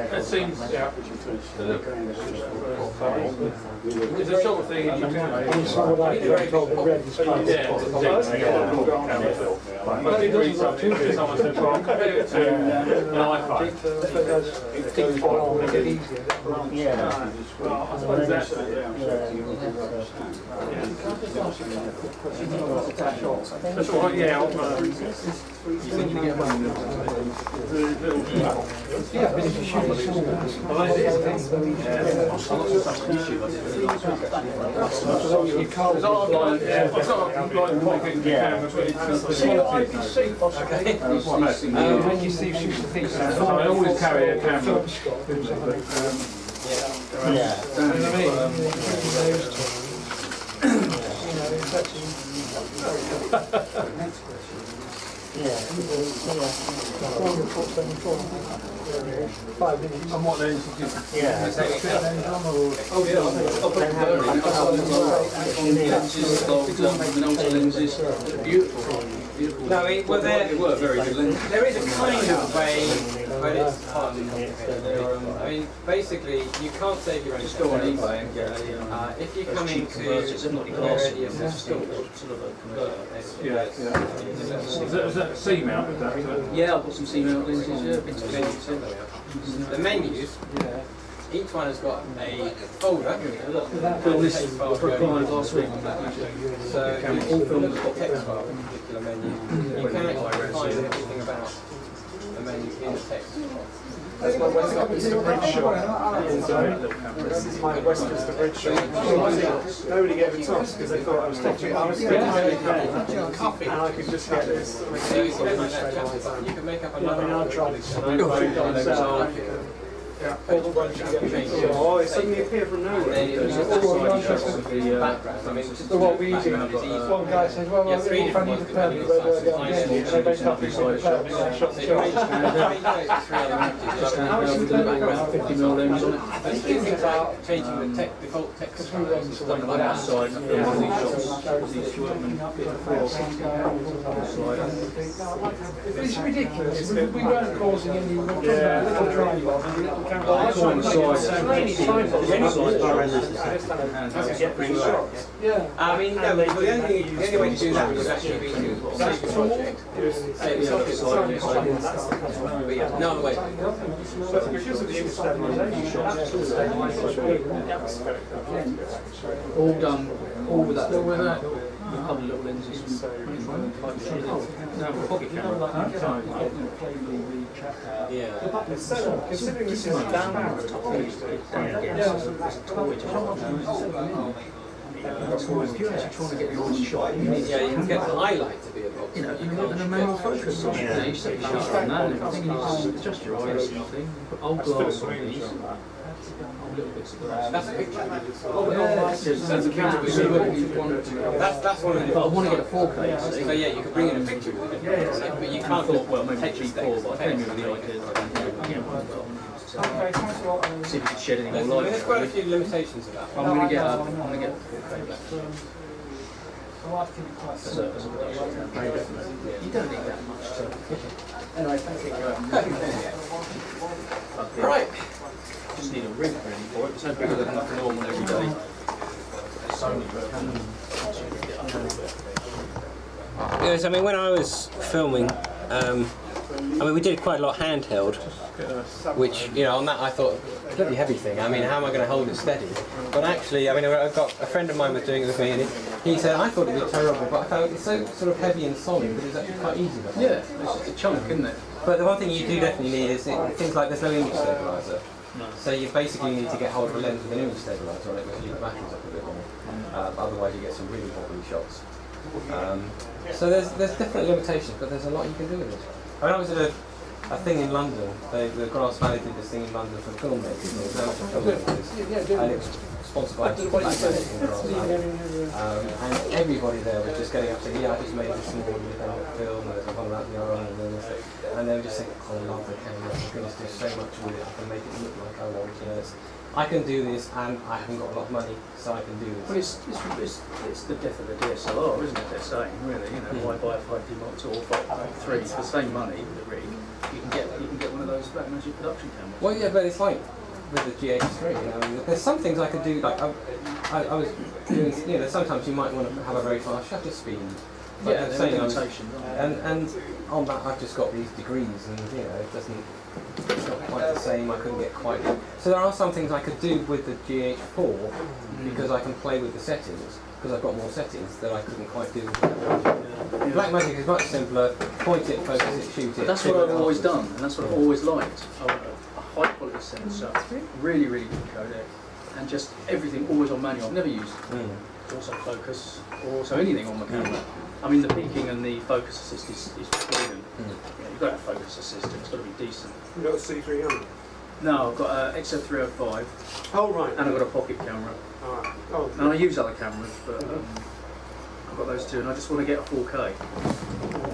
That seems, yeah. It's the sort of thing that you can. You saw what I did, told the red is fine. I did read something where someone said, well, compare it to an iPhone. Yeah. Well, I suppose that's that's all right, yeah. Yeah, but if you shoot a when you see you shoot the things, I always carry a camera. And what lens did you? lenses, beautiful. No, well, they were very good lenses. There is a kind of way when it's hard to complicate. I mean, basically, you can't save your own Just go on eBay and get if you come into where Edius is stored, Is that C-mount with that? Yeah, I've got some C-mount lenses, yeah. the menus, each one has got a folder. Fill this required last week. So if you look at the text file, a particular menu, you can actually find everything about the menu in the text file. That's my Westminster Bridge shot. This is my Westminster Bridge shot. Nobody gave a toss because they thought I was taking coffee and I could just get this. You can make up another. I'll try this. Yeah. Oh, it suddenly appeared from nowhere. The one we use, one guy says, well, if I need a permit, where do I go and get it? So they can't be the permit, and I shot the Around 50 mil lens on it. Things about changing the default text file. Outside, filming these shots, these workmen bit It's ridiculous. We weren't causing any little drive on. Yeah. I mean, no, the only way to do that would actually be to save the project. But yeah, no other way. But because of the stabilization, all done, all with that. A couple of little lenses. Pocket camera. Yeah. Considering this is down now, If you're actually trying to get the right shot, you need, yeah, you can get the highlight to be a box. you know, and a manual focus on it. You set sharp on that and everything, and you just adjust your iris and thing. You put old glass on these. Little bits of glass. That's a picture. That's a camera. That's one of the. But I want to get a 4K. So yeah, you could bring in a picture with it, but you can't. Well, maybe G4, but I came with the idea. See if you can shed any more light. There's quite a few limitations of that. I'm going to get a 4K back. As a production. You don't need that much to. Anyway, thank you. Right. Just need a rig really for it. It's no bigger than like a normal everyday Sony Canon. Yes, I mean, when I was filming, I mean, we did quite a lot handheld, which, you know, on that I thought, bloody heavy thing. I mean, how am I going to hold it steady? But actually, I mean, I've got a friend of mine was doing it with me, and he said, I thought it'd be terrible, but I found it's so sort of heavy and solid that it's actually quite easy. Yeah, it's just a chunk, isn't it? But the one thing you do definitely need is things like there's no image stabilizer. No. So you basically need to get hold of a lens with an image stabilizer on it, which keeps the batteries up a bit more. Otherwise, you get some really wobbly shots. So there's definitely limitations, but there's a lot you can do with it. I mean, I was at a thing in London. The Grass Valley did this thing in London for filmmakers. There was amateur filmmakers, and it was sponsored by Blackmagic in Grass Valley. And everybody there was just getting up saying, yeah, I just made this small independent film, and there's one about the island, and this thing. And they were just saying, oh, I love the camera, I'm going to do so much with it, I can make it look like I want, you know. I can do this, and I haven't got a lot of money, so I can do this. Well, it's the death of the DSLR, isn't it? They're saying, really. You know, why buy a 5D Mark II or 5D III for the same money with the rig? You can get one of those Blackmagic production cameras. Well, yeah, but it's like with the GH3. You know, I mean, there's some things I could do. Like I was doing, you know, sometimes you might want to have a very fast shutter speed. But Yeah, saying limitations. and on that I've just got these degrees, and you know, it's not quite the same. I couldn't get quite. So there are some things I could do with the GH4 because I can play with the settings because I've got more settings that I couldn't quite do with Blackmagic. Blackmagic is much simpler. Point it, focus it, shoot it. But that's what I've always done, and that's what I've always liked. A high quality sensor, really, really good codec, and just everything always on manual. I've never used autofocus or also anything on the camera. I mean, the peaking and the focus assist is brilliant. You know, you've got to have focus assist, it's got to be decent. You've got a C300? No, I've got a XO305. Oh, right. And I've got a pocket camera. Alright. Oh, and I use other cameras, but I've got those two, and I just want to get a 4K.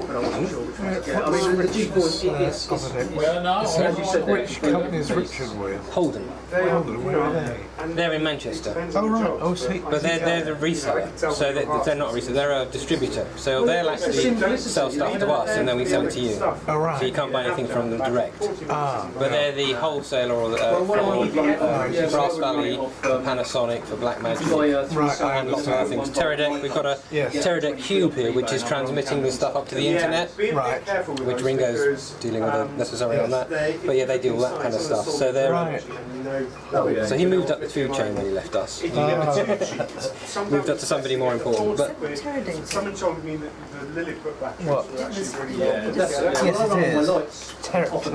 But I wasn't sure which one to get. I mean, the G4 is as you said, which company is Richard with? Holden. Holden, where are they? They're in Manchester. Oh right, oh sweet. But they're the reseller, so they're not a reseller, they're a distributor. So they'll actually sell stuff to us and then we sell it to you. Oh right. So you can't buy anything from them direct. Ah. But they're the wholesaler or for Grass Valley, for Panasonic, for Blackmagic, and lots of other things. Teradek, we've got a Teradek Cube here which is transmitting the stuff up to the internet, be a bit careful with which those Ringo's because, dealing with it necessarily on that. they- But yeah, they do all that kind of stuff. So they're so he moved up the food chain when he left us. He moved up to somebody more important. But someone told me that the Lilliput batteries What? were actually really Yeah, good. that's Yes, it is. I don't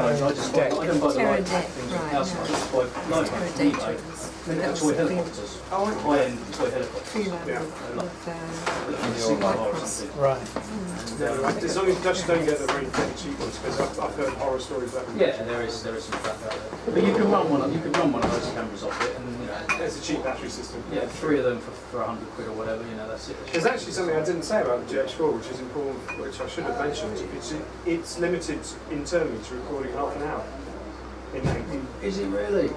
buy the light things in the house, I just buy light from eBay. Toy helicopters. High-end toy helicopters. Right. As long as you just don't get the very cheap ones, because I've heard horror stories about them. Yeah, there is some crap out there. But you can run one of those cameras off it, and you know, There's a cheap battery system. yeah, 3 of them for 100 quid or whatever. You know, that's it. There's actually something I didn't say about the GH4, which is important, which I should have mentioned. It's limited internally to recording half an hour. Is it really?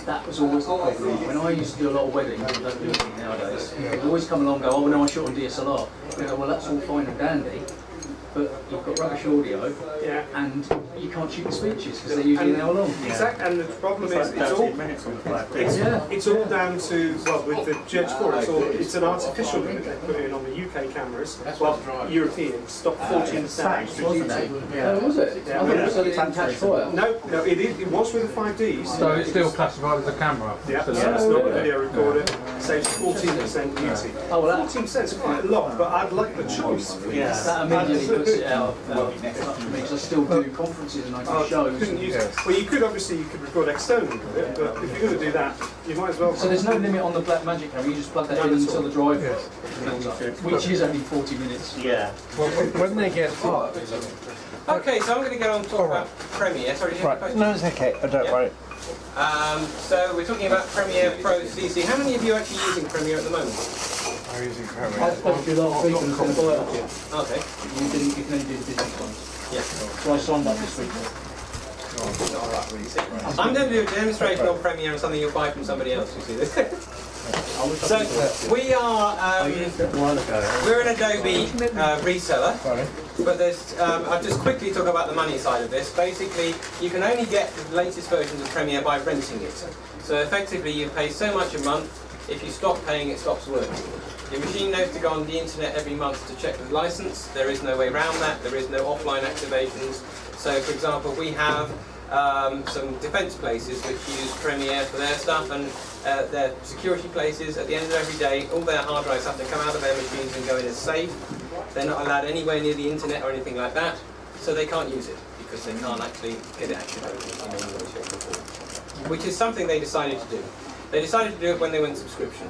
That was always the problem. When I used to do a lot of weddings, I don't do anything nowadays, they'd always come along and go, oh no, I shot on DSLR. You go, well that's all fine and dandy, but you've got rubbish audio, and you can't shoot the speeches because they're usually an hour long. Exactly, and the problem is it's all down to, well, with the GH4, it's an artificial limit they put in on the UK cameras, well, European, stop 14%. Oh, was it? I thought it said it didn't catch fire. No, it was with the 5Ds. So it's still classified as a camera? Yeah, so it's not a video recorder, saves 14% beauty. Oh, well, 14% is quite a lot, but I'd like the choice, please. Yeah, that immediately puts it out because I still do conferences and I do shows. Well, you could record externally with it, but if you're going to do that, you might as well. So there's no limit on the Blackmagic camera, you just plug that in until the drive fills up, which is only 40 minutes. Yeah. Well, when they get... Okay, so I'm going to get on to talk about Premiere. Sorry, do you have a question? No, it's okay. Don't worry. So we're talking about Premiere Pro CC. How many of you are actually using Premiere at the moment? I'm using Premiere. I spoke to you last week and was going to buy it. Okay. You can only do the business ones. Yeah. So I signed up this week. I'm going to do a demonstration on Premiere and something you'll buy from somebody else, you see this. So we are, we're an Adobe reseller, but there's, I'll just quickly talk about the money side of this. Basically, you can only get the latest versions of Premiere by renting it. So effectively you pay so much a month, if you stop paying it stops working. Your machine knows to go on the internet every month to check the license. There is no way around that, there is no offline activations. So for example, we have some defence places which use Premiere for their stuff, and their security places, at the end of every day, all their hard drives have to come out of their machines and go in as safe. They're not allowed anywhere near the internet or anything like that, so they can't use it, because they can't actually get it activated in any way, shape or form. Which is something they decided to do. They decided to do it when they went subscription.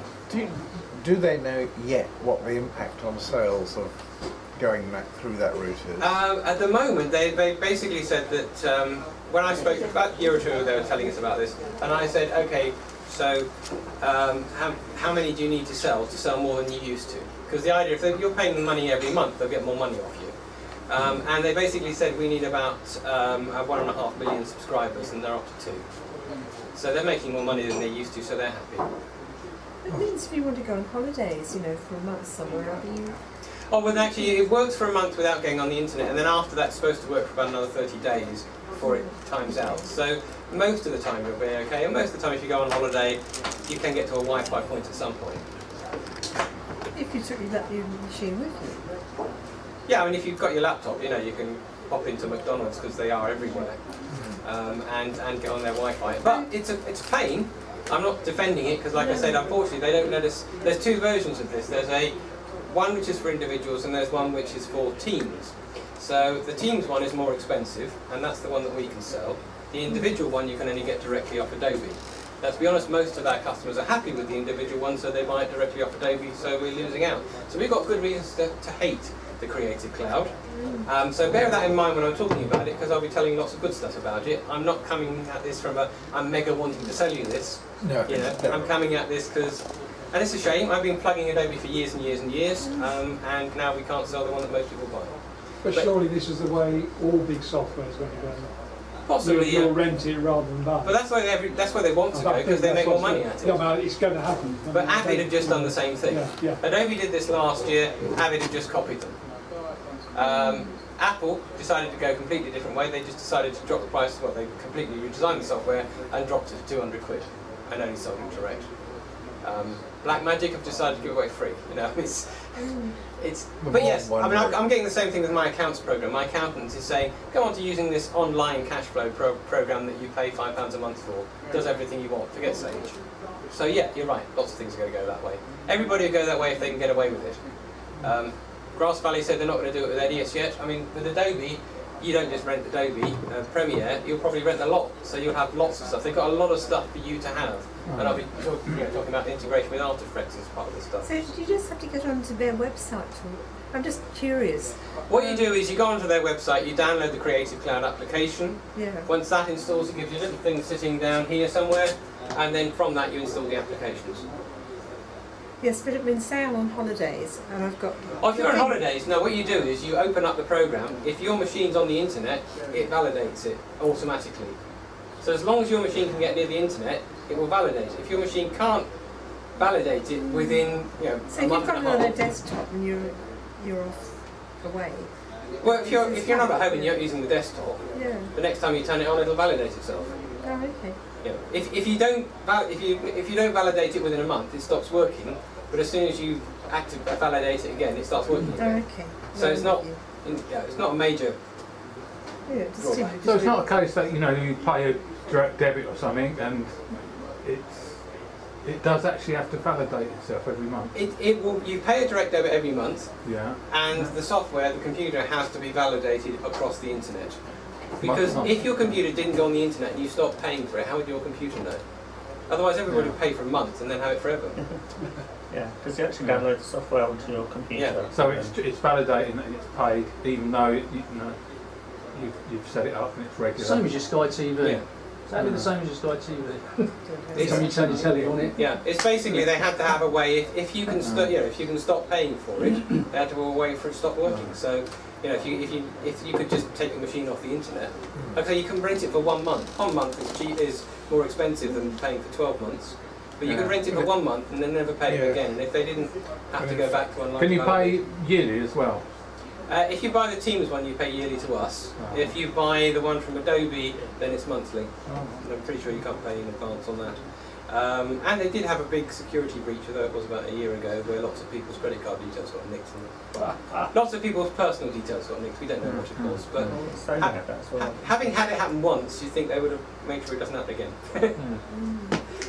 Do they know yet what the impact on sales of going back through that route is? At the moment, they basically said that when I spoke about a year or two ago, they were telling us about this, and I said, okay, so how many do you need to sell more than you used to? Because the idea, if you're paying them money every month, they'll get more money off you. And they basically said we need about 1.5 million subscribers, and they're up to 2. So they're making more money than they used to, so they're happy. It means if you want to go on holidays, you know, for a month somewhere, are you? Oh, well actually it works for a month without going on the internet, and then after that it's supposed to work for about another 30 days before it times out. So most of the time you'll be okay, and most of the time if you go on holiday, you can get to a Wi-Fi point at some point. If you took your machine with you? Yeah, I mean if you've got your laptop, you know, you can pop into McDonald's because they are everywhere, and get on their Wi-Fi. But it's a pain. I'm not defending it because, like I said, unfortunately they don't let us. There's 2 versions of this. There's one which is for individuals and there's one which is for teams. So the teams one is more expensive, and that's the one that we can sell. The individual one you can only get directly off Adobe. Now, to be honest, most of our customers are happy with the individual one, so they buy it directly off Adobe, so we're losing out. So we've got good reasons to hate the Creative Cloud. So bear that in mind when I'm talking about it, because I'll be telling lots of good stuff about it. I'm not coming at this from I'm mega wanting to sell you this. No. You know, I'm coming at this because, and it's a shame, I've been plugging Adobe for years and years and years, and now we can't sell the one that most people buy. But surely this is the way all big software is going to go. Possibly, you'll rent it rather than buy. But that's why they want to go, because they make more money at it. Yeah, but it's going to happen. But Avid have just done the same thing. Yeah. Adobe did this last year, Avid have just copied them. Apple decided to go a completely different way. They just decided to drop the price of what they completely redesigned the software and dropped it to 200 quid and only sold it direct. Blackmagic have decided to give away free. You know, but yes, I mean, I'm getting the same thing with my accounts program. My accountant is saying, go on to using this online cash flow program that you pay £5 a month for. Does everything you want. Forget Sage. So yeah, you're right. Lots of things are going to go that way. Everybody will go that way if they can get away with it. Grass Valley said they're not going to do it with Edius yet. I mean, with Adobe, you don't just rent Adobe Premiere, you'll probably rent a lot, so you'll have lots of stuff. They've got a lot of stuff for you to have, and I'll be talking about the integration with After Effects as part of this stuff. So did you just have to get onto their website? I'm just curious. What you do is you go onto their website, you download the Creative Cloud application. Yeah. Once that installs, it gives you a little thing sitting down here somewhere, and then from that you install the applications. Yes, but I mean, say I'm on holidays and I've got... Oh, if you're on holidays, no, what you do is you open up the program. If your machine's on the internet, it validates it automatically. So as long as your machine can get near the internet, it will validate it. If your machine can't validate it within, you know, so a month and a half... So if you've got it on a desktop and you're off away... Well, if you're not at home and you're using the desktop, yeah. The next time you turn it on, it'll validate itself. Oh, okay. You know, if you don't validate it within a month, it stops working. But as soon as you validate it again, it starts working again. Oh, okay. So it's not a major. Yeah, so it's not a case that you pay a direct debit or something, and it does actually have to validate itself every month. It will. You pay a direct debit every month. Yeah. And the software, the computer, has to be validated across the internet. Because if your computer didn't go on the internet and you stopped paying for it, how would your computer know? Otherwise, everybody would pay for a month and then have it forever. Yeah, because you actually download the software onto your computer. Yeah. So it's validating that it's paid, even though you've set it up and it's regular. Same as your Sky TV. Yeah. Exactly the same as your Sky TV. It's when you turn your telly on it. Yeah, it's basically they had to have a way. If you can if you can stop paying for it, they had to have a way for it to stop working. So. If you could just take the machine off the internet, okay, you can rent it for 1 month. 1 month is more expensive than paying for 12 months, but you can rent it for 1 month and then never pay it again. And if they didn't have to go back to online, can you pay yearly as well? If you buy the Teams one, you pay yearly to us. If you buy the one from Adobe, then it's monthly. And I'm pretty sure you can't pay in advance on that. And they did have a big security breach, although it was about a year ago, where lots of people's credit card details got nicked. Lots of people's personal details got nicked. We don't know much, of course, but having had it happen once, you think they would have made sure it doesn't happen again.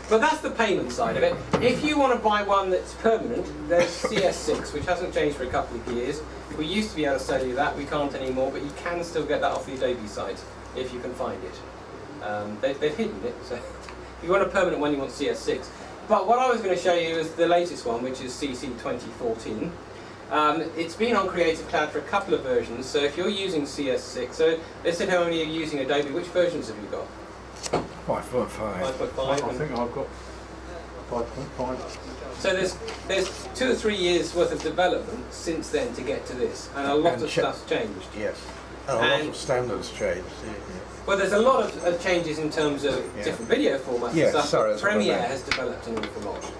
But that's the payment side of it. If you want to buy one that's permanent, there's CS6, which hasn't changed for a couple of years. We used to be able to sell you that, we can't anymore, but you can still get that off the Adobe site if you can find it. They've hidden it, so if you want a permanent one, you want CS6. But what I was going to show you is the latest one, which is CC 2014. It's been on Creative Cloud for a couple of versions, so if you're using CS6, so they said how many are using Adobe, which versions have you got? 5.5. 5.5. I think I've got 5.5. So there's 2 or 3 years worth of development since then to get to this, and a lot of stuff's changed. Yes. A lot of standards changed. Well, there's a lot of changes in terms of different video formats and stuff. Sorry, Premiere has developed an awful lot.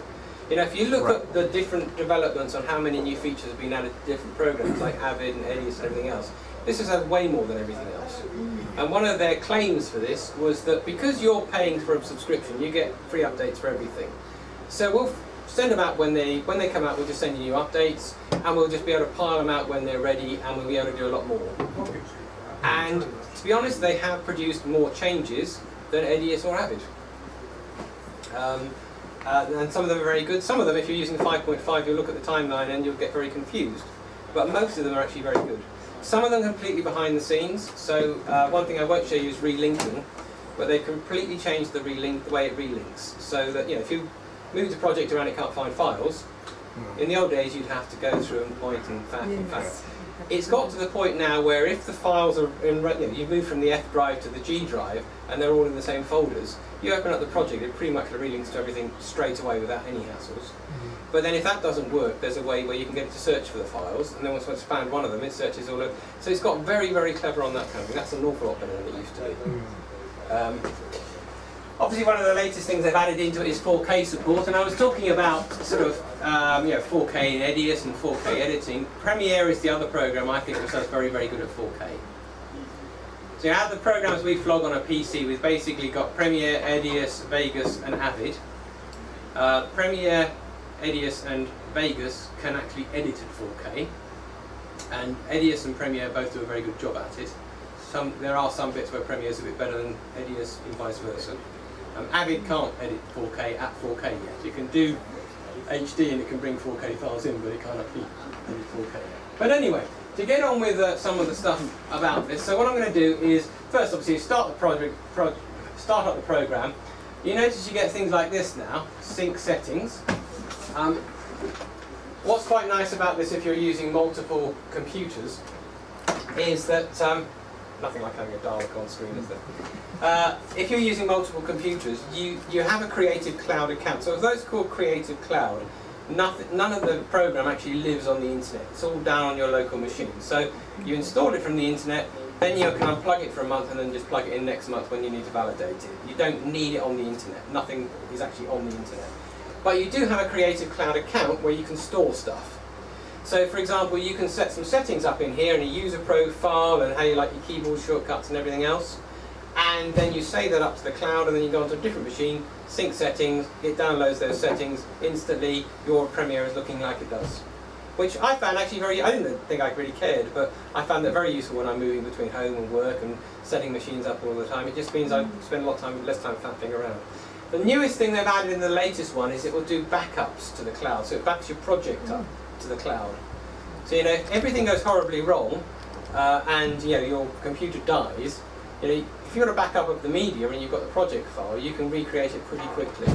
If you look at the different developments on how many new features have been added to different programs like Avid and Edius and everything else, this has had way more than everything else. And one of their claims for this was that because you're paying for a subscription, you get free updates for everything. So we'll send them out when they come out. We'll just send you new updates, and we'll just be able to pile them out when they're ready, and we'll be able to do a lot more. And to be honest, they have produced more changes than Edius or Avid. And some of them are very good. Some of them, if you're using 5.5, you'll look at the timeline and you'll get very confused. But most of them are actually very good. Some of them completely behind the scenes. So one thing I won't show you is relinking, but they've completely changed the way it relinks. So that if you move the project around, it can't find files. In the old days, you'd have to go through and point and fact and fact. It's got to the point now where if the files are in, you move from the F drive to the G drive, and they're all in the same folders, you open up the project, it pretty much relinks to everything straight away without any hassles. But then if that doesn't work, there's a way where you can get it to search for the files, and then once it's found one of them, it searches all over. So it's got very, very clever on that kind of thing. That's an awful lot better than it used to be. Obviously, one of the latest things they've added into it is 4K support, and I was talking about sort of 4K in Edius and 4K editing. Premiere is the other program I think which does very, very good at 4K. So you have the programs we flog on a PC. We've basically got Premiere, Edius, Vegas, and Avid. Premiere Edius and Vegas can actually edit at 4K, and Edius and Premiere both do a very good job at it. There are some bits where Premiere is a bit better than Edius and vice versa. Avid can't edit 4K at 4K yet. You can do HD and it can bring 4K files in, but it can't actually edit 4K. But anyway, to get on with some of the stuff about this, so what I'm going to do is, first obviously start up the program. You notice you get things like this now, sync settings. What's quite nice about this if you're using multiple computers is that, nothing like having a Dalek on screen, is there? If you're using multiple computers, you have a Creative Cloud account. So if those called Creative Cloud, none of the program actually lives on the internet. It's all down on your local machine. So you install it from the internet, then you can unplug it for a month and then just plug it in next month when you need to validate it. You don't need it on the internet. Nothing is actually on the internet. But you do have a Creative Cloud account where you can store stuff. So for example, you can set some settings up in here and a user profile and how you like your keyboard shortcuts and everything else. And then you save that up to the cloud, and then you go onto a different machine, sync settings, it downloads those settings, instantly your Premiere is looking like it does. Which I found actually I didn't think I really cared, but I found that very useful when I'm moving between home and work and setting machines up all the time. It just means I spend a lot of time, less time faffing around. The newest thing they've added in the latest one is it will do backups to the cloud, so it backs your project up to the cloud. So you know, if everything goes horribly wrong and you know your computer dies, you know, if you want a backup of the media and you've got the project file, you can recreate it pretty quickly.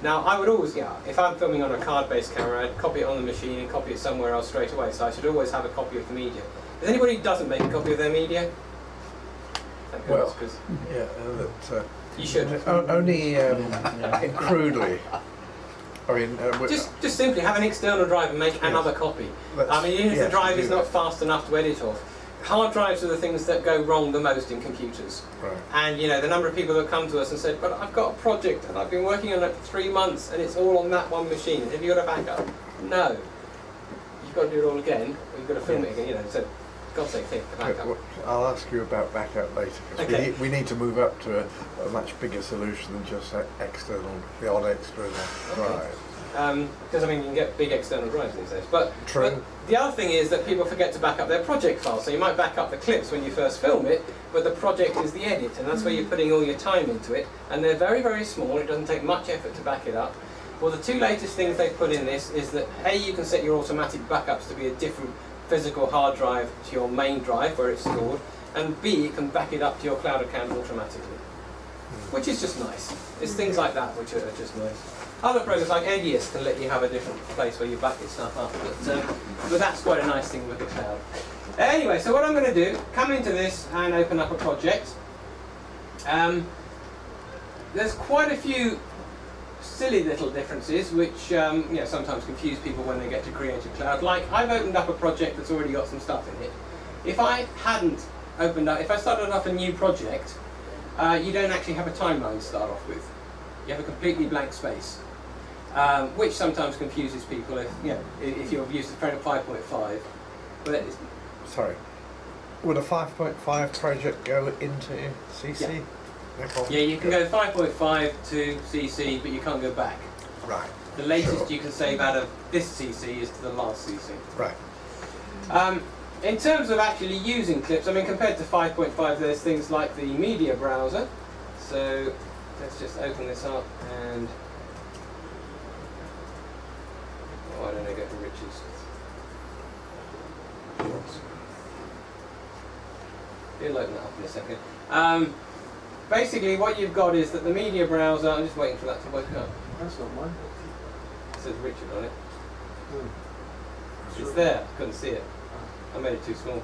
Now, I would always, if I'm filming on a card-based camera, I'd copy it on the machine and copy it somewhere else straight away. So I should always have a copy of the media. Is anybody who doesn't make a copy of their media? Well, yeah, that you should. Only crudely. I mean, just simply have an external drive and make another copy. I mean, even if the drive is not fast enough to edit off. Hard drives are the things that go wrong the most in computers. Right. And you know, the number of people that come to us and said, but I've got a project and I've been working on it for 3 months and it's all on that one machine. Have you got a backup? No. You've got to do it all again, or you've got to film it again, you know, so God's sake, think the backup. I'll ask you about backup later, because we need to move up to a much bigger solution than just the odd external drive. Because I mean, you can get big external drives these days. But the other thing is that people forget to back up their project files. So you might back up the clips when you first film it, but the project is the edit, and that's where you're putting all your time into it. And they're very, very small. It doesn't take much effort to back it up. Well, the two latest things they put in this is that A, you can set your automatic backups to be a different physical hard drive to your main drive where it's stored, and B, it can back it up to your cloud account automatically, which is just nice. It's things like that which are just nice. Other programs like Edius can let you have a different place where you back your stuff up, but that's quite a nice thing with the cloud. Anyway, so what I'm going to do, come into this and open up a project. There's quite a few silly little differences which you know, sometimes confuse people when they get to Creative Cloud. Like, I've opened up a project that's already got some stuff in it. If I hadn't opened up, if I started up a new project, you don't actually have a timeline to start off with. You have a completely blank space, which sometimes confuses people if, you know, if you're used to 5.5. But sorry, would a 5.5 project go into CC? Yeah. Yeah, you can go 5.5 to CC, but you can't go back. Right. The latest you can save out of this CC is to the last CC. Right. In terms of actually using clips, I mean, compared to 5.5, there's things like the media browser. So let's just open this up and why don't I go to Richard's? He'll open it up in a second. Basically, what you've got is that the media browser. I'm just waiting for that to wake up. That's not mine. It says Richard on it. It's there. Couldn't see it. I made it too small.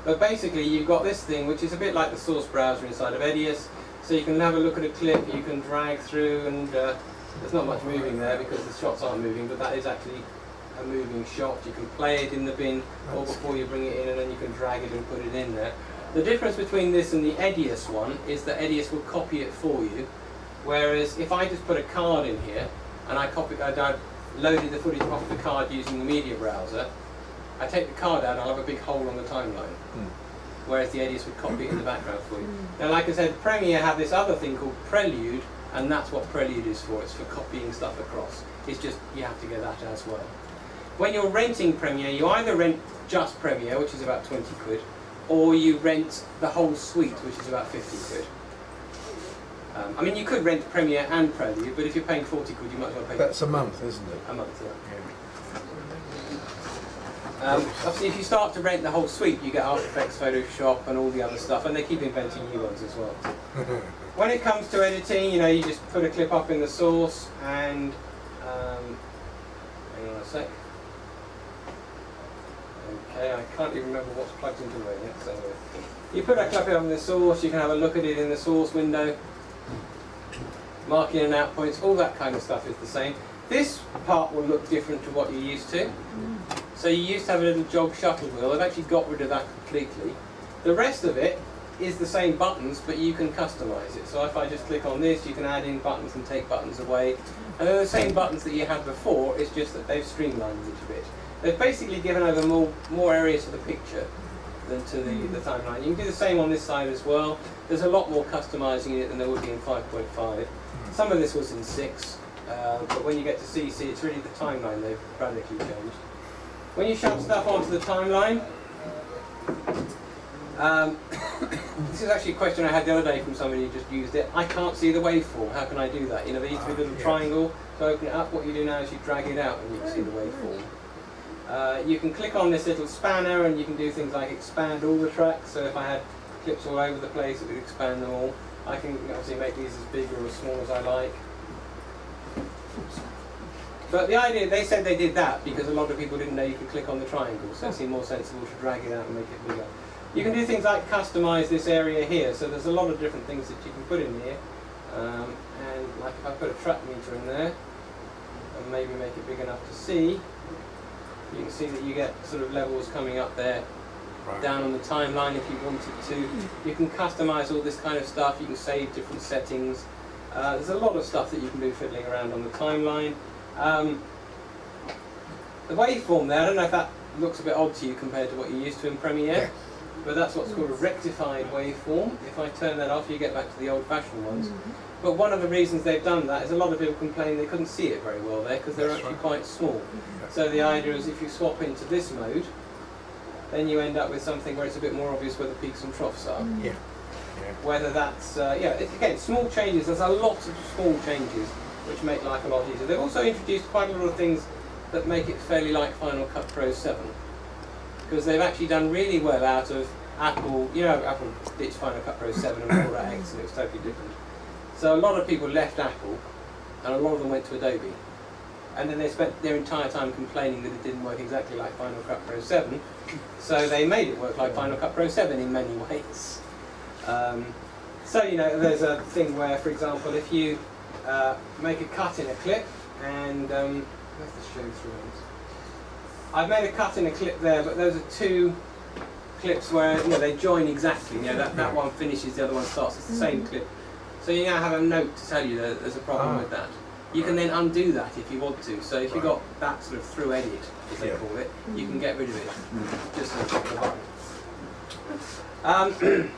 But basically, you've got this thing, which is a bit like the source browser inside of Edius. So you can have a look at a clip. You can drag through, and there's not much moving there because the shots aren't moving. But that is actually a moving shot. You can play it in the bin, or before you bring it in, and then you can drag it and put it in there. The difference between this and the Edius one is that Edius will copy it for you, whereas if I just put a card in here and I loaded the footage off the card using the media browser, I take the card out and I'll have a big hole on the timeline, whereas the Edius would copy it in the background for you. Now, like I said, Premiere have this other thing called Prelude, and that's what Prelude is for. It's for copying stuff across. It's just you have to get that as well. When you're renting Premiere, you either rent just Premiere, which is about 20 quid, or you rent the whole suite, which is about 50 quid. I mean, you could rent Premiere and Prelude, but if you're paying 40 quid, you might as well pay. That's a month, isn't it? A month, yeah. Obviously, if you start to rent the whole suite, you get After Effects, Photoshop, and all the other stuff, and they keep inventing new ones as well. When it comes to editing, you know, you just put a clip up in the source, and hang on a sec. Okay, I can't even remember what's plugged into where yet. So you put a clip up in the source, you can have a look at it in the source window. Marking and out points, all that kind of stuff is the same. This part will look different to what you're used to. So you used to have a little jog shuttle wheel. I've actually got rid of that completely. The rest of it is the same buttons, but you can customize it. So if I just click on this, you can add in buttons and take buttons away. And they're the same buttons that you had before, it's just that they've streamlined it a bit. They've basically given over more area to the picture than to the timeline. You can do the same on this side as well. There's a lot more customizing in it than there would be in 5.5. Some of this was in 6, but when you get to CC, it's really the timeline they've radically changed. When you shove stuff onto the timeline, this is actually a question I had the other day from somebody who just used it. I can't see the waveform. How can I do that? You know, there used to be a little triangle to open it up. What you do now is you drag it out and you can see the waveform. You can click on this little spanner and you can do things like expand all the tracks. So if I had clips all over the place, it would expand them all. I can obviously make these as big or as small as I like. But the idea, they said they did that because a lot of people didn't know you could click on the triangle, so it seemed more sensible to drag it out and make it bigger. You can do things like customize this area here, so there's a lot of different things that you can put in here. And like if I put a track meter in there, and maybe make it big enough to see, you can see that you get sort of levels coming up there, down on the timeline if you wanted to. You can customize all this kind of stuff, you can save different settings. There's a lot of stuff that you can do fiddling around on the timeline. The waveform there, I don't know if that looks a bit odd to you compared to what you're used to in Premiere, but that's what's called a rectified waveform. If I turn that off, you get back to the old-fashioned ones. But one of the reasons they've done that is a lot of people complain they couldn't see it very well there because they're actually quite small. So the idea is if you swap into this mode, then you end up with something where it's a bit more obvious where the peaks and troughs are. Whether that's, again, small changes, there's a lot of small changes which make life a lot easier. They've also introduced quite a lot of things that make it fairly like Final Cut Pro 7. Because they've actually done really well out of Apple, you know, Apple ditched Final Cut Pro 7 and brought out X and it was totally different. So a lot of people left Apple and a lot of them went to Adobe. And then they spent their entire time complaining that it didn't work exactly like Final Cut Pro 7. So they made it work like Final Cut Pro 7 in many ways. So, you know, there's a thing where, for example, if you make a cut in a clip, and where's the show through ones? I've made a cut in a clip there, but those are two clips where they join exactly. You know, that one finishes, the other one starts. It's the same clip. So you now have a note to tell you that there's a problem with that. You can then undo that if you want to. So if you've got that sort of through edit, as they call it, you can get rid of it. Just with a click of the button.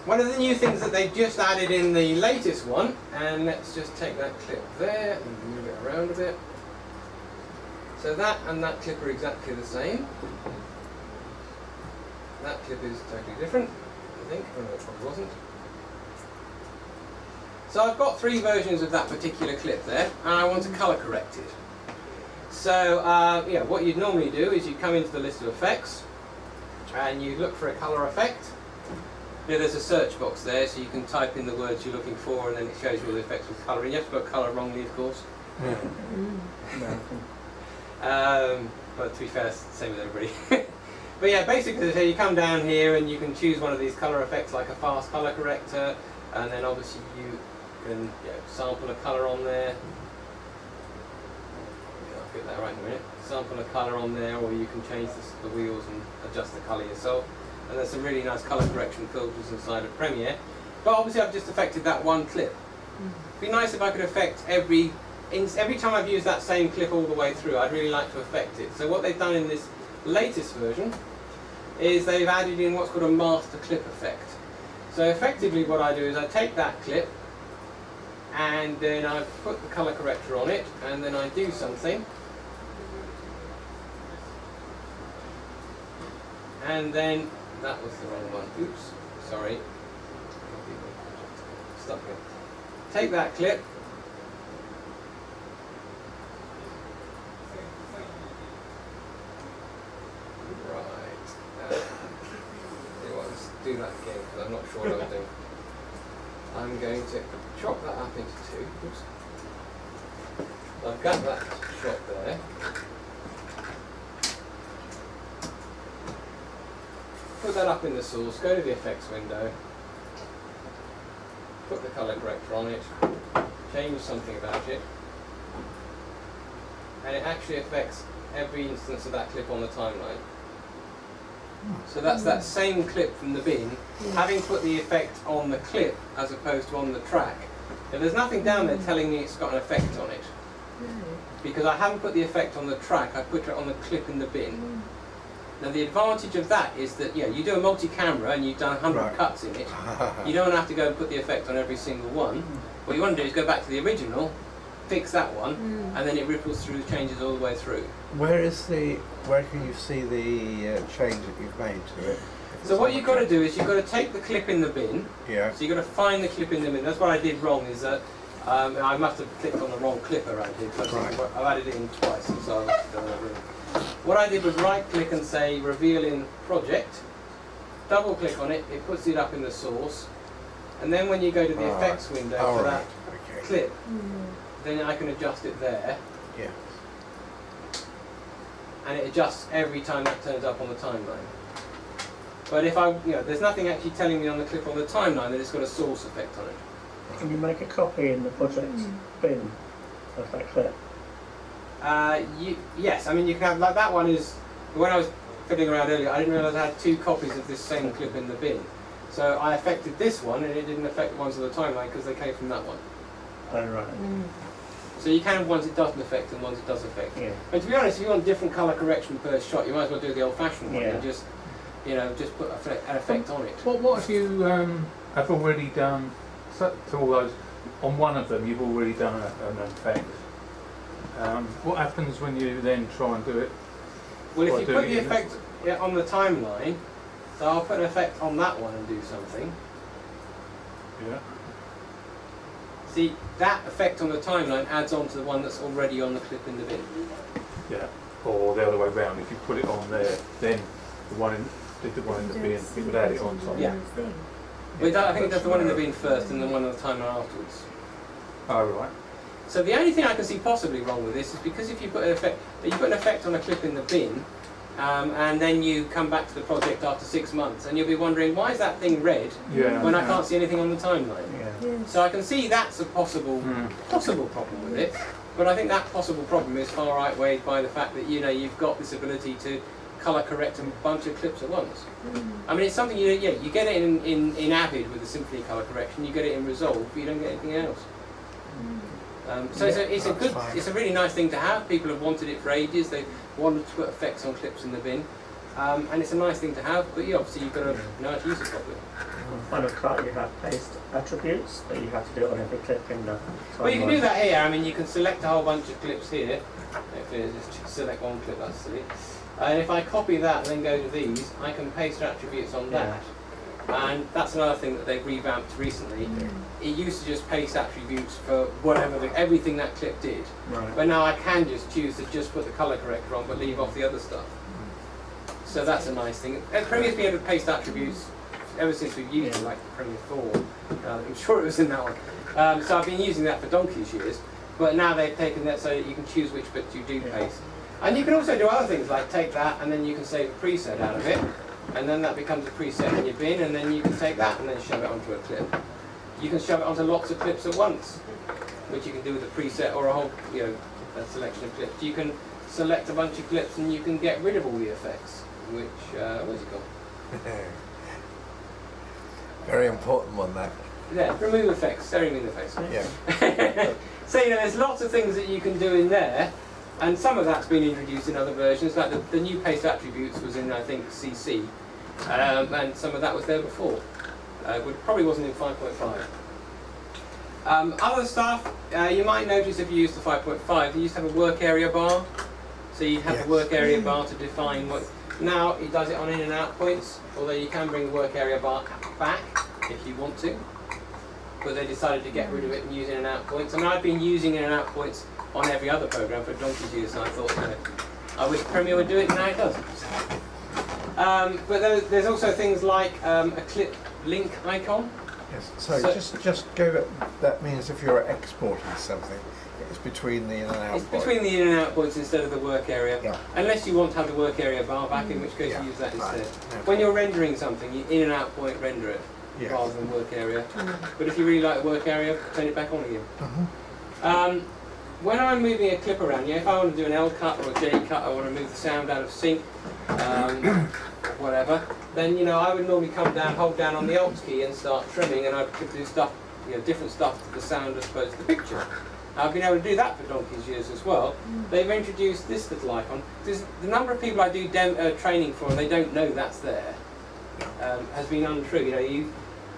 One of the new things that they've just added in the latest one, and let's just take that clip there and move it around a bit. So that and that clip are exactly the same. That clip is totally different, I think. Oh, no, it probably wasn't. So I've got 3 versions of that particular clip there, and I want to colour correct it. So, what you'd normally do is you come into the list of effects, and you look for a colour effect. There's a search box there, so you can type in the words you're looking for, and then it shows you all the effects with colouring. You have to put colour wrongly, of course. But to be fair, it's the same with everybody. But yeah, basically, so you come down here and you can choose one of these colour effects, like a fast colour corrector, and then obviously you can sample a colour on there. I'll get that right in a minute. Sample a colour on there, or you can change the wheels and adjust the colour yourself. And there's some really nice colour correction filters inside of Premiere. But obviously I've just affected that one clip. It'd be nice if I could affect every time I've used that same clip all the way through. I'd really like to affect it. So what they've done in this latest version is they've added in what's called a master clip effect. So effectively what I do is I take that clip and then I put the colour corrector on it and then I do something. And then, that was the wrong one, oops, sorry. Stop here. Take that clip. Right. Let's do that again because I'm not sure what I'm doing. I'm going to chop that up into two. Oops. I've got that shot there. Put that up in the source, go to the effects window, put the colour corrector on it, change something about it, and it actually affects every instance of that clip on the timeline. So that's that same clip from the bin, having put the effect on the clip as opposed to on the track. Now there's nothing down there telling me it's got an effect on it. Because I haven't put the effect on the track, I put it on the clip in the bin. Now the advantage of that is that you do a multi-camera and you've done 100 cuts in it. You don't have to go and put the effect on every single one. What you want to do is go back to the original, fix that one, and then it ripples through the changes all the way through. Where can you see the change that you've made to it? So what you've got to do is you've got to take the clip in the bin. Yeah. So you've got to find the clip in the bin. That's what I did wrong, is that I must have clicked on the wrong clip around here. I've added it in twice, so I must have done that wrong. What I did was right click and say reveal in project, double click on it, it puts it up in the source, and then when you go to the effects window for that clip, then I can adjust it there. Yeah. And it adjusts every time that turns up on the timeline. But if there's nothing actually telling me on the clip on the timeline that it's got a source effect on it. Can you make a copy in the project bin of that clip? Yes, I mean you can have, like that one is, when I was fiddling around earlier, I didn't realise I had 2 copies of this same clip in the bin. So I affected this one and it didn't affect the ones on the timeline because they came from that one. Oh right. So you can have ones it doesn't affect and ones it does affect. Yeah. And to be honest, if you want different colour correction per shot, you might as well do the old-fashioned one and just put an effect on it. What if you have already done, to all those, on one of them you've already done an effect? What happens when you then try and do it? Well, if you put the effect on the timeline, so I'll put an effect on that one and do something. Yeah. See, that effect on the timeline adds on to the one that's already on the clip in the bin. Yeah. Or the other way round, if you put it on there, then the one in the bin, it would add it on top. Yeah. But I think it does the one in the bin first and the one on the timeline afterwards. Oh, right. So the only thing I can see possibly wrong with this is because if you put an effect on a clip in the bin, and then you come back to the project after 6 months, and you'll be wondering why is that thing red when I can't see anything on the timeline. So I can see that's a possible problem with it, but I think that possible problem is far outweighed by the fact that you've got this ability to colour correct a bunch of clips at once. I mean, it's something you get it in Avid with the Symphony colour correction, you get it in Resolve, but you don't get anything else. So it's a really nice thing to have. People have wanted it for ages. They've wanted to put effects on clips in the bin, and it's a nice thing to have. But obviously you've got to know how to use it properly. On Final Cut, you have paste attributes, but you have to do it on every clip in the timeline. Well, you can do that here. I mean, you can select a whole bunch of clips here. Actually, just select one clip. That's silly. And if I copy that and then go to these, I can paste attributes on that. And that's another thing that they've revamped recently. It used to just paste attributes for everything that clip did. Right. But now I can just choose to just put the colour corrector on but leave off the other stuff. So that's a nice thing. And Premiere's been able to paste attributes ever since we've used it, like Premiere 4. I'm sure it was in that one. So I've been using that for donkey's years. But now they've taken that so that you can choose which bits you do paste. And you can also do other things like take that and then you can save a preset out of it. And then that becomes a preset in your bin, and then you can take that and then shove it onto a clip. You can shove it onto lots of clips at once, which you can do with a preset or a whole, a selection of clips. You can select a bunch of clips and you can get rid of all the effects, which, what's it called? Very important one, that. Yeah, remove effects, staring in the face. Yeah. So, there's lots of things that you can do in there. And some of that's been introduced in other versions, like the new paste attributes was in, I think, CC, and some of that was there before. Probably wasn't in 5.5. Other stuff, you might notice if you use the 5.5, you used to have a work area bar. So you have the work area bar to define what. Now it does it on in and out points, although you can bring the work area bar back if you want to. But they decided to get rid of it and use in and out points. I mean, I've been using in and out points on every other program for donkey's years, so I thought, I wish Premiere would do it, and now it does. But there's also things like a clip link icon. Yes, so just go back. That means if you're exporting something, it's between the in and out It's points. between the in and out points instead of the work area. Yeah. Unless you want to have the work area bar back, in which case you use that instead. When you're rendering something, you in and out point render it rather than work area. But if you really like the work area, turn it back on again. When I'm moving a clip around, if I want to do an L cut or a J cut, I want to move the sound out of sync, whatever, then I would normally come down, hold down on the Alt key and start trimming, and I could do stuff, different stuff to the sound as opposed to the picture. I've been able to do that for donkey's years as well. They've introduced this little icon. The number of people I do training for and they don't know that's there has been untrue.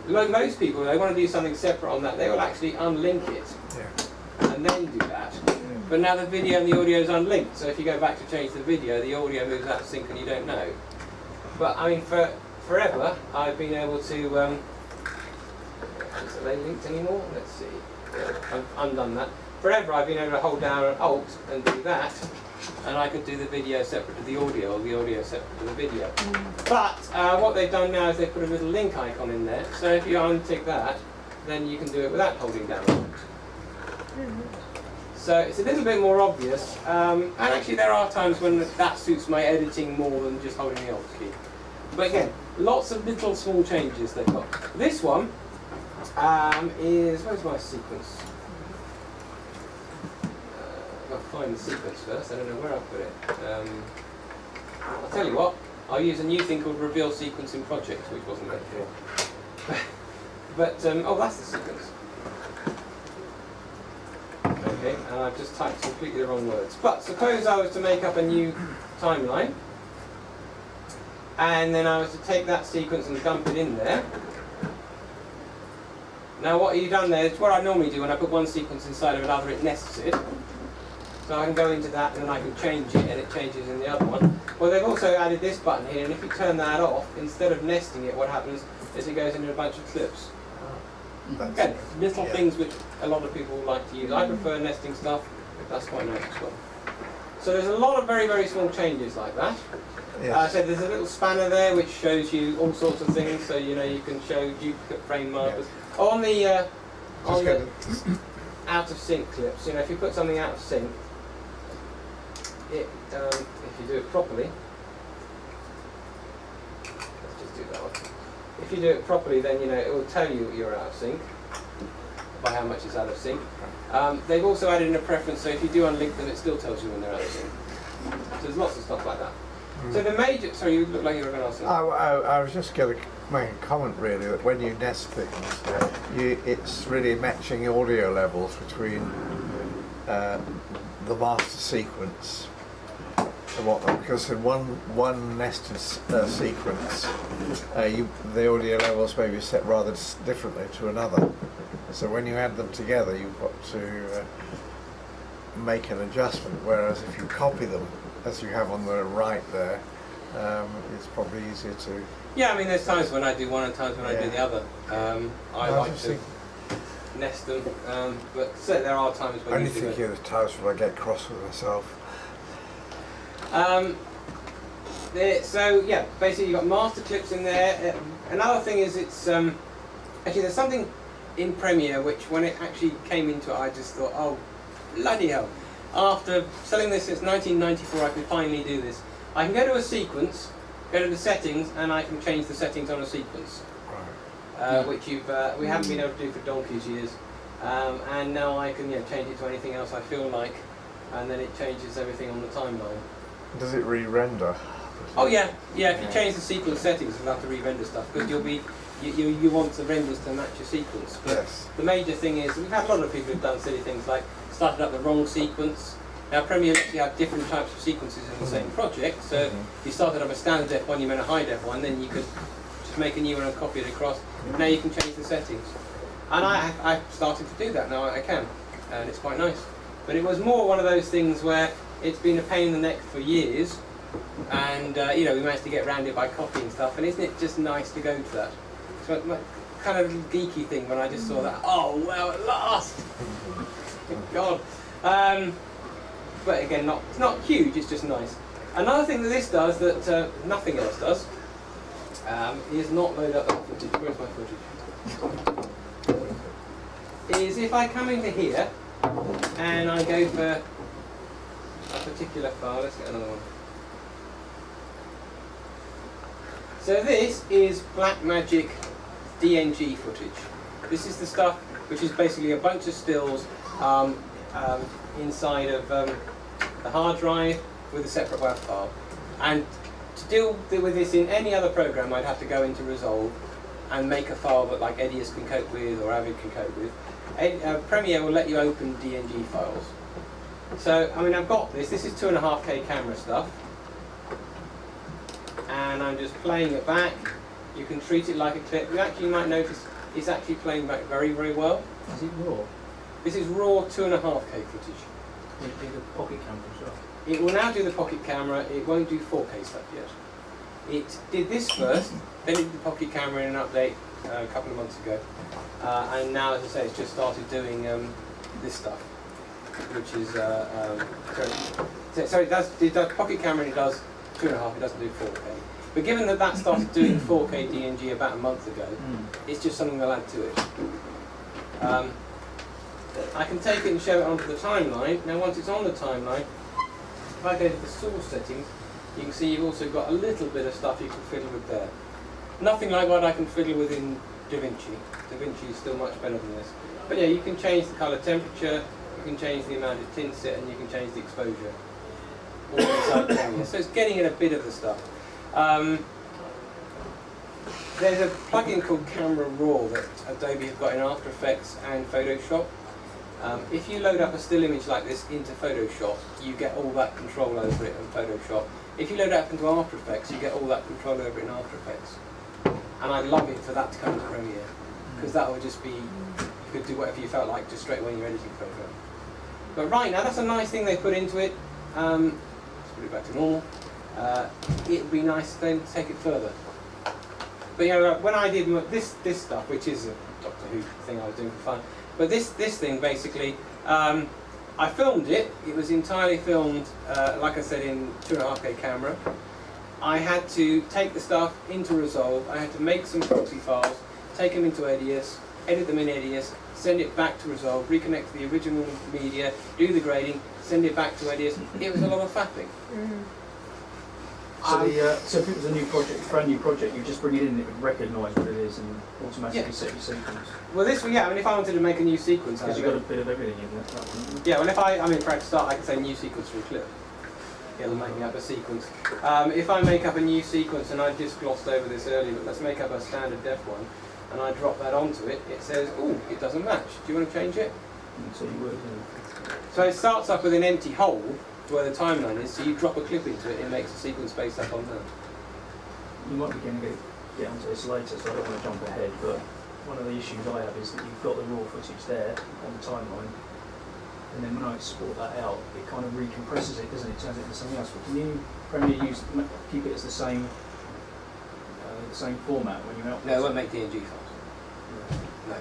Like most people, they want to do something separate on that. They will actually unlink it and then do that. But now the video and the audio is unlinked. So if you go back to change the video, the audio moves out of sync and you don't know. But I mean, for forever, I've been able to. Are they linked anymore? Let's see. I've undone that. Forever I've been able to hold down an Alt and do that, and I could do the video separate to the audio, or the audio separate to the video. But what they've done now is they've put a little link icon in there, so if you untick that, then you can do it without holding down Alt. So it's a little bit more obvious, and actually there are times when that suits my editing more than just holding the Alt key. But again, lots of little small changes they've got. This one is, where's my sequence? I've got to find the sequence first, I don't know where I put it. I'll tell you what, I'll use a new thing called Reveal Sequence in Project, which wasn't there before. But, oh, that's the sequence. Okay, and I've just typed completely the wrong words. But suppose I was to make up a new timeline, and then I was to take that sequence and dump it in there. Now what you've done there is what I normally do when I put one sequence inside of another, it nests it. So I can go into that and then I can change it and it changes in the other one. Well, they've also added this button here, and if you turn that off, instead of nesting it, what happens is it goes into a bunch of clips. Again, little things which a lot of people like to use. I prefer nesting stuff, but that's quite nice as well. So there's a lot of very, very small changes like that. So there's a little spanner there which shows you all sorts of things, so you can show duplicate frame markers. On the out of sync clips, if you put something out of sync, if you do it properly, let's just do that one. If you do it properly, then it will tell you you're out of sync by how much it's out of sync. They've also added in a preference, so if you do unlink them, it still tells you when they're out of sync. So there's lots of stuff like that. So the major, sorry, you look like you were going to ask something. I was just going to make a comment really that when you nest things, it's really matching audio levels between the master sequence and whatnot, because in one nested sequence, the audio levels may be set rather differently to another. So when you add them together, you've got to make an adjustment, whereas if you copy them, as you have on the right there, it's probably easier to... Yeah, I mean there's times when I do one and times when I do the other. I like to nest them, but certainly there are times when I'm you only do thinking of the times when I get cross with myself. So yeah, basically you've got master clips in there. Another thing is it's... actually there's something in Premiere which when it actually came into it I just thought, oh bloody hell. After selling this since 1994, I can finally do this. I can go to a sequence, go to the settings, and I can change the settings on a sequence, which we haven't been able to do for donkey's years. And now I can change it to anything else I feel like, and then it changes everything on the timeline. Does it re-render? Oh yeah. If you change the sequence settings, you'll have to re-render stuff because you want the renders to match your sequence. But the major thing is we've had a lot of people who've done silly things like started up the wrong sequence. Now Premiere lets you have different types of sequences in the same project, so if you started up a standard def one, you meant a high def one, then you could just make a new one and copy it across. Now you can change the settings. And I've started to do that now, I can, and it's quite nice. But it was more one of those things where it's been a pain in the neck for years, and you know, we managed to get around it by copying stuff, and isn't it just nice to go to that? It's my kind of geeky thing when I just saw that, oh wow, at last! God. But again, it's not huge, it's just nice. Another thing that this does that nothing else does is not load up that footage. Where's my footage? Is if I come into here and I go for a particular file, let's get another one. So this is Blackmagic DNG footage. This is the stuff which is basically a bunch of stills inside of the hard drive with a separate WAV file. And to deal with this in any other program, I'd have to go into Resolve and make a file that like Edius can cope with or Avid can cope with. Premiere will let you open DNG files. So, I mean, I've got this. This is 2.5K camera stuff. And I'm just playing it back. You can treat it like a clip. You actually might notice it's actually playing back very, very well. Is it raw? This is raw 2.5K footage. Will it do the pocket camera as well? It will now do the pocket camera. It won't do 4K stuff yet. It did this first, then it did the pocket camera in an update a couple of months ago. And now, as I say, it's just started doing this stuff, which is so it does pocket camera and it does 2.5. It doesn't do 4K. But given that that started doing 4K DNG about a month ago, it's just something they'll add to it. I can take it and show it onto the timeline. Now, once it's on the timeline, if I go to the source settings, you can see you've also got a little bit of stuff you can fiddle with there. Nothing like what I can fiddle with in DaVinci. DaVinci is still much better than this. But yeah, you can change the colour temperature, you can change the amount of tint set, and you can change the exposure. All inside Premiere. So it's getting in a bit of the stuff. There's a plugin called Camera Raw that Adobe have got in After Effects and Photoshop. If you load up a still image like this into Photoshop, you get all that control over it in Photoshop. If you load it up into After Effects, you get all that control over it in After Effects. And I'd love it for that to come to Premiere, because that would just be, you could do whatever you felt like just straight away in your editing program. But right now, that's a nice thing they put into it. Let's put it back to normal. It would be nice then to take it further. But you know, when I did this stuff, which is a Doctor Who thing I was doing for fun, but this thing basically, I filmed it. It was entirely filmed, like I said, in 2.5K camera. I had to take the stuff into Resolve. I had to make some proxy files, take them into Edius, edit them in Edius, send it back to Resolve, reconnect to the original media, do the grading, send it back to Edius. It was a lot of faffing. So if it was a new project, brand new project, you just bring it in and it would recognise what it is and automatically set your sequence. Well, this one, yeah, I mean, if I wanted to make a new sequence, because you've got a bit of everything in there. That one. Yeah, well, if I mean, for a start, I could say new sequence from clip. It'll make me up a sequence. If I make up a new sequence, and I just glossed over this earlier, but let's make up a standard def one, and I drop that onto it, it says, oh, it doesn't match. Do you want to change it? So you would. Yeah. So it starts up with an empty hole where the timeline is, so you drop a clip into it, it makes a sequence based up on that. You might be going to get onto this later, so I don't want to jump ahead, but one of the issues I have is that you've got the raw footage there on the timeline, and then when I export that out, it kind of recompresses it, doesn't it? Turns it into something else. But can you Premiere keep it as the same format when you output? No, it won't make DNG files. No.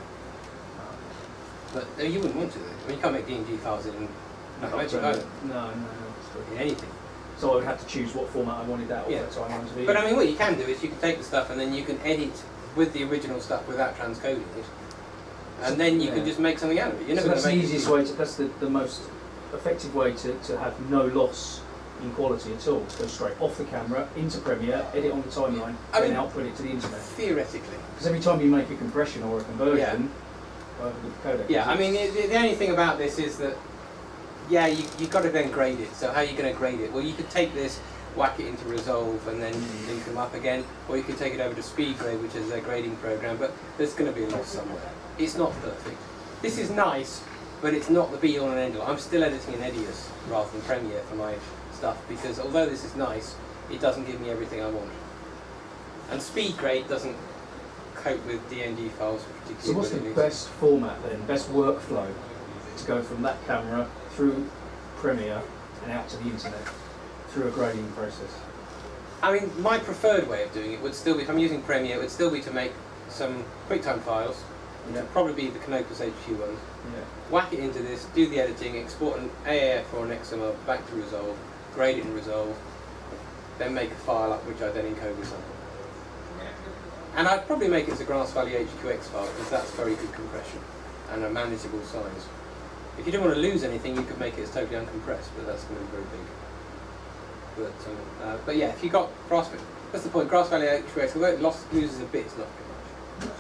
But you wouldn't want to, though. I mean, you can't make DNG files in Blackmagic either. No. In anything. So I would have to choose what format I wanted that timeline to be. But I mean, what you can do is you can take the stuff and then you can edit with the original stuff without transcoding it. And then you can just make something out of it. You're never that's going to make the easiest way to, that's the most effective way to have no loss in quality at all. To go straight off the camera, into Premiere, edit on the timeline, then output it to the internet. Theoretically. Because every time you make a compression or a conversion, I mean, the only thing about this is that, yeah, you've got to then grade it. So how are you going to grade it? Well, you could take this, whack it into Resolve and then link them up again, or you could take it over to SpeedGrade, which is their grading program, but there's going to be a loss somewhere. It's not perfect. This is nice, but it's not the be-all and end-all. I'm still editing in Edius rather than Premiere for my stuff, because although this is nice, it doesn't give me everything I want. And speed grade doesn't cope with DNG files particularly. So what's the best format then, best workflow to go from that camera through Premiere and out to the internet through a grading process? I mean, my preferred way of doing it would still be, if I'm using Premiere, it would still be to make some QuickTime files, which would probably be the Canopus HQ ones. Yeah. Whack it into this, do the editing, export an AAF or an XML back to Resolve, grade it in Resolve, then make a file up which I then encode with something. And I'd probably make it as a Grass Valley HQX file because that's very good compression and a manageable size. If you didn't want to lose anything, you could make it as totally uncompressed, but that's going to be very big. But yeah, if you got Grass Valley, that's the point. Grass Valley HQX, although it loses a bit, it's not very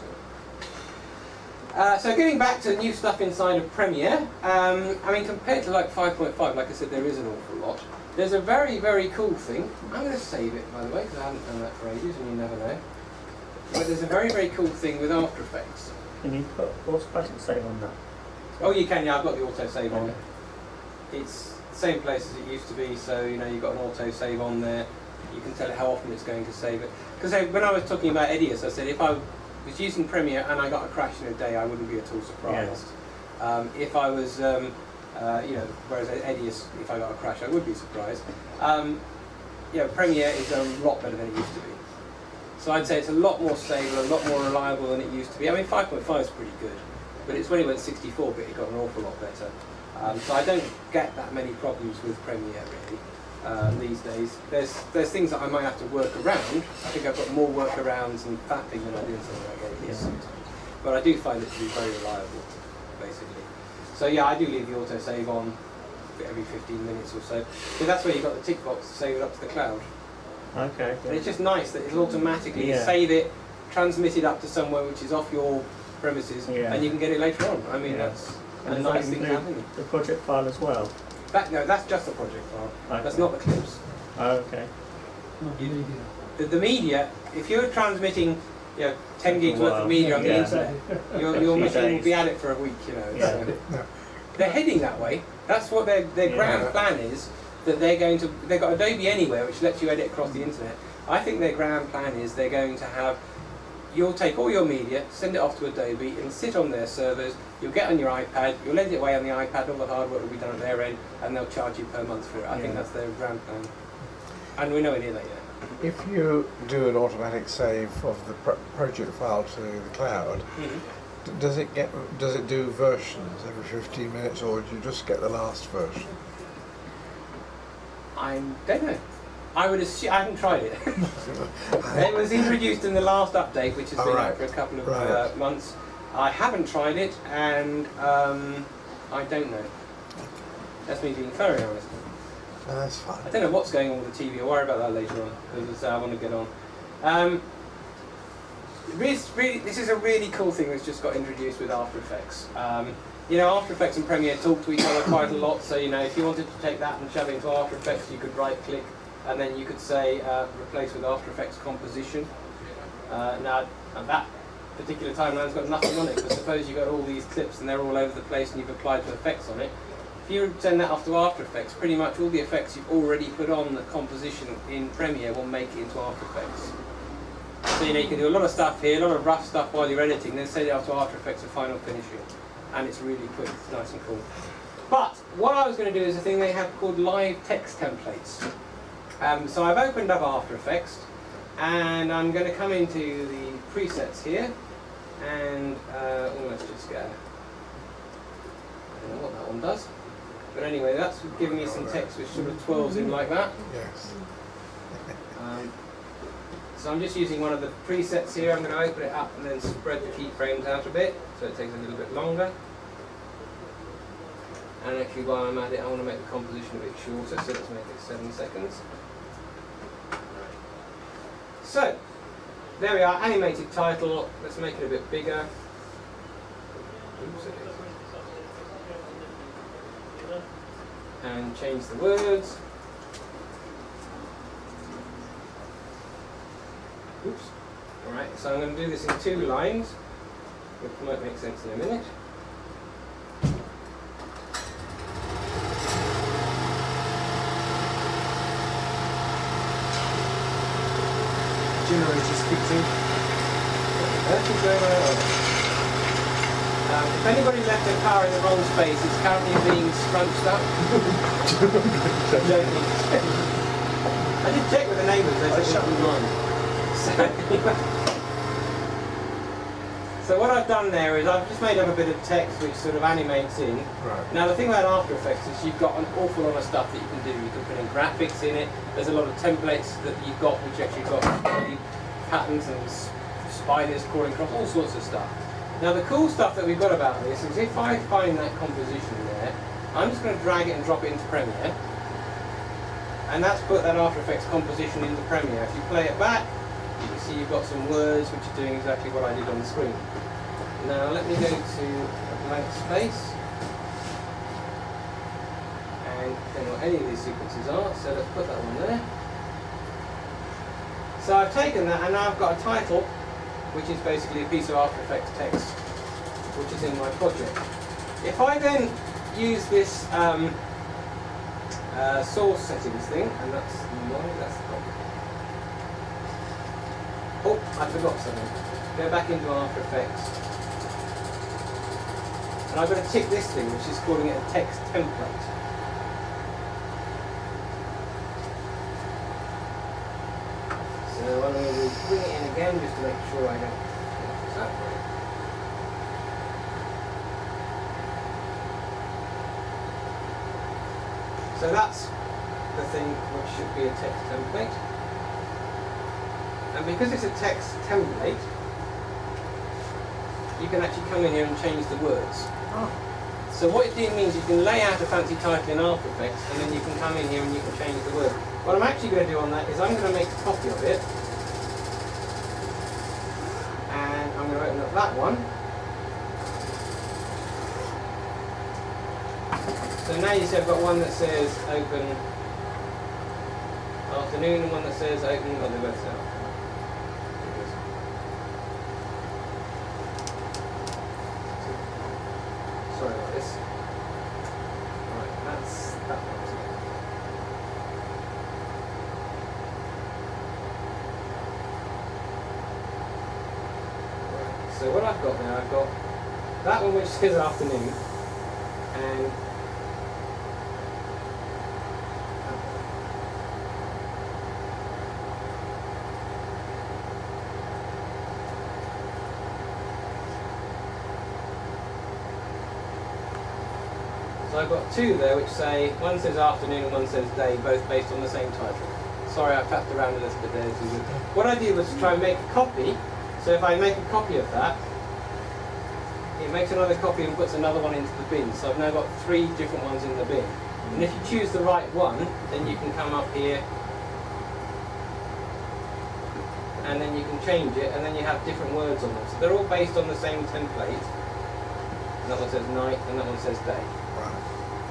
much. So getting back to new stuff inside of Premiere, I mean, compared to like 5.5, like I said, there is an awful lot. There's a very, very cool thing. I'm going to save it, by the way, because I haven't done that for ages, and you never know. But there's a very, very cool thing with After Effects. Can you put automatic save on that? Oh, you can, yeah, I've got the auto save on it. It's the same place as it used to be, so you know, you've got an auto save on there. You can tell it how often it's going to save it. Because when I was talking about Edius, I said if I was using Premiere and I got a crash in a day, I wouldn't be at all surprised. Yeah. If I was, you know, whereas Edius, if I got a crash, I would be surprised. Yeah, Premiere is a lot better than it used to be. So I'd say it's a lot more stable, a lot more reliable than it used to be. I mean, 5.5 is pretty good, but it's when it went 64-bit it got an awful lot better. So I don't get that many problems with Premiere really these days. There's things that I might have to work around. I think I've got more workarounds and fapping than I do in something like Edius sometimes. But I do find it to be very reliable, basically. So yeah, I do leave the autosave on every 15 minutes or so. But that's where you've got the tick box to save it up to the cloud. Okay. And it's just nice that it'll automatically save it, transmit it up to somewhere which is off your premises, and you can get it later on. I mean, that's a nice thing to have. The project file as well? No, that's just the project file. Okay. That's not the clips. Oh, okay. The media, if you're transmitting 10 gigs worth of media on the internet, your machine will be at it for a week, you know. So they're heading that way. That's what their grand plan is. That they've got Adobe Anywhere, which lets you edit across the internet. I think their grand plan is they're going to have, you'll take all your media, send it off to Adobe, it'll sit on their servers, you'll get on your iPad, you'll edit it away on the iPad, all the hard work will be done at their end, and they'll charge you per month for it. I think that's their grand plan. And we're nowhere near that yet. If you do an automatic save of the project file to the cloud, does it do versions every 15 minutes, or do you just get the last version? I don't know. I would assume, I haven't tried it. It was introduced in the last update, which has been out for a couple of months. I haven't tried it, and I don't know. That's me being very honest. No, that's fine. I don't know what's going on with the TV. I'll worry about that later on, because I want to get on. This is a really cool thing that's just got introduced with After Effects. You know, After Effects and Premiere talk to each other quite a lot, so you know, if you wanted to take that and shove it into After Effects, you could right-click, and then you could say, replace with After Effects composition. Now, at that particular timeline's got nothing on it, but suppose you've got all these clips and they're all over the place and you've applied some effects on it. If you send that off to After Effects, pretty much all the effects you've already put on the composition in Premiere will make it into After Effects. So you know, you can do a lot of stuff here, a lot of rough stuff while you're editing, then send it off to After Effects for final finishing. And it's really quick, it's nice and cool. But what I was going to do is a thing they have called live text templates. So I've opened up After Effects, and I'm going to come into the presets here, and let's just go. I don't know what that one does, but anyway, that's giving me some text which sort of twirls in like that. Yes. So I'm just using one of the presets here. I'm going to open it up and then spread the keyframes out a bit, so it takes a little bit longer. And actually, while I'm at it, I want to make the composition a bit shorter, so let's make it 7 seconds. So, there we are, animated title. Let's make it a bit bigger. Oops, okay. And change the words. Oops. Alright, so I'm going to do this in 2 lines, which might make sense in a minute. generator's kicked in. If anybody left their car in the wrong space, it's currently being scrunched up. I did check with the neighbours, they said it wouldn't mind. So what I've done there is I've just made up a bit of text which sort of animates in. Right. Now the thing about After Effects is you've got an awful lot of stuff that you can do. You can put in graphics in it, there's a lot of templates that you've got which actually got patterns and spiders crawling across, all sorts of stuff. Now the cool stuff that we've got about this is if I find that composition there, I'm just going to drag it and drop it into Premiere, and that's put that After Effects composition into Premiere. If you play it back, you can see you've got some words which are doing exactly what I did on the screen. Now let me go to a blank space, and don't know what any of these sequences are, so let's put that one there. So I've taken that and now I've got a title, which is basically a piece of After Effects text, which is in my project. If I then use this source settings thing, and that's the problem. Oh, I forgot something. Go back into After Effects. And I'm going to tick this thing, which is calling it a text template. So I'm going to bring it in again just to make sure I don't finish this up right. So that's the thing which should be a text template. And because it's a text template, you can actually come in here and change the words. Oh. So what it means, you can lay out a fancy title in After Effects, and then you can come in here and you can change the word. What I'm actually going to do on that is I'm going to make a copy of it, and I'm going to open up that one. So now you see I've got one that says open afternoon and one that says open on the website. Sorry about this. Right, that's that one. Right, so what I've got now, I've got that one which says afternoon, and so I've got two there which say, one says afternoon and one says day, both based on the same title. Sorry, I've tapped around a little bit there. What I did was to try and make a copy. So if I make a copy of that, it makes another copy and puts another one into the bin. So I've now got three different ones in the bin. And if you choose the right one, then you can come up here and then you can change it, and then you have different words on them. So they're all based on the same template. And that one says night and that one says day.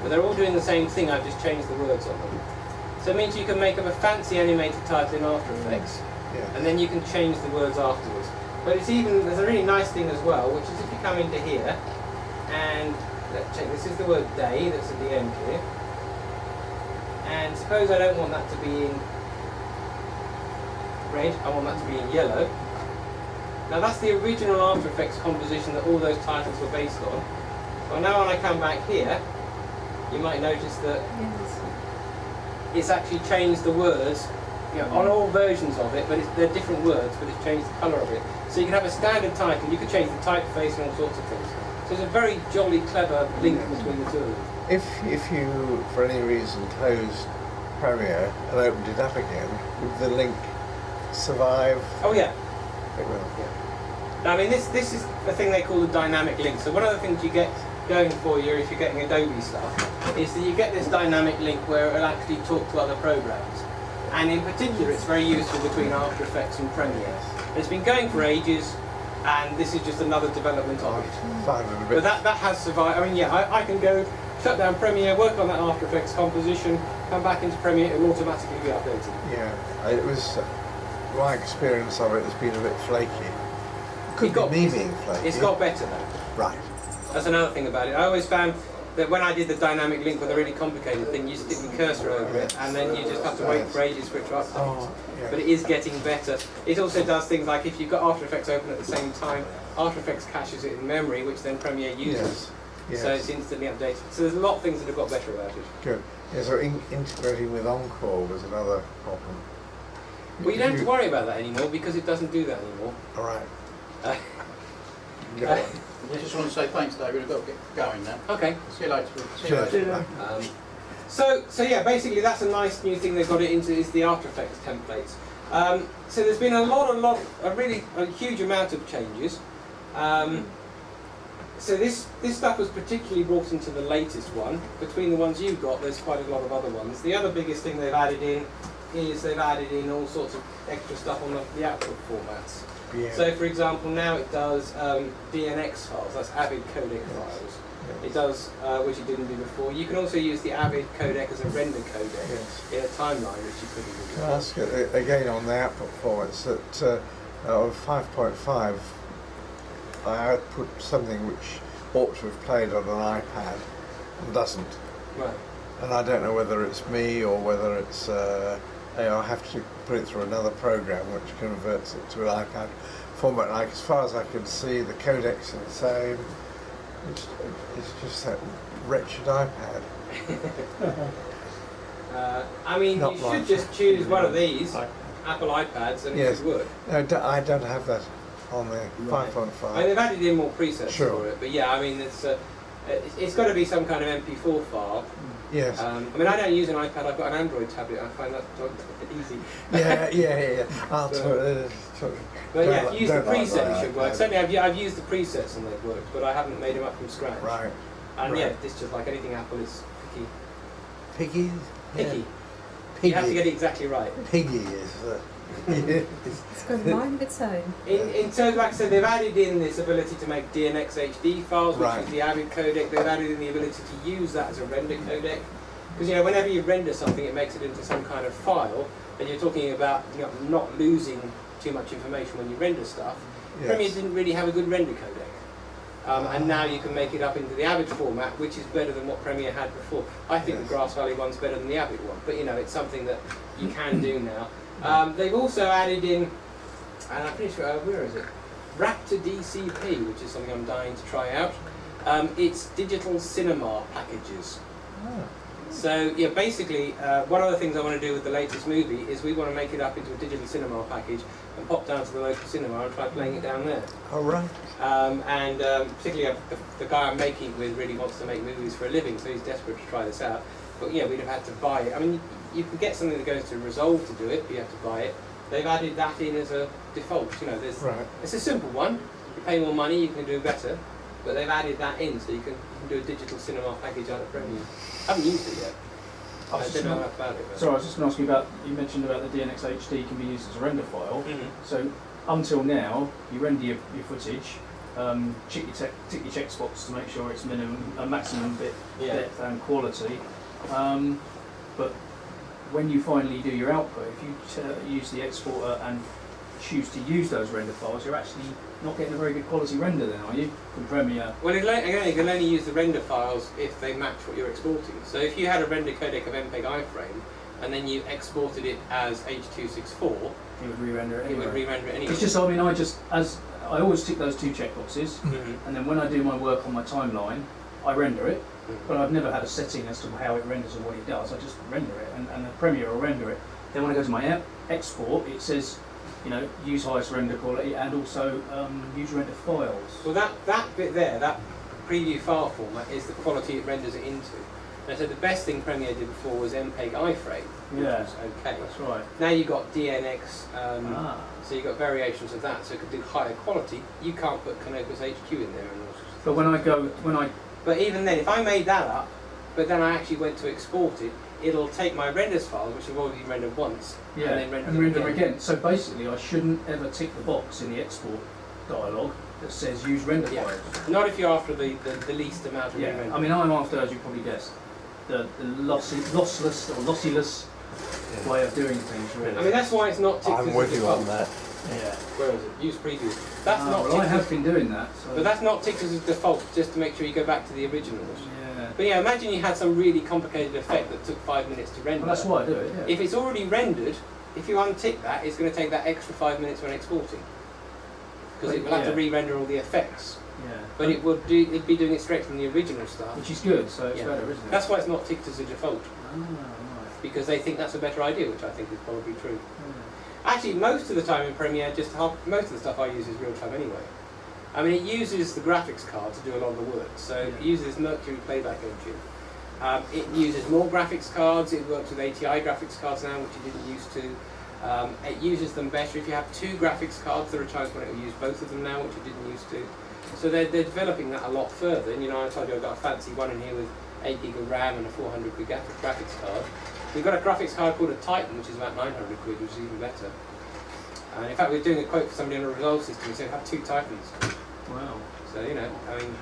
But they're all doing the same thing, I've just changed the words on them. So it means you can make up a fancy animated title in After Effects, and then you can change the words afterwards. But it's even, there's a really nice thing as well, which is if you come into here, and let's check, this is the word day that's at the end here. And suppose I don't want that to be in red, I want that to be in yellow. Now that's the original After Effects composition that all those titles were based on. Well, now when I come back here, you might notice that it's actually changed the words, you know, on all versions of it, but they're different words, but it's changed the colour of it. So you can have a standard title, you could change the typeface and all sorts of things. So it's a very jolly clever link between the two of them. If you, for any reason, closed Premiere and opened it up again, would the link survive? Oh yeah. It will. Yeah. Now, I mean, this is the thing they call the dynamic link. So one of the things you get going for you if you're getting Adobe stuff is that you get this dynamic link where it will actually talk to other programs. And in particular, it's very useful between After Effects and Premiere. It's been going for ages, and this is just another development of it. But that has survived. I mean, yeah, I can go shut down Premiere, work on that After Effects composition, come back into Premiere, it will automatically be updated. Yeah, it was my experience of it has been a bit flaky. Could be me being flaky. It's got better though. Right. That's another thing about it. I always found that when I did the dynamic link with a really complicated thing, you stick the cursor over it, and then you just have to wait for ages for it to update. Oh, yeah. But it is getting better. It also does things like if you've got After Effects open at the same time, After Effects caches it in memory, which then Premiere uses. Yes. So it's instantly updated. So there's a lot of things that have got better about it. Good. Yeah, so integrating with Encore was another problem. Well, you don't have to worry about that anymore because it doesn't do that anymore. All right. I just want to say thanks, David. I've got to get going now. Okay. See you later. See you later. So yeah, basically that's a nice new thing they've got it into is the After Effects templates. So there's been a huge amount of changes. So this stuff was particularly brought into the latest one. Between the ones you've got, there's quite a lot of other ones. The other biggest thing they've added in is they've added in all sorts of extra stuff on the output formats. Yeah. So for example, now it does DNX files, that's Avid codec files. It does, which it didn't do before. You can also use the Avid codec as a render codec in a timeline, which you couldn't do before. Can I ask again on the output formats that on 5.5 I output something which ought to have played on an iPad and doesn't. Right. And I don't know whether it's me or whether it's I have to put it through another program which converts it to an iPad format. Like as far as I can see, the codecs are the same. It's just that wretched iPad. I mean, you should just choose one of these Apple iPads and it should work. No, I don't have that on the 5.5. I mean, they've added in more presets Sure. for it, but yeah, I mean, it's got to be some kind of MP4 file. Yes. I mean, I don't use an iPad. I've got an Android tablet. I find that easy. Yeah. But yeah, if you use the preset, it should work. Certainly, I've used the presets and they've worked, but I haven't made them up from scratch. Right. And yeah, it's just like anything Apple, it's picky. Piggy? Picky. Piggy. You have to get it exactly right. Piggy is. It's got a mind of its own. In terms, like I said, they've added in this ability to make DNX HD files, which Right. is the Avid codec. They've added in the ability to use that as a render codec. Because whenever you render something, it makes it into some kind of file, and you're talking about not losing too much information when you render stuff. Yes. Premiere didn't really have a good render codec. And now you can make it up into the Avid format, which is better than what Premiere had before. I think the Grass Valley one's better than the Avid one, but it's something that you can do now. They've also added in, and I'm pretty sure, where is it? Raptor DCP, which is something I'm dying to try out. It's digital cinema packages. So yeah, basically, one of the things I want to do with the latest movie is we want to make it up into a digital cinema package and pop down to the local cinema and try playing it down there. Oh, right. And particularly the guy I'm making it with really wants to make movies for a living, so he's desperate to try this out. But yeah, we'd have had to buy it. I mean, you can get something that goes to Resolve to do it, but you have to buy it. They've added that in as a default. It's a simple one. You pay more money, you can do better. But they've added that in, so you can do a digital cinema package out of Premiere. I haven't used it yet. I don't know enough about it. Sorry, I was just going to ask you about, you mentioned about the DNX HD can be used as a render file. So until now, you render your footage, tick your check spots to make sure it's maximum bit depth and quality. But when you finally do your output, if you use the exporter and choose to use those render files, you're actually not getting a very good quality render then, are you, from Premiere? Well, again, you can only use the render files if they match what you're exporting. So if you had a render codec of MPEG iframe, and then you exported it as H.264, it would re-render it anyway. It would re-render it anyway. It's just, I always tick those two checkboxes, and then when I do my work on my timeline, I render it, but I've never had a setting as to how it renders or what it does. I just render it, and the Premiere will render it. Then when I go to my export, it says, use highest render quality and also use render files. Well, that bit there, that preview file format, is the quality it renders it into. And so the best thing Premiere did before was MPEG iframe, which was okay. That's right. Now you've got DNX, so you've got variations of that, so it could do higher quality. You can't put Canopus HQ in there. But even then, if I made that up, but then I actually went to export it, it'll take my renders files, which have already rendered once, and then render them again. So basically, I shouldn't ever tick the box in the export dialog that says use render files. Not if you're after the least amount of re-render. I mean, I'm after, as you probably guessed, the lossless or lossyless way of doing things. Really. I mean, that's why it's not ticked I'm as with a you default. on that. Yeah. Where is it? Use preview. That's not. Well, I have been doing that. So. But that's not ticked as a default, just to make sure you go back to the originals. Yeah. But yeah, imagine you had some really complicated effect that took 5 minutes to render. Well, that's why I do it, yeah. If it's already rendered, if you untick that, it's going to take that extra 5 minutes when exporting. Because it will have to re-render all the effects. Yeah. But it'd be doing it straight from the original stuff. Which is good, so it's better, isn't it? That's why it's not ticked as a default. Oh, right. Because they think that's a better idea, which I think is probably true. Actually, most of the time in Premiere, most of the stuff I use is real time anyway. I mean, it uses the graphics card to do a lot of the work. So it uses Mercury playback engine. It uses more graphics cards. It works with ATI graphics cards now, which it didn't used to. It uses them better. If you have 2 graphics cards, there are times when it will use both of them now, which it didn't used to. So they're developing that a lot further. And you know, I told you I've got a fancy one in here with 8 gig of RAM and a 400 quid graphics card. We've got a graphics card called a Titan, which is about 900 quid, which is even better. And in fact, we're doing a quote for somebody on a Resolve system, so we have 2 Titans. Wow. So, you know, I mean,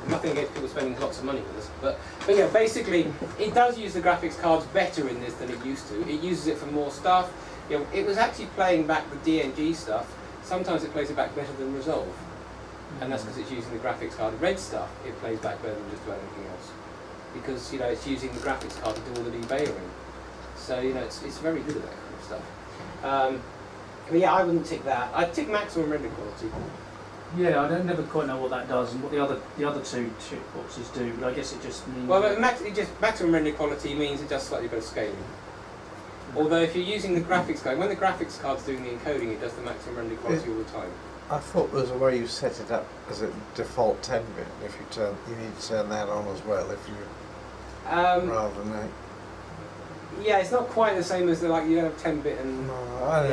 nothing against people spending lots of money with us. But yeah, basically, it does use the graphics cards better in this than it used to. It uses it for more stuff. You know, it was actually playing back the DNG stuff. Sometimes it plays it back better than Resolve. And that's because it's using the graphics card. Red stuff, it plays back better than just about anything else. Because, you know, it's using the graphics card to do all the debayering. So, you know, it's very good at that kind of stuff. But yeah, I wouldn't tick that. I'd tick maximum render quality. Yeah, I never quite know what that does and what the other 2 check boxes do, but I guess it just means... Well, maximum render quality means it does slightly better scaling. Although if you're using the graphics card, when the graphics card's doing the encoding, it does the maximum render quality all the time. I thought there was a way you set it up as a default 10-bit. If you need to turn that on as well. If you rather than 8. Yeah, it's not quite the same as you don't have 10-bit and. No, I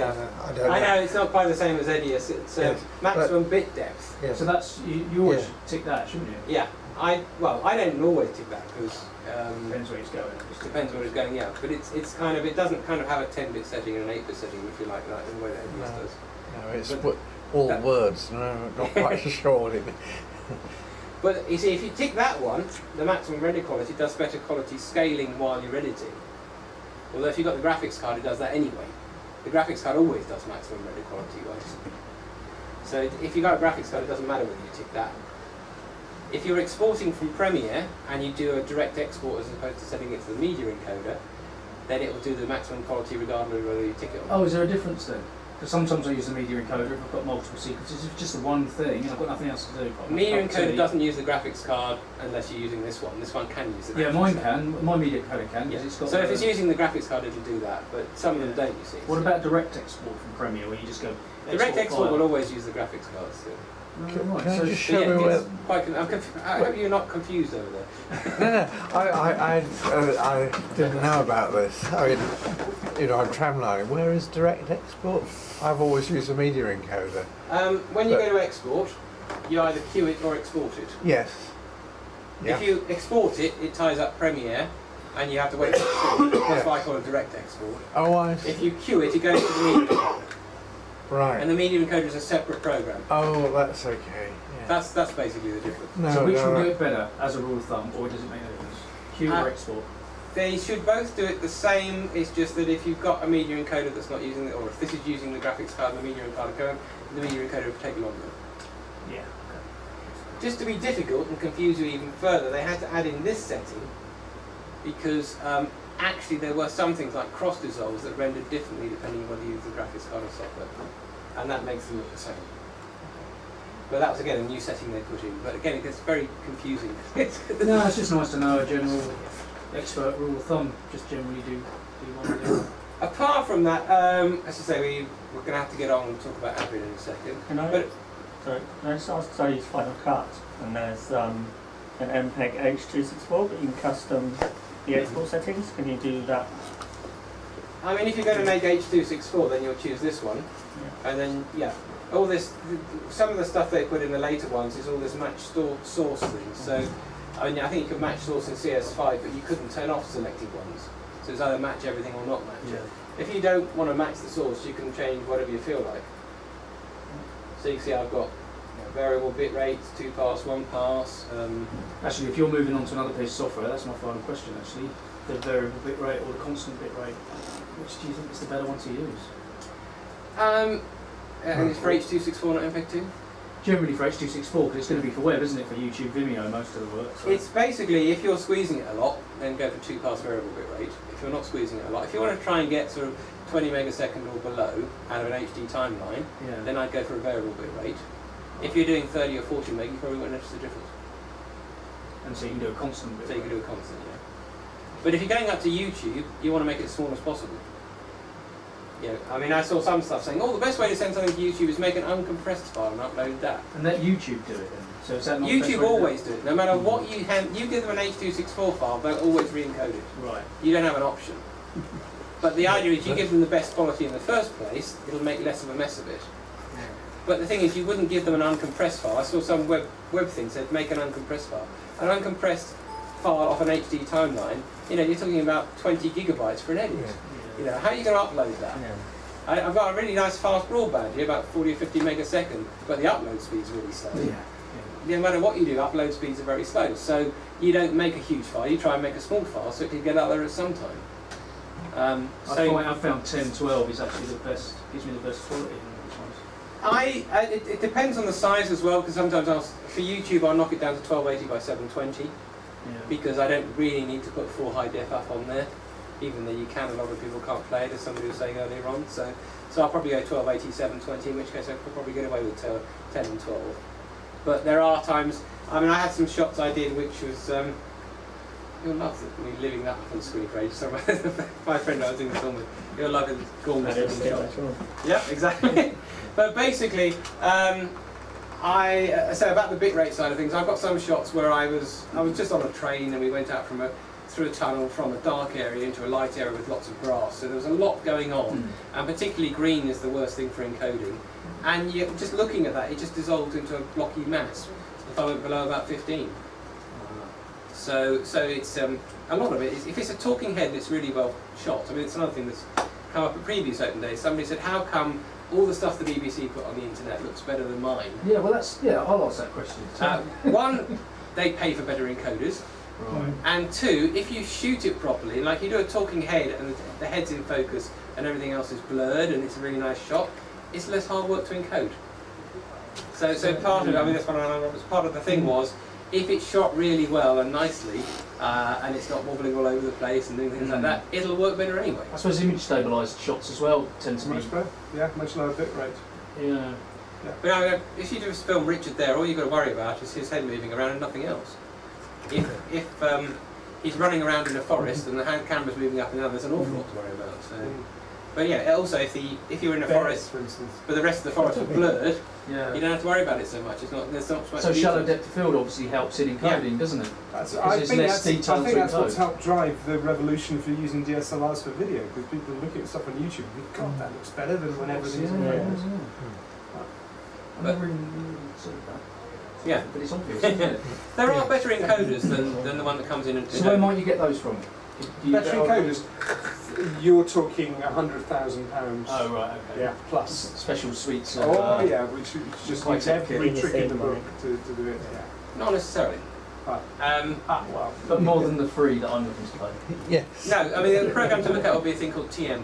don't know. I know it's not quite the same as Edius. It's maximum bit depth. Yeah. So that's you always tick that, shouldn't you? Yeah, I don't always tick that because depends where it's going. It depends where it's going. Yeah, but it's kind of it doesn't kind of have a 10-bit setting and an 8-bit setting if you like that in the way that Edius does. No, it's all words. No, not quite sure. But you see, if you tick that one, the maximum render quality does better quality scaling while you're editing. Although if you've got the graphics card, it does that anyway. The graphics card always does maximum render quality wise. So if you've got a graphics card, it doesn't matter whether you tick that. If you're exporting from Premiere and you do a direct export as opposed to setting it to the media encoder, then it will do the maximum quality regardless of whether you tick it or not. Oh, is there a difference then? Because sometimes I use the media encoder if I've got multiple sequences. If it's just the one thing and I've got nothing else to do. Media encoder doesn't use the graphics card unless you're using this one. This one can use the graphics card. Yeah, mine can. My media encoder can. Yeah. It's got so if it's using the graphics card, it'll do that. But some of them don't, you see. What about direct export from Premiere, where you just go? Direct export will always use the graphics card still. Can you just show me where? I hope you're not confused over there. No, I didn't know about this. I mean, you know, I'm tramlining. Where is direct export? I've always used a media encoder. When you go to export, you either queue it or export it. Yes. Yeah. If you export it, it ties up Premiere, and you have to wait for it to queue. That's why I call it direct export. Oh, I see. If you queue it, it goes to the media encoder. Right. And the media encoder is a separate program. Oh, that's okay. Yeah. That's basically the difference. No, so which will do it better, as a rule of thumb, or does it make a difference? Queue or export? They should both do it the same. It's just that if you've got a media encoder that's not using it, or if this is using the graphics card and the media encoder, the media encoder will take longer. Yeah. Okay. Just to be difficult and confuse you even further, they had to add in this setting because actually there were some things like cross dissolves that rendered differently depending on whether you use the graphics card or software, and that makes them look the same. But that was again a new setting they put in. But again, it gets very confusing. No, it's just nice to know a general expert rule of thumb. Just generally do one or the other. Apart from that, as I say, we're going to have to get on and talk about Avid in a second. Can I just ask, so I use Final Cut, and there's an MPEG H264, but you can custom the export settings. Can you do that? I mean, if you're going to make H264, then you'll choose this one, and then all this. Some of the stuff they put in the later ones is all this match source thing. So, I mean, I think you could match source in CS5, but you couldn't turn off selected ones. So it's either match everything or not match it. If you don't want to match the source, you can change whatever you feel like. So you can see I've got variable bit rates, 2 pass, 1 pass. Actually, if you're moving on to another piece of software, that's my final question actually. The variable bit rate or the constant bit rate, which do you think is the better one to use? And it's for H264, not MPEG 2? generally for H.264 because it's going to be for web, isn't it? For YouTube, Vimeo, most of the work. So. It's basically, if you're squeezing it a lot, then go for 2-pass variable bitrate. If you're not squeezing it a lot, if you want to try and get sort of 20 megasecond or below out of an HD timeline, then I'd go for a variable bitrate. If you're doing 30 or 40 meg, you probably won't notice the difference. And so you can do a constant bit. So you can do a constant, yeah. But if you're going up to YouTube, you want to make it as small as possible. Yeah, I mean, I saw some stuff saying, oh, the best way to send something to YouTube is make an uncompressed file and upload that. And let YouTube do it then? So is that not YouTube always do it. No matter what you give them an H.264 file, they'll always re-encode it. Right. You don't have an option. But the idea is you give them the best quality in the first place, it'll make less of a mess of it. But the thing is, you wouldn't give them an uncompressed file. I saw some web thing said, make an uncompressed file. An uncompressed file off an HD timeline, you know, you're talking about 20 gigabytes for an Edius. You know, how are you going to upload that? I've got a really nice fast broadband here, about 40 or 50 megasecond, but the upload speed's really slow. No matter what you do, upload speeds are very slow. So you don't make a huge file, you try and make a small file so it can get out there at some time. I found 1012 is actually the best, gives me the best quality in these ones. It depends on the size as well, because sometimes for YouTube I'll knock it down to 1280 by 720 because I don't really need to put full high def up on there. Even though you can, a lot of people can't play it, as somebody was saying earlier on. So I'll probably go 1280, 720, in which case I could probably get away with 10 and 12. But there are times, I mean, I had some shots I did which was, you'll love me living that up on screen for ages. My friend I was doing the film with, you'll love it, gormless looking shot. Yeah, exactly. But basically, so about the bitrate side of things, I've got some shots where I was just on a train and we went out through a tunnel from a dark area into a light area with lots of grass. So there was a lot going on, and particularly green is the worst thing for encoding. And just looking at that, it just dissolved into a blocky mass if I went below about 15. So it's a lot of it is, if it's a talking head that's really well shot. I mean, it's another thing that's come up at previous Open Days. Somebody said, how come all the stuff the BBC put on the internet looks better than mine? Yeah, well I'll ask that question. One, they pay for better encoders. Right. And two, if you shoot it properly, like you do a talking head and the head's in focus and everything else is blurred and it's a really nice shot, it's less hard work to encode. So part of it, I mean, that's one of part of the thing was, if it's shot really well and nicely, and it's not wobbling all over the place and doing things like that, it'll work better anyway. I suppose image stabilised shots as well tend to be much better. Yeah, much lower bit rate. Yeah. But I mean, if you just film Richard there, all you've got to worry about is his head moving around and nothing else. If he's running around in a forest and the camera's moving up and down, there's an awful lot to worry about. So, but yeah, also if you're in a forest, for instance, but the rest of the forest is blurred, you don't have to worry about it so much. There's not much. So shallow depth of field obviously helps in encoding, doesn't it? I think that's what's helped drive the revolution for using DSLRs for video, because people are looking at stuff on YouTube and God, that looks better than when everything's on phones. I never really said that. Yeah, but it's obvious, isn't it? There are better encoders than the one that comes in. So where might you get those from? Better encoders? You're talking £100,000. Oh right, okay. Yeah, plus special suites. Yeah, which just use every trick in the book to do it. Yeah. Not necessarily. Well, but more than the free that I'm looking to play. Yes. No, I mean the program to look at would be a thing called TMPeg.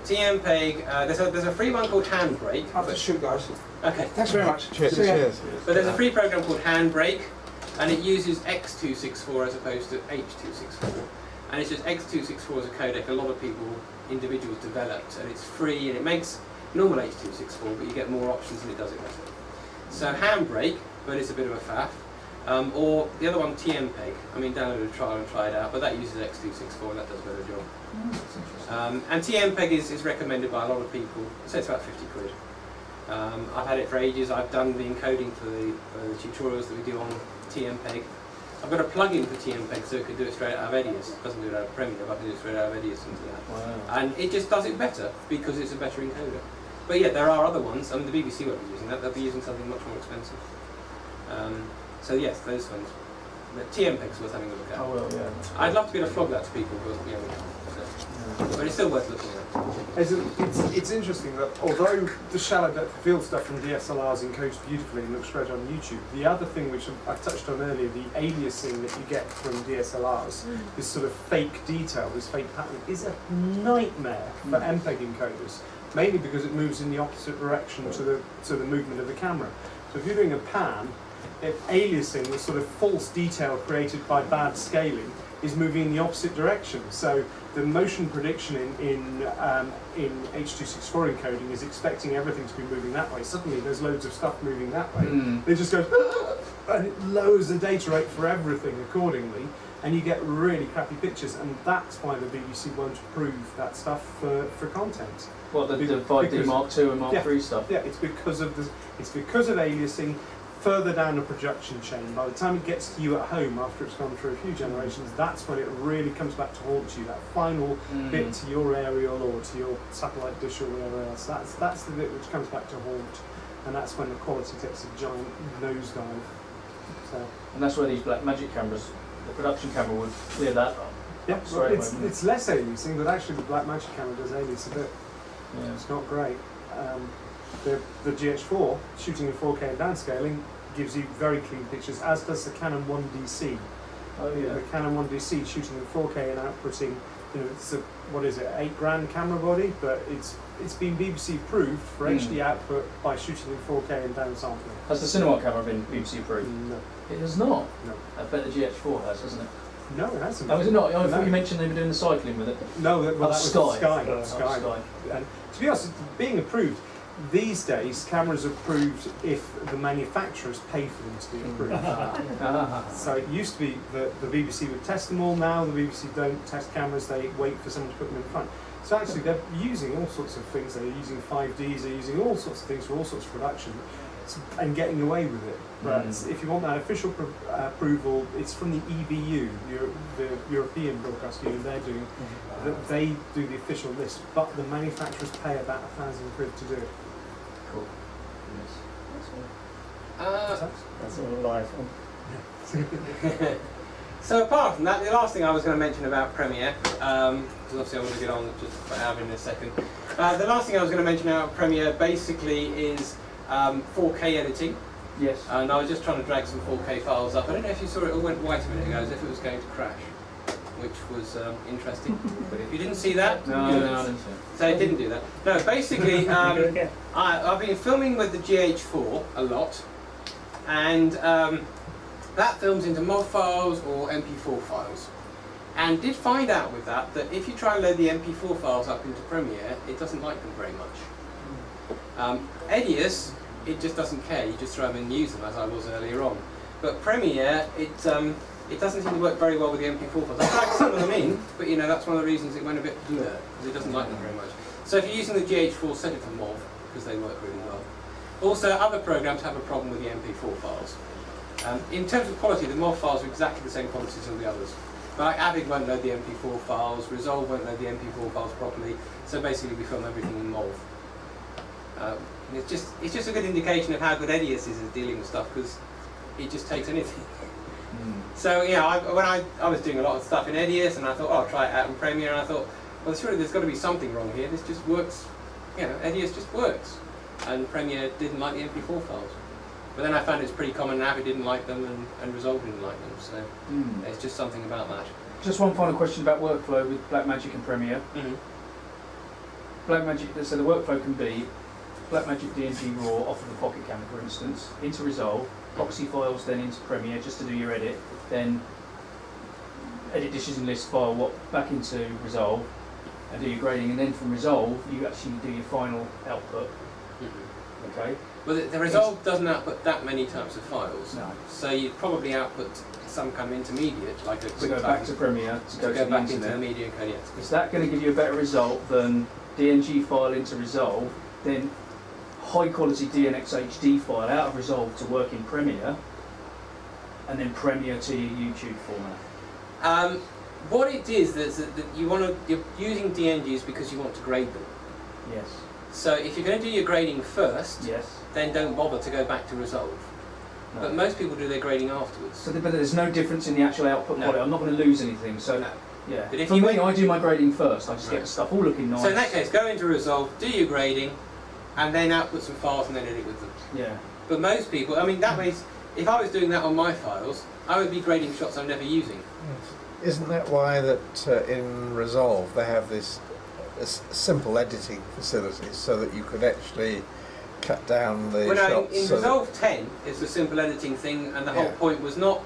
TMPeg, there's a free one called Handbrake. I have to shoot, guys. Okay. Thanks very much. Cheers. But there's a free program called Handbrake, and it uses X264 as opposed to H264. And it's just X264 as a codec a lot of individuals developed, and it's free and it makes normal H264, but you get more options and it does it better. So Handbrake, but it's a bit of a faff. Or the other one, TMPeg. I mean, download a trial and try it out, but that uses X264 and that does a better job. And TMPeg is recommended by a lot of people. So it's about 50 quid. I've had it for ages. I've done the encoding for the tutorials that we do on TMPeg. I've got a plug-in for TMPeg so it can do it straight out of Edius. It doesn't do it out of Premiere, but I can do it straight out of Edius into that. Wow. And it just does it better because it's a better encoder. But yeah, there are other ones. I mean, the BBC won't be using that. They'll be using something much more expensive. So yes, those ones. But TMPeg's worth having a look at. Oh well, yeah. I'd love to be able to flog that to people, but yeah, we can't. So. But it's still worth looking at. It's interesting that although the shallow depth of field stuff from DSLRs encodes beautifully and looks great on YouTube, the other thing which I touched on earlier, the aliasing that you get from DSLRs, this sort of fake detail, this fake pattern, is a nightmare for MPEG encoders, mainly because it moves in the opposite direction to the movement of the camera. So if you're doing a pan, aliasing, the sort of false detail created by bad scaling, is moving in the opposite direction. So the motion prediction in H.264 encoding is expecting everything to be moving that way. Suddenly there's loads of stuff moving that way. It just goes, and it lowers the data rate for everything accordingly, and you get really crappy pictures, and that's why the BBC won't approve that stuff for content. Well, the 5D Mark II and Mark III stuff. Yeah, it's because of aliasing further down the production chain. By the time it gets to you at home, after it's gone through a few generations, that's when it really comes back to haunt you. That final bit to your aerial or to your satellite dish or whatever else. That's the bit which comes back to haunt, and that's when the quality takes a giant nosedive. So. And that's where these Blackmagic cameras, the production camera, would clear that up. Yeah, well, it's less aliasing, but actually the Blackmagic camera does alias a bit. Yeah. It's not great. The GH4 shooting in 4K and downscaling gives you very clean pictures, as does the Canon 1DC. Oh yeah. The Canon 1DC shooting in 4K and outputting, it's a, what is it, £8,000 camera body, but it's been BBC approved for HD output by shooting in 4K and downsampling. Has the cinema camera been BBC approved? No. It has not? No. I bet the GH4 has, hasn't it? No, it hasn't. Oh, is it not? I thought you mentioned they were doing the cycling with it. No, well, that was Sky. Sky. And to be honest, being approved, these days cameras are approved if the manufacturers pay for them to be approved. So it used to be that the BBC would test them all. Now the BBC don't test cameras, they wait for someone to put them in front. So actually they're using all sorts of things. They're using 5Ds, they're using all sorts of things for all sorts of production and getting away with it. But if you want that official approval, it's from the EBU, the European Broadcast Union. They're doing, they do the official list, but the manufacturers pay about £1,000 to do it. Cool. That's all live. So apart from that, the last thing I was going to mention about Premiere, because obviously I want to get on just for Avid in a second. The last thing I was going to mention about Premiere basically is 4K editing. Yes. And I was just trying to drag some 4K files up. I don't know if you saw it, it went white a minute ago as if it was going to crash, which was interesting. But if you didn't see that, no, I didn't see it. So it didn't do that. No, basically, I've been filming with the GH4 a lot, and that films into MOV files or MP4 files. And did find out with that if you try and load the MP4 files up into Premiere, it doesn't like them very much. Edius, it just doesn't care. You just throw them in and use them, as I was earlier on. But Premiere, it doesn't seem to work very well with the MP4 files. I dragged some of them in, but that's one of the reasons it went a bit blur, because it doesn't like them very much. So if you're using the GH4, set it for MOV, because they work really well. Also, other programs have a problem with the MP4 files. In terms of quality, the MOV files are exactly the same quality as all the others. But Avid won't load the MP4 files, Resolve won't load the MP4 files properly, so basically we film everything in MOV. It's just a good indication of how good Edius is at dealing with stuff, because it just takes anything. So when I was doing a lot of stuff in Edius, and I thought, I'll try it out in Premiere, and I thought, well, surely there's got to be something wrong here. This just works, Edius just works. And Premiere didn't like the MP4 files. But then I found it's pretty common, and Avid didn't like them, and Resolve didn't like them, so there's just something about that. Just one final question about workflow with Blackmagic and Premiere. Blackmagic, so the workflow can be Blackmagic DNG RAW off of the Pocket camera, for instance, into Resolve, proxy files then into Premiere just to do your edit, then edit dishes and list file back into Resolve and do your grading, and then from Resolve you actually do your final output. Okay. Well, the Resolve doesn't output that many types of files, no. So you'd probably output some kind of intermediate, like a to go back to Premiere, to go to the back internet. into the media code. Yes. Is that going to give you a better result than DNG file into Resolve, then high quality DNX HD file out of Resolve to work in Premiere, and then Premiere to your YouTube format? What it is that you're using DNGs because you want to grade them. Yes. So if you're going to do your grading first, yes, then don't bother to go back to Resolve. No. But most people do their grading afterwards. So but there's no difference in the actual output quality. I'm not going to lose anything. So Yeah. But if For you me, I do my grading first. I just get the stuff all looking nice. So in that case, go into Resolve, do your grading, and then output some files and then edit with them. Yeah. But most people, I mean, that means if I was doing that on my files, I would be grading shots I'm never using. Isn't that why that in Resolve they have this simple editing facilities so that you could actually cut down the shots? In Resolve 10, it's a simple editing thing, and the whole point was not.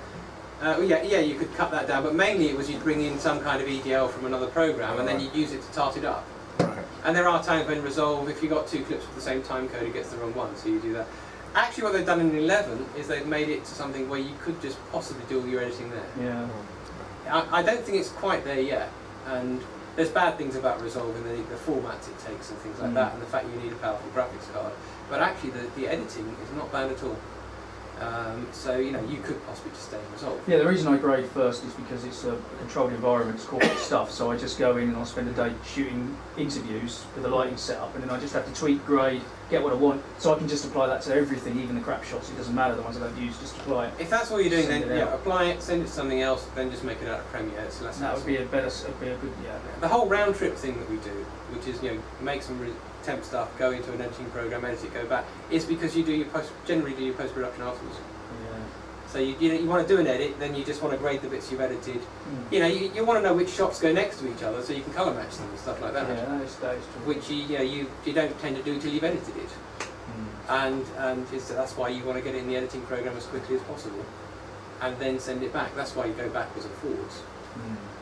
You could cut that down, but mainly it was you'd bring in some kind of EDL from another program, and then you'd use it to tart it up. Right. And there are times when Resolve, if you've got two clips with the same time code, it gets the wrong one, so you do that. Actually, what they've done in 11 is they've made it to something where you could just possibly do all your editing there. Yeah. I don't think it's quite there yet, and there's bad things about Resolve in the formats it takes and things like that, and the fact you need a powerful graphics card. But actually, the editing is not bad at all. So you could possibly just stay in Resolve. Yeah, the reason I grade first is because it's a controlled environment, it's corporate stuff. So I just go in and I'll spend a day shooting interviews with the lighting set up, and then I just have to tweak, grade, get what I want. So I can just apply that to everything, even the crap shots. It doesn't matter the ones I don't use, just apply it. If that's all you're doing, then apply it, send it to something else, then just make it out of Premiere. It's less. That would be a good. The whole round trip thing that we do, which is make some temp stuff, go into an editing program, edit it, go back, is because you generally do your post production afterwards. Yeah. So you want to do an edit, then you just want to grade the bits you've edited. You want to know which shots go next to each other, so you can colour match them and stuff like that. Yeah, that is true. Which you don't tend to do until you've edited it. And so that's why you want to get it in the editing program as quickly as possible, and then send it back. That's why you go backwards and forwards.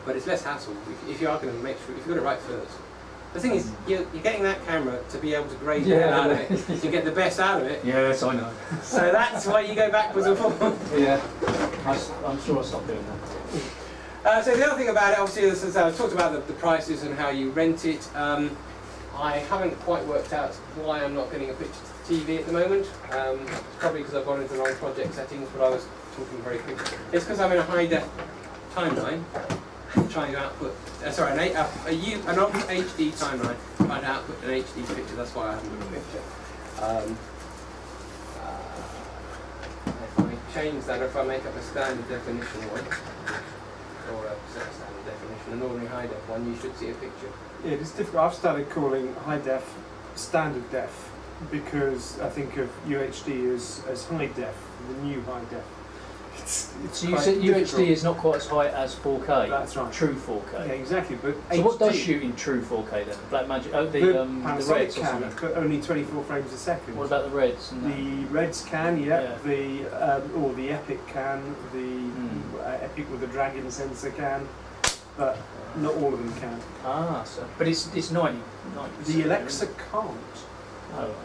But it's less hassle if you are going to make sure if you've got it right first. The thing is, you're getting that camera to be able to grade the hell out of it, to get the best out of it. Yes, I know. So that's why you go backwards and forwards. Yeah, I'm sure I'll stop doing that. So the other thing about it, obviously, as I talked about the prices and how you rent it. I haven't quite worked out why I'm not getting a picture to the TV at the moment. It's probably because I've gone into the wrong project settings, but I was talking very quickly. It's because I'm in a high-def timeline, trying to output, an Ultra HD timeline, trying to output an HD picture. That's why I haven't got a picture. If I change that, if I make up a standard definition one, or a standard definition, an ordinary high-def one, you should see a picture. Yeah, it's difficult. I've started calling high def standard def because I think of UHD as high def, the new high def. So you said UHD is not quite as high as 4K. That's right. True 4K. Yeah, exactly. But so what does shoot in true 4K then? Blackmagic. Oh, the Panasonic reds can, but only 24 frames a second. What about the reds? And the reds can, or the Epic can, the Epic with the Dragon sensor can, but not all of them can. But it's 90. The Alexa can't. Oh.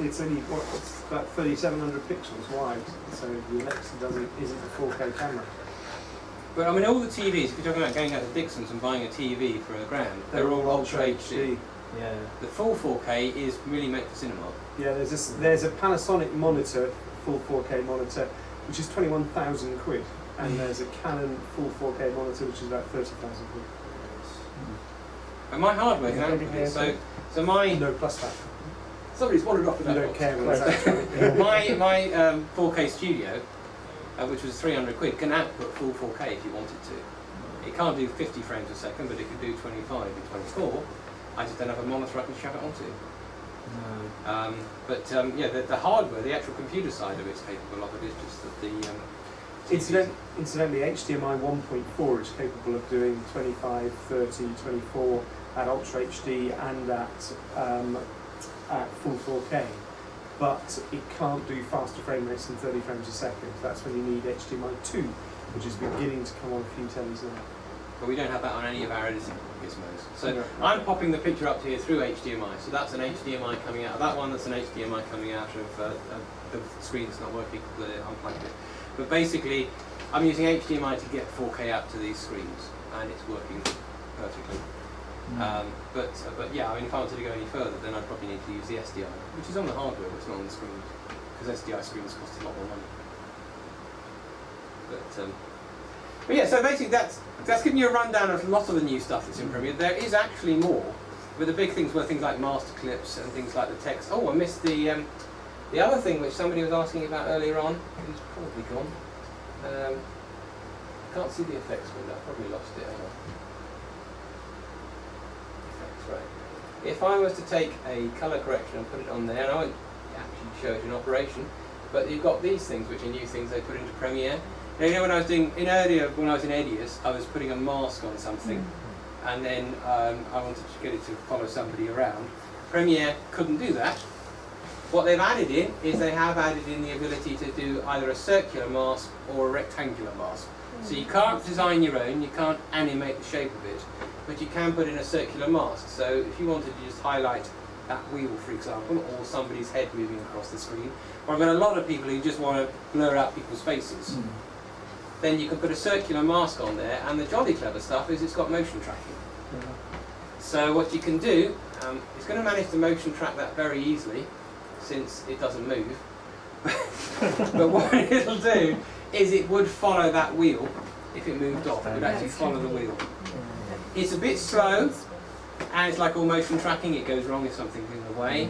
It's only it's about 3,700 pixels wide, so the Alexa isn't a 4K camera. But I mean, all the TVs, if you're talking about going out to Dixon's and buying a TV for $1,000, they're all Ultra HD. Yeah. The full 4K is really meant for cinema. Yeah, there's a Panasonic monitor, full 4K monitor, which is 21,000 quid, and there's a Canon full 4K monitor, which is about 30,000 quid. And my hardware can output it, so my... No plus that. Somebody's wandered off with that. You don't care what it's actually. My 4K studio, which was 300 quid, can output full 4K if you wanted to. It can't do 50 frames a second, but it can do 25 and 24. I just don't have a monitor I can shove it onto. No. The hardware, the actual computer side of it's capable of it. It's just that the Incidentally, HDMI 1.4 is capable of doing 25, 30, 24 at Ultra HD and at full 4K, but it can't do faster frame rates than 30 frames a second. That's when you need HDMI 2, which is beginning to come on a few tellies now. But we don't have that on any of our editing gizmos. So I'm popping the picture up here through HDMI. So that's an HDMI coming out of that one, that's an HDMI coming out of the screen that's not working, unplugged it. But basically, I'm using HDMI to get 4K out to these screens, and it's working perfectly. But yeah, I mean, if I wanted to go any further, then I'd probably need to use the SDI, which is on the hardware, but it's not on the screens, because SDI screens cost a lot more money. But yeah, so basically that's giving you a rundown of a lot of the new stuff that's in Premiere. There is actually more, but the big things were things like master clips and things like the text. Oh, I missed the other thing which somebody was asking about earlier on. It's probably gone. I can't see the effects window. I probably lost it. Hang on. Effects, right. If I was to take a colour correction and put it on there, and I won't actually show it in operation, but you've got these things, which are new things they put into Premiere. Now, you know, when I was doing when I was in Edius, I was putting a mask on something, and then I wanted to get it to follow somebody around. Premiere couldn't do that. What they've added in is they have added in the ability to do either a circular mask or a rectangular mask. So you can't design your own, you can't animate the shape of it, but you can put in a circular mask. So if you wanted to just highlight that wheel, for example, or somebody's head moving across the screen, or I've got a lot of people who just want to blur out people's faces, then you can put a circular mask on there, and the jolly clever stuff is it's got motion tracking. So what you can do, it's going to manage to motion track that very easily, since it doesn't move. But what it'll do is it would follow that wheel if it moved off. It would actually follow the wheel. It's a bit slow, and it's like all motion tracking, it goes wrong if something's in the way.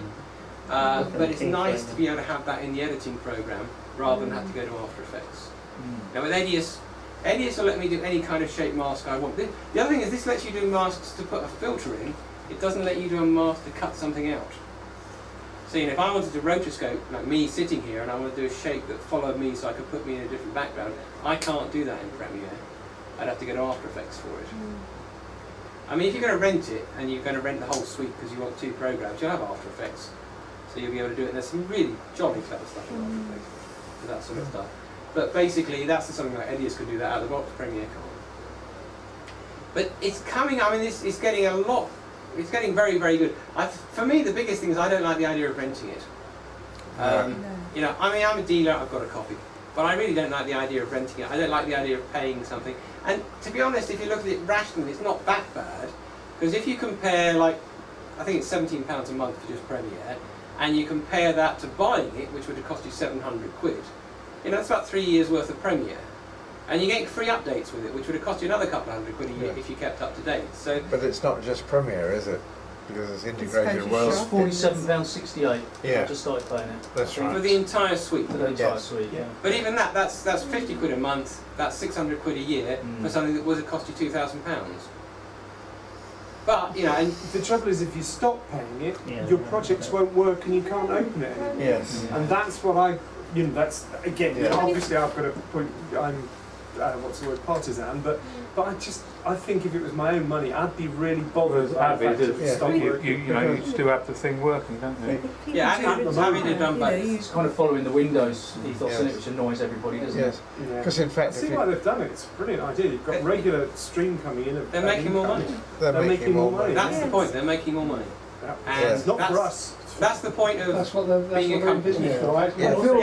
But it's nice to be able to have that in the editing program rather than have to go to After Effects. Now with Edius will let me do any kind of shape mask I want. The other thing is this lets you do masks to put a filter in. It doesn't let you do a mask to cut something out. So, you know, if I wanted to rotoscope, like me sitting here, and I want to do a shape that followed me so I could put me in a different background, I can't do that in Premiere. I'd have to go to After Effects for it. I mean, if you're going to rent it, and you're going to rent the whole suite because you want 2 programs, you'll have After Effects. So you'll be able to do it, and there's some really jolly clever stuff in After Effects for that sort of stuff. But basically, that's something like Edius could do that out of the box, Premiere can't. But it's coming, I mean, it's getting a lot. It's getting very, very good. For me, the biggest thing is I don't like the idea of renting it. You know, I mean, I'm a dealer, I've got a copy. But I really don't like the idea of renting it. I don't like the idea of paying something. And to be honest, if you look at it rationally, it's not that bad. Because if you compare, like, I think it's £17 a month for just Premiere, and you compare that to buying it, which would have cost you 700 quid, you know, that's about 3 years worth of Premiere. And you get free updates with it, which would have cost you another couple of £100 a year if you kept up to date. So, but it's not just Premiere, is it? Because it's integrated well. It's £47.68. Yeah. I just started paying it. That's right. For the entire suite. For the entire suite, yeah. But even that's 50 quid a month. That's 600 quid a year for something that would have cost you £2,000. But you know, and the trouble is, if you stop paying it, your projects won't work and you can't open it anymore. Yes. And that's what you know, that's again. You know, obviously, I've got a point. I'm what's the word, partisan, but I think if it was my own money, I'd be really bothered by the fact of stopping you know, you still have the thing working, don't you? Yeah, having it done, but it's kind of following the Windows ethos in it, which annoys everybody, doesn't it? Because in fact, I see why they've done it. It's a brilliant idea. You've got regular stream coming in. They're making more money. They're making more money. That's the point. They're making more money. And not for us. That's the point of being a company. I do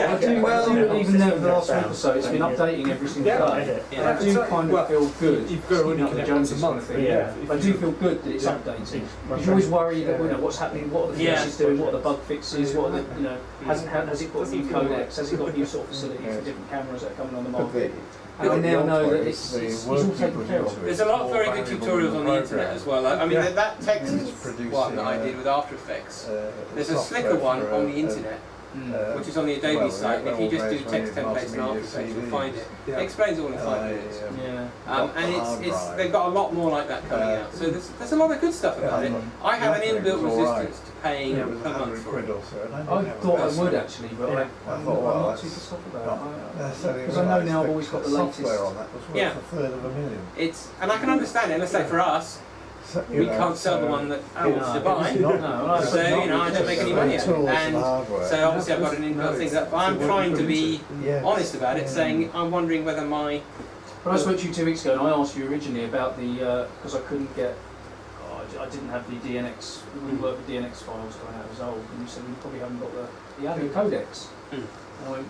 even though the last week or so it's been updating every single day. I do kind of feel good. You've got to only the Joneses kind of thing. I do feel good that it's updating. You always worry that what's happening, what are the fixes doing, what are the bug fixes, what are the has it got new codecs, has it got new sort of facilities for different cameras that are coming on the market. And I now know that it's all taken care of. There's a lot of very good tutorials on the internet as well. I mean, that text one that I did with After Effects, there's a slicker one on the internet, which is on the Adobe site, and if you just do text templates in After Effects, you'll find it. It explains it all in 5 minutes. And they've got a lot more like that coming out. So there's a lot of good stuff about it. I have an inbuilt resistance to paying per month for it. I thought I would actually, but I'm not too pissed off about it. Because I know now I've always got the latest. On that was worth a third of $1 million. And I can understand it. Let's say for us, we can't sell the one that I want to buy, so you know I don't make any money out of it. And so obviously I've got an inbuilt thing that I'm trying to be honest about it, saying I'm wondering whether my. But I spoke to you 2 weeks ago, and I asked you originally about the because I couldn't get, I didn't have the DNX, it wouldn't work with DNX files going out as old, and you said you probably haven't got the Avid codecs. And I went,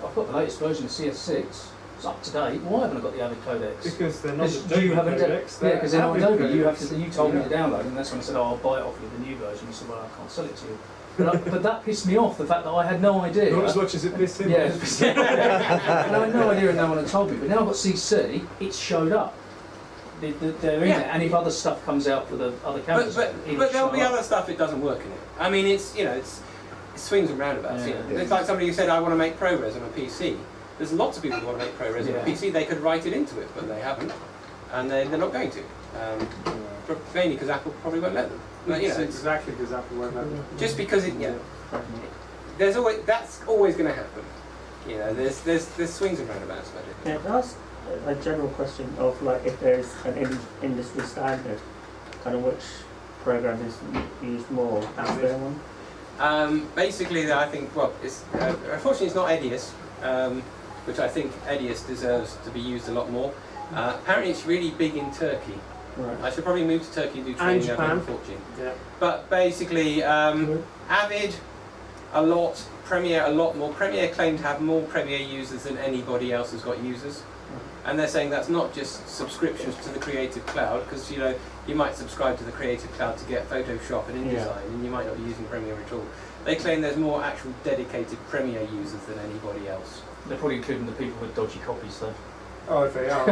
I've got the latest version of CS6. It's up to date. Why haven't I got the Avid codecs? Because they're not Adobe you haven't codecs. Yeah, because they're not Adobe. You have to. You told me to download, and that's when I said, "Oh, I'll buy it off you, the new version." You said, "Well, I can't sell it to you." But that pissed me off. The fact that I had no idea. Not as much as it pissed him. Yeah, and I had no idea, and no one had told me. But now I've got CC. It's showed up. They're in it, and if other stuff comes out for the other cameras, but there'll be other stuff it doesn't work in it. I mean, it's swings and roundabouts. You know? It's like somebody who said, "I want to make ProRes on a PC." There's lots of people who want to make ProRes on a PC. They could write it into it, but they haven't, and they're not going to. Mainly because Apple probably won't let them. But, you know, exactly because Apple won't let them. just because there's always that's always going to happen. You know, there's swings and roundabouts about it. Yeah, that's a general question of like if there's an industry standard, kind of which program is used more. Is there one? Basically, I think it's unfortunately it's not Edius, which I think Edius deserves to be used a lot more. Apparently, it's really big in Turkey. Right. I should probably move to Turkey and do training there, unfortunately. Yeah. But basically, Avid a lot, Premiere a lot more. Premiere claim to have more Premiere users than anybody else has got users. And they're saying that's not just subscriptions to the Creative Cloud, because you know you might subscribe to the Creative Cloud to get Photoshop and InDesign, and you might not be using Premiere at all. They claim there's more actual dedicated Premiere users than anybody else. They're probably including the people with dodgy copies, though. Oh, if they are.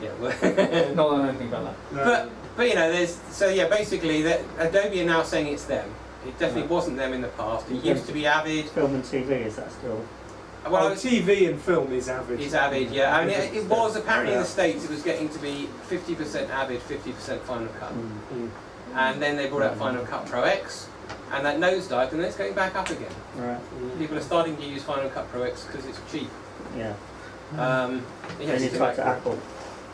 Yeah, well, not that I know anything about that. No. But you know, basically Adobe are now saying it's them. It definitely wasn't them in the past. It used to be Avid. Film and TV, is that still? Well, TV and film is Avid. It's Avid, yeah. I mean, it was apparently in the States. It was getting to be 50% Avid, 50% Final Cut, and then they brought out Final Cut Pro X, and that nosedived, and then it's going back up again. Right. People are starting to use Final Cut Pro X because it's cheap. Yeah. Yes, Then you talk to Apple.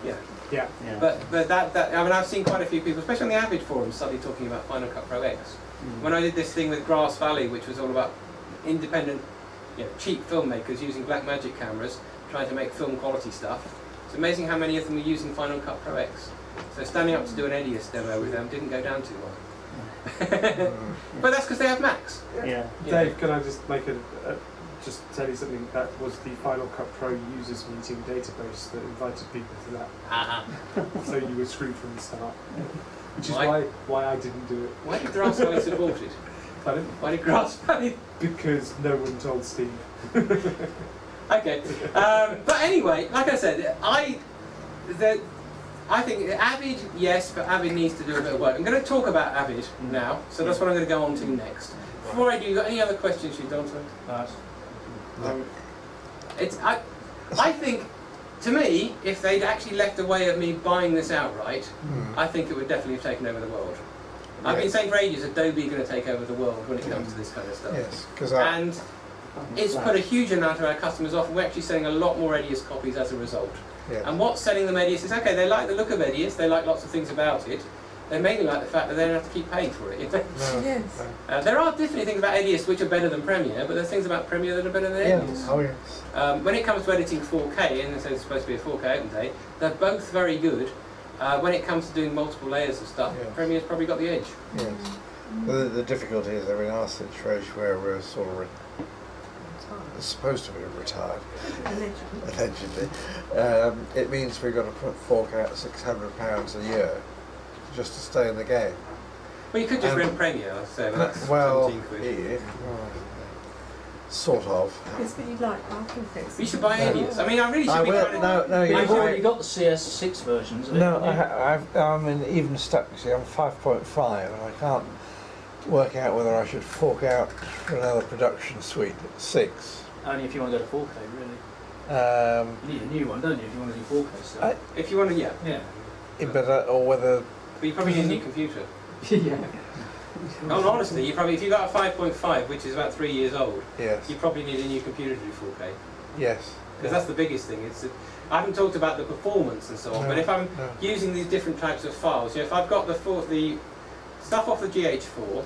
Yeah. Yeah. But that I mean, I've seen quite a few people, especially on the Avid forums, suddenly talking about Final Cut Pro X. When I did this thing with Grass Valley, which was all about independent, cheap filmmakers using Blackmagic cameras, trying to make film quality stuff, it's amazing how many of them were using Final Cut Pro X. So standing up to do an Edius demo with them didn't go down too well. But that's because they have Macs. Yeah. Dave, can I just just tell you something? That was the Final Cut Pro users meeting database that invited people to that. So you were screwed from the start. Which is why I didn't do it. Why did Grass Valley support it? Pardon? Why did Grass Valley? Because no one told Steve. Okay. But anyway, like I said, I think Avid, yes, but Avid needs to do a bit of work. I'm going to talk about Avid now, so that's what I'm going to go on to next. Before I do, you got any other questions you've done to it? No. I think, to me, if they'd actually left a way of me buying this outright, I think it would definitely have taken over the world. I've been saying for ages, Adobe are going to take over the world when it comes to this kind of stuff. Yes, and it's put a huge amount of our customers off, and we're actually selling a lot more Edius copies as a result. Yeah. And what's selling them Edius is, okay, they like the look of Edius, they like lots of things about it, they mainly like the fact that they don't have to keep paying for it. Yes. There are definitely things about Edius which are better than Premiere, but there's things about Premiere that are better than Edius. Oh yes. When it comes to editing 4K, and it's supposed to be a 4K open day, they're both very good. When it comes to doing multiple layers of stuff, Premiere's probably got the edge. Yes. The difficulty is that in our situation where we're sort of supposed to be retired, allegedly, it means we've got to fork out £600 a year just to stay in the game. Well, you could just rent Premiere, so that's well, 17 quid. Sort of. Yes, but you like After Effects. You should buy Edius. I mean, I really should be trying to... No, you've already got the CS6 versions of it. No, I'm even stuck. You see, I'm 5.5 and I can't work out whether I should fork out for another production suite at 6. Only if you want to go to 4K, really. You need a new one, don't you, if you want to do 4K stuff? If you want to, yeah. But, or whether... But you probably need a new computer. Yeah. No, honestly, you probably, if you got a 5.5, which is about 3 years old, yes, you probably need a new computer to do 4K. Yes. Because that's the biggest thing. I haven't talked about the performance and so on, but if I'm using these different types of files, if I've got the stuff off the GH4,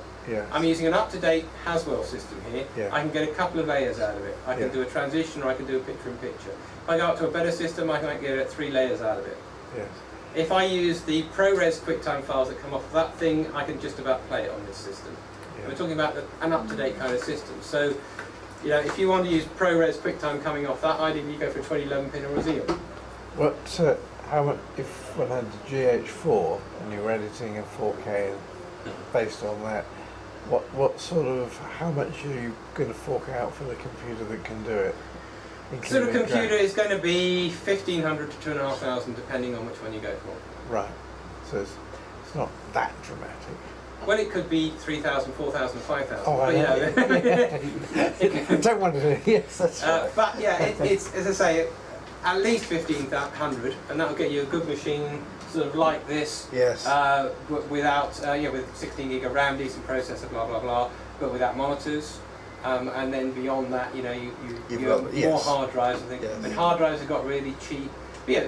I'm using an up-to-date Haswell system here, I can get a couple of layers out of it. I can do a transition or I can do a picture-in-picture. If I go up to a better system, I might get 3 layers out of it. Yes. If I use the ProRes QuickTime files that come off of that thing, I can just about play it on this system. We're talking about an up-to-date kind of system. So, if you want to use ProRes QuickTime coming off that, ideally you go for a 2011 pin or a Xeon. What? How much? If one had the GH4 and you were editing in 4K based on that, what sort of? How much are you going to fork out for the computer that can do it? So the computer is going to be 1,500 to 2,500 depending on which one you go for. Right. So it's not that dramatic. Well, it could be 3,000, 4,000, 5,000. Oh, but, you know, I don't want to do it. Yes, that's right. but yeah, it's as I say, at least 1,500, and that'll get you a good machine, sort of like this. Yes. Without, with 16 gig of RAM, decent processor, blah blah blah, but without monitors. And then beyond that, you have more hard drives. I think. Yes. I mean, hard drives have got really cheap. But yeah,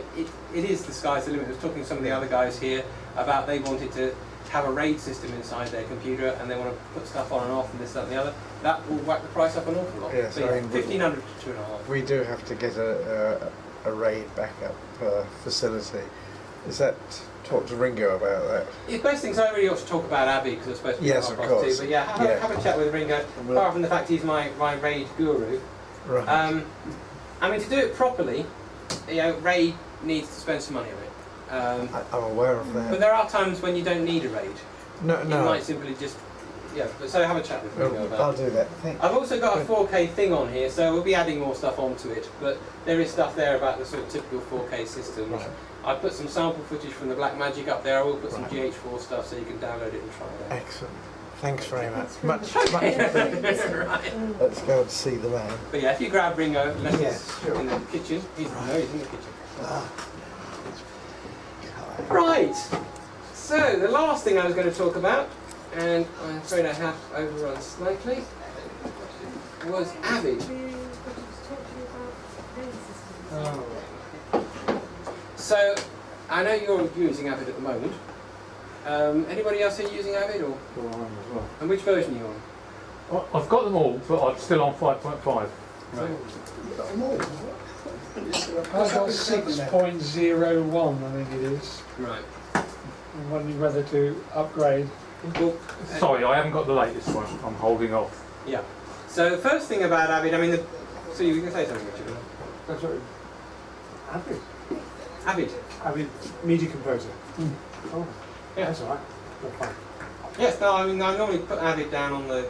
it is the sky's the limit. I was talking to some of the other guys here about they wanted to have a RAID system inside their computer, and they want to put stuff on and off and this, that, and the other. That will whack the price up an awful lot. Yes, so yeah, 1,500 to 2,500. We do have to get a RAID backup facility. Is that, talk to Ringo about that? The best thing, so I really ought to talk about Avid because it's supposed to be Yes, of course. too, but yeah, have a chat with Ringo, apart from the fact he's my RAID guru. Right. I mean, to do it properly, RAID needs to spend some money on it. I'm aware of that. But there are times when you don't need a RAID. No. You might simply just, so have a chat with Ringo about I'll do that. I've also got a 4K thing on here, so we'll be adding more stuff onto it, but there is stuff there about the sort of typical 4K systems. Right. I put some sample footage from the Blackmagic up there. I will put some GH4 stuff so you can download it and try it out. Excellent. Thanks very much. Much Right. Let's go and see the man. But yeah, if you grab Ringo, in the kitchen. He's in the kitchen. Right. So the last thing I was going to talk about, and I'm afraid I have overrun slightly, was Avid. So I know you're using Avid at the moment. Anybody else here using Avid, or? And which version are you on? I've got them all, but I'm still on 5.5. Right. You've got them all? I've got 6.01, I think it is. Right. I'm wondering whether to upgrade. Well, sorry, I haven't got the latest one. I'm holding off. Yeah. So the first thing about Avid, I mean, so you can say something, Richard. That's right. Avid. Avid Media Composer. Oh. Yeah, that's all right. That's fine. Yes, no, I mean, I normally put Avid down on the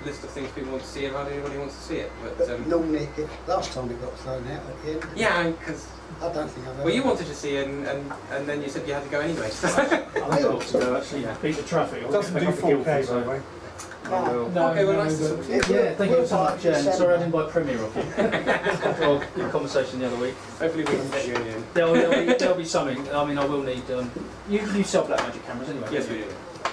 list of things people want to see, if anybody wants to see it. But normally, last time it got thrown out at the end. Yeah, because I don't think I've ever. Well, you wanted to see it, and then you said you had to go anyway. So. I got to go actually beat the traffic. It doesn't do 4K, by the way. No, okay, well, nice to talk to you. Yeah, thank you so much. Sorry I didn't buy Premiere off you. After our good conversation the other week. Hopefully we can get you in the end. There'll be something. I mean, I will need. You sell Blackmagic cameras anyway. Yes, we do.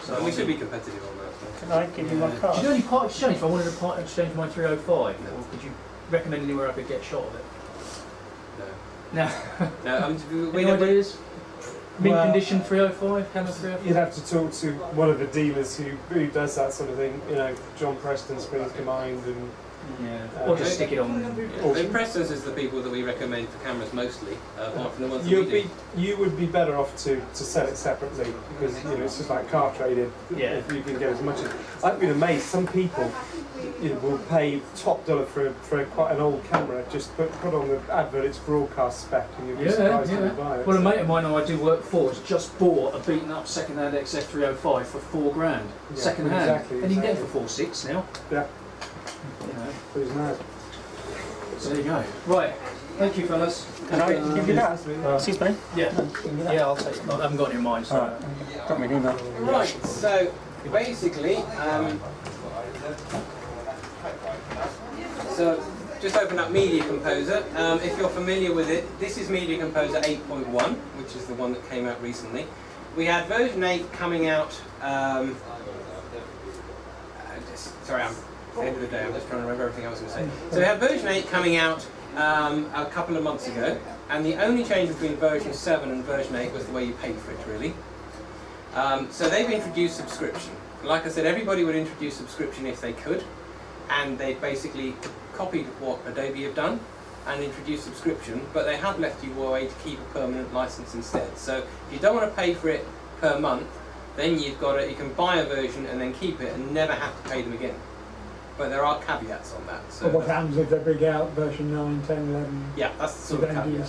So and we should be competitive on that. Can I give you my card? Do you know any part exchange? If I wanted to part exchange my 305, or could you recommend anywhere I could get a shot of it? No. No. Any ideas? Mint condition 305, camera 305? You'd have to talk to one of the dealers who does that sort of thing. John Preston springs to mind, and or just stick it on. Yeah. Preston's is the people that we recommend for cameras mostly, apart from the ones that we do. You would be better off to sell it separately, because it's just like car trading. Yeah. If you can get as much as I've been amazed. Some people will pay top dollar for quite an old camera. Just put on the advert its broadcast spec, and you'll be surprised when you buy it. Well, a mate of mine who I do work for has just bought a beaten up second-hand XF305 for £4,000, second-hand, exactly, and you can get it for 4.6 now. Yeah. Who's mad? So there you go. Right. Thank you, fellas. Can I give you that? Excuse me? Yeah. Yeah, I'll take it. I haven't got it in mind, so. Got me an email. Right. So basically, so just open up Media Composer. If you're familiar with it, this is Media Composer 8.1, which is the one that came out recently. We had version 8 coming out. Sorry, at the end of the day, I'm just trying to remember everything I was going to say. So we had version 8 coming out a couple of months ago, and the only change between version 7 and version 8 was the way you paid for it, really. So they've introduced subscription. Like I said, everybody would introduce subscription if they could, and they basically copied what Adobe have done and introduced subscription, but they have left you a way to keep a permanent license instead. So if you don't want to pay for it per month, then you can buy a version and then keep it and never have to pay them again. But there are caveats on that. So well, what happens if they bring out version 9, 10, 11? Yeah, that's the sort of caveat.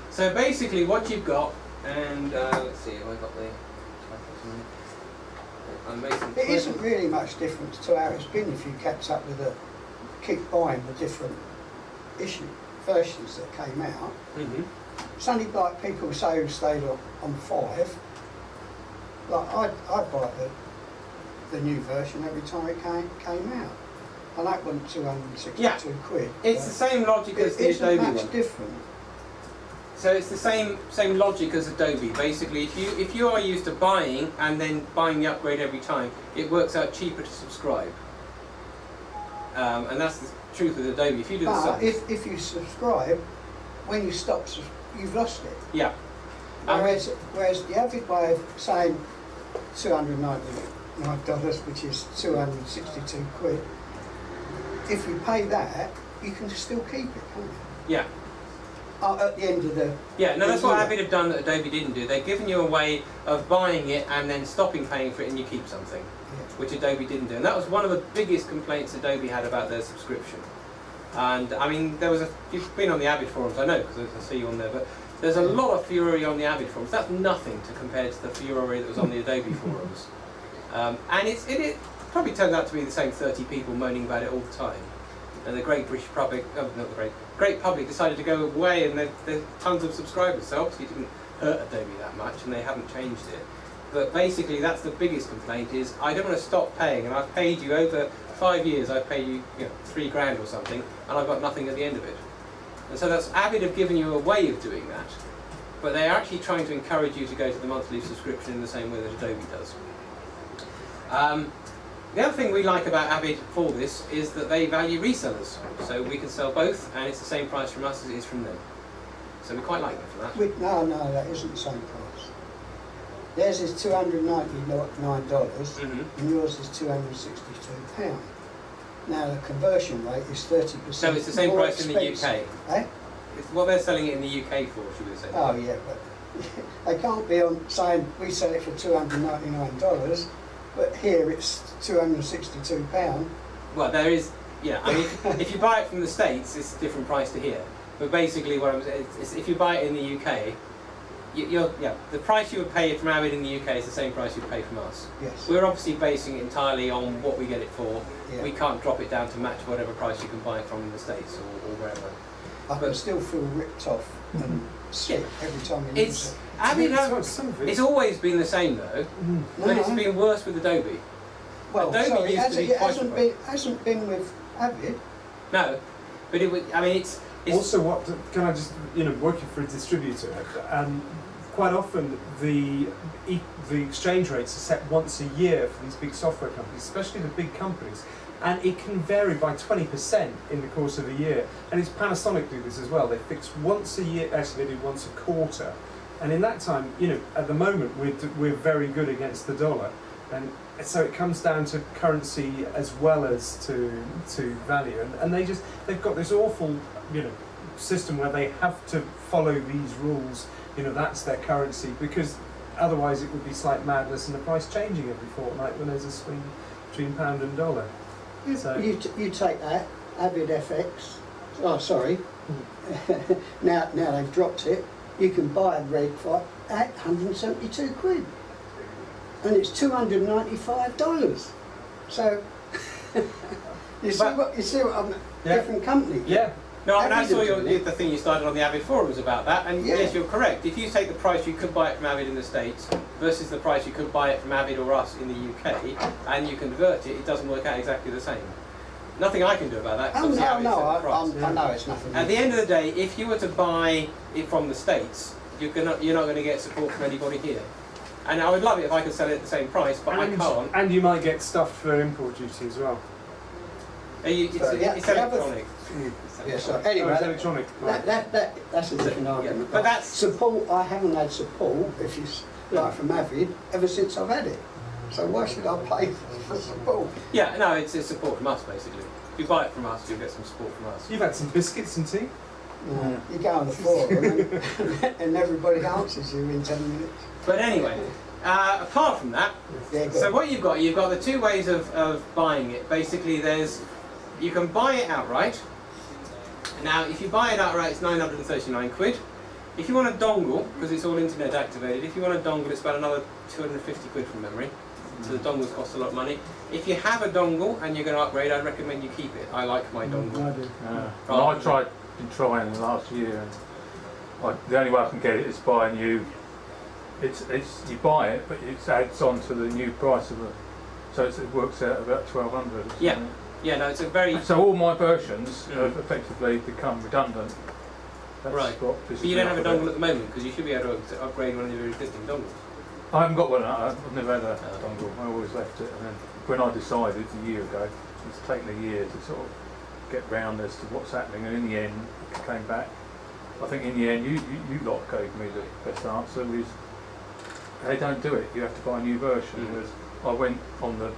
So basically what you've got, and let's see, have I got the... It isn't really much difference to how it's been if you kept up with keep buying the different versions that came out. It's only like people say who stayed on 5. Like I'd buy the the new version every time it came out. And that wasn't 262 quid. It's the same logic as the Adobe one. It's different. So it's the same logic as Adobe. Basically, if you are used to buying and then buying the upgrade every time, it works out cheaper to subscribe. And that's the truth with Adobe. If you do the But if you subscribe, when you stop, you've lost it. Yeah. Whereas the Avid way of saying $299, which is 262 quid, if you pay that, you can still keep it, can't you? Yeah. At the end of the... Yeah, no, that's what Avid have done that Adobe didn't do. They've given you a way of buying it and then stopping paying for it and you keep something, which Adobe didn't do. And that was one of the biggest complaints Adobe had about their subscription. And, I mean, you've been on the Avid forums, I know, because I see you on there, but there's a lot of fury on the Avid forums. That's nothing to compare to the fury that was on the Adobe forums. And it probably turned out to be the same 30 people moaning about it all the time. And the great British public, not the great public decided to go away, and there's tons of subscribers, so obviously it didn't hurt Adobe that much, and they haven't changed it. But basically that's the biggest complaint is, I don't want to stop paying, and I've paid you over 5 years, I've paid you, $3 grand or something, and I've got nothing at the end of it. And so that's Avid have given you a way of doing that, but they're actually trying to encourage you to go to the monthly subscription in the same way that Adobe does. The other thing we like about Avid for this is that they value resellers, so we can sell both, and it's the same price from us as it is from them. So we quite like them for that. No, that isn't the same price. Theirs is $299, and yours is £262. Now the conversion rate is 30%. So it's the same price in the UK. Eh? It's what they're selling it in the UK for, should we say? Oh yeah, but they can't be on saying we sell it for $299, but here it's £262. Well, there is, I mean, if you buy it from the States, it's a different price to here. But basically, what I'm saying is, if you buy it in the UK, the price you would pay from Avid in the UK is the same price you'd pay from us. Yes. We're obviously basing it entirely on what we get it for. Yeah. We can't drop it down to match whatever price you can buy it from in the States or wherever. I can still feel ripped off and sick every time you use it. Avid it's always been the same though, but it's been worse with Adobe. Well, Adobe sorry, used to be quite hasn't been with Avid. No, but it would. I mean, it's also what can I just working for a distributor, quite often the exchange rates are set once a year for these big software companies, especially the big companies. And it can vary by 20% in the course of a year. And it's Panasonic do this as well. They fix once a year, actually they do once a quarter. And in that time, at the moment we're very good against the dollar. And so it comes down to currency as well as to value. And they've got this awful, system where they have to follow these rules. That's their currency, because otherwise it would be slight madness and the price changing every fortnight when there's a swing between pound and dollar. So You take that, Avid FX, now they've dropped it, you can buy a red for 172 quid. And it's $295. So, you see what I'm, different company. Yeah. No, and I saw the thing you started on the Avid forums about that, and yes, you're correct. If you take the price you could buy it from Avid in the States versus the price you could buy it from Avid or us in the UK, and you convert it, it doesn't work out exactly the same. Nothing I can do about that. I know it's nothing. At the end of the day, if you were to buy it from the States, you're not going to get support from anybody here. And I would love it if I could sell it at the same price, but I can't. And you might get stuffed for import duty as well. It's electronic. Yeah, so anyway, it's electronic. That's a different argument. But that's support. I haven't had support, if you like, from Avid ever since I've had it. So why should I pay for support? Yeah, no, it's support from us basically. If you buy it from us, you'll get some support from us. You've had some biscuits and tea. Yeah. You go on the forum and everybody answers you in 10 minutes. But anyway, apart from that, so what you've got the two ways of buying it. Basically, you can buy it outright. Now, if you buy it outright, it's 939 quid. If you want a dongle, because it's all internet activated, if you want a dongle, it's about another 250 quid from memory. So the dongles cost a lot of money. If you have a dongle and you're going to upgrade, I'd recommend you keep it. I like my dongle. I been trying last year, and the only way I can get it is buying you. You buy it, but it adds on to the new price of it. So it works out about 1200. Yeah. Yeah, no, it's a very... So all my versions have effectively become redundant. That's right. What but you don't have a dongle at the moment, because you should be able to upgrade one of your existing dongles. I haven't got one. I've never had a dongle. I always left it, and then when I decided a year ago, it's taken a year to sort of get round as to what's happening, and in the end, it came back. I think in the end, you lot gave me the best answer, was they don't do it. You have to buy a new version. Whereas I went on the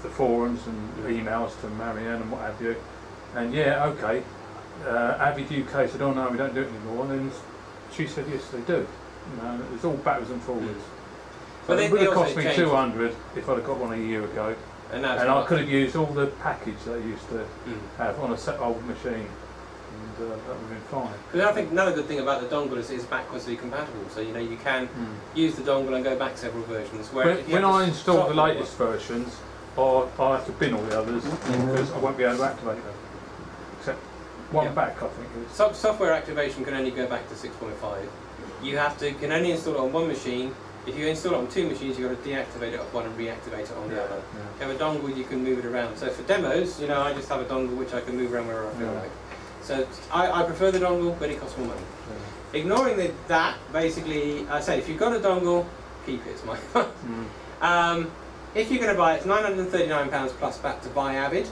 forums and emails to Marianne and what have you, and yeah, okay, Avid UK said, oh no, we don't do it anymore, and then she said, yes, they do. You know, it's all backwards and forwards. So it would have cost me 200 if I'd have got one a year ago, and I could have used all the package that I used to have on a set old machine, and that would have been fine. Because I think another good thing about the dongle is it's backwardsly compatible, so you know you can use the dongle and go back several versions. When I install the latest versions, I'll have to bin all the others because I won't be able to activate them. Except one back, I think. Software activation can only go back to 6.5. You can only install it on one machine. If you install it on two machines, you've got to deactivate it off one and reactivate it on the other. If you have a dongle, you can move it around. So for demos, you know, I just have a dongle which I can move around wherever I feel like. So I prefer the dongle, but it costs more money. Ignoring that, basically, I say if you've got a dongle, keep it. It's my advice. If you're going to buy it, it's £939 plus VAT to buy Avid.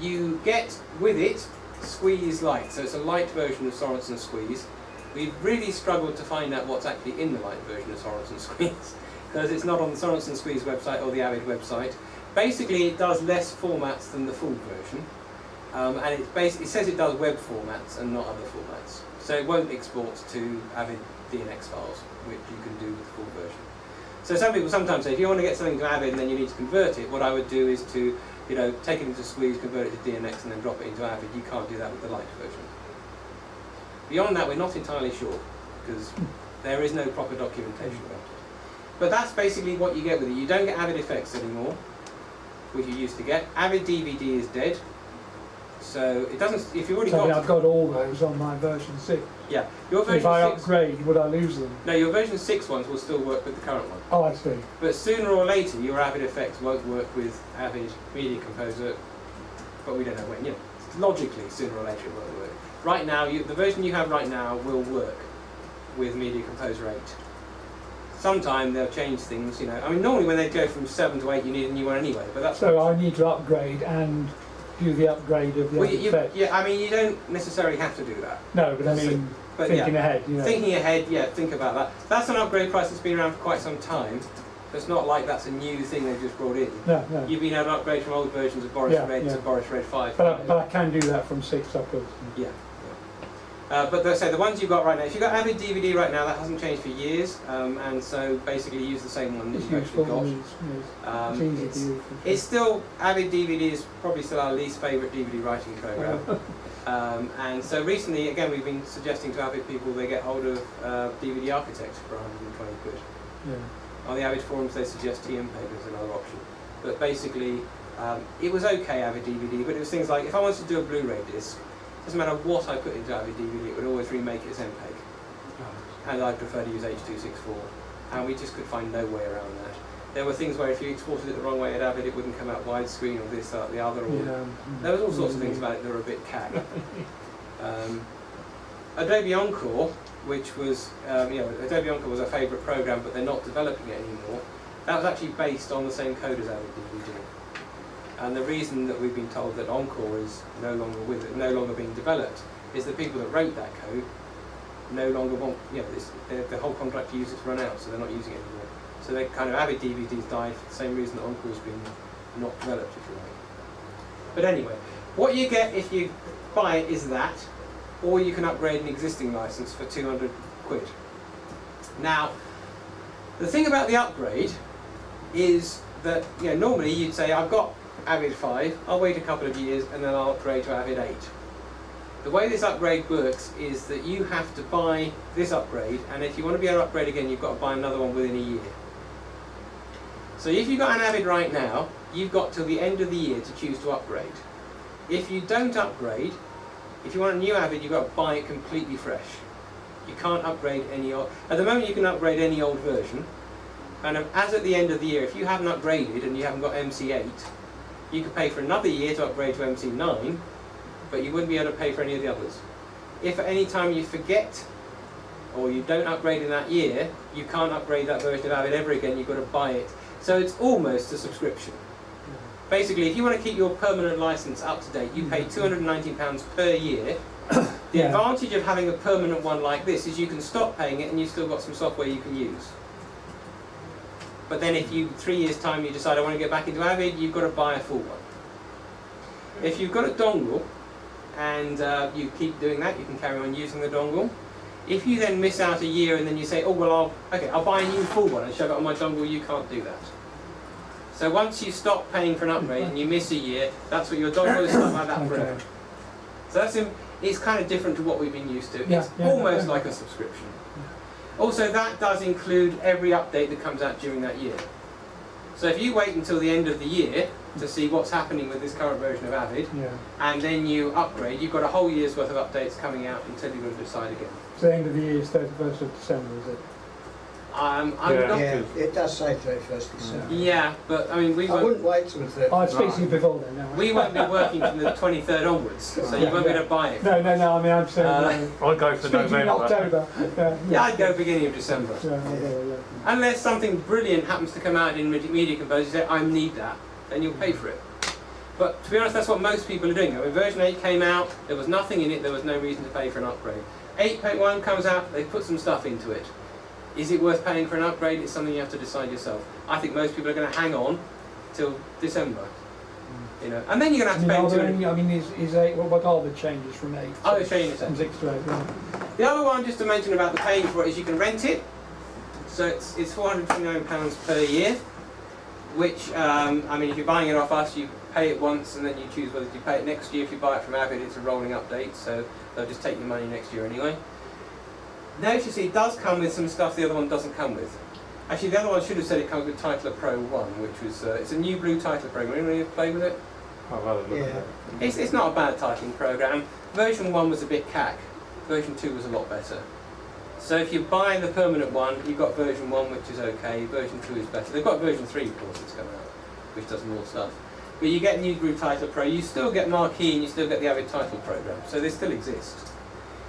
You get with it Squeeze Lite, so it's a light version of Sorensen Squeeze. We've really struggled to find out what's actually in the light version of Sorensen Squeeze because it's not on the Sorensen Squeeze website or the Avid website. Basically, it does less formats than the full version, and it says it does web formats and not other formats. So it won't export to Avid DNX files, which you can do with the full version. So some people sometimes say, if you want to get something to Avid and then you need to convert it, what I would do is to, you know, take it into Squeeze, convert it to DNX, and then drop it into Avid. You can't do that with the light version. Beyond that, we're not entirely sure, because there is no proper documentation about it. But that's basically what you get with it. You don't get Avid effects anymore, which you used to get. Avid DVD is dead. So it doesn't, if you've already got... I've got all those on my version 6. Yeah. Your version if I 6, upgrade, would I lose them? No, your version 6 ones will still work with the current one. Oh, I see. But sooner or later, your Avid effects won't work with Avid Media Composer, but we don't know when. You know, logically, sooner or later it won't work. Right now, the version you have right now will work with Media Composer 8. Sometime they'll change things, you know. I mean, normally when they go from 7 to 8, you need a new one anyway. But that's so I need to upgrade and do the upgrade of the effects. Yeah, I mean, you don't necessarily have to do that. No, but I mean, thinking ahead. You know. Thinking ahead, yeah, think about that. That's an upgrade price that's been around for quite some time. It's not like that's a new thing they've just brought in. No, no. You've been able to upgrade from old versions of Boris Red to Boris Red 5. But I can do that from 6 upwards. Yeah. But let's say the ones you've got right now, if you've got Avid DVD right now, that hasn't changed for years, and so basically use the same one that you've actually got. It's still, Avid DVD is probably still our least favourite DVD writing program. And so recently, again, we've been suggesting to Avid people they get hold of DVD Architect for 120 quid. Yeah. On the Avid forums they suggest TMPeg as another option. But basically, it was okay, Avid DVD, but it was things like, if I wanted to do a Blu-ray disc, doesn't matter what I put into Avid DVD, it would always remake it as MPEG. And I prefer to use H.264. And we just could find no way around that. There were things where if you exported it the wrong way at Avid, it wouldn't come out widescreen or this, that, the other. Or there was all sorts of things about it that were a bit cack. Adobe Encore, which was, Adobe Encore was a favourite program, but they're not developing it anymore. That was actually based on the same code as Avid DVD. And the reason that we've been told that Encore is no longer being developed is the people that wrote that code no longer want, the whole contract to use it's run out, so they're not using it anymore. So they kind of Avid DVDs died for the same reason that Encore's been not developed, if you like. But anyway, what you get if you buy it is that, or you can upgrade an existing license for 200 quid. Now, the thing about the upgrade is that normally you'd say, I've got Avid 5, I'll wait a couple of years and then I'll upgrade to Avid 8. The way this upgrade works is that you have to buy this upgrade, and if you want to be able to upgrade again, you've got to buy another one within a year. So if you've got an Avid right now, you've got till the end of the year to choose to upgrade. If you don't upgrade, if you want a new Avid, you've got to buy it completely fresh. You can't upgrade any old... At the moment you can upgrade any old version, And as at the end of the year, if you haven't upgraded and you haven't got MC8, you could pay for another year to upgrade to MC9, but you wouldn't be able to pay for any of the others. If at any time you forget or you don't upgrade in that year, you can't upgrade that version of Avid ever again, you've got to buy it. So it's almost a subscription. Basically, if you want to keep your permanent license up to date, you pay £219 per year. The advantage of having a permanent one like this is you can stop paying it and you've still got some software you can use. But then if you, 3 years time, you decide I want to get back into Avid, you've got to buy a full one. If you've got a dongle and you keep doing that, you can carry on using the dongle. If you then miss out a year and then you say, oh well, I'll buy a new full one and shove it on my dongle, you can't do that. So once you stop paying for an upgrade and you miss a year, that's what your dongle is stuck like that forever. So it's kind of different to what we've been used to. It's almost like a subscription. Also, that does include every update that comes out during that year. So if you wait until the end of the year to see what's happening with this current version of Avid, and then you upgrade, you've got a whole year's worth of updates coming out until you've got to decide again. So the end of the year is 31st of December, is it? It does say 31st December. Yeah, but I mean, I wouldn't wait till the 31st. I'd speak to you before then. No. We won't be working from the 23rd onwards, so you won't be able to buy it. No, I mean, I'm saying... I'd go for November. In October. I'd go beginning of December. Unless something brilliant happens to come out in Media Composer, you say, I need that, then you'll pay for it. But to be honest, that's what most people are doing. I mean, version 8 came out, there was nothing in it, there was no reason to pay for an upgrade. 8.1 comes out, they put some stuff into it. Is it worth paying for an upgrade? It's something you have to decide yourself. I think most people are going to hang on till December, you know, and then you're going to have to pay. I mean, is 8? What are the changes from 8? Oh, the changes from 6 to 8. Yeah. The other one, just to mention about the paying for it, is you can rent it. So it's £429 per year, which I mean, if you're buying it off us, you pay it once and then you choose whether you pay it next year. If you buy it from Avid, it's a rolling update, so they'll just take your money next year anyway. Notice you see it does come with some stuff the other one doesn't come with. Actually, the other one should have said it comes with Titler Pro 1, which was it's a new blue titler program. Anyone played with it? I've had a look at it. It's not a bad titling program. Version 1 was a bit cack. Version 2 was a lot better. So if you buy the permanent one, you've got version 1, which is okay. Version 2 is better. They've got version 3, of course, that's coming out, which does more stuff. But you get new blue titler pro. You still get Marquee and you still get the Avid title program. So they still exist.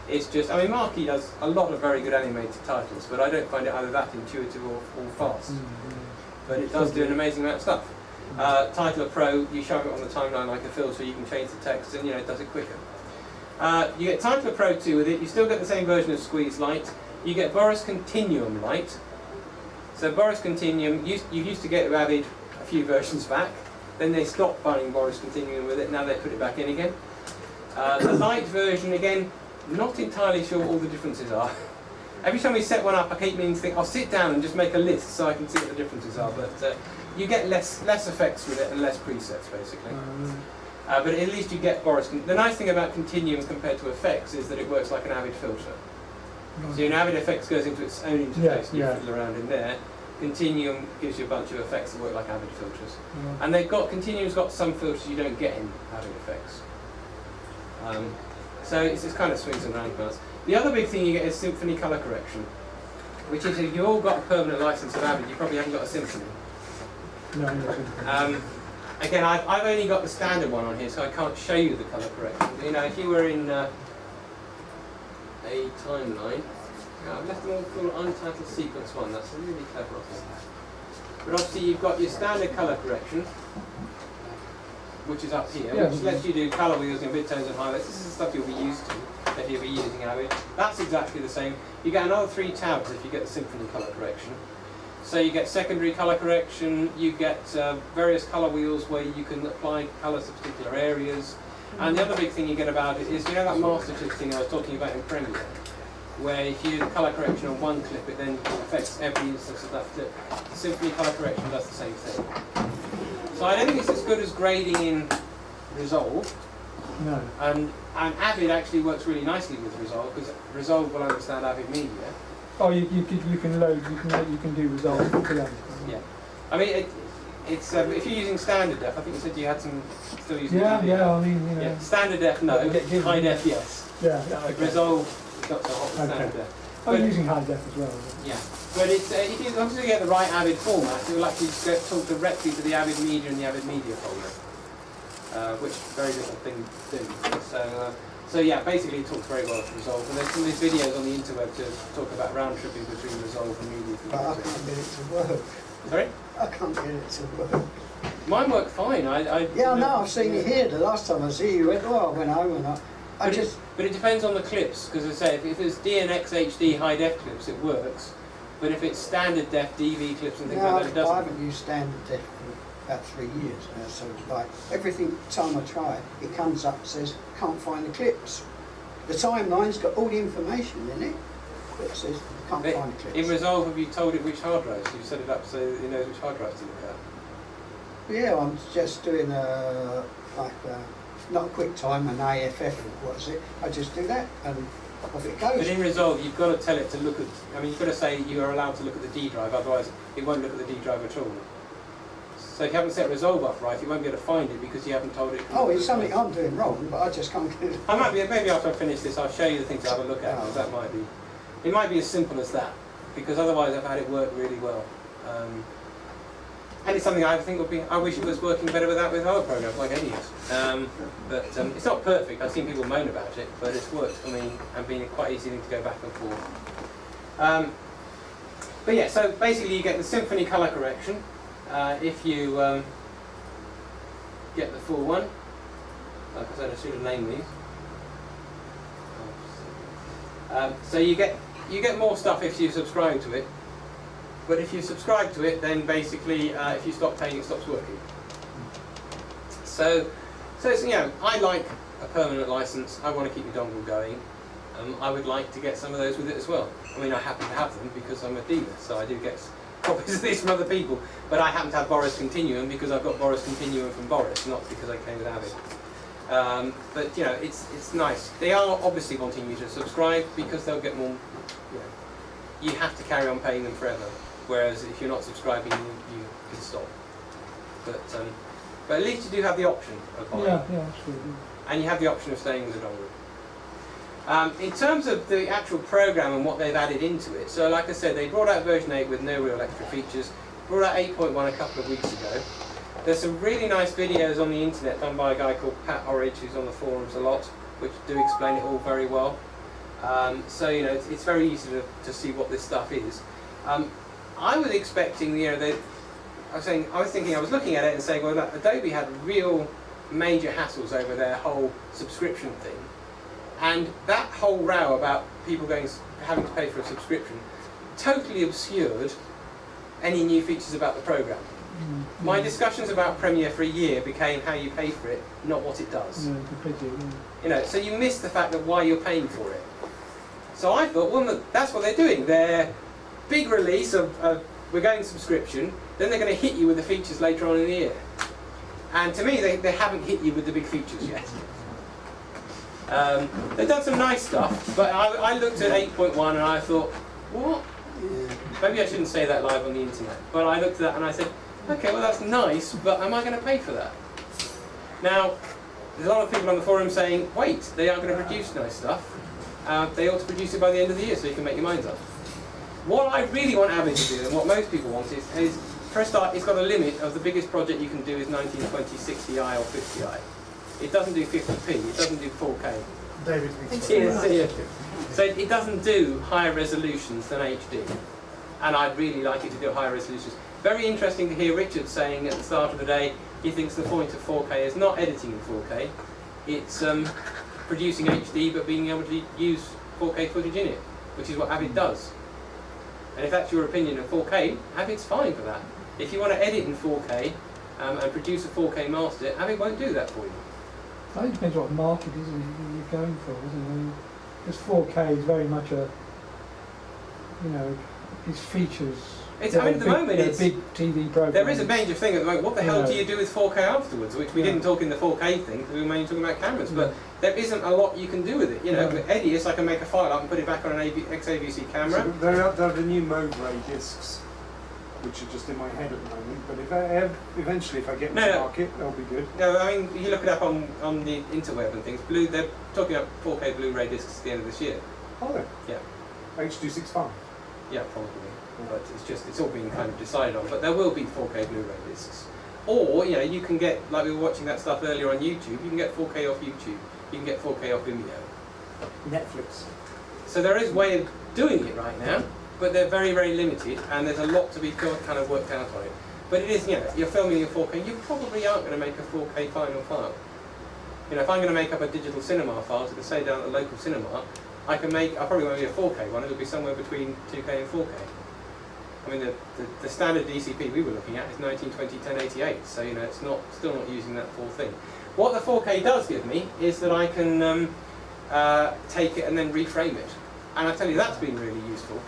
It's just, I mean, Marquee does a lot of very good animated titles, but I don't find it either that intuitive or fast. But it does do an amazing amount of stuff. Titler Pro, you shove it on the timeline like a filter, you can change the text, and it does it quicker. You get Titler Pro 2 with it. You still get the same version of Squeeze Light. You get Boris Continuum Light. So Boris Continuum, you used to get Avid a few versions back. Then they stopped buying Boris Continuum with it. Now they put it back in again. The light version, again, not entirely sure what all the differences are. Every time we set one up, I keep meaning to think, I'll sit down and just make a list so I can see what the differences are. But you get less effects with it and less presets, basically. But at least you get Boris. The nice thing about Continuum compared to effects is that it works like an Avid filter. So an Avid effects goes into its own interface and you fiddle around in there. Continuum gives you a bunch of effects that work like Avid filters. And Continuum's got some filters you don't get in Avid effects. So it's kind of swings and roundabouts. The other big thing you get is Symphony Color Correction, which is if you've all got a permanent license of Avid, you probably haven't got a Symphony. Again, I've only got the standard one on here, so I can't show you the color correction. But, if you were in a timeline, I've left them all called Untitled Sequence 1. That's really clever of them. But obviously, you've got your standard color correction, which is up here, which lets you do color wheels and midtones and highlights. This is the stuff you'll be used to if you'll be using Avid. That's exactly the same. You get another 3 tabs if you get the Symphony color correction. So you get secondary color correction, you get various color wheels where you can apply colors to particular areas. And the other big thing you get about it is, that master clip thing I was talking about in Premiere, where if you do the color correction on one clip, it then affects every instance of that clip. The Symphony color correction does the same thing. So I don't think it's as good as grading in Resolve. No. And Avid actually works really nicely with Resolve, because Resolve will understand Avid Media. Oh, you can load, you can do Resolve for that. Yeah. I mean, it's if you're using standard def, I think you said you had some still using. I mean, standard def, no. High def, yes. Yeah. Okay. Resolve, not so hot with standard def. I'm using high def as well. Yeah, but it's, if you obviously get the right Avid format, it will actually talk directly to the Avid Media and the Avid Media folder, which very little things do. So yeah, basically it talks very well to Resolve, and there's some of these videos on the interweb to talk about round tripping between Resolve and Media But I Composer. can't get it to work. Sorry? I can't get it to work. Mine worked fine. Yeah, I know, I've seen it here. The last time I see you, went, oh, I went home and But it depends on the clips, because as I say, if it's DNX HD high def clips, it works. But if it's standard def DV clips and things like that, it doesn't. I haven't used standard def for about 3 years now, so like every time I try, it comes up and says, can't find the clips. The timeline's got all the information in it, but it says, can't find the clips. In Resolve, have you told it which hard drives? You've set it up so it knows which hard drives to look at? Yeah, I'm just doing not a quick time, an AFF, what is it? I just do that and off it goes. But in Resolve, you've got to tell it to look at, I mean, you've got to say you are allowed to look at the D drive, otherwise it won't look at the D drive at all. So if you haven't set Resolve up right, you won't be able to find it because you haven't told it. Oh, it's something I'm doing wrong, but I just can't get it. I might be, maybe after I finish this, I'll show you the things to have a look at, because that might be, it might be as simple as that, because otherwise I've had it work really well. And it's something I think would be, I wish it was working better with other programs like Edius. But it's not perfect. I've seen people moan about it, but it's worked for me and been a quite easy thing to go back and forth. But yeah, so basically you get the Symphony color correction if you get the full one. Like I said, I should have named these. So you get more stuff if you subscribe to it. But if you subscribe to it, then basically, if you stop paying, it stops working. So it's, you know, I like a permanent license. I want to keep the dongle going. I would like to get some of those with it as well. I mean, I happen to have them because I'm a dealer, so I do get copies of these from other people. But I happen to have Boris Continuum because I've got Boris Continuum from Boris, not because I came with Avid. But you know, it's nice. They are obviously wanting you to subscribe because they'll get more. You know, you have to carry on paying them forever. Whereas if you're not subscribing, you can stop. But at least you do have the option of buying. Yeah, absolutely. And you have the option of staying with the dongle. In terms of the actual program and what they've added into it, so like I said, they brought out version 8 with no real extra features. Brought out 8.1 a couple of weeks ago. There's some really nice videos on the internet done by a guy called Pat Orridge, who's on the forums a lot, which do explain it all very well. So you know, it's very easy to see what this stuff is. I was expecting, you know, I was looking at it and saying, well, Adobe had real major hassles over their whole subscription thing, and that whole row about people having to pay for a subscription totally obscured any new features about the program. My discussions about Premiere for a year became how you pay for it, not what it does. Yeah, completely. Yeah. You know, so you miss the fact that why you're paying for it. So I thought, well, that's what they're doing. They're big release of we're going subscription, then they're going to hit you with the features later on in the year. And to me, they haven't hit you with the big features yet. They've done some nice stuff, but I looked at 8.1 and I thought, what? Maybe I shouldn't say that live on the internet, but I looked at that and I said, okay, well that's nice, but am I going to pay for that? Now, there's a lot of people on the forum saying, wait, they are going to produce nice stuff. They ought to produce it by the end of the year so you can make your minds up. What I really want Avid to do, and what most people want, is for a start, it's got a limit of the biggest project you can do is 1920, 60i or 50i. It doesn't do 50p, it doesn't do 4K. David thinks so. So it doesn't do higher resolutions than HD. And I'd really like it to do higher resolutions. Very interesting to hear Richard saying at the start of the day, he thinks the point of 4K is not editing in 4K, it's producing HD but being able to use 4K footage in it, which is what Avid does. And if that's your opinion of 4K, Avid's fine for that. If you want to edit in 4K and produce a 4K master, Avid won't do that for you. I think it depends what market you're going for, isn't it? Because 4K is very much a, you know, its features. I mean, at the moment, it's big TV program. There is a major thing at the moment. What the hell do you do with 4K afterwards? Which we didn't talk in the 4K thing, because we were mainly talking about cameras. But there isn't a lot you can do with it. You know, with Edius, I can make a file up and put it back on an XAVC camera. So there are the new mode ray discs, which are just in my head at the moment. But eventually, if I get into the market, they'll be good. No, I mean, you look it up on the interweb and things. They're talking about 4K Blu-ray discs at the end of this year. Oh, yeah. H.265. Yeah, probably. But it's all being kind of decided on. But there will be 4K Blu-ray discs. Or, you know, you can get, like we were watching that stuff earlier on YouTube, you can get 4K off YouTube. You can get 4K off Vimeo. Netflix. So there is a way of doing it right now, but they're very, very limited, and there's a lot to be kind of worked out on it. But it is, you know, you're filming in 4K, you probably aren't going to make a 4K final file. You know, if I'm going to make up a digital cinema file to say down at the local cinema, I probably won't be a 4K one, it'll be somewhere between 2K and 4K. I mean, the standard DCP we were looking at is 1920 1088, so you know, it's still not using that full thing. What the 4K does give me is that I can take it and then reframe it. And I tell you, that's been really useful.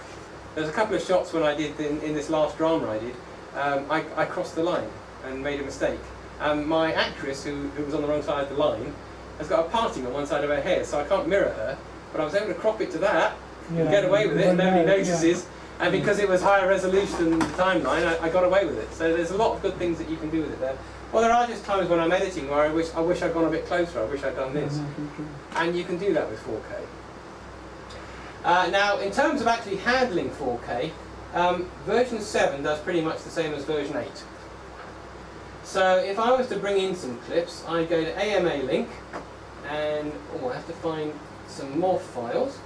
There's a couple of shots when I did, in this last drama I did, I crossed the line and made a mistake. My actress, who was on the wrong side of the line, has got a parting on one side of her hair, so I can't mirror her, but I was able to crop it to that, and get away with it, and nobody notices. And because it was higher resolution than the timeline, I got away with it. So there's a lot of good things that you can do with it there. Well, there are just times when I'm editing where I wish I'd gone a bit closer, I wish I'd done this. And you can do that with 4K. Now, in terms of actually handling 4K, version 7 does pretty much the same as version 8. So if I was to bring in some clips, I go to AMA link, and I have to find some morph files.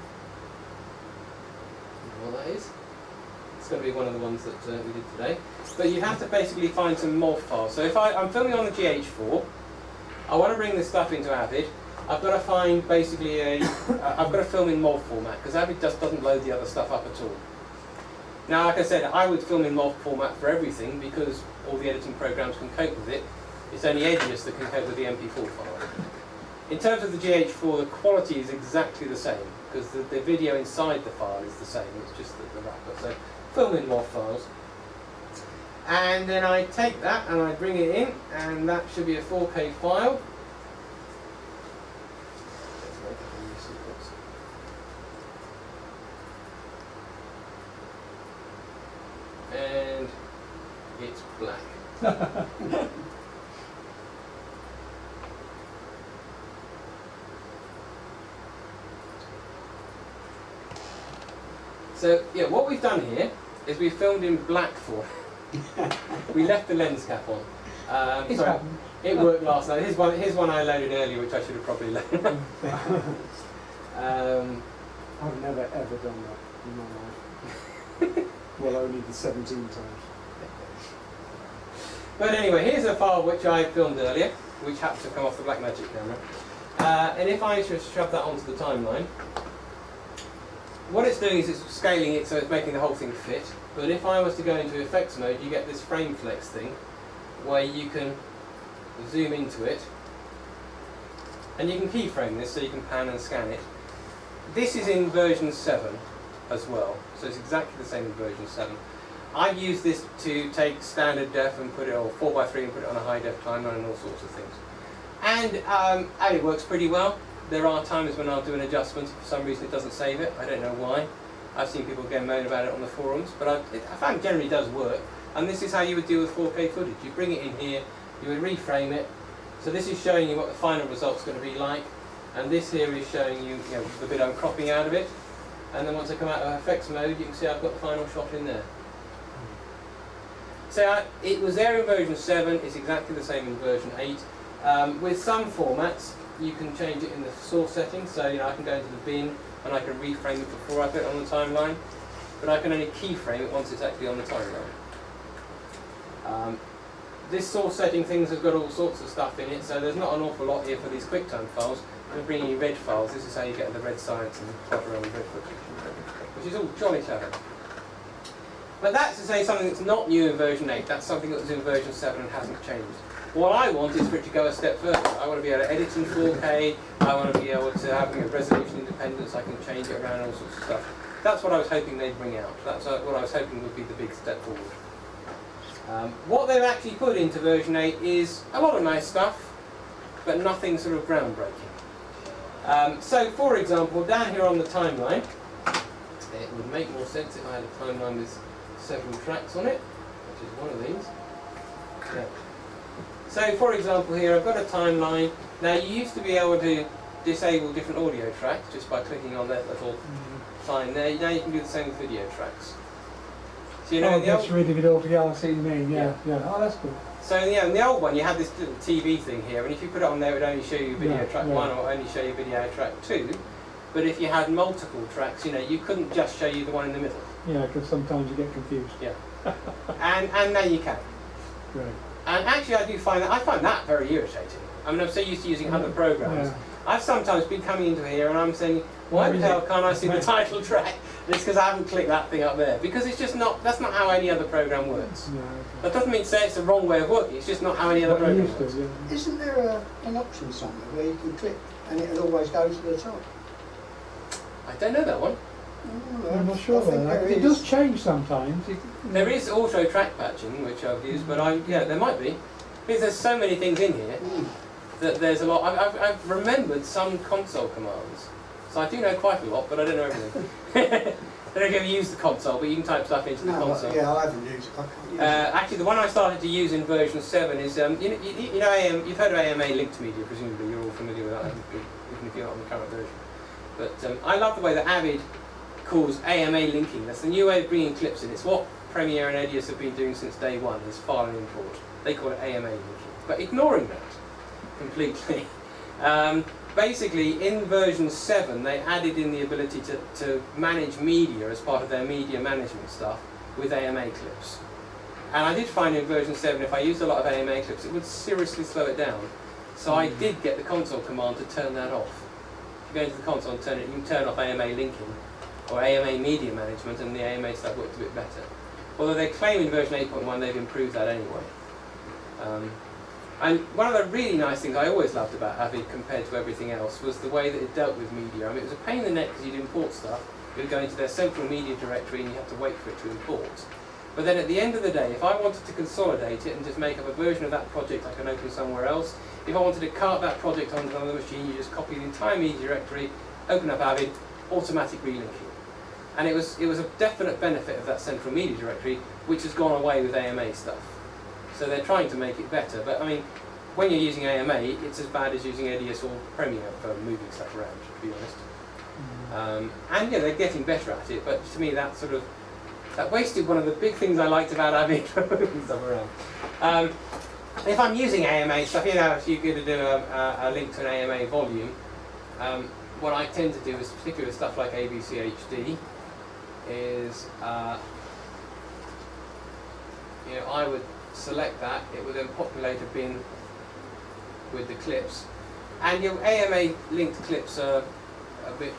I don't know what that is. It's going to be one of the ones that we did today. But you have to basically find some morph files. So if I'm filming on the GH4, I want to bring this stuff into Avid. I've got to find basically I've got to film in MOV format, because Avid just doesn't load the other stuff up at all. Now, like I said, I would film in MOV format for everything because all the editing programs can cope with it. It's only Edius that can cope with the MP4 file. In terms of the GH4, the quality is exactly the same, because the video inside the file is the same, it's just the wrapper. So, film in MOV files. And then I take that and I bring it in, and that should be a 4K file. And it's black. So, yeah, what we've done here is we've filmed in black for we left the lens cap on. Sorry, it worked last night. Here's one I loaded earlier, which I should have probably loaded. I've never ever done that in my life. Well, only the 17 times. But anyway, here's a file which I filmed earlier, which happens to come off the Blackmagic camera. And if I just shove that onto the timeline, what it's doing is it's scaling it so it's making the whole thing fit. But if I was to go into effects mode, you get this frame flex thing, where you can zoom into it, and you can keyframe this so you can pan and scan it. This is in version 7 as well, so it's exactly the same in version 7. I've used this to take standard def and put it, or 4x3 and put it on a high def timeline and all sorts of things. And it works pretty well. There are times when I'll do an adjustment, for some reason it doesn't save it, I don't know why. I've seen people get moan about it on the forums, but I found it generally does work. And this is how you would deal with 4K footage. You bring it in here, you would reframe it. So this is showing you what the final result's going to be like, and this here is showing you, the bit I'm cropping out of it. And then once I come out of effects mode, you can see I've got the final shot in there. So it was there in version 7, it's exactly the same in version 8. With some formats, you can change it in the source settings, so I can go into the bin and I can reframe it before I put it on the timeline, but I can only keyframe it once it's actually on the timeline. This source setting things has got all sorts of stuff in it, so there's not an awful lot here for these QuickTime files. We're bringing you red files. This is how you get the red science and plot around with red footage, which is all jolly clever. But that's to say something that's not new in version 8. That's something that was in version 7 and hasn't changed. What I want is for it to go a step further. I want to be able to edit in 4K. I want to be able to have resolution independence. I can change it around, all sorts of stuff. That's what I was hoping they'd bring out. That's what I was hoping would be the big step forward. What they've actually put into version 8 is a lot of nice stuff, but nothing sort of groundbreaking. So, for example, down here on the timeline, it would make more sense if I had a timeline with several tracks on it, which is one of these. Yeah. So, for example, here I've got a timeline. Now, you used to be able to disable different audio tracks just by clicking on that little sign there. Now you can do the same with video tracks. So you know, oh, that's reading it all together, I see what you mean, yeah. Oh, that's good. So yeah, in the old one you had this little TV thing here, and if you put it on there it would only show you video track 1 or only show you video track 2. But if you had multiple tracks, you know, you couldn't just show you the one in the middle. Yeah, because sometimes you get confused. Yeah. and now you can. Right. And actually I find that very irritating. I mean, I'm so used to using other programs. I've sometimes been coming into here and I'm saying, why the hell can't I see the title track? It's because I haven't clicked that thing up there. Because it's just not, that's not how any other program works. That doesn't mean to say it's the wrong way of working, it's just not how any other program works. Isn't there an option somewhere where you can click and it'll always go to the top? I don't know that one. I'm not sure about that. It does change sometimes. There is auto track patching, which I've used, but yeah, there might be. Because there's so many things in here that there's a lot. I've remembered some console commands, so I do know quite a lot, but I don't know everything. I don't know if you ever used the console, but you can type stuff into the console. Yeah, I haven't used it. I can't use it. Actually, the one I started to use in version 7 is, you know, you've heard of AMA linked media, presumably you're all familiar with that, even if you're not on the current version. But I love the way that Avid calls AMA linking. That's the new way of bringing clips in. It's what Premiere and Edius have been doing since day one, is file and import. They call it AMA linking. But ignoring that completely. Basically, in version 7, they added in the ability to manage media as part of their media management stuff with AMA clips. And I did find in version 7, if I used a lot of AMA clips, it would seriously slow it down. So I did get the console command to turn that off. If you go into the console and turn it, you can turn off AMA linking or AMA media management, and the AMA stuff worked a bit better. Although they claim in version 8.1 they've improved that anyway. And one of the really nice things I always loved about Avid compared to everything else was the way that it dealt with media. I mean, it was a pain in the neck because you'd import stuff, you would go into their central media directory and you had to wait for it to import. But then at the end of the day, if I wanted to consolidate it and just make up a version of that project I can open somewhere else, if I wanted to cart that project onto another machine, you just copy the entire media directory, open up Avid, automatic relinking. And it was a definite benefit of that central media directory, which has gone away with AMA stuff. So they're trying to make it better, but I mean, when you're using AMA, it's as bad as using Edius or Premiere for moving stuff around, to be honest. And yeah, they're getting better at it, but to me that wasted one of the big things I liked about Avid for moving stuff around. If I'm using AMA stuff, you know, if you're going to do a link to an AMA volume, what I tend to do is, particularly with stuff like AVC HD, is you know, I would select that, it would then populate a bin with the clips, and your AMA linked clips are a bit,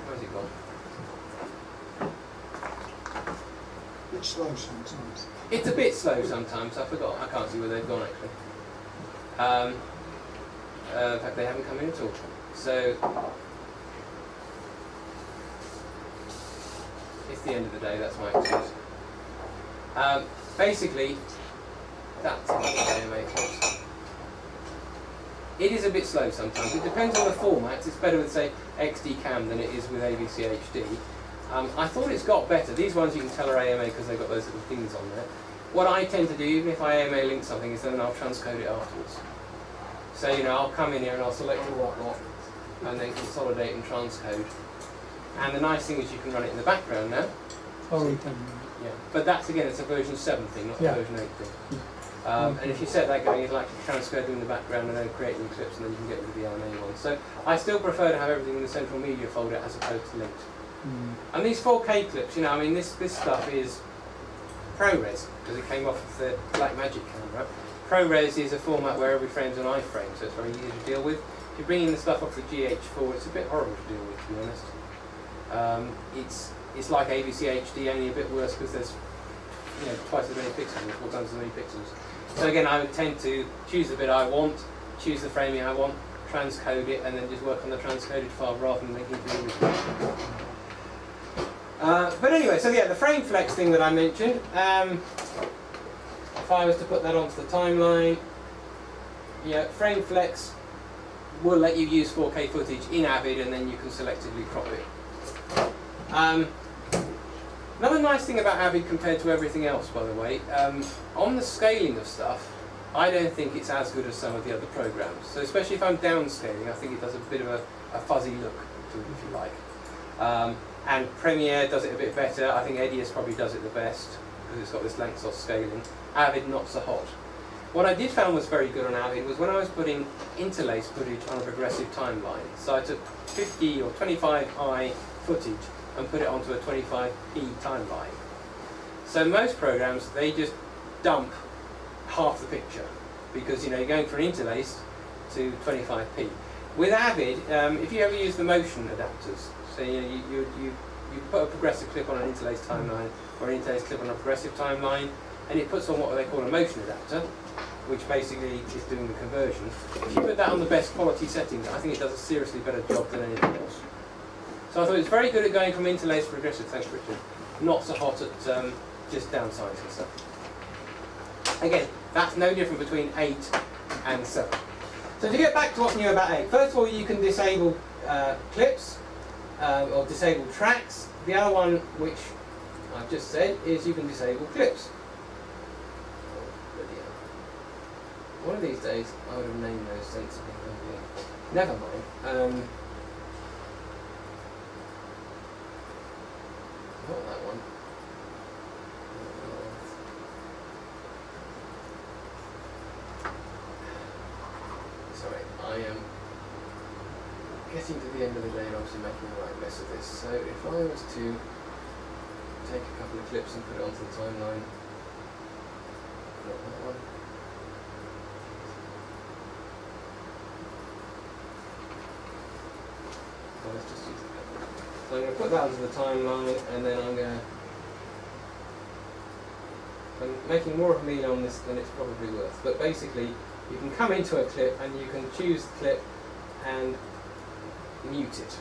where's it gone? A bit slow sometimes. It's a bit slow sometimes, I forgot, I can't see where they've gone actually. In fact they haven't come in at all. So, it's the end of the day, that's my excuse. Basically, that's how AMA clips. It is a bit slow sometimes. It depends on the formats. It's better with, say, XD Cam than it is with AVC HD. I thought it's got better. These ones you can tell are AMA because they've got those little things on there. What I tend to do, even if I AMA link something, is then I'll transcode it afterwards. So, you know, I'll come in here and I'll select the whatnot, and then consolidate and transcode. And the nice thing is you can run it in the background now. Oh, you can. Yeah, but that's again, it's a version 7 thing, not a version 8 thing. And if you set that going, it'll actually transcode in the background and then create new clips, and then you can get rid of the AMA ones. So I still prefer to have everything in the central media folder as opposed to linked. And these 4K clips, you know, I mean, this stuff is ProRes because it came off of the Blackmagic camera. ProRes is a format where every frame's an iframe, so it's very easy to deal with. If you're bringing the stuff off the GH4, it's a bit horrible to deal with, to be honest. It's like AVC HD, only a bit worse because there's, you know, twice as many pixels, 4 times as many pixels. So again, I would tend to choose the bit I want, choose the framing I want, transcode it, and then just work on the transcoded file rather than linking to the original. But anyway, so yeah, the frame flex thing that I mentioned, if I was to put that onto the timeline, yeah, frame flex will let you use 4K footage in Avid and then you can selectively crop it. Another nice thing about Avid compared to everything else, by the way, on the scaling of stuff, I don't think it's as good as some of the other programs. So especially if I'm downscaling, I think it does a bit of a fuzzy look to it, if you like. And Premiere does it a bit better. I think Edius probably does it the best because it's got this length of scaling. Avid, not so hot. What I did find was very good on Avid was when I was putting interlace footage on a progressive timeline. So I took 50 or 25i footage and put it onto a 25p timeline. So most programs, they just dump half the picture because you're going from interlaced to 25p. With Avid, if you ever use the motion adapters, so you put a progressive clip on an interlaced timeline or an interlaced clip on a progressive timeline, and it puts on what they call a motion adapter, which basically is doing the conversion. If you put that on the best quality settings, I think it does a seriously better job than anything else. So I thought it's very good at going from interlaced to progressive, thanks Richard. Not so hot at just downsizing stuff. Again, that's no different between 8 and 7. So to get back to what's new about 8, first of all you can disable clips or disable tracks. The other one, which I've just said, is you can disable clips. One of these days I would have named those sensibly. Never mind. Not that one. Sorry, I am getting to the end of the day and obviously making the right mess of this. So if I was to take a couple of clips and put it onto the timeline, not that one. Let's just use it. So I'm going to put that onto the timeline, and then I'm making more of a meal on this than it's probably worth. But basically, you can come into a clip and you can choose the clip and mute it.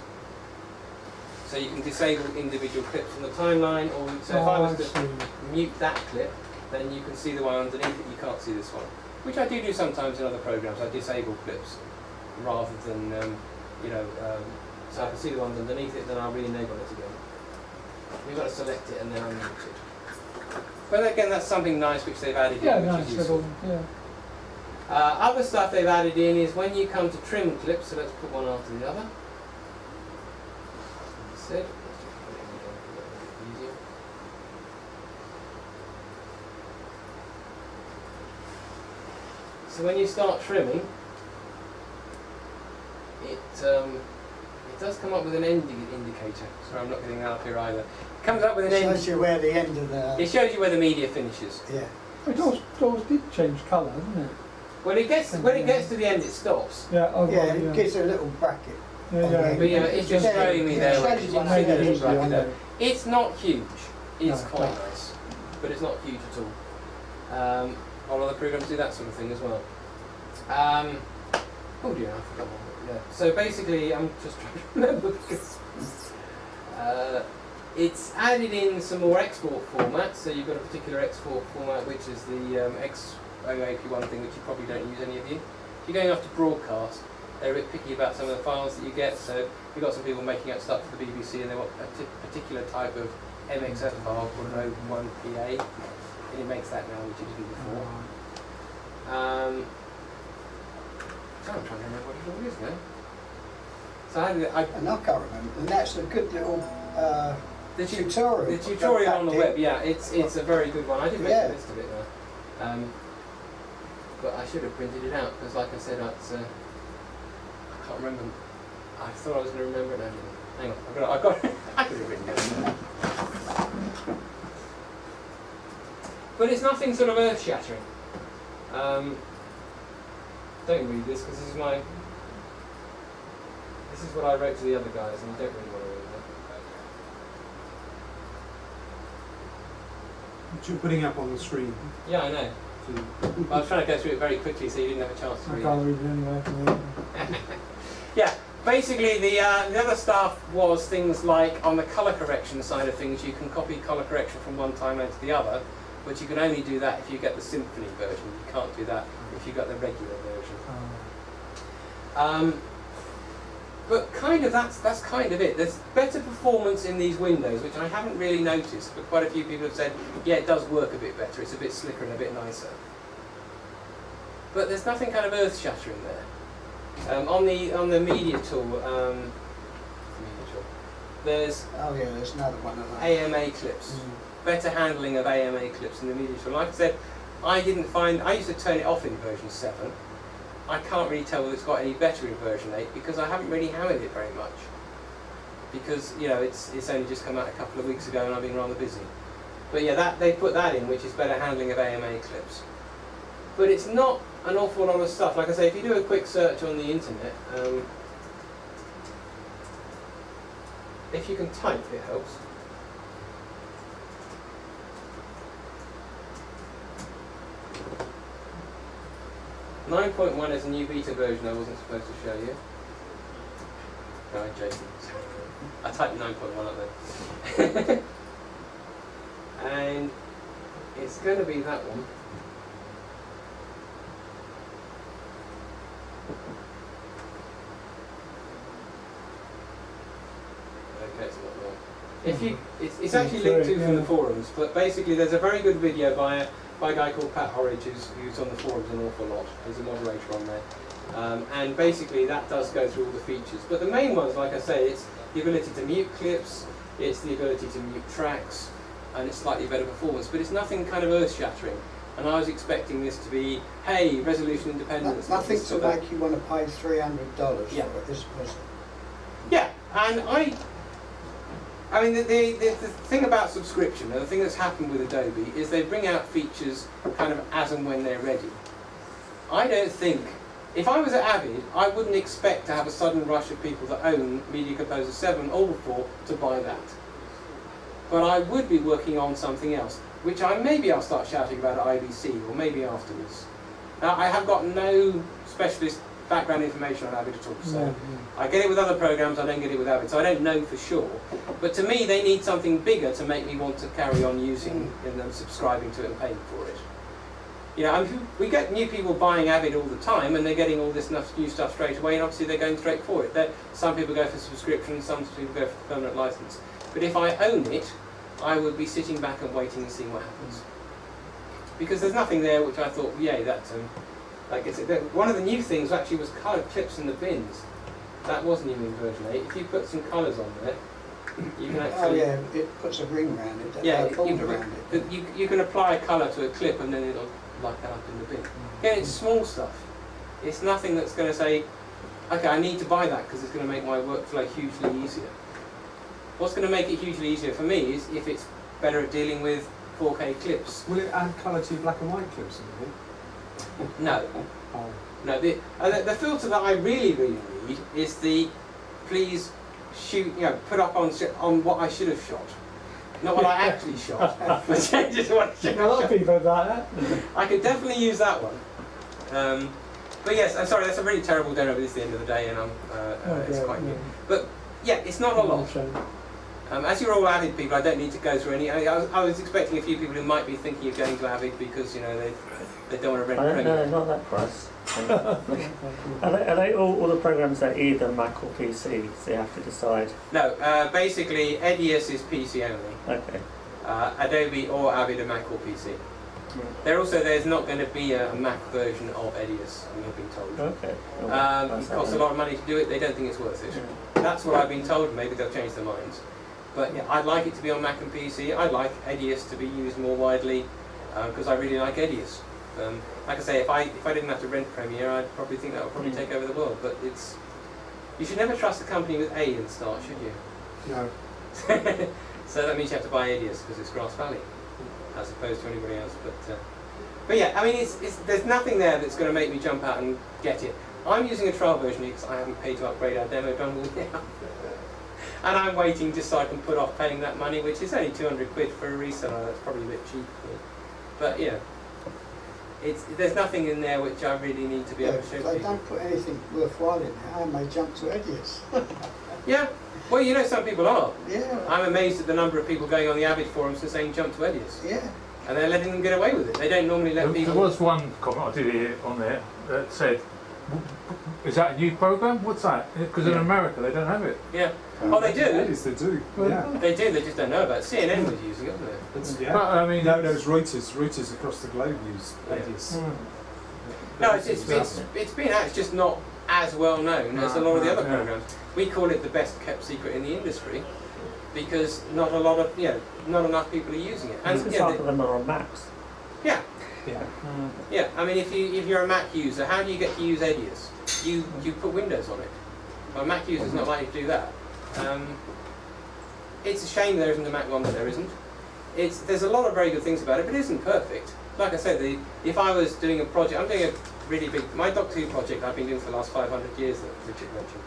So you can disable individual clips on the timeline, or so if I was to mute that clip, then you can see the one underneath it. You can't see this one, which I do sometimes in other programs. I disable clips rather than so I can see the ones underneath it, then I'll re-enable it again. You've got to select it and then unmute it. But again, that's something nice which they've added in, which is useful. Other stuff they've added in is when you come to trim clips, so let's put one after the other. Said. So when you start trimming, it does come up with an ending indicator. Sorry, I'm not getting that up here either. It comes up with an end. It shows you where the end of the... It shows you where the media finishes. Yeah. It always did change colour, didn't it? When it gets to the end, it stops. Yeah, it gives a little bracket. But it's just showing me there where it's bracket there. It's not huge. It's quite nice, but it's not huge at all. All other programs do that sort of thing as well. Oh dear, I forgot one. Yeah. So basically, I'm just trying to remember because it's added in some more export formats. So you've got a particular export format, which is the XOAP1 thing, which you probably don't use, any of you. If you're going after broadcast, they're a bit picky about some of the files that you get. So you've got some people making up stuff for the BBC, and they want a particular type of MXF file called an O1PA, and it makes that now, which it didn't before. So I'm trying to remember what it all is now. So and I can't remember. And that's a good little tutorial. The tutorial on the web, yeah, it's a very good one. I did make a list of it now, but I should have printed it out because, like I said, I can't remember. I thought I was going to remember it. Now. Hang on, I got it. I could have written it down. But it's nothing sort of earth-shattering. Don't read this because this is what I wrote to the other guys, and you don't really want to read that. Which you're putting up on the screen. Yeah, I know. I was trying to go through it very quickly so you didn't have a chance to read it. I can't read it anyway. Yeah, basically the other stuff was things like on the colour correction side of things, you can copy colour correction from one timeline to the other, but you can only do that if you get the Symphony version. You can't do that if you got the regular version. But kind of that's kind of it. There's better performance in these windows, which I haven't really noticed, but quite a few people have said, yeah, it does work a bit better. It's a bit slicker and a bit nicer. but there's nothing kind of earth-shattering there. On the media tool, there's there's another one of those. AMA clips. Better handling of AMA clips in the media tool. Like I said, I used to turn it off in version 7. I can't really tell whether it's got any better in version 8 because I haven't really hammered it very much. Because, you know, it's only just come out a couple of weeks ago and I've been rather busy. But yeah, they put that in, which is better handling of AMA clips. But it's not an awful lot of stuff. Like I say, if you do a quick search on the internet, if you can type, it helps. .9.1 is a new beta version I wasn't supposed to show you. No, I'm joking. I typed 9.1 up there. And it's going to be that one. Okay, it's not there. It's actually linked to from the forums, but basically there's a very good video by a guy called Pat Horridge who's on the forums an awful lot. There's a moderator on there. And basically that does go through all the features. But the main ones, like I say, it's the ability to mute clips, it's the ability to mute tracks, and it's slightly better performance. But it's nothing kind of earth-shattering. And I was expecting this to be, hey, resolution independence. Nothing to make you want to pay $300 for it, was it? Yeah, and I mean, the thing about subscription, and the thing that's happened with Adobe, is they bring out features kind of as and when they're ready. I don't think, if I was at Avid, I wouldn't expect to have a sudden rush of people that own Media Composer 7 or before to buy that. But I would be working on something else, which maybe I'll start shouting about at IBC, or maybe afterwards. Now, I have got no specialist background information on Avid at all, so I get it with other programs, I don't get it with Avid, so I don't know for sure. But to me, they need something bigger to make me want to carry on using and subscribing to it and paying for it. You know, we get new people buying Avid all the time, and they're getting all this new stuff straight away, and obviously they're going straight for it. Some people go for subscription, some people go for the permanent license. But if I own it, I would be sitting back and waiting and seeing what happens. Because there's nothing there which I thought, yay, that's like it's one of the new things actually was coloured clips in the bins. That was new in version 8. If you put some colours on there, you can actually... Oh yeah, it puts a ring around it. Yeah, you can apply a colour to a clip and then it'll light that up in the bin. Again, it's small stuff. It's nothing that's going to say, okay, I need to buy that because it's going to make my workflow hugely easier. What's going to make it hugely easier for me is if it's better at dealing with 4K clips. Will it add colour to black and white clips? No. Oh. No. The filter that I really need is the please shoot, you know, put up on what I should have shot, not what I actually shot. But just what I should have shot. A lot of people have that. I could definitely use that one. But yes, I'm sorry, that's a really terrible demo, but it's the end of the day, and it's quite new. But yeah, it's not a lot. As you're all Avid people, I don't need to go through any. I was expecting a few people who might be thinking of going to Avid because, you know, they don't want to rent Premiere. No, not that price. Are they all the programs are either Mac or PC, so you have to decide? No, basically Edius is PC only. Okay. Adobe or Avid are Mac or PC. There's not going to be a Mac version of Edius, we have been told. Okay. It costs a lot of money to do it, they don't think it's worth it. That's what I've been told, maybe they'll change their minds. But yeah, I'd like it to be on Mac and PC. I'd like Edius to be used more widely because I really like Edius. Like I say, if I didn't have to rent Premiere, I'd probably think that would probably take over the world. But you should never trust a company with A in the start, should you? No. So that means you have to buy Edius because it's Grass Valley, as opposed to anybody else. But yeah, I mean, there's nothing there that's going to make me jump out and get it. I'm using a trial version because I haven't paid to upgrade our demo dongle now. And I'm waiting just so I can put off paying that money, which is only 200 quid for a reseller. That's probably a bit cheap. But yeah, there's nothing in there which I really need to be able to show If they people. don't put anything worthwhile in there, I may jump to Edius. Yeah, well, you know, some people are. Yeah. I'm amazed at the number of people going on the Avid forums and saying jump to Edius. Yeah. And they're letting them get away with it. They don't normally let people... There was one comment I did hear on there that said, is that a new program? What's that? Because in America they don't have it. Yeah. Oh, they do? Yes, they do. Yeah. They do, they just don't know about it. CNN was using it, wasn't it? Yeah. But, I mean, no, it's Reuters. Reuters across the globe use Edius. No, it's been out, it's just not as well known as a lot of the other programs. We call it the best kept secret in the industry because not enough people are using it. And half of them are on Macs. Yeah. Yeah. I mean, if you're a Mac user, how do you get to use Edius? You put Windows on it. Well, a Mac user is not likely to do that. It's a shame there isn't a Mac one, but there isn't. There's a lot of very good things about it, but it isn't perfect. Like I said, if I was doing a project, I'm doing a really big, my Doctor Who project I've been doing for the last 500 years that Richard mentioned.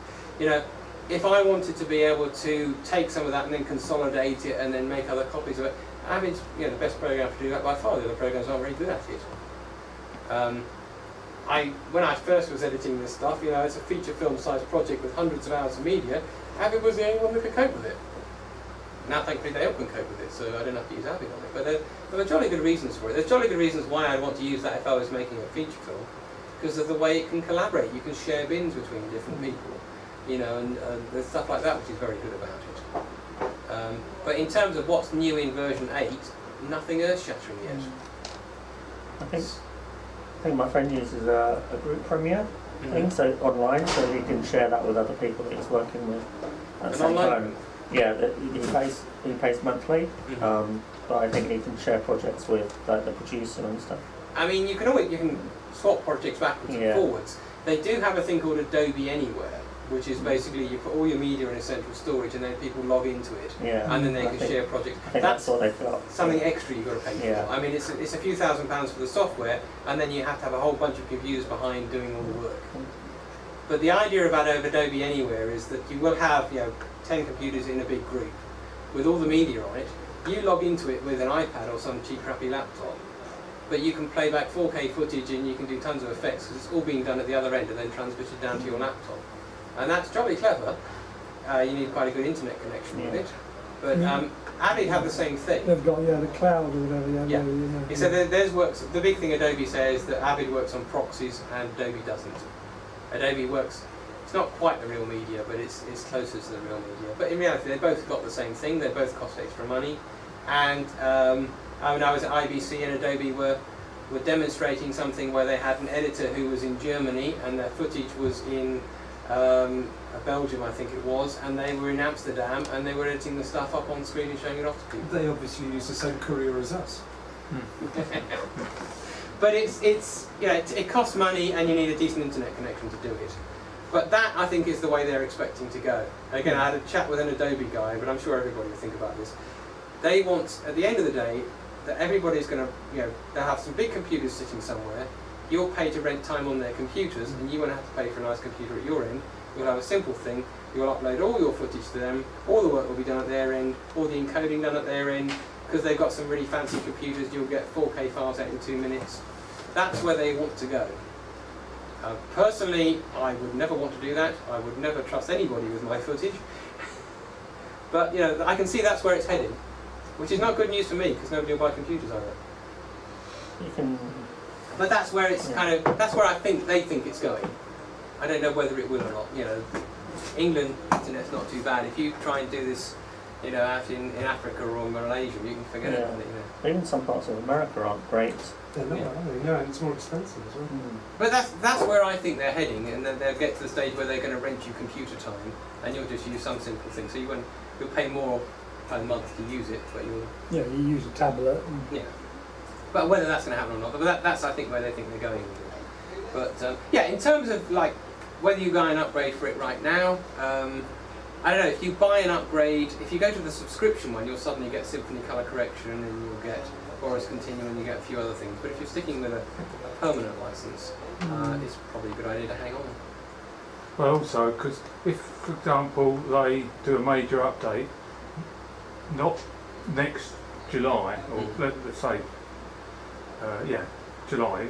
If I wanted to be able to take some of that and then consolidate it and then make other copies of it, Avid's the best program to do that by far. The other programs aren't very good at it. When I first was editing this stuff, it's a feature film sized project with hundreds of hours of media. Avid was the only one that could cope with it. Now thankfully they all can cope with it, so I don't have to use Avid on it. But there are jolly good reasons for it. There's jolly good reasons why I'd want to use that if I was making a feature film, because of the way it can collaborate. You can share bins between different people, and there's stuff like that which is very good about it. But in terms of what's new in version 8, nothing earth-shattering yet. I think my friend uses a group Premiere thing, so online, so he can share that with other people that he's working with at the same time. Yeah, he pays monthly, but I think he can share projects with the producer and stuff. I mean, you can swap projects backwards and forwards. They do have a thing called Adobe Anywhere, which is basically you put all your media in a central storage and then people log into it, and then they can share projects. I think that's what they've got. Something extra you've got to pay for. I mean, it's a few £1,000s for the software, and then you have to have a whole bunch of computers behind doing all the work. But the idea about Adobe Anywhere is that you will have 10 computers in a big group with all the media on it. You log into it with an iPad or some cheap crappy laptop, but you can play back 4K footage and you can do tons of effects because it's all being done at the other end and then transmitted down to your laptop. And that's jolly clever. You need quite a good internet connection with it. But Avid have the same thing. They've got the cloud or whatever. So there's works. The big thing Adobe says that Avid works on proxies and Adobe doesn't. Adobe works. It's not quite the real media, but it's closer to the real media. But in reality, they both got the same thing. They both cost extra money. And when I was at IBC and Adobe were demonstrating something where they had an editor who was in Germany and their footage was in Belgium, I think it was, and they were in Amsterdam and they were editing the stuff up on screen and showing it off to people. They obviously use the same courier as us. But it costs money and you need a decent internet connection to do it. But that, I think, is the way they're expecting to go. Again, I had a chat with an Adobe guy, but I'm sure everybody will think about this. They want, at the end of the day, that everybody's going to, they'll have some big computers sitting somewhere. You'll pay to rent time on their computers, and you won't have to pay for a nice computer at your end. You'll have a simple thing. You'll upload all your footage to them. All the work will be done at their end. All the encoding done at their end. Because they've got some really fancy computers, you'll get 4K files out in 2 minutes. That's where they want to go. Personally, I would never want to do that. I would never trust anybody with my footage. But I can see that's where it's heading, which is not good news for me because nobody will buy computers either. But that's where it's that's where I think they think it's going. I don't know whether it will or not. England internet's not too bad. If you try and do this, out in Africa or Malaysia, you can forget it. Even some parts of America aren't great. They're not, and it's more expensive as well. But that's where I think they're heading, and then they'll get to the stage where they're going to rent you computer time, and you'll just use some simple thing. So you'll pay more per month to use it, but you use a tablet. But whether that's going to happen or not, but that's I think where they think they're going with it. But in terms of whether you buy an upgrade for it right now, I don't know. If you buy an upgrade, if you go to the subscription one, you'll suddenly get Symphony Color Correction, and you'll get Forest Continuum, and you get a few other things. But if you're sticking with a permanent license, it's probably a good idea to hang on. Well, also, because if, for example, they do a major update, not next July, or let's say, July,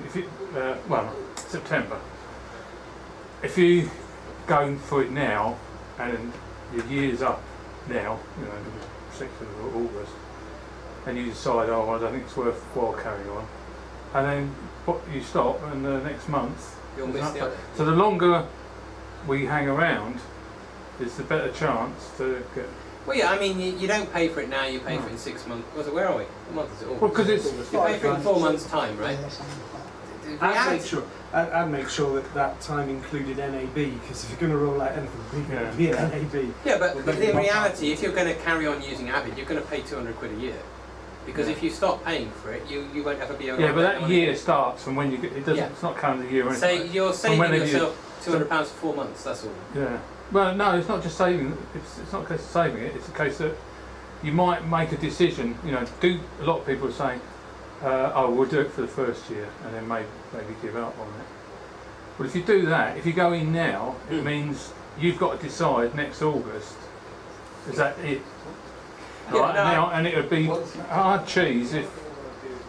September. If you go for it now, and your year's up now, the 6th of August, and you decide, I don't think it's worthwhile carrying on, and then you stop, and the next month, you'll miss the other. So the longer we hang around, is the better chance to get. Well, I mean, you don't pay for it now. You pay for it in 6 months. Where are we? What month is it? Well, because it's you pay for it in 4 months' time, right? And make sure that time included NAB, because if you're going to roll out anything, it'll be NAB. Yeah, but in reality, if you're going to carry on using Avid, you're going to pay 200 quid a year. Because if you stop paying for it, you won't ever be able to. Yeah, but that year starts from when you get. It doesn't. Yeah. It's not calendar year. So you're saving yourself £200 for 4 months. That's all. Yeah. Well, no, it's not just saving. It's not a case of saving it. It's a case that you might make a decision. You know, a lot of people are saying, "Oh, we'll do it for the first year, and then maybe give up on it." But if you do that, if you go in now, it means you've got to decide next August. Is that it? Yeah, right, now, and it would be hard cheese if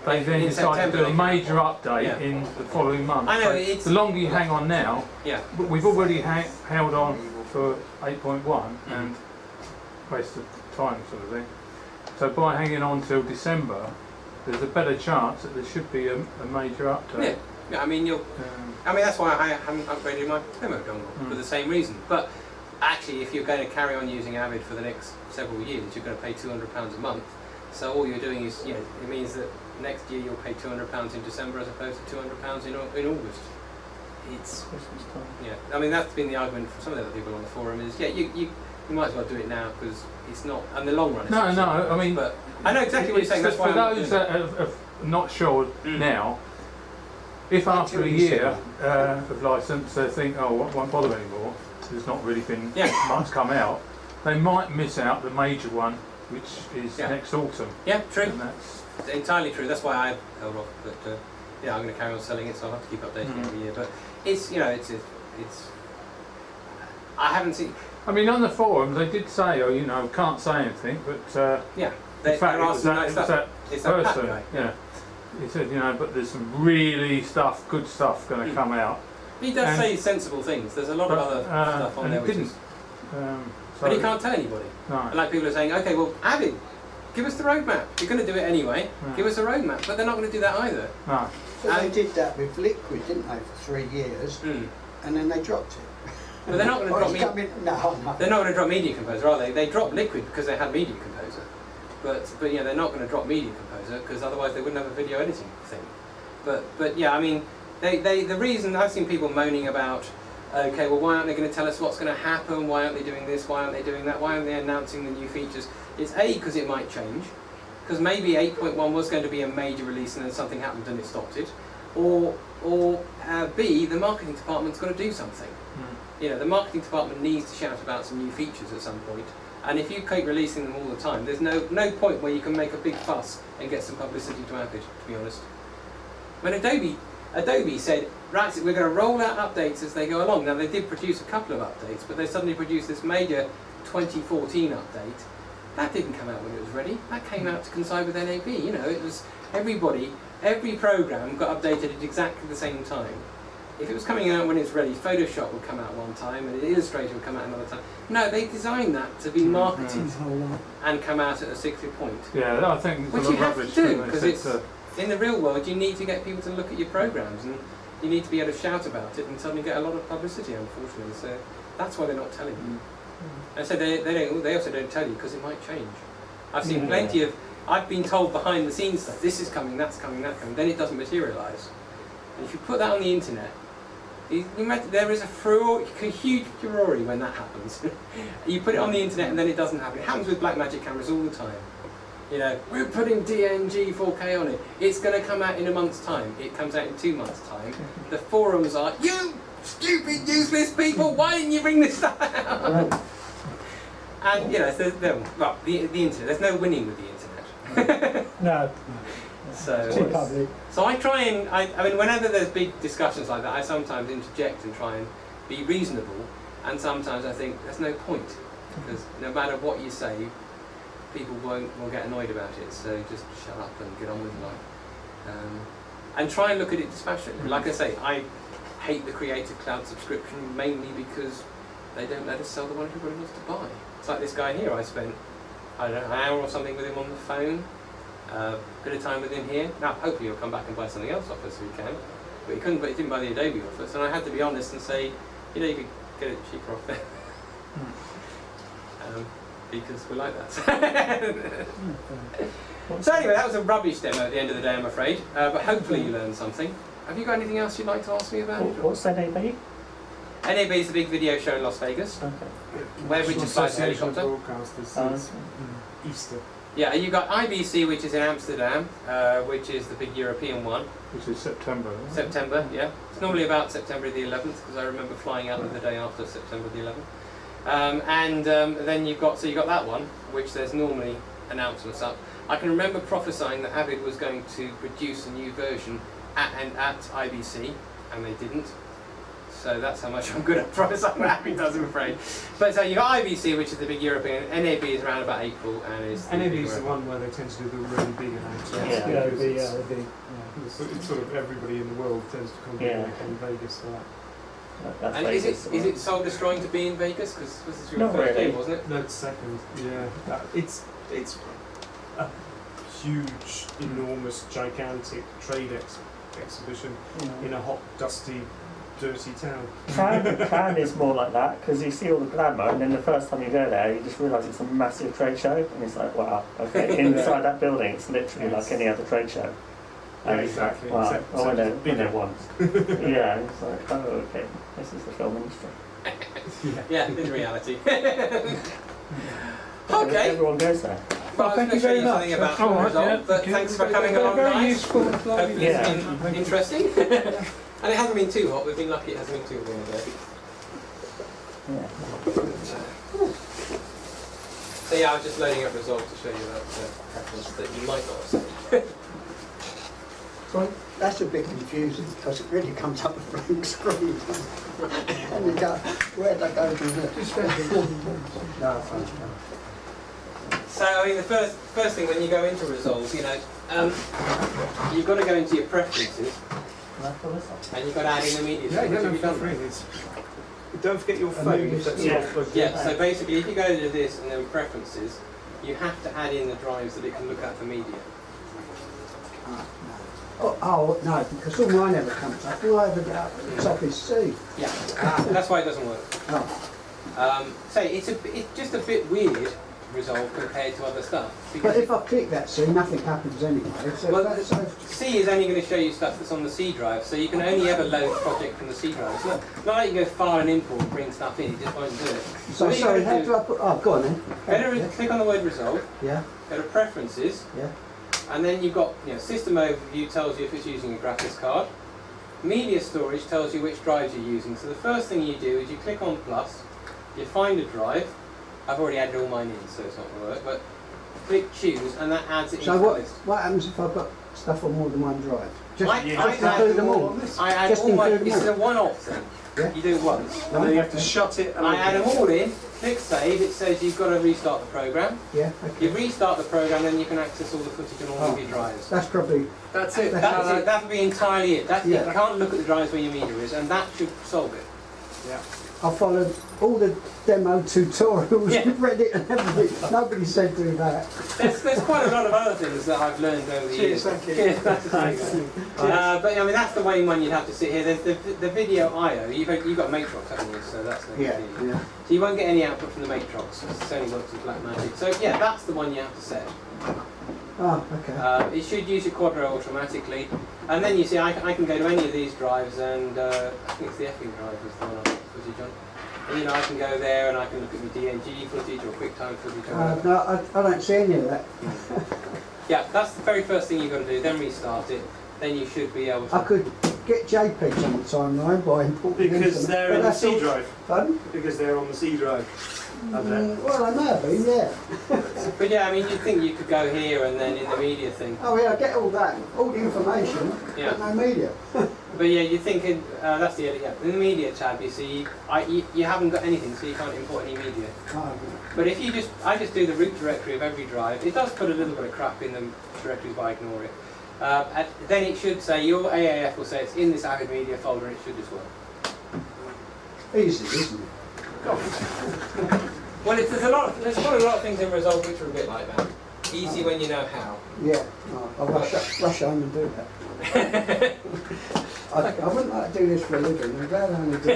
they then decide to do a major update in the following month. I know, so the longer you hang on now, we've already held on for 8.1 and wasted time sort of thing. So by hanging on till December, there's a better chance that there should be a major update. Yeah, I mean that's why I haven't upgraded my demo dongle for the same reason. But actually, if you're going to carry on using Avid for the next several years, you're going to pay £200 a month. So all you're doing is, it means that next year you'll pay £200 in December as opposed to £200 in August. It's Christmas time. Yeah, I mean that's been the argument from some of the other people on the forum is, you might as well do it now because it's not, in the long run. No, I mean, but I know exactly what you're saying. That's why for those that are not sure now. If after a year of licence they think, oh, it won't bother anymore, there's not really been much come out, they might miss out the major one, which is next autumn. Yeah, true. And that's entirely true. That's why I held off. But I'm going to carry on selling it, so I'll have to keep updating it every year. But it's, it's. I haven't seen. I mean, on the forums they did say, can't say anything, but the fact it was that person. Yeah. He said, but there's some really good stuff going to come out. He does say sensible things. There's a lot of other stuff on there which is... but he can't tell anybody. No. Like people are saying, okay, well, Avid, give us the roadmap. You're going to do it anyway. Give us a roadmap. But they're not going to do that either. No. So they did that with Liquid, didn't they, for 3 years, and then they dropped it. But they're not going to drop They're not going to drop Media Composer, are they? They dropped Liquid because they had Media Composer. But they're not going to drop Media Composer because otherwise they wouldn't have a video editing thing. But yeah, I mean, the reason I've seen people moaning about, okay, well, why aren't they going to tell us what's going to happen? Why aren't they doing this? Why aren't they doing that? Why aren't they announcing the new features? It's A, because it might change, because maybe 8.1 was going to be a major release and then something happened and it stopped it, or B, the marketing department's got to do something. The marketing department needs to shout about some new features at some point. And if you keep releasing them all the time, there's no point where you can make a big fuss and get some publicity to Avid, to be honest. When Adobe said, right, we're going to roll out updates as they go along. Now they did produce a couple of updates, but they suddenly produced this major 2014 update. That didn't come out when it was ready. That came out to coincide with NAB. It was every program got updated at exactly the same time. If it was coming out when it's ready, Photoshop would come out one time and Illustrator would come out another time. No, they designed that to be marketed and come out at a 60 point. Yeah, I think which you have to do, because it's in the real world you need to get people to look at your programs and you need to be able to shout about it and suddenly get a lot of publicity, unfortunately. So that's why they're not telling you. And so they also don't tell you because it might change. I've seen plenty of, I've been told behind the scenes stuff, this is coming, that's coming, that's coming, then it doesn't materialise. And if you put that on the internet, there is a huge furore when that happens. You put it on the internet and then it doesn't happen. It happens with Blackmagic cameras all the time. We're putting DNG 4K on it. It's going to come out in a month's time. It comes out in 2 months' time. The forums are, you stupid, useless people, why didn't you bring this stuff out? And, the internet, there's no winning with the internet. No. So I try and, I mean, whenever there's big discussions like that, I sometimes interject and try and be reasonable, and sometimes I think there's no point, because no matter what you say, people will get annoyed about it, so just shut up and get on with life. And try and look at it dispassionately. Like I say, I hate the Creative Cloud subscription mainly because they don't let us sell the one everybody wants to buy. It's like this guy here, I spent, I don't know, an hour or something with him on the phone. Bit of time with him here. Now, hopefully he'll come back and buy something else off us if he can. But he couldn't. But he didn't buy the Adobe off us, and I had to be honest and say, you could get it cheaper off there. Because we're like that. So anyway, that was a rubbish demo at the end of the day, I'm afraid. But hopefully you learned something. Have you got anything else you'd like to ask me about? What's NAB? NAB is a big video show in Las Vegas. Okay. Where Richard flies a helicopter. Broadcasters. Easter. Yeah, you got IBC, which is in Amsterdam, which is the big European one. Which is September. Isn't it? September, yeah. It's normally about September the 11th, because I remember flying out the day after September the 11th. Then you've got that one, which there's normally announcements up. I can remember prophesying that Avid was going to produce a new version at IBC, and they didn't. So that's how much I'm good at prophesying what Avid does, I'm afraid. But so you've got IBC, which is the big European, NAB is around about April, and is NAB is the one where they tend to do the really big announcements. It's sort of everybody in the world tends to congregate in Vegas for that. And is it soul destroying to be in Vegas? Because this is your first day, wasn't it? No, it's second. Yeah, it's a huge, enormous, gigantic trade exhibition in a hot, dusty, dirty town. Cannes is more like that, because you see all the glamour, and then the first time you go there, you just realise it's a massive trade show, and it's like, wow, okay, inside that building, it's literally like any other trade show. And exactly. Like, wow, I went there once. Yeah, it's like, oh, okay, this is the film industry. Yeah, in reality. Okay. Everyone goes there. Well, thank you very much. About but thanks for coming along, guys. Hopefully it's been interesting. And it hasn't been too hot. We've been lucky it hasn't been too warm today. So yeah, I was just loading up Resolve to show you that preference that you might not have said. Well, that's a bit confusing because it really comes up a blank screen. And you go, where'd I go from there? So I mean, the first thing when you go into Resolve, you know, you've got to go into your preferences, and you've got to add in the media. Yeah, you have done. Don't forget your phone. Yeah. So basically, if you go to this and then preferences, you have to add in the drives that it can look at for media. Oh no, because all mine ever comes up. All I ever get up is Office C. Yeah, that's why it doesn't work. Oh. So it's just a bit weird, Resolve, compared to other stuff. But if I click that C, nothing happens anyway. So well, C is only going to show you stuff that's on the C drive, so you can only ever load the project from the C drive. It's not like you go file and import and bring stuff in, it just won't do it. So sorry, how do I put, oh, go on then. Click on the word Resolve, yeah. Go to Preferences, yeah. And then you've got, you know, System Overview tells you if it's using a graphics card. Media Storage tells you which drives you're using. So the first thing you do is you click on plus, you find a drive. I've already added all mine in, so it's not going to work, but click Choose, and that adds it into the list. What happens if I've got stuff on more than one drive? I add them all. I add all my, this is a one-off thing. Yeah. You do it once. And then you have to shut it. And I add them all in, click Save, it says you've got to restart the program. Yeah, okay. You restart the program, then you can access all the footage on all of your drives. That's probably... That's it. That's it. That would be entirely it. That's it. You can't look at the drives where your media is, and that should solve it. Yeah. I followed all the demo tutorials and read it and everything. Nobody said do that. There's quite a lot of other things that I've learned over the years. Thank you. But I mean, that's the main one you'd have to sit here. There's the video I/O. You've got Matrox, haven't you? So that's the yeah. So you won't get any output from the Matrox. It only works with Blackmagic. So yeah, that's the one you have to set. Oh, okay. It should use your Quadro automatically, and then you see I can go to any of these drives, and I think it's the effing drive is the one I've got footage on. And, you know, I can go there and I can look at my DNG footage or QuickTime footage. Or no, I don't see any of that. Yeah, that's the very first thing you've got to do. Then restart it. Then you should be able to. I could get JPEGs on the timeline by importing because they're in the C drive. Pardon? Because they're on the C drive. Well, I may have been, yeah. But yeah, I mean, you'd think you could go here and then in the media thing. Oh yeah, I get all that, all the information, but no media. But yeah, you're thinking, that's the edit, yeah. In the media tab, you see, you haven't got anything, so you can't import any media. Oh. But if I just do the root directory of every drive, it does put a little bit of crap in the directories, but I ignore it. Then it should say, your AAF will say it's in this Avid Media folder, and it should just work. Easy, isn't it? Well, there's quite a lot of things in Resolve which are a bit like that. Easy when you know how. Yeah, I'll rush home and do that. I wouldn't like to do this for a living. I'm glad I only do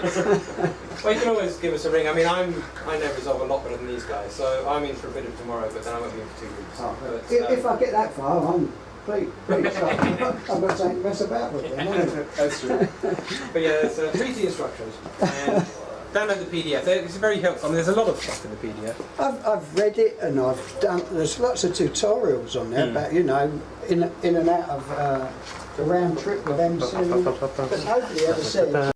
Resolve. Well, you can always give us a ring. I mean, I know Resolve a lot better than these guys, so I'm in for a bit of tomorrow, but then I won't be in for 2 weeks. If I get that far, Please. I've got something to mess about with them. That's true. But yeah, there's read the instructions and download the PDF. It's very helpful. I mean, there's a lot of stuff in the PDF. I've read it and I've done. There's lots of tutorials on there about, you know, in and out of the round trip with MC. But nobody ever said.